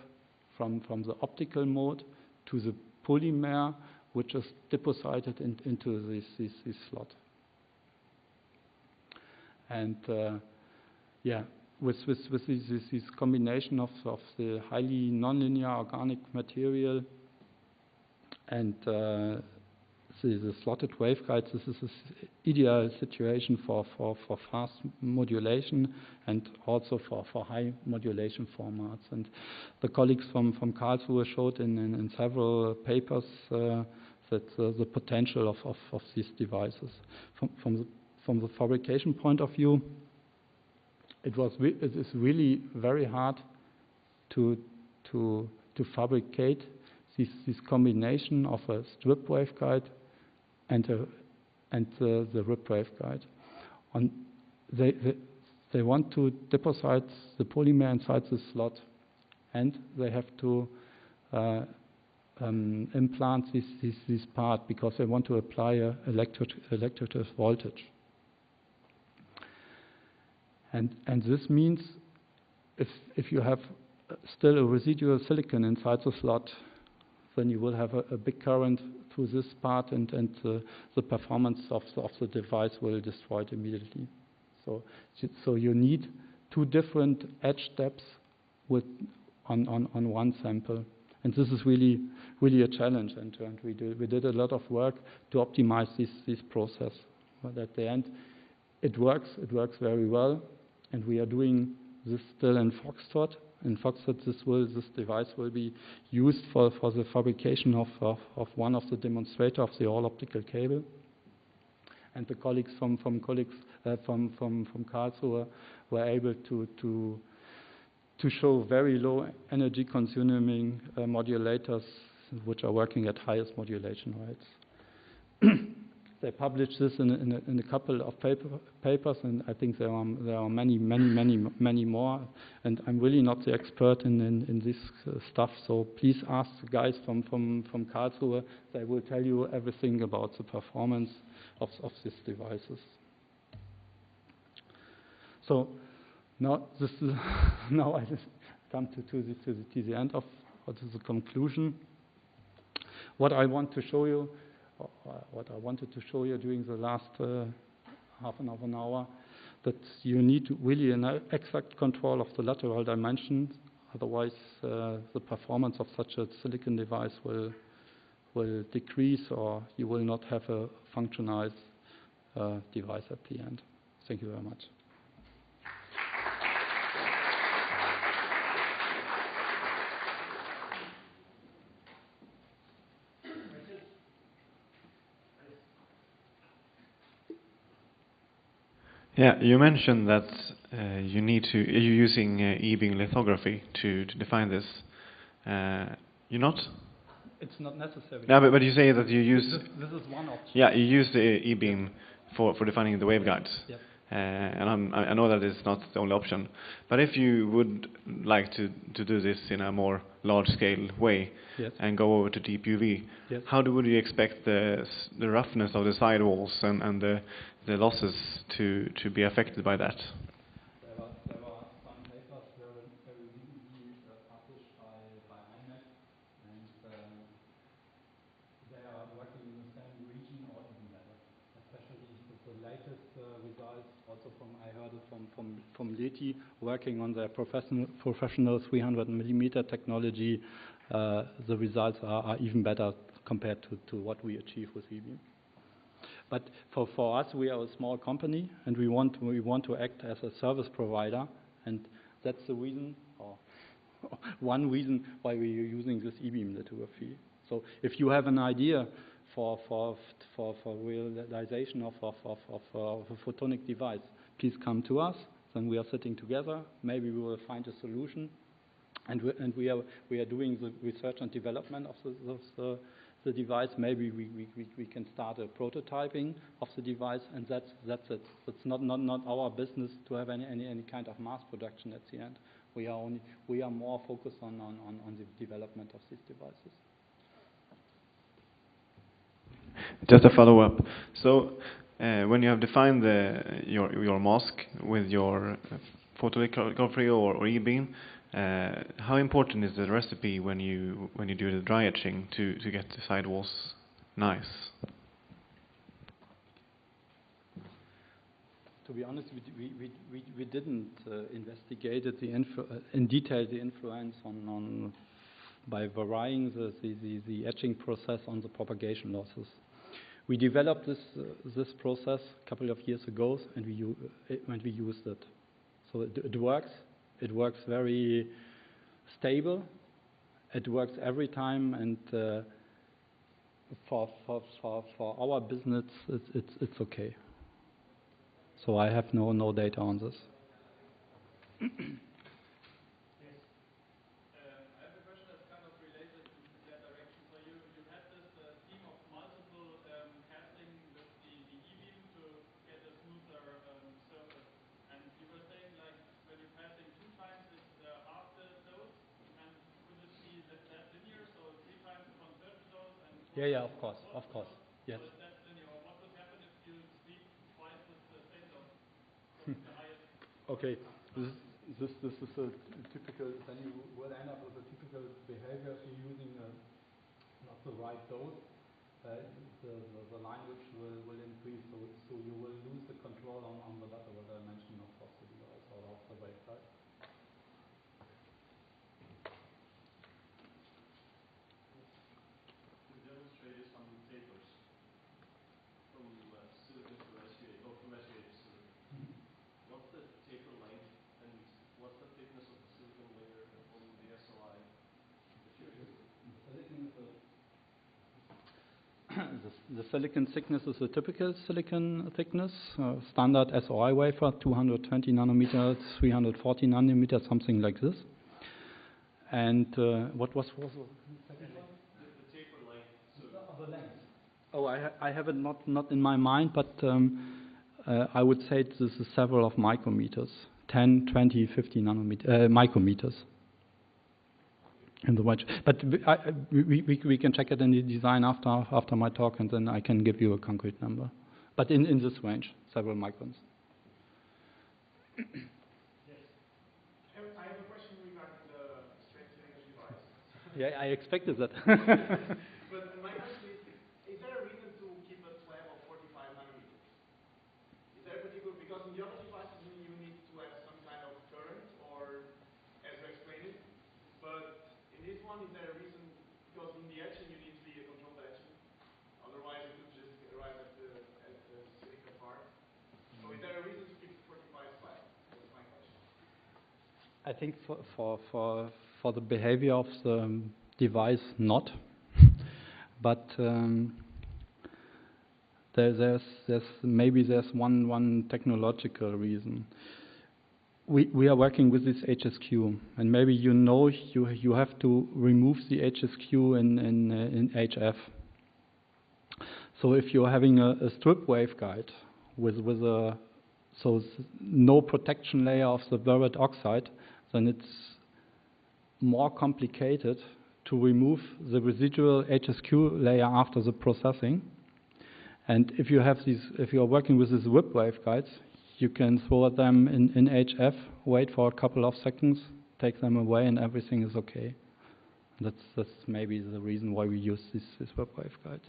from the optical mode to the polymer, which is deposited into this slot. And with this combination of the highly nonlinear organic material and the slotted waveguides, this is an ideal situation for fast modulation and also for high modulation formats. And the colleagues from Karlsruhe showed in several papers that the potential of these devices. From the fabrication point of view, it is really very hard to fabricate this combination of a strip waveguide and the RIP waveguide. They want to deposit the polymer inside the slot, and they have to implant this part because they want to apply a electric voltage. And this means if you have still a residual silicon inside the slot, then you will have a big current through this part, and the performance of the device will destroy it immediately. So you need two different edge depths on one sample. And this is really a challenge, and we did a lot of work to optimize this process. But at the end, it works very well, and we are doing this still in Foxtrot. In Foxtrot, this device will be used for the fabrication of one of the demonstrators of the all-optical cable. And the colleagues from Karlsruhe were able to show very low energy consuming modulators which are working at highest modulation rates. they published this in a couple of papers, and I think there are many more. And I'm really not the expert in this stuff, so please ask the guys from Karlsruhe. They will tell you everything about the performance of these devices. So now now I just come to the end of the conclusion. What I want to show you. What I wanted to show you during the last half an hour, that you need really an exact control of the lateral dimensions. Otherwise, the performance of such a silicon device will decrease, or you will not have a functionalized device at the end. Thank you very much. Yeah, you mentioned that you're using e-beam lithography to define this. You're not? It's not necessary. Yeah, but you say that you use. This is one option. Yeah, you use the e-beam for defining the waveguides. Yep. And I know that it's not the only option. But if you would like to do this in a more large-scale way, yes, and go over to deep UV, yes, how would you expect the roughness of the sidewalls and the losses to be affected by that? There are some papers very recently published by IMEC, and they are working in the same region or even better. Especially the latest results, also I heard it from Leti, working on their professional 300 millimeter technology. The results are even better compared to what we achieve with e-beam. But for us, we are a small company, and we want to act as a service provider, and that's the reason, or one reason why we are using this e-beam lithography. So if you have an idea for realization of a photonic device, please come to us. Then we are sitting together. Maybe we will find a solution, and we are doing the research and development of the device. Maybe we can start a prototyping of the device, and that's it. It's not our business to have any kind of mass production at the end. We are more focused on the development of these devices. Just a follow-up. So when you have defined your mask with your photolithography or e-beam, how important is the recipe when you do the dry etching to get the sidewalls nice? To be honest, we didn't investigate it in detail the influence on by varying the etching process on the propagation losses. We developed this process a couple of years ago, and we used it. So it works. It works very stable. It works every time, and for our business, it's okay. So I have no data on this. Yeah, of course, yes. So is that linear? What would happen if you speak twice with the same dose? The highest. Okay, this is a typical. Then you will end up with a typical behavior if you're using not the right dose. The language will increase, so you will lose the control on the lateral dimension of the device or of the waveguide. The silicon thickness is a typical silicon thickness, standard SOI wafer, 220 nanometers, 340 nanometers, something like this. And what was the second one? The taper length. The length. Oh, I have it not in my mind, but I would say this is several of micrometers, 10, 20, 50 micrometers. In the range. But we can check it in the design after my talk, and then I can give you a concrete number. But in this range, several microns. Yes. I have a question regarding the strength-to-energy device. Yeah, I expected that. But my question is there a reason to keep a slab of 45 nanometers? Is there a particular, because in the other devices you need to have some kind of current, or as you explained it, but in this one, is there a reason, because in the etching you need to be a controlled etching, otherwise it could just arrive at the silicon part. So is there a reason to keep 45 slab? That's my question. I think for the behavior of the device, not. But there's one technological reason. We are working with this HSQ, and maybe you know you have to remove the HSQ in HF. So if you're having a strip waveguide with no protection layer of the buried oxide, then it's more complicated to remove the residual HSQ layer after the processing. And if you're working with these whip waveguides, you can throw them in HF, wait for a couple of seconds, take them away, and everything is okay. That's maybe the reason why we use this whip waveguide.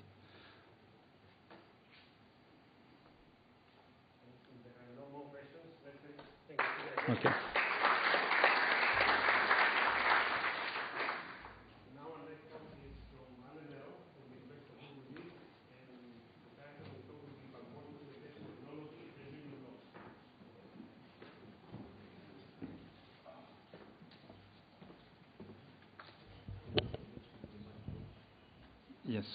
There are no more questions. Thank you. Okay. Now our next talk is from Annabelle from the University of Berkeley, and the title of the talk will be Performance Detection Technology Measuring the Loss. Yes.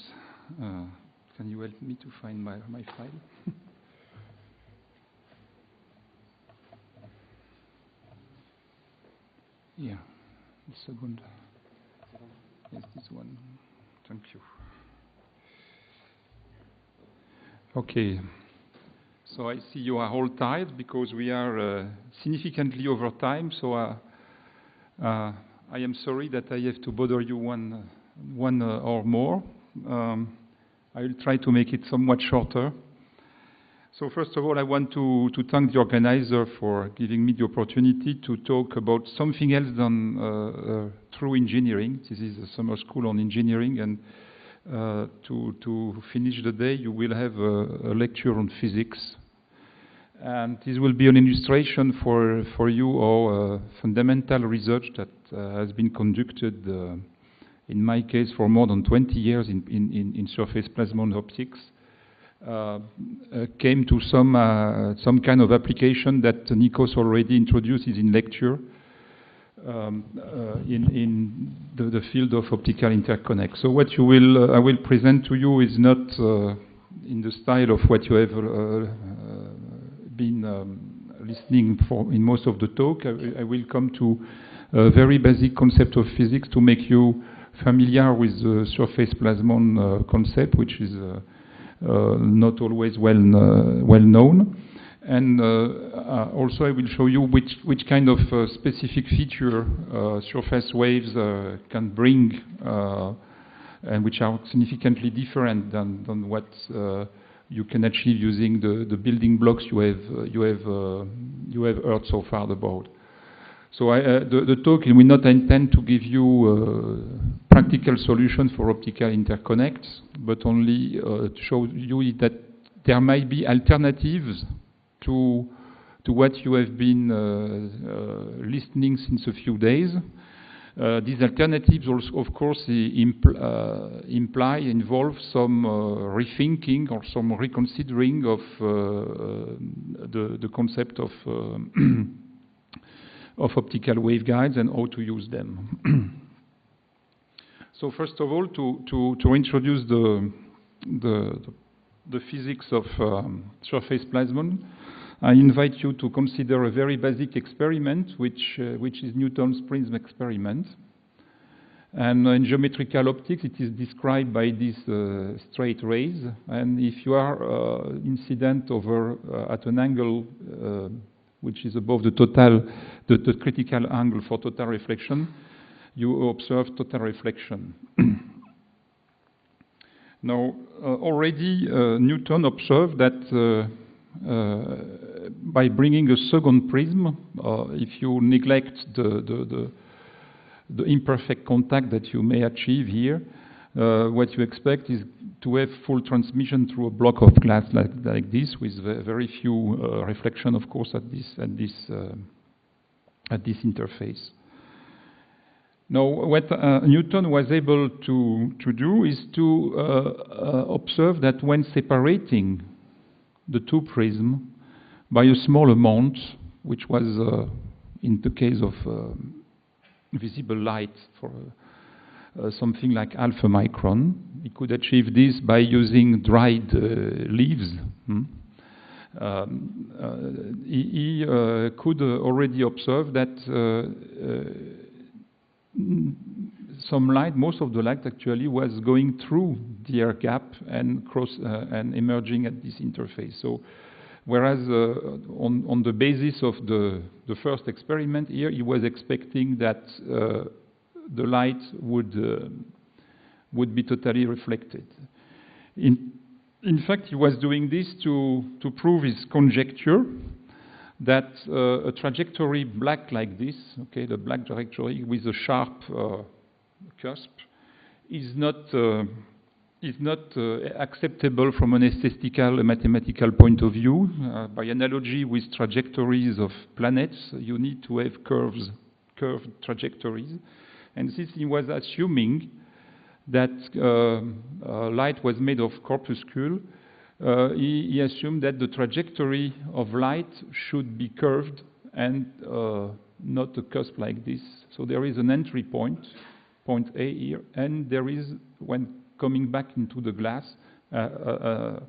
Can you help me to find my file? Yeah, the second. Yes, this one. Thank you. Okay. So I see you are all tired because we are significantly over time. So I am sorry that I have to bother you one or more. I will try to make it somewhat shorter. So first of all, I want to thank the organizer for giving me the opportunity to talk about something else than true engineering. This is a summer school on engineering, and to finish the day, you will have a lecture on physics. And this will be an illustration for you of fundamental research that has been conducted, in my case, for more than 20 years in surface plasmon optics. Came to some kind of application that Nikos already introduced in lecture in the field of optical interconnects. So what I will present to you is not in the style of what you have been listening for in most of the talk. I will come to a very basic concept of physics to make you familiar with the surface plasmon concept, which is not always well known, and also I will show you which kind of specific feature surface waves can bring, and which are significantly different than what you can achieve using the building blocks you have heard so far about. So the talk will not intend to give you practical solutions for optical interconnects, but only to show you that there might be alternatives to what you have been listening since a few days. These alternatives also, of course, involve some rethinking or some reconsidering of the concept of optical waveguides and how to use them. So first of all, to introduce the physics of surface plasmon, I invite you to consider a very basic experiment, which is Newton's prism experiment. And in geometrical optics, it is described by these straight rays. And if you are incident over at an angle which is above the total, the critical angle for total reflection, you observe total reflection. Now, already Newton observed that by bringing a second prism, if you neglect the imperfect contact that you may achieve here, what you expect is to have full transmission through a block of glass like this, with very few reflection, of course, at this interface. Now, what Newton was able to do is to observe that when separating the two prisms by a small amount, which was in the case of visible light for something like half a micron, he could achieve this by using dried leaves. He could already observe that some light, most of the light actually, was going through the air gap and and emerging at this interface. So, whereas on the basis of the first experiment here, he was expecting that the light would be totally reflected. In fact, he was doing this to prove his conjecture that a trajectory black like this, okay, the black trajectory with a sharp cusp, is not acceptable from an statistical, mathematical point of view. By analogy with trajectories of planets, you need to have curved trajectories. And since he was assuming that light was made of corpuscle, he assumed that the trajectory of light should be curved and not a cusp like this. So there is an entry point, point A here, and there is, when coming back into the glass, a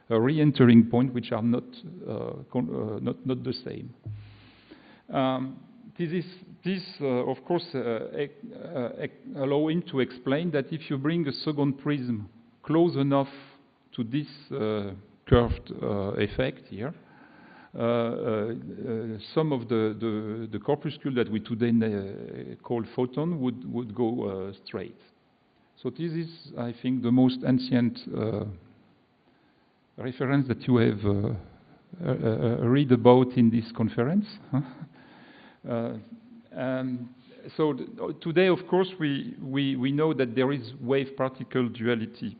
re-entering point, which are not the same. This of course, allow him to explain that if you bring a second prism close enough to this curved effect here, some of the corpuscle that we today call photon would go straight. So this is, I think, the most ancient reference that you have read about in this conference. So today, of course, we know that there is wave-particle duality.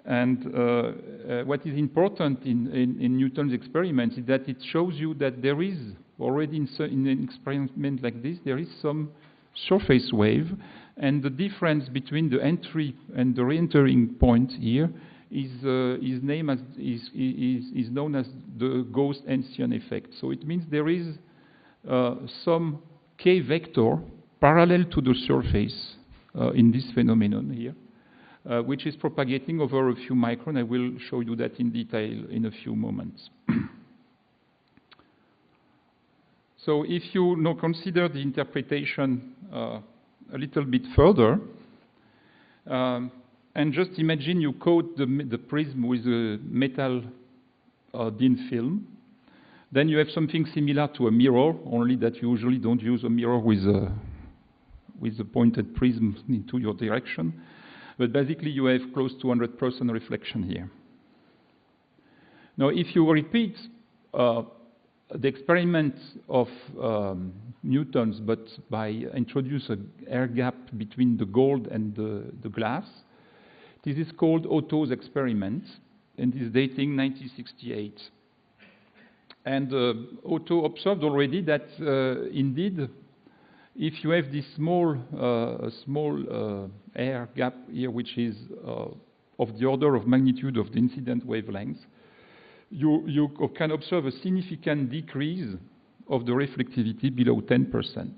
And what is important in Newton's experiment is that it shows you that there is already in an experiment like this, there is some surface wave, and the difference between the entry and the re-entering point here is known as the Gauss-Hessian effect. So it means there is some k vector parallel to the surface in this phenomenon here, which is propagating over a few microns. I will show you that in detail in a few moments. So if you now consider the interpretation a little bit further, and just imagine you coat the prism with a metal thin film, then you have something similar to a mirror, only that you usually don't use a mirror with a pointed prism into your direction. But basically, you have close to 100% reflection here. Now, if you repeat the experiment of Newton's, but by introduce an air gap between the gold and the glass, this is called Otto's experiment, and is dating 1968. And Otto observed already that indeed, if you have this small air gap here, which is of the order of magnitude of the incident wavelength, you can observe a significant decrease of the reflectivity below 10%.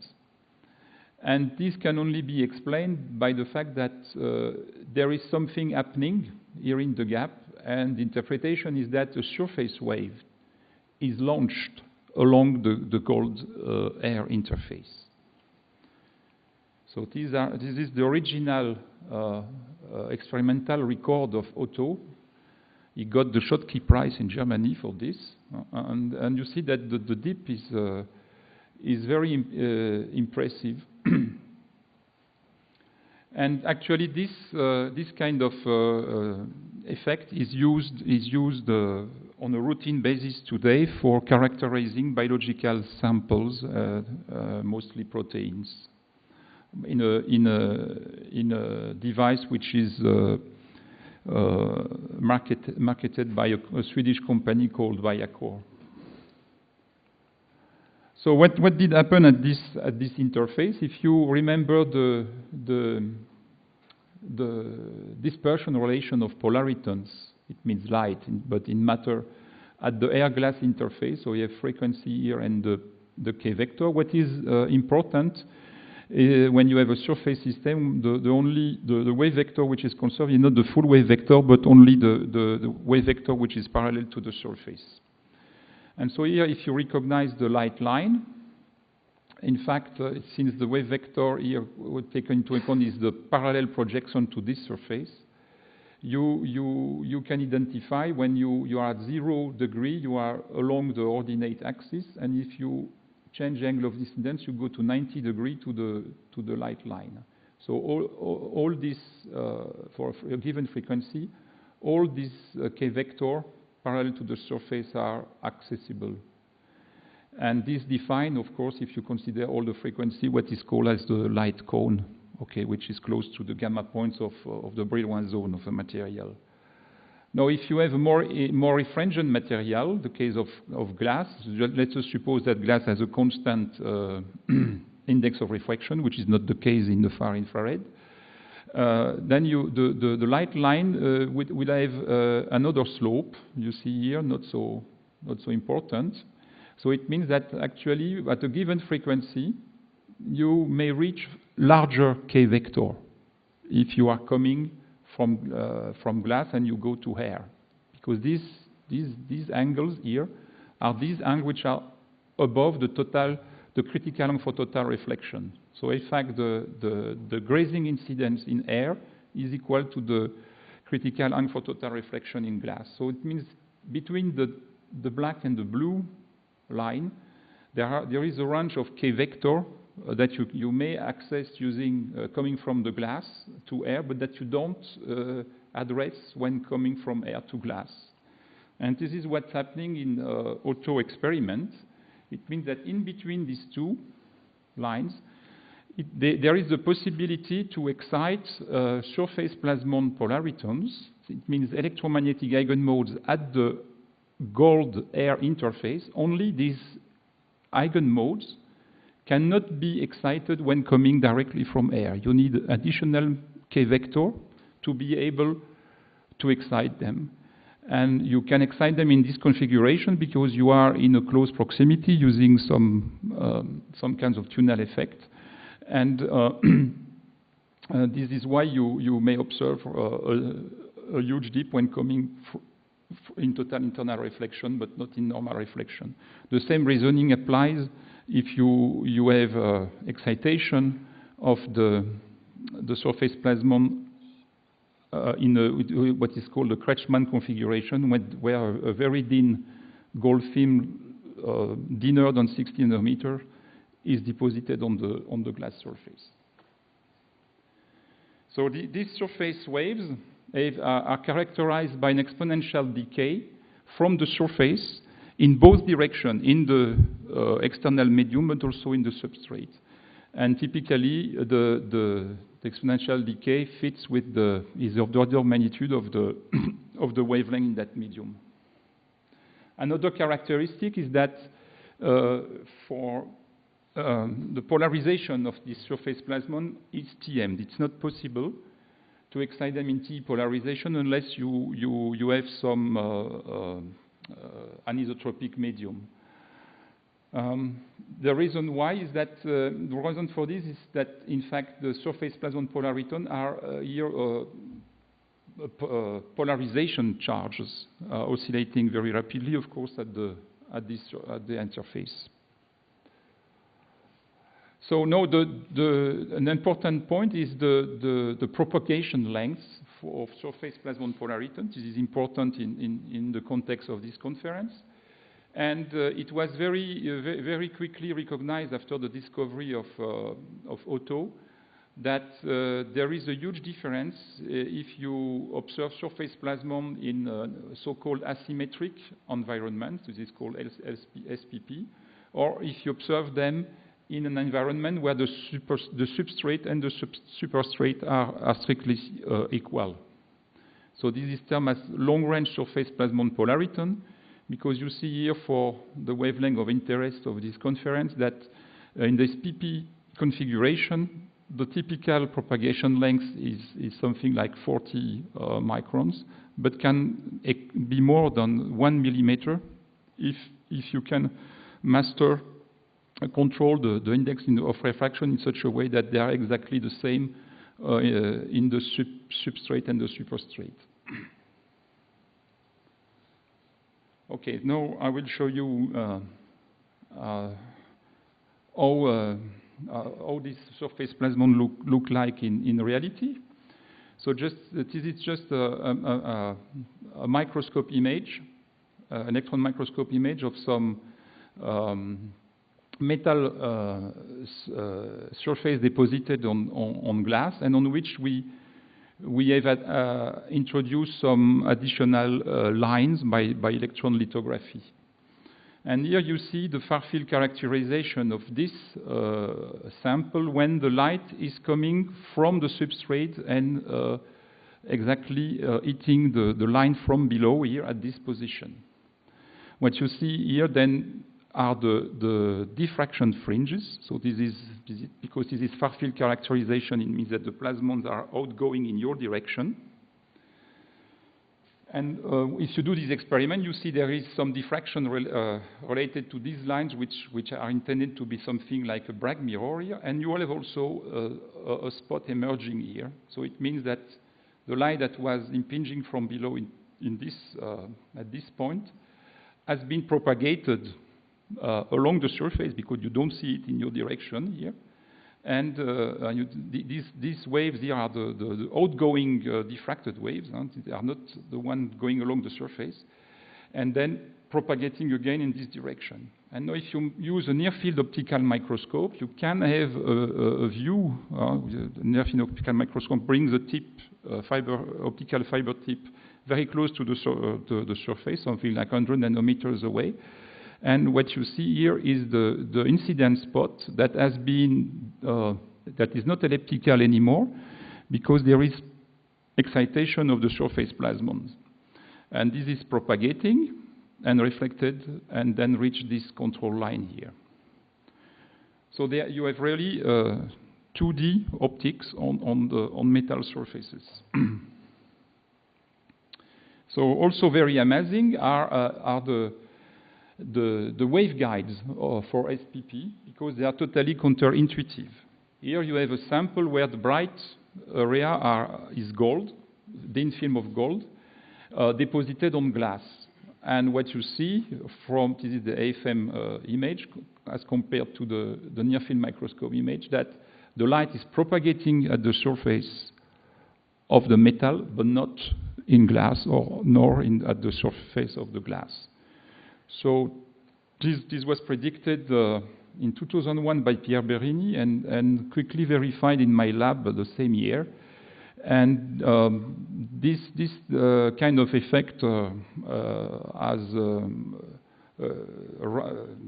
And this can only be explained by the fact that there is something happening here in the gap, and the interpretation is that a surface wave is launched along the gold air interface. So this is the original experimental record of Otto. He got the Schottky Prize in Germany for this, and you see that the dip is very impressive. And actually, this kind of effect is used on a routine basis today for characterizing biological samples, mostly proteins, in a device which is marketed by a Swedish company called Viacor. So what did happen at this interface? If you remember the dispersion relation of polaritons, it means light, but in matter, at the air-glass interface, so you have frequency here and the K vector. What is important when you have a surface system, the wave vector which is conserved is not the full wave vector, but only the wave vector which is parallel to the surface. And so here, if you recognize the light line, in fact, since the wave vector here taken into account is the parallel projection to this surface, you can identify when you are at 0 degree, you are along the ordinate axis, and if you change the angle of incidence, you go to 90 degree to the light line. So all this for a given frequency, all these K vector parallel to the surface are accessible. And this define, of course, if you consider all the frequency, what is called as the light cone, okay, which is close to the gamma points of the Brillouin zone of the material. Now, if you have a more refringent material, the case of glass, let us suppose that glass has a constant index of refraction, which is not the case in the far infrared. Then the light line will have another slope. You see here, not so important. So it means that actually, at a given frequency, you may reach larger K vector if you are coming from glass and you go to air, because these angles here are these angles which are above the critical angle for total reflection. So in fact, the grazing incidence in air is equal to the critical angle for total reflection in glass. So it means between the black and the blue line, there is a range of K vector that you may access using coming from the glass to air, but that you don't address when coming from air to glass. And this is what's happening in Otto experiment. It means that in between these two lines, there is the possibility to excite surface plasmon polaritons. It means electromagnetic eigenmodes at the gold-air interface. Only these eigenmodes cannot be excited when coming directly from air. You need additional K vector to be able to excite them. And you can excite them in this configuration because you are in a close proximity using some kinds of tunnel effect. And this is why you may observe a huge dip when coming in total internal reflection, but not in normal reflection. The same reasoning applies if you have excitation of the surface plasmon in what is called the Kretschmann configuration, where a very thin gold film, thinner than 60 nanometer, is deposited on the glass surface. So these surface waves are characterized by an exponential decay from the surface in both directions, in the external medium, but also in the substrate. And typically, the exponential decay fits with is of the order of magnitude of the wavelength in that medium. Another characteristic is that for the polarization of this surface plasmon is TM. It's not possible to excite them in T polarization unless you have some anisotropic medium. The reason why is that the reason for this is that in fact the surface plasmon polariton are here polarization charges oscillating very rapidly, of course, at the interface. So now an important point is the propagation length of surface plasmon polariton. This is important in the context of this conference. And it was very quickly recognized after the discovery of AUTH that there is a huge difference if you observe surface plasmon in so-called asymmetric environments, this is called SPP, or if you observe them in an environment where the substrate and the superstrate are strictly equal. So this is termed as long-range surface plasmon polariton, because you see here for the wavelength of interest of this conference that in this PP configuration, the typical propagation length is something like 40 microns, but can be more than 1 millimeter if you can master control the index of refraction in such a way that they are exactly the same in the substrate and the superstrate. Okay, now I will show you how this surface plasmon look like in reality. So this is just a microscope image, an electron microscope image of some metal surface deposited on glass, and on which we have introduced some additional lines by electron lithography. And here you see the far-field characterization of this sample when the light is coming from the substrate and exactly hitting the line from below here at this position. What you see here then are the diffraction fringes. So because this is far-field characterization, it means that the plasmons are outgoing in your direction. And if you do this experiment, you see there is some diffraction related to these lines, which are intended to be something like a Bragg mirror here. And you will have also a spot emerging here. So it means that the light that was impinging from below at this point has been propagated along the surface, because you don't see it in your direction here. And these waves here are the outgoing diffracted waves. They are not the one going along the surface. And then propagating again in this direction. And now if you use a near-field optical microscope, you can have a view. The near-field optical microscope brings the tip, optical fiber tip, very close to the surface, something like 100 nanometers away. And what you see here is the incident spot that has been that is not elliptical anymore, because there is excitation of the surface plasmons, and this is propagating and reflected, and then reach this control line here. So there you have really 2D optics on metal surfaces. So also very amazing are the waveguides for SPP, because they are totally counterintuitive. Here you have a sample where the bright area is gold, thin film of gold, deposited on glass. And what you see from this is the AFM image as compared to the near-field microscope image, that the light is propagating at the surface of the metal, but not in glass nor at the surface of the glass. So this was predicted in 2001 by Pierre Berini and quickly verified in my lab the same year. And this kind of effect has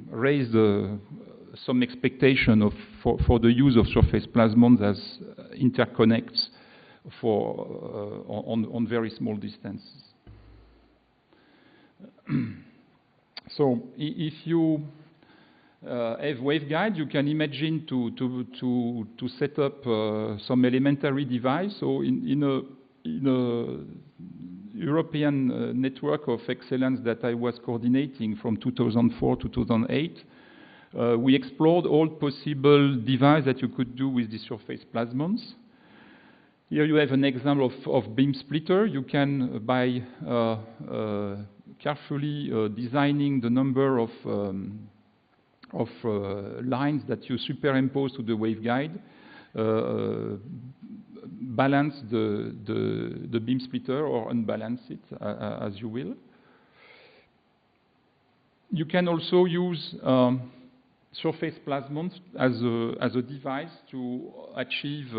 raised some expectation for the use of surface plasmons as interconnects on very small distances. So if you have waveguide, you can imagine to set up some elementary device. So in a European network of excellence that I was coordinating from 2004 to 2008, we explored all possible devices that you could do with the surface plasmons. Here you have an example of beam splitter. You can, by carefully designing the number of lines that you superimpose to the waveguide balance the beam splitter or unbalance it as you will. You can also use surface plasmons as a device to achieve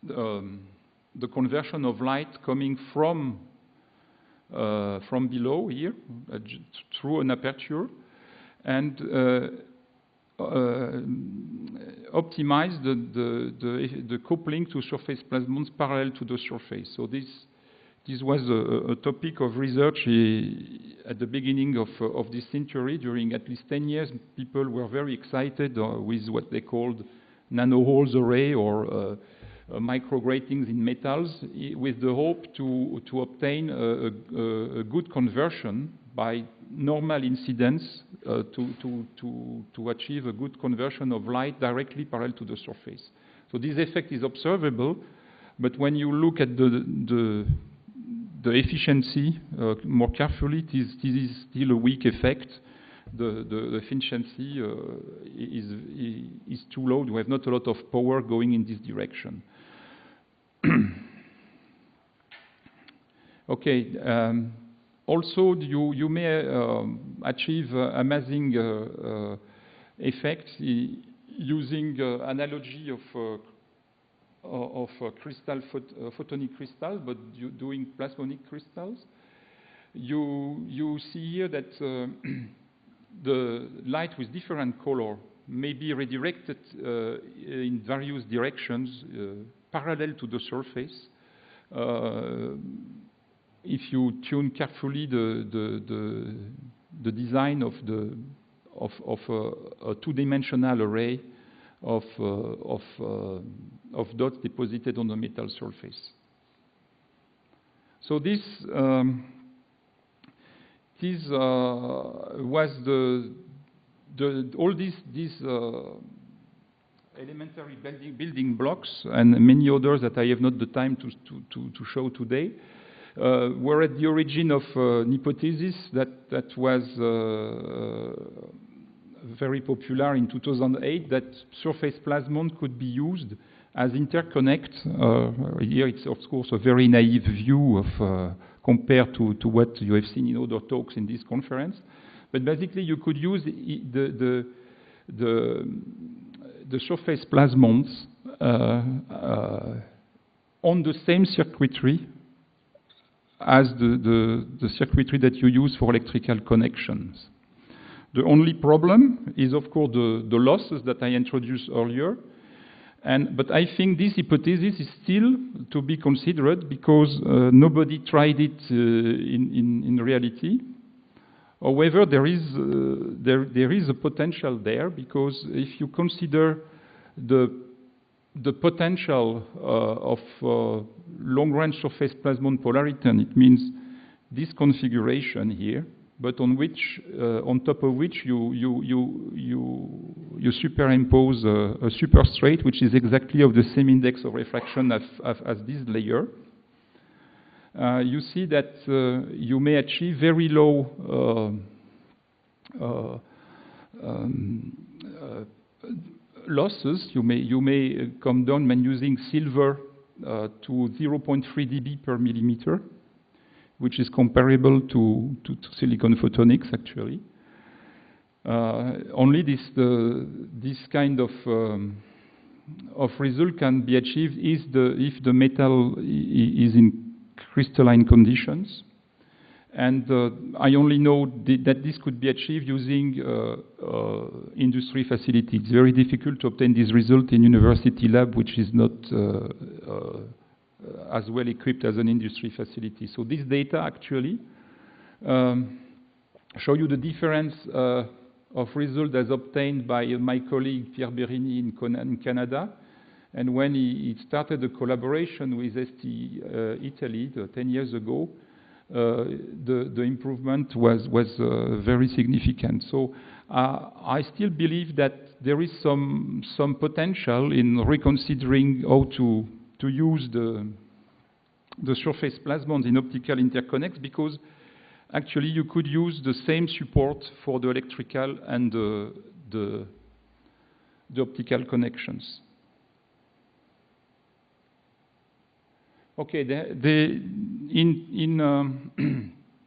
the conversion of light coming from below here through an aperture, and optimize the coupling to surface plasmons parallel to the surface. So this was a topic of research at the beginning of this century. During at least 10 years, people were very excited with what they called nanoholes array or microgratings in metals, with the hope to obtain a good conversion by normal incidence to achieve a good conversion of light directly parallel to the surface. So this effect is observable, but when you look at the efficiency more carefully, this is still a weak effect. The efficiency is too low. We have not a lot of power going in this direction. Okay. Also, you may achieve amazing effects using analogy of crystal photonic crystals, but doing plasmonic crystals. You see here that the light with different color may be redirected in various directions parallel to the surface. If you tune carefully the design of a two-dimensional array of dots deposited on the metal surface. So this was all these elementary building blocks and many others that I have not the time to show today. Were at the origin of an hypothesis that was very popular in 2008, that surface plasmon could be used as interconnect. Here it's of course a very naive view of compared to what you have seen in other talks in this conference. But basically you could use the surface plasmons on the same circuitry as the circuitry that you use for electrical connections. The only problem is, of course, the losses that I introduced earlier. But I think this hypothesis is still to be considered because nobody tried it in reality. However, there is a potential there, because if you consider the potential of long-range surface plasmon polarity, it means this configuration here, but on top of which you superimpose a superstrate, which is exactly of the same index of refraction as this layer. You see that you may achieve very low losses. You may come down when using silver to 0.3 dB per millimeter, which is comparable to silicon photonics actually. Only this kind of result can be achieved if the metal is in crystalline conditions. And I only know that this could be achieved using industry facility. It's very difficult to obtain this result in university lab, which is not as well equipped as an industry facility. So this data actually show you the difference of result as obtained by my colleague Pierre Berini in Canada. And when he started a collaboration with ST Italy 10 years ago, the improvement was very significant. So I still believe that there is some potential in reconsidering how to use the surface plasmons in optical interconnects, because actually you could use the same support for the electrical and the optical connections. Okay, in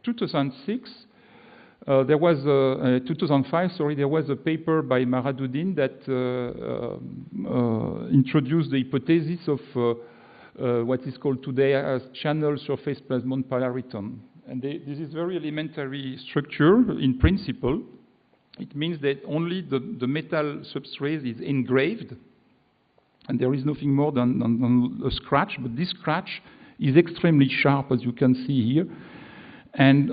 2006, there was 2005. Sorry, there was a paper by Maradoudine that introduced the hypothesis of what is called today as channel surface plasmon polariton. And this is very elementary structure in principle. It means that only the metal substrate is engraved, and there is nothing more than a scratch, but this scratch is extremely sharp, as you can see here. And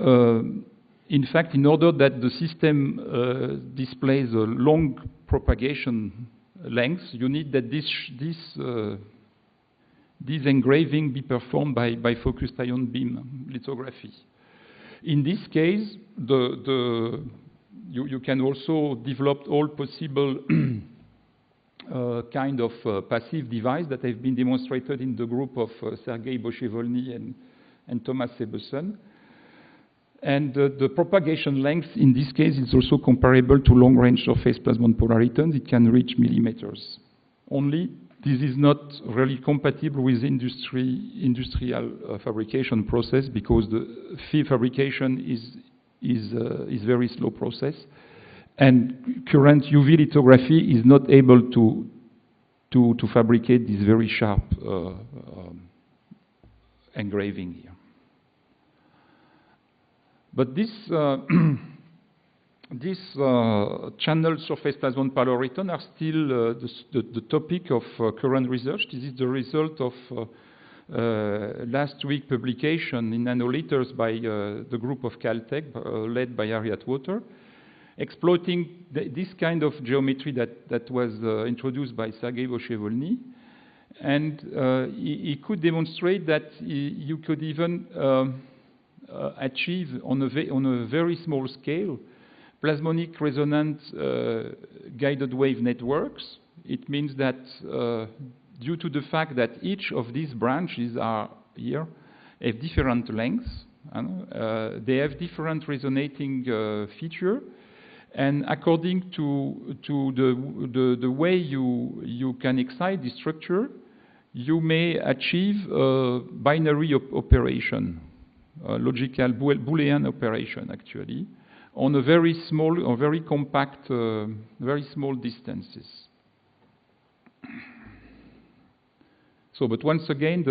in fact, in order that the system displays a long propagation length, you need that this engraving be performed by focused ion beam lithography. In this case, you can also develop all possible kind of passive device that have been demonstrated in the group of Sergei Boshevolny and Thomas Sebeson. And the propagation length in this case is also comparable to long-range surface plasmon polaritons. It can reach millimeters. Only this is not really compatible with industrial fabrication process, because the fabrication is very slow process, and current UV lithography is not able to fabricate this very sharp engraving here. But this channel surface plasmon polariton are still the topic of current research. This is the result of last week publication in nanoliters by the group of Caltech, led by Harriet Water, exploiting this kind of geometry that was introduced by Sergei Boshevolny. And he could demonstrate that you could even achieve on a very small scale plasmonic resonant guided wave networks. It means that due to the fact that each of these branches are here have different lengths, they have different resonating feature, and according to the way you can excite the structure, you may achieve binary operation, logical Boolean operation actually, on a very small or very compact, very small distances. So, but once again,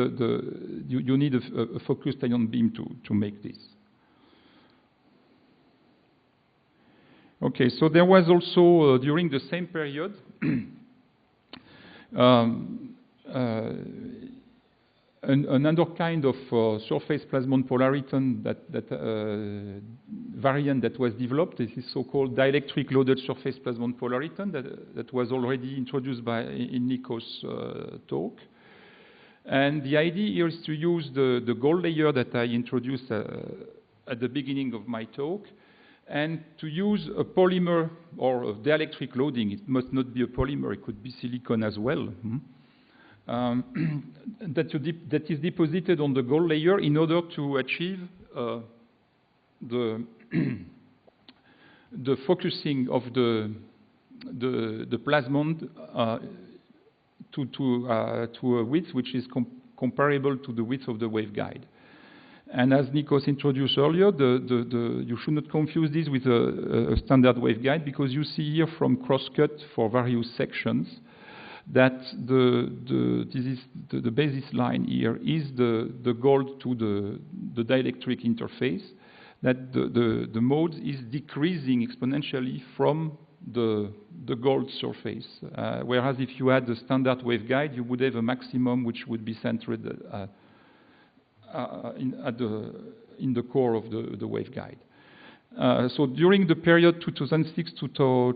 you need a focused ion beam to make this. Okay, so there was also during the same period another kind of surface plasmon polariton variant that was developed. This is so-called dielectric loaded surface plasmon polariton that was already introduced in Nico's talk. And the idea here is to use the gold layer that I introduced at the beginning of my talk, and to use a polymer or a dielectric loading. It must not be a polymer, it could be silicon as well. That is deposited on the gold layer in order to achieve the focusing of the plasmon to a width which is comparable to the width of the waveguide. And as Nikos introduced earlier, you should not confuse this with a standard waveguide, because you see here from crosscut for various sections that the basis line here is the gold to the dielectric interface, that the mode is decreasing exponentially from the gold surface. Whereas if you had the standard waveguide, you would have a maximum which would be centered in the core of the waveguide. So during the period 2006 to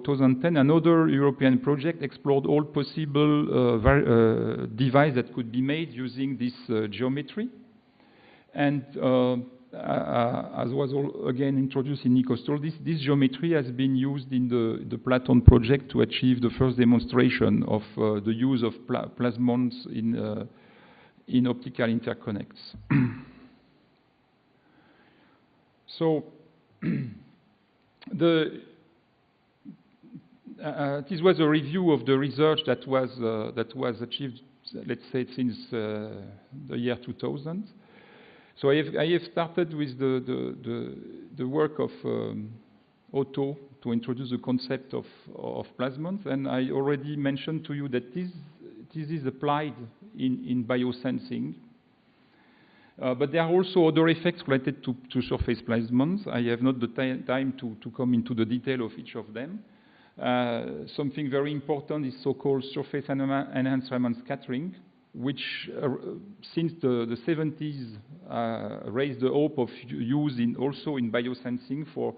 2010, another European project explored all possible devices that could be made using this geometry. And as was again introduced in Nikos talk, this geometry has been used in the Platon project to achieve the first demonstration of the use of plasmons in optical interconnects. So this was a review of the research that was achieved, let's say, since the year 2000. So I have started with the work of Otto to introduce the concept of plasmons, and I already mentioned to you that this is applied in biosensing. But there are also other effects related to surface plasmons. I have not the time to come into the detail of each of them. Something very important is so-called surface enhanced Raman scattering, which since the 70s raised the hope of use also in biosensing for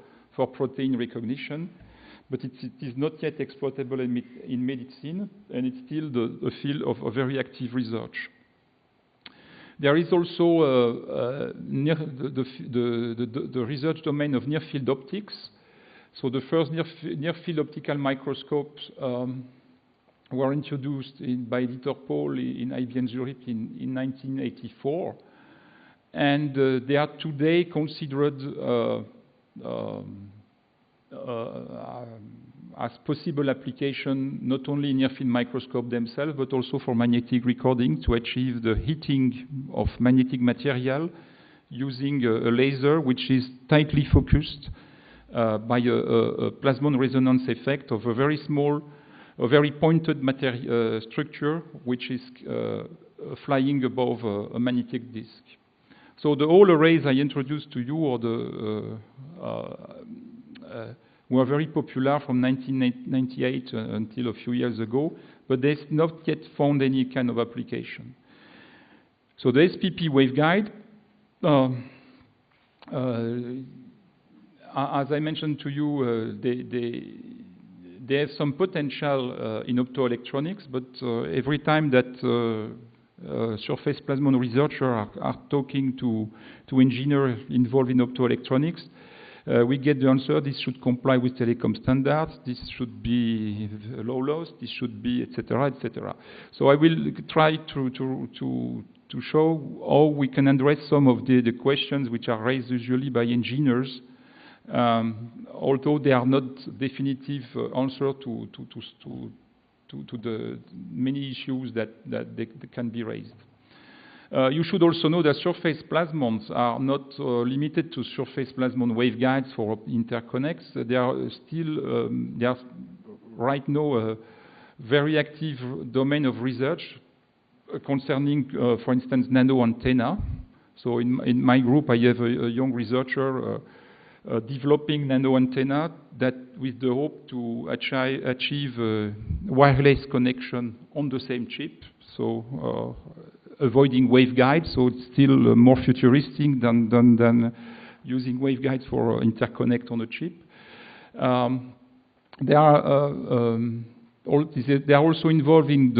protein recognition. But it is not yet exploitable in medicine, and it's still a field of a very active research. There is also the research domain of near-field optics. So the first near-field optical microscopes were introduced by Dieter Pohl in IBM Zurich in 1984. And they are today considered as possible application not only in near-field microscope themselves, but also for magnetic recording to achieve the heating of magnetic material using a laser which is tightly focused by a plasmon resonance effect of a very small, a very pointed structure which is flying above a magnetic disk. So the whole arrays I introduced to you were very popular from 1998 until a few years ago, but they've not yet found any kind of application. So the SPP waveguide, as I mentioned to you, they have some potential in optoelectronics, but every time that surface plasmon researchers are talking to engineers involved in optoelectronics, we get the answer: this should comply with telecom standards, this should be low loss, this should be, etc., etc. So I will try to show how we can address some of the questions which are raised usually by engineers, although they are not definitive answer to the many issues that they can be raised. You should also know that surface plasmons are not limited to surface plasmon waveguides for interconnects. They are still, right now a very active domain of research concerning, for instance, nano antenna. So in my group, I have a young researcher developing nano antenna that with the hope to achieve wireless connection on the same chip. So avoiding waveguides, so it's still more futuristic than using waveguides for interconnect on a chip. They are also involved in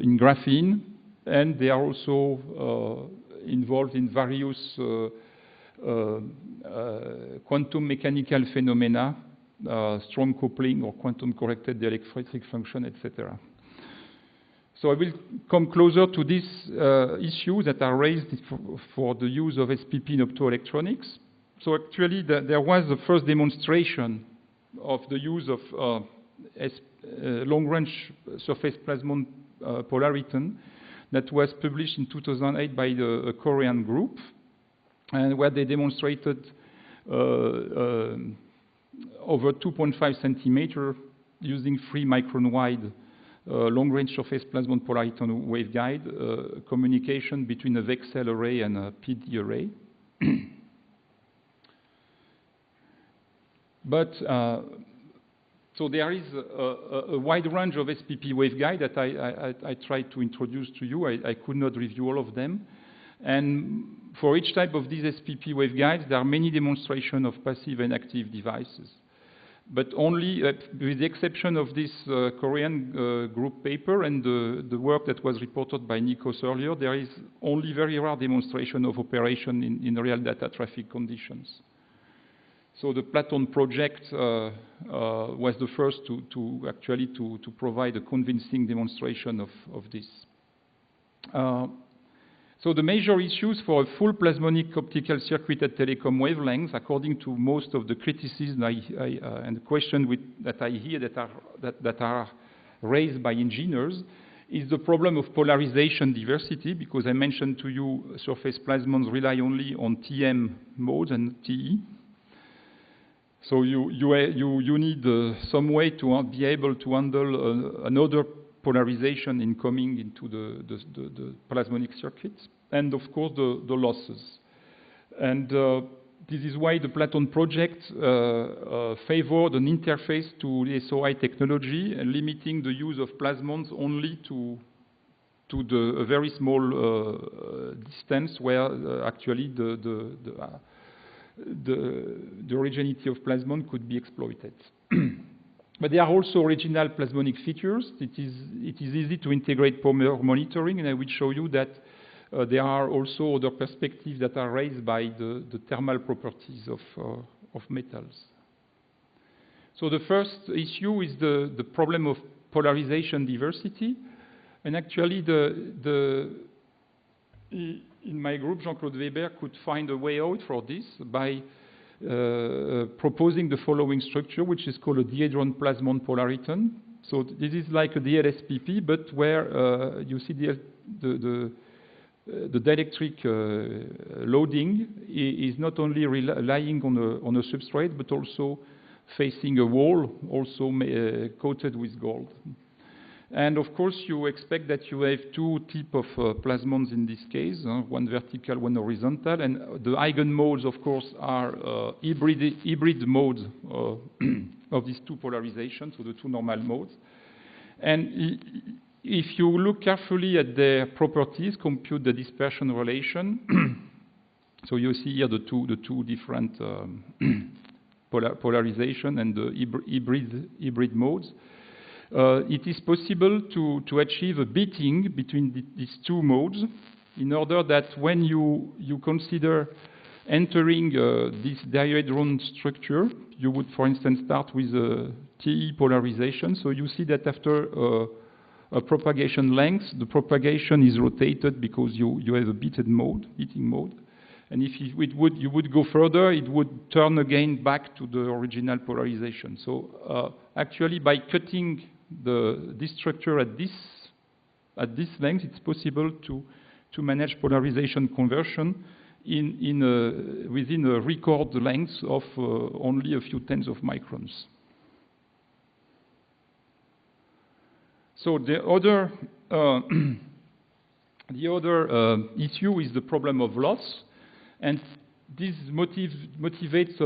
in graphene, and they are also involved in various quantum mechanical phenomena, strong coupling or quantum corrected dielectric function, etc. So I will come closer to these issues that are raised for the use of SPP in optoelectronics. So actually, there was the first demonstration of the use of long-range surface plasmon polariton that was published in 2008 by a Korean group, and where they demonstrated over 2.5 centimeter using 3 micron wide long-range surface plasmon polariton waveguide communication between a VCSEL array and a PD array. But so there is a wide range of SPP waveguide that I tried to introduce to you. I could not review all of them. And for each type of these SPP waveguides, there are many demonstrations of passive and active devices. But only, with the exception of this Korean group paper and the work that was reported by Nikos earlier, there is only very rare demonstration of operation in real data traffic conditions. So the Platon project was the first to actually provide a convincing demonstration of this. So the major issues for a full plasmonic optical circuit at telecom wavelengths, according to most of the criticisms and the questions that I hear that are raised by engineers, is the problem of polarization diversity, because I mentioned to you surface plasmons rely only on TM modes and TE. So you need some way to be able to handle another polarization incoming into the plasmonic circuits, and of course the losses. And this is why the Platon project favored an interface to the SOI technology and limiting the use of plasmons only to a very small distance where actually the originality of plasmon could be exploited. But there are also original plasmonic features. It is easy to integrate polymer monitoring, and I will show you that there are also other perspectives that are raised by the thermal properties of metals. So the first issue is the problem of polarization diversity. And actually, in my group, Jean-Claude Weber could find a way out for this by proposing the following structure, which is called a dihedron plasmon polariton. So this is like a DLSPP, but where you see the dielectric loading is not only relying on a substrate, but also facing a wall, also coated with gold. And of course, you expect that you have two types of plasmons in this case, one vertical, one horizontal. And the eigenmodes, of course, are hybrid modes of these two polarizations, so the two normal modes. And if you look carefully at their properties, compute the dispersion relation. So you see here the two different polarization and the hybrid modes. It is possible to achieve a beating between these two modes in order that when you consider entering this dihedron structure, you would, for instance, start with a TE polarization. So you see that after a propagation length, the propagation is rotated because you have a beating mode. And if you would go further, it would turn again back to the original polarization. So actually, by cutting this structure at this length, it's possible to manage polarization conversion within a record length of only a few tens of microns. So the other issue is the problem of loss, and this motivates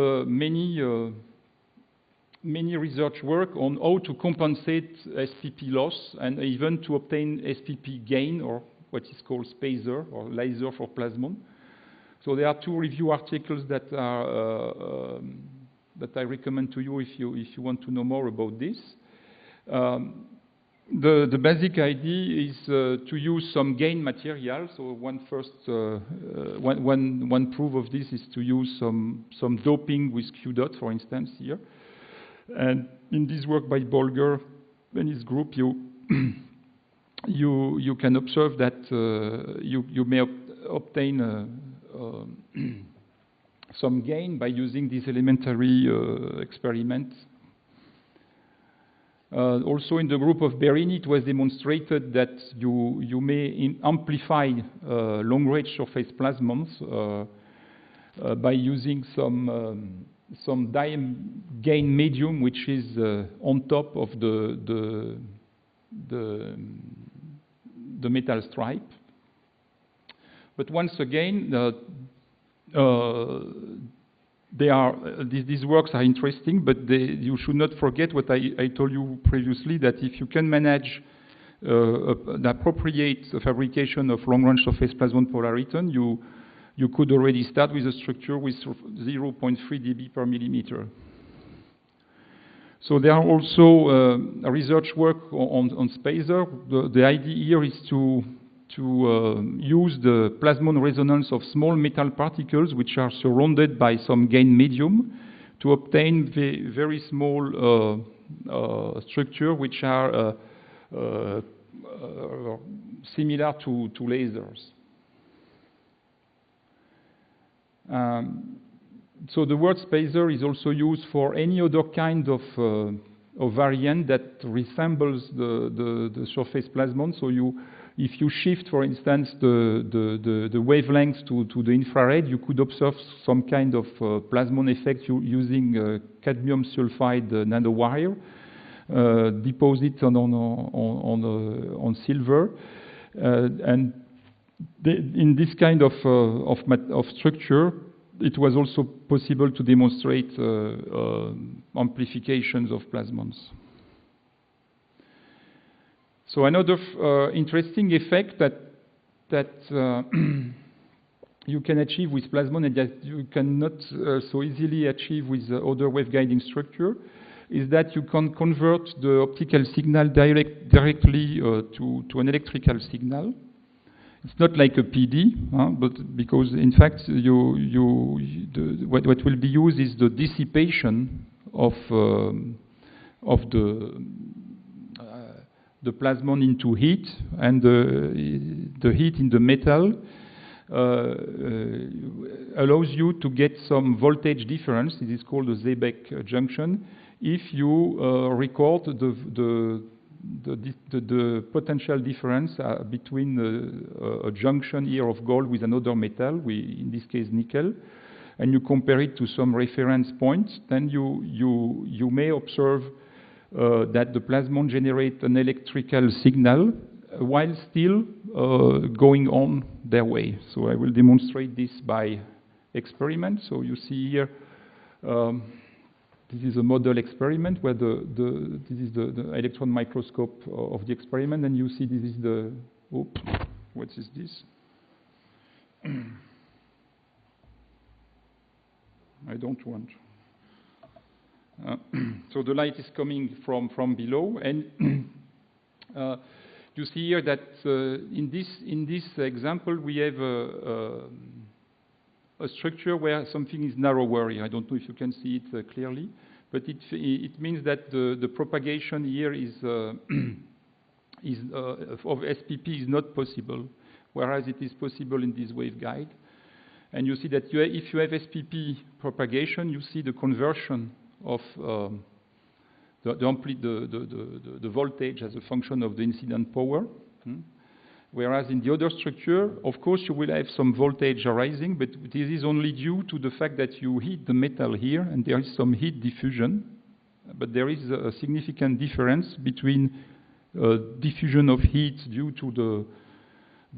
many research work on how to compensate SPP loss and even to obtain SPP gain, or what is called spacer or laser for plasmon. So there are two review articles that I recommend to you if you want to know more about this. The basic idea is to use some gain material. So one proof of this is to use some doping with Q dot, for instance, here. And in this work by Bolger and his group, you can observe that you may obtain some gain by using this elementary experiment. Also in the group of Berini, it was demonstrated that you may amplify long-range surface plasmons by using some gain medium, which is on top of the metal stripe. But once again, these works are interesting, but you should not forget what I told you previously, that if you can manage the appropriate fabrication of long-range surface plasmon polariton, you could already start with a structure with 0.3 dB per millimeter. So there are also research work on spacer. The idea here is to use the plasmon resonance of small metal particles which are surrounded by some gain medium to obtain very small structure which are similar to lasers. So the word spacer is also used for any other kind of variant that resembles the surface plasmon. So if you shift, for instance, the wavelengths to the infrared, you could observe some kind of plasmon effect using cadmium sulfide nanowire deposit on silver, and in this kind of structure, it was also possible to demonstrate amplifications of plasmons. So another interesting effect that you can achieve with plasmon and that you cannot so easily achieve with other waveguiding structure is that you can convert the optical signal directly to an electrical signal. It's not like a PD, but because in fact what will be used is the dissipation of the plasmon into heat, and the heat in the metal allows you to get some voltage difference. It is called a Seebeck junction. If you record the potential difference between a junction here of gold with another metal, in this case nickel, and you compare it to some reference points, then you may observe that the plasmon generates an electrical signal while still going on their way. So I will demonstrate this by experiment. So you see here, this is a model experiment where this is the electron microscope of the experiment, and you see this is the, what is this? I don't want. So the light is coming from below, and you see here that in this example we have a structure where something is narrower here. I don't know if you can see it clearly, but it means that the propagation here is of SPP is not possible, whereas it is possible in this waveguide. And you see that if you have SPP propagation, you see the conversion of the voltage as a function of the incident power. Whereas in the other structure, of course, you will have some voltage arising, but this is only due to the fact that you heat the metal here, and there is some heat diffusion. But there is a significant difference between diffusion of heat due to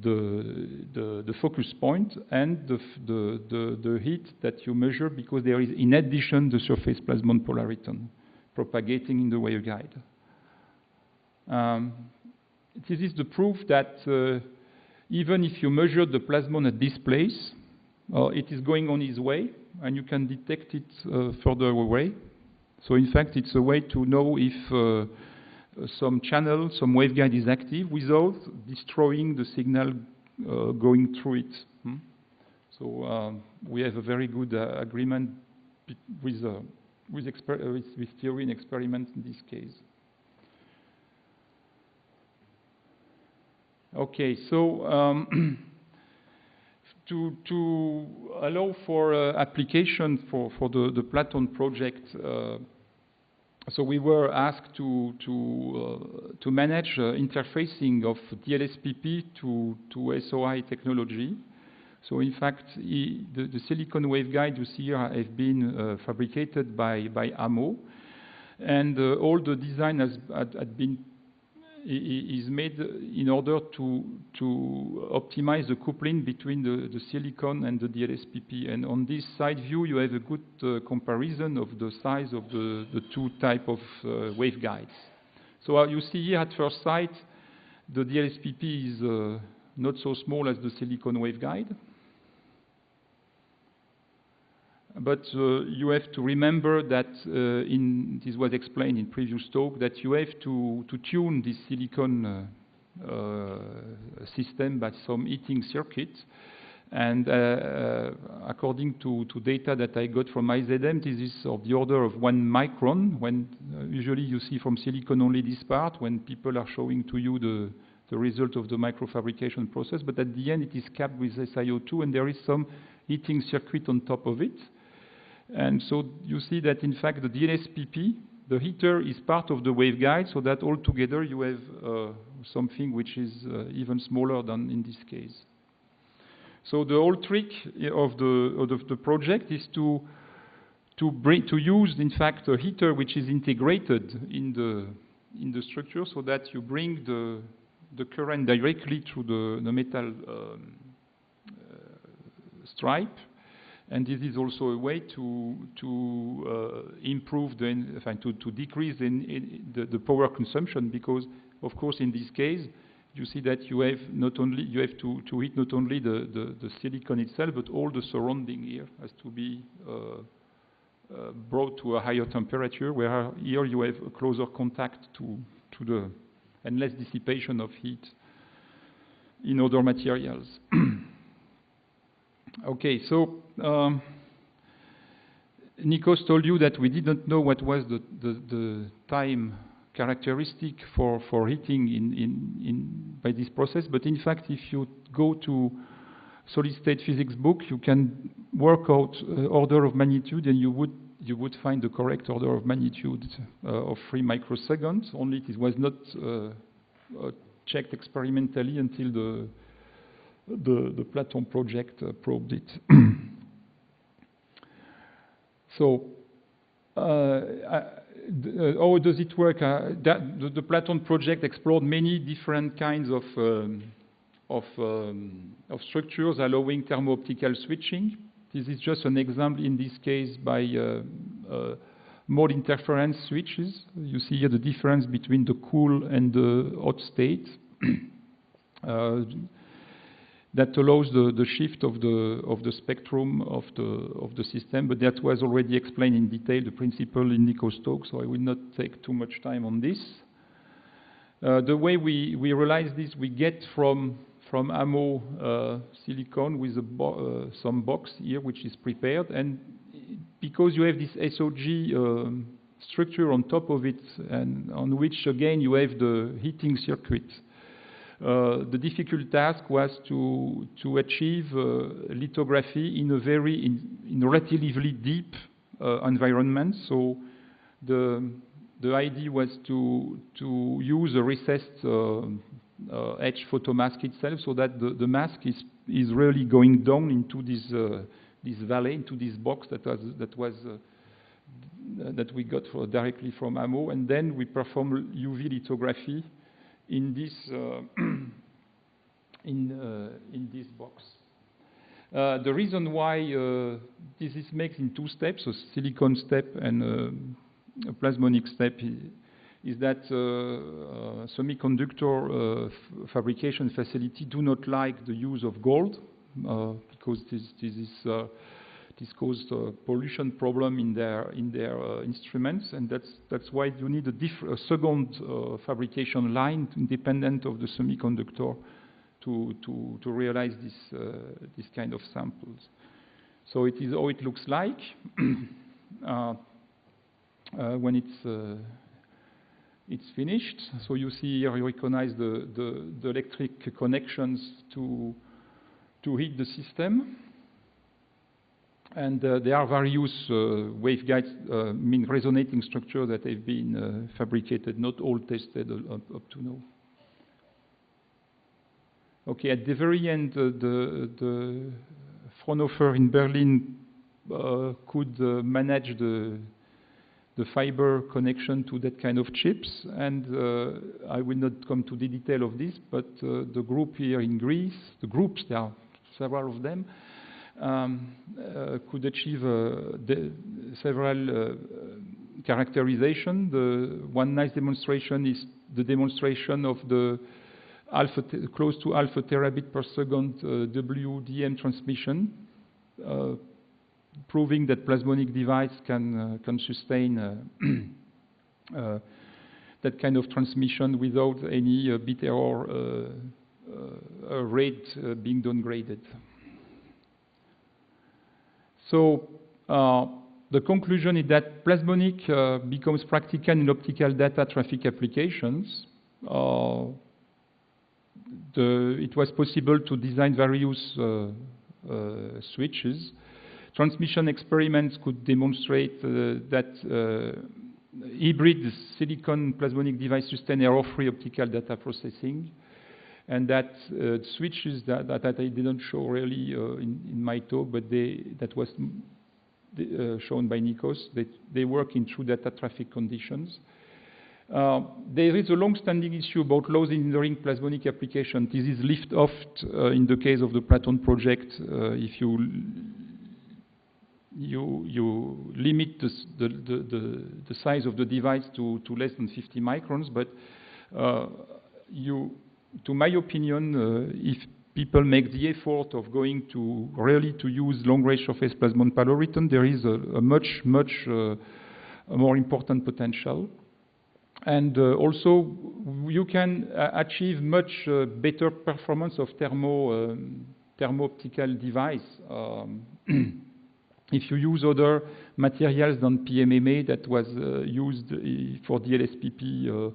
the focus point and the heat that you measure, because there is, in addition, the surface plasmon polariton propagating in the waveguide. This is the proof that even if you measure the plasmon at this place, it is going on its way, and you can detect it further away. So in fact, it's a way to know if some channel, some waveguide is active without destroying the signal going through it. So we have a very good agreement with theory and experiment in this case. Okay, so to allow for application for the Platon project, so we were asked to manage interfacing of DLSPP to SOI technology. So in fact, the silicon waveguide you see here have been fabricated by AMO, and all the design is made in order to optimize the coupling between the silicon and the DLSPP. And on this side view, you have a good comparison of the size of the two type of waveguides. So you see here at first sight, the DLSPP is not so small as the silicon waveguide. But you have to remember that, this was explained in previous talk, that you have to tune this silicon system by some heating circuit. And according to data that I got from IZM, this is of the order of 1 micron, when usually you see from silicon only this part. When people are showing to you the result of the microfabrication process, but at the end it is capped with SiO2 and there is some heating circuit on top of it. And so you see that in fact the DNSPP, the heater is part of the waveguide, so that altogether you have something which is even smaller than in this case. So the whole trick of the project is to use in fact a heater which is integrated in the structure, so that you bring the current directly through the metal stripe. And this is also a way to improve to decrease the power consumption, because of course in this case you see that you have to heat not only the silicon itself, but all the surrounding here has to be brought to a higher temperature, where here you have a closer contact to the and less dissipation of heat in other materials. Okay, so Nikos told you that we didn't know what was the time characteristic for heating by this process, but in fact, if you go to solid-state physics book, you can work out order of magnitude, and you would find the correct order of magnitude of 3 microseconds. Only it was not checked experimentally until the Platon project probed it. So, how does it work? The Platon project explored many different kinds of structures allowing thermo-optical switching. This is just an example in this case by mode interference switches. You see here the difference between the cool and the hot state. That allows the shift of the spectrum of the system, but that was already explained in detail, the principle in Nikos' talk, so I will not take too much time on this. The way we realize this, we get from AMO silicon with some box here which is prepared, and because you have this SOG structure on top of it, and on which again you have the heating circuit. The difficult task was to achieve lithography in a relatively deep environment. So the idea was to use a recessed edge photomask itself, so that the mask is really going down into this valley, into this box that we got directly from AMO, and then we perform UV lithography in this in this box. The reason why this is made in 2 steps, a silicon step and a plasmonic step, is that semiconductor fabrication facility do not like the use of gold because this caused a pollution problem in their instruments, and that's why you need a second fabrication line independent of the semiconductor to realize this kind of samples. So it is how it looks like when it's finished. So you see here, you recognize the electric connections to heat the system. And there are various waveguides, resonating structures that have been fabricated, not all tested up to now. Okay, at the very end, the Fraunhofer in Berlin could manage the fiber connection to that kind of chips, and I will not come to the detail of this, but the group here in Greece, there are several of them, could achieve several characterization. One nice demonstration is the demonstration of the close to alpha terabit per second WDM transmission, proving that plasmonic device can sustain that kind of transmission without any bit error rate being downgraded. So the conclusion is that plasmonic becomes practical in optical data traffic applications. it was possible to design various switches. Transmission experiments could demonstrate that hybrid silicon plasmonic device sustain error-free optical data processing, and that switches that I didn't show really in my talk, but that was shown by Nikos, they work in true data traffic conditions. There is a long-standing issue about low engineering plasmonic application. This is left off in the case of the Platon project. If you limit the size of the device to less than 50 microns, but to my opinion, if people make the effort of going to really to use long-range surface plasmon polariton, there is a much more important potential. And also, you can achieve much better performance of thermo-optical device if you use other materials than PMMA that was used for DLSPP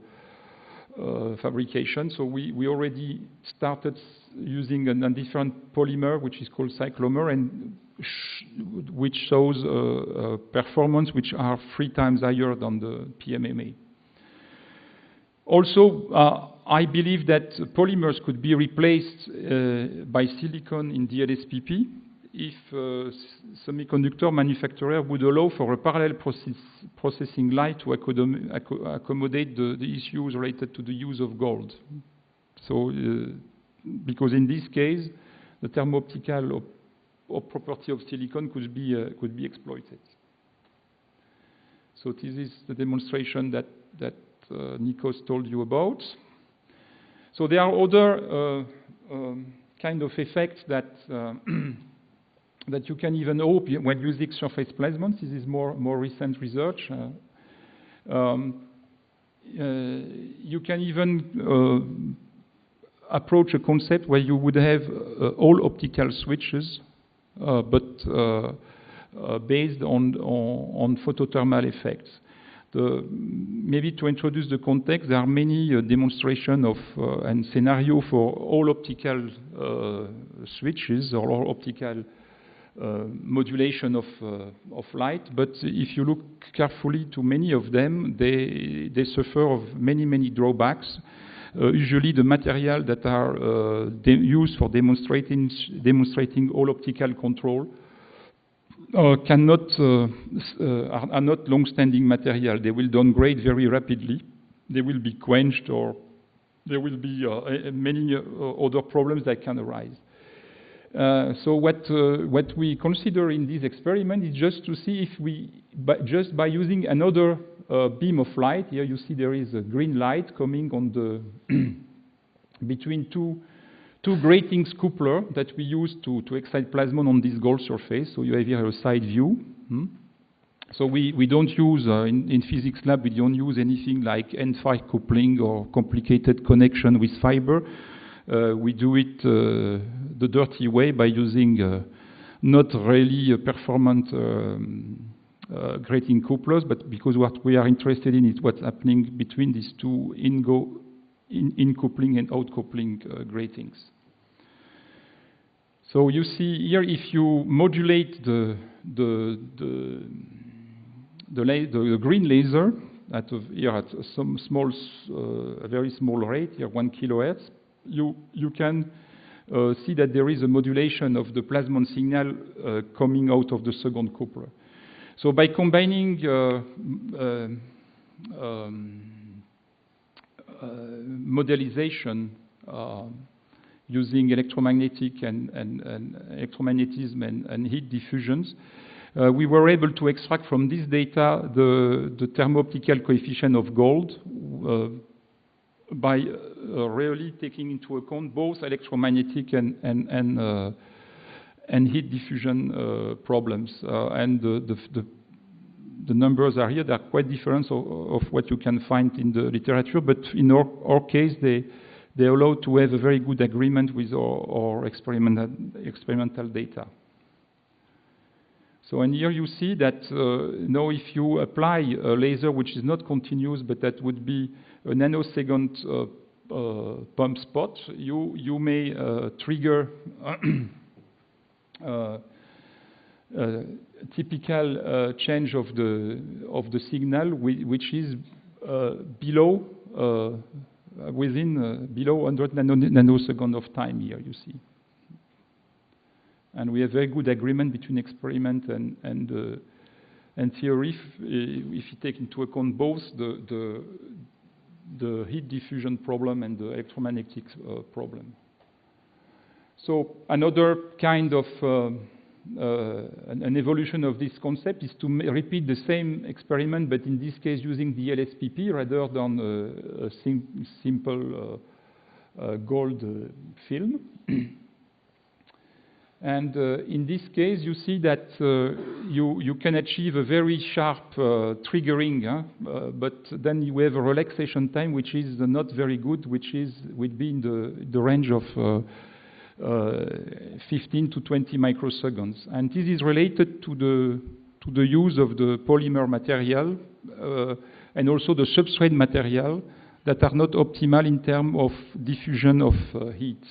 fabrication. So we already started using a different polymer, which is called cyclomer, and which shows performance which are 3 times higher than the PMMA. Also, I believe that polymers could be replaced by silicon in DLSPP if semiconductor manufacturer would allow for a parallel processing line to accommodate the issues related to the use of gold. So, because in this case, the thermo-optical property of silicon could be exploited. So this is the demonstration that Nikos told you about. So there are other kind of effects that that you can even hope when using surface plasmons. This is more recent research. You can even approach a concept where you would have all optical switches, but based on photothermal effects. Maybe to introduce the context, there are many demonstrations of and scenario for all optical switches or all optical modulation of light. But if you look carefully to many of them, they suffer of many drawbacks. Usually the material that are used for demonstrating all optical control are not long-standing material. They will downgrade very rapidly. They will be quenched, or there will be many other problems that can arise. So what we consider in this experiment is just to see if just by using another beam of light. Here you see there is a green light coming on the between two gratings coupler that we use to excite plasmon on this gold surface. So you have here a side view. So we don't use, in physics lab, we don't use anything like N5 coupling or complicated connection with fiber. We do it the dirty way by using not really performant grating couplers, but because what we are interested in is what's happening between these two in-coupling and out-coupling gratings. So you see here, if you modulate the green laser at some small, a very small rate, here 1 kilohertz, you can see that there is a modulation of the plasmon signal coming out of the second coupler. So by combining modelization using electromagnetic and electromagnetism and heat diffusions, we were able to extract from this data the thermo-optical coefficient of gold by really taking into account both electromagnetic and heat diffusion problems. And the numbers are here. They are quite different of what you can find in the literature, but in our case, they allow to have a very good agreement with our experimental data. So, and here you see that now if you apply a laser which is not continuous, but that would be a nanosecond pump spot, you may trigger typical change of the signal, which is below below 100 nanoseconds of time here, you see. And we have very good agreement between experiment and theory if you take into account both the heat diffusion problem and the electromagnetic problem. So another kind of an evolution of this concept is to repeat the same experiment, but in this case using the LSPP rather than a simple gold film. And in this case, you see that you can achieve a very sharp triggering, but then you have a relaxation time which is not very good, which would be in the range of 15 to 20 microseconds. And this is related to the use of the polymer material and also the substrate material that are not optimal in terms of diffusion of heat.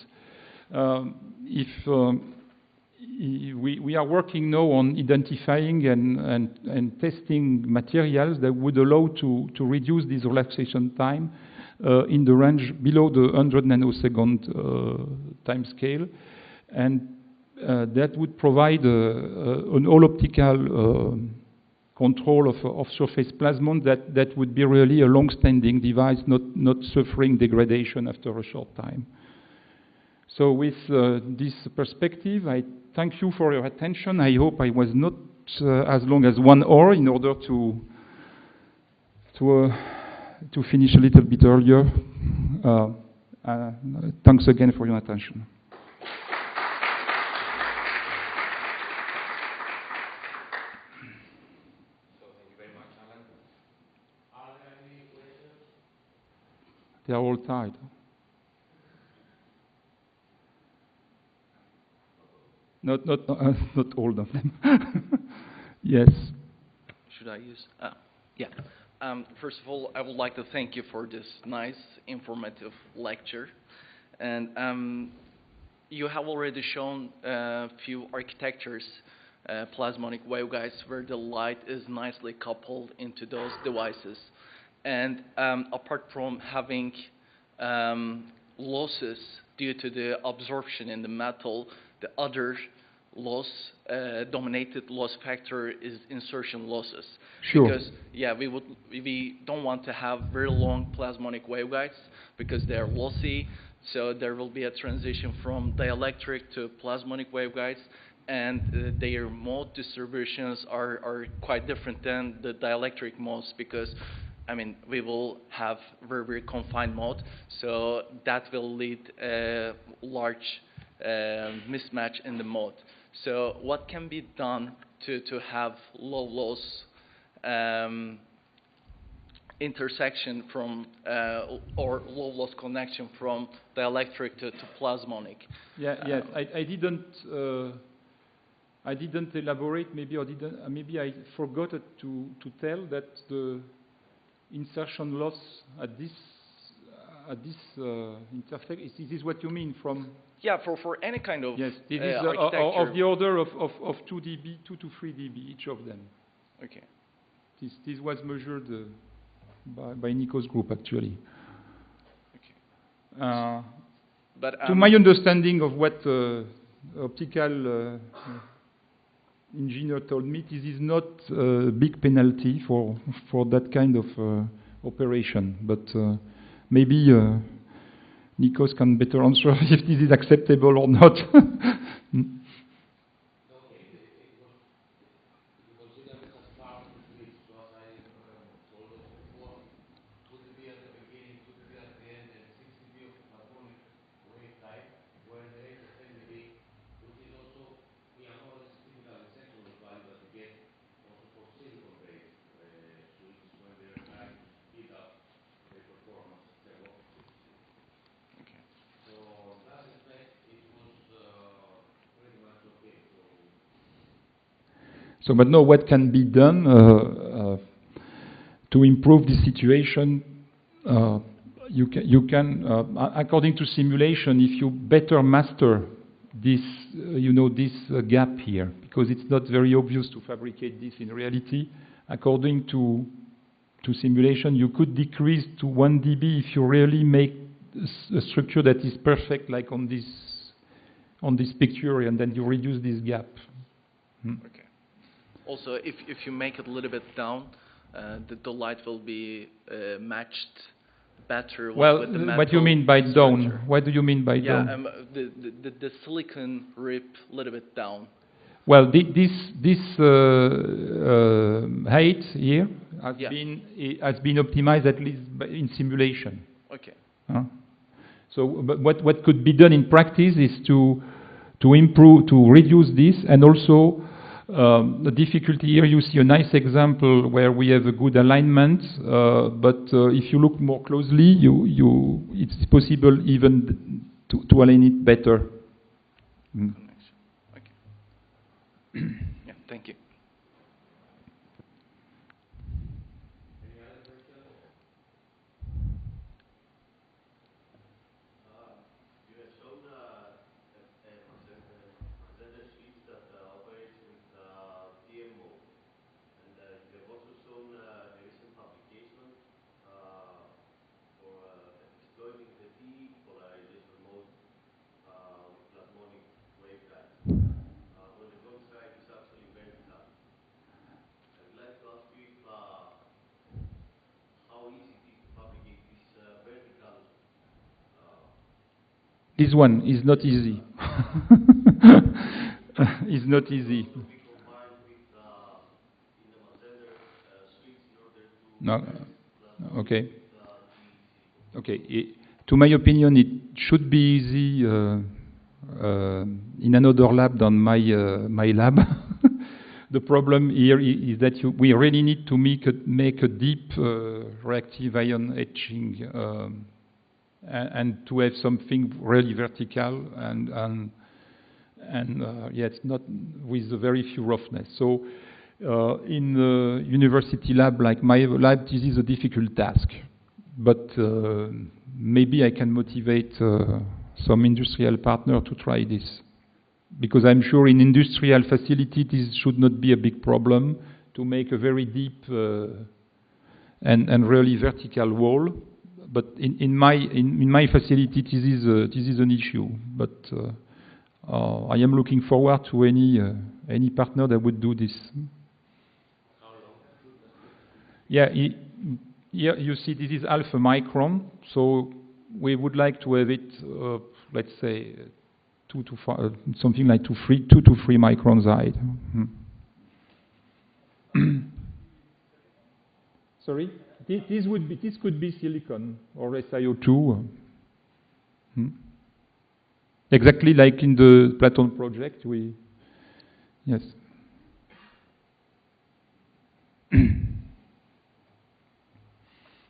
We are working now on identifying and testing materials that would allow to reduce this relaxation time in the range below the 100 nanosecond time scale, and that would provide an all-optical control of surface plasmon that would be really a long-standing device, not suffering degradation after a short time. So with this perspective, I thank you for your attention. I hope I was not as long as 1 hour in order to finish a little bit earlier. Thanks again for your attention. Thank you very much, Alan. Are there any questions? They are all tied. Not all of them. Yes. Should I use? Yeah. First of all, I would like to thank you for this nice, informative lecture. And you have already shown a few architectures, plasmonic waveguides, where the light is nicely coupled into those devices. And apart from having losses due to the absorption in the metal, the other dominated loss factor is insertion losses. Sure. Because we don't want to have very long plasmonic waveguides because they are lossy. So there will be a transition from dielectric to plasmonic waveguides, and their mode distributions are quite different than the dielectric modes because we will have very, very confined mode. So that will lead a large mismatch in the mode. So what can be done to have low loss intersection from or low loss connection from dielectric to plasmonic? Yes, I didn't elaborate. Maybe I forgot to tell that the insertion loss at this intersection. This is what you mean from? Yeah, for any kind of yes, this is architecture. Of the order of 2 dB, 2 to 3 dB each of them. Okay. This was measured by Nico's group actually. Okay. But to my understanding of what optical engineer told me, this is not a big penalty for that kind of operation, but maybe Nikos can better answer if this is acceptable or not. So, but now what can be done to improve the situation you can according to simulation, if you better master this, this gap here, because it's not very obvious to fabricate this in reality. According to simulation, you could decrease to 1 dB if you really make a structure that is perfect, like on this picture, and then you reduce this gap. Okay. Also, if you make it a little bit down, the light will be matched better. Well, with the metal what do you mean by structure. down? What do you mean by down? The silicon rip a little bit down. Well, this height here has been optimized at least in simulation. Okay. So, but what could be done in practice is to improve, to reduce this, and also the difficulty here. You see a nice example where we have a good alignment, but if you look more closely, it's possible even to align it better. Yeah, thank you. This one is not easy. It's not easy. No. Okay. Okay. To my opinion, it should be easy in another lab than my lab. The problem here is that we really need to make a deep reactive ion etching. And to have something really vertical and it's not with a very few roughness. So in the university lab, like my lab, this is a difficult task. But maybe I can motivate some industrial partner to try this. Because I'm sure in industrial facility, this should not be a big problem to make a very deep and really vertical wall. But in my facility, this is an issue. But I am looking forward to any partner that would do this. How long? Yeah, here you see this is half a micron. So we would like to have it, let's say, 2 to 5, something like 2 to 3 microns high. Sorry. This could be silicon or SiO2. Exactly like in the Platon project, yes.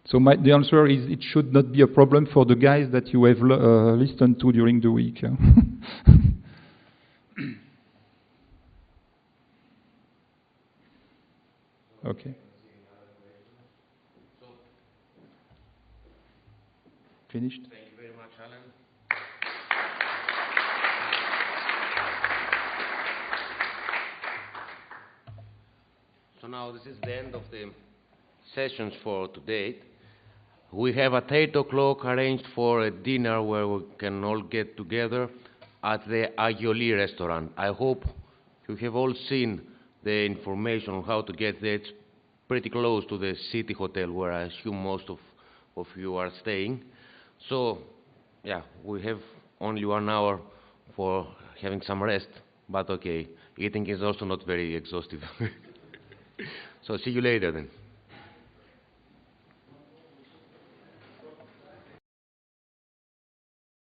So the answer is it should not be a problem for the guys that you have listened to during the week. Okay. Finished? Thank you very much, Alan. So now this is the end of the sessions for today. We have at 8 o'clock arranged for a dinner where we can all get together at the Agioli restaurant. I hope you have all seen the information on how to get there. It's pretty close to the city hotel where I assume most of you are staying. So, yeah, we have only 1 hour for having some rest, but okay, eating is also not very exhaustive. So see you later then.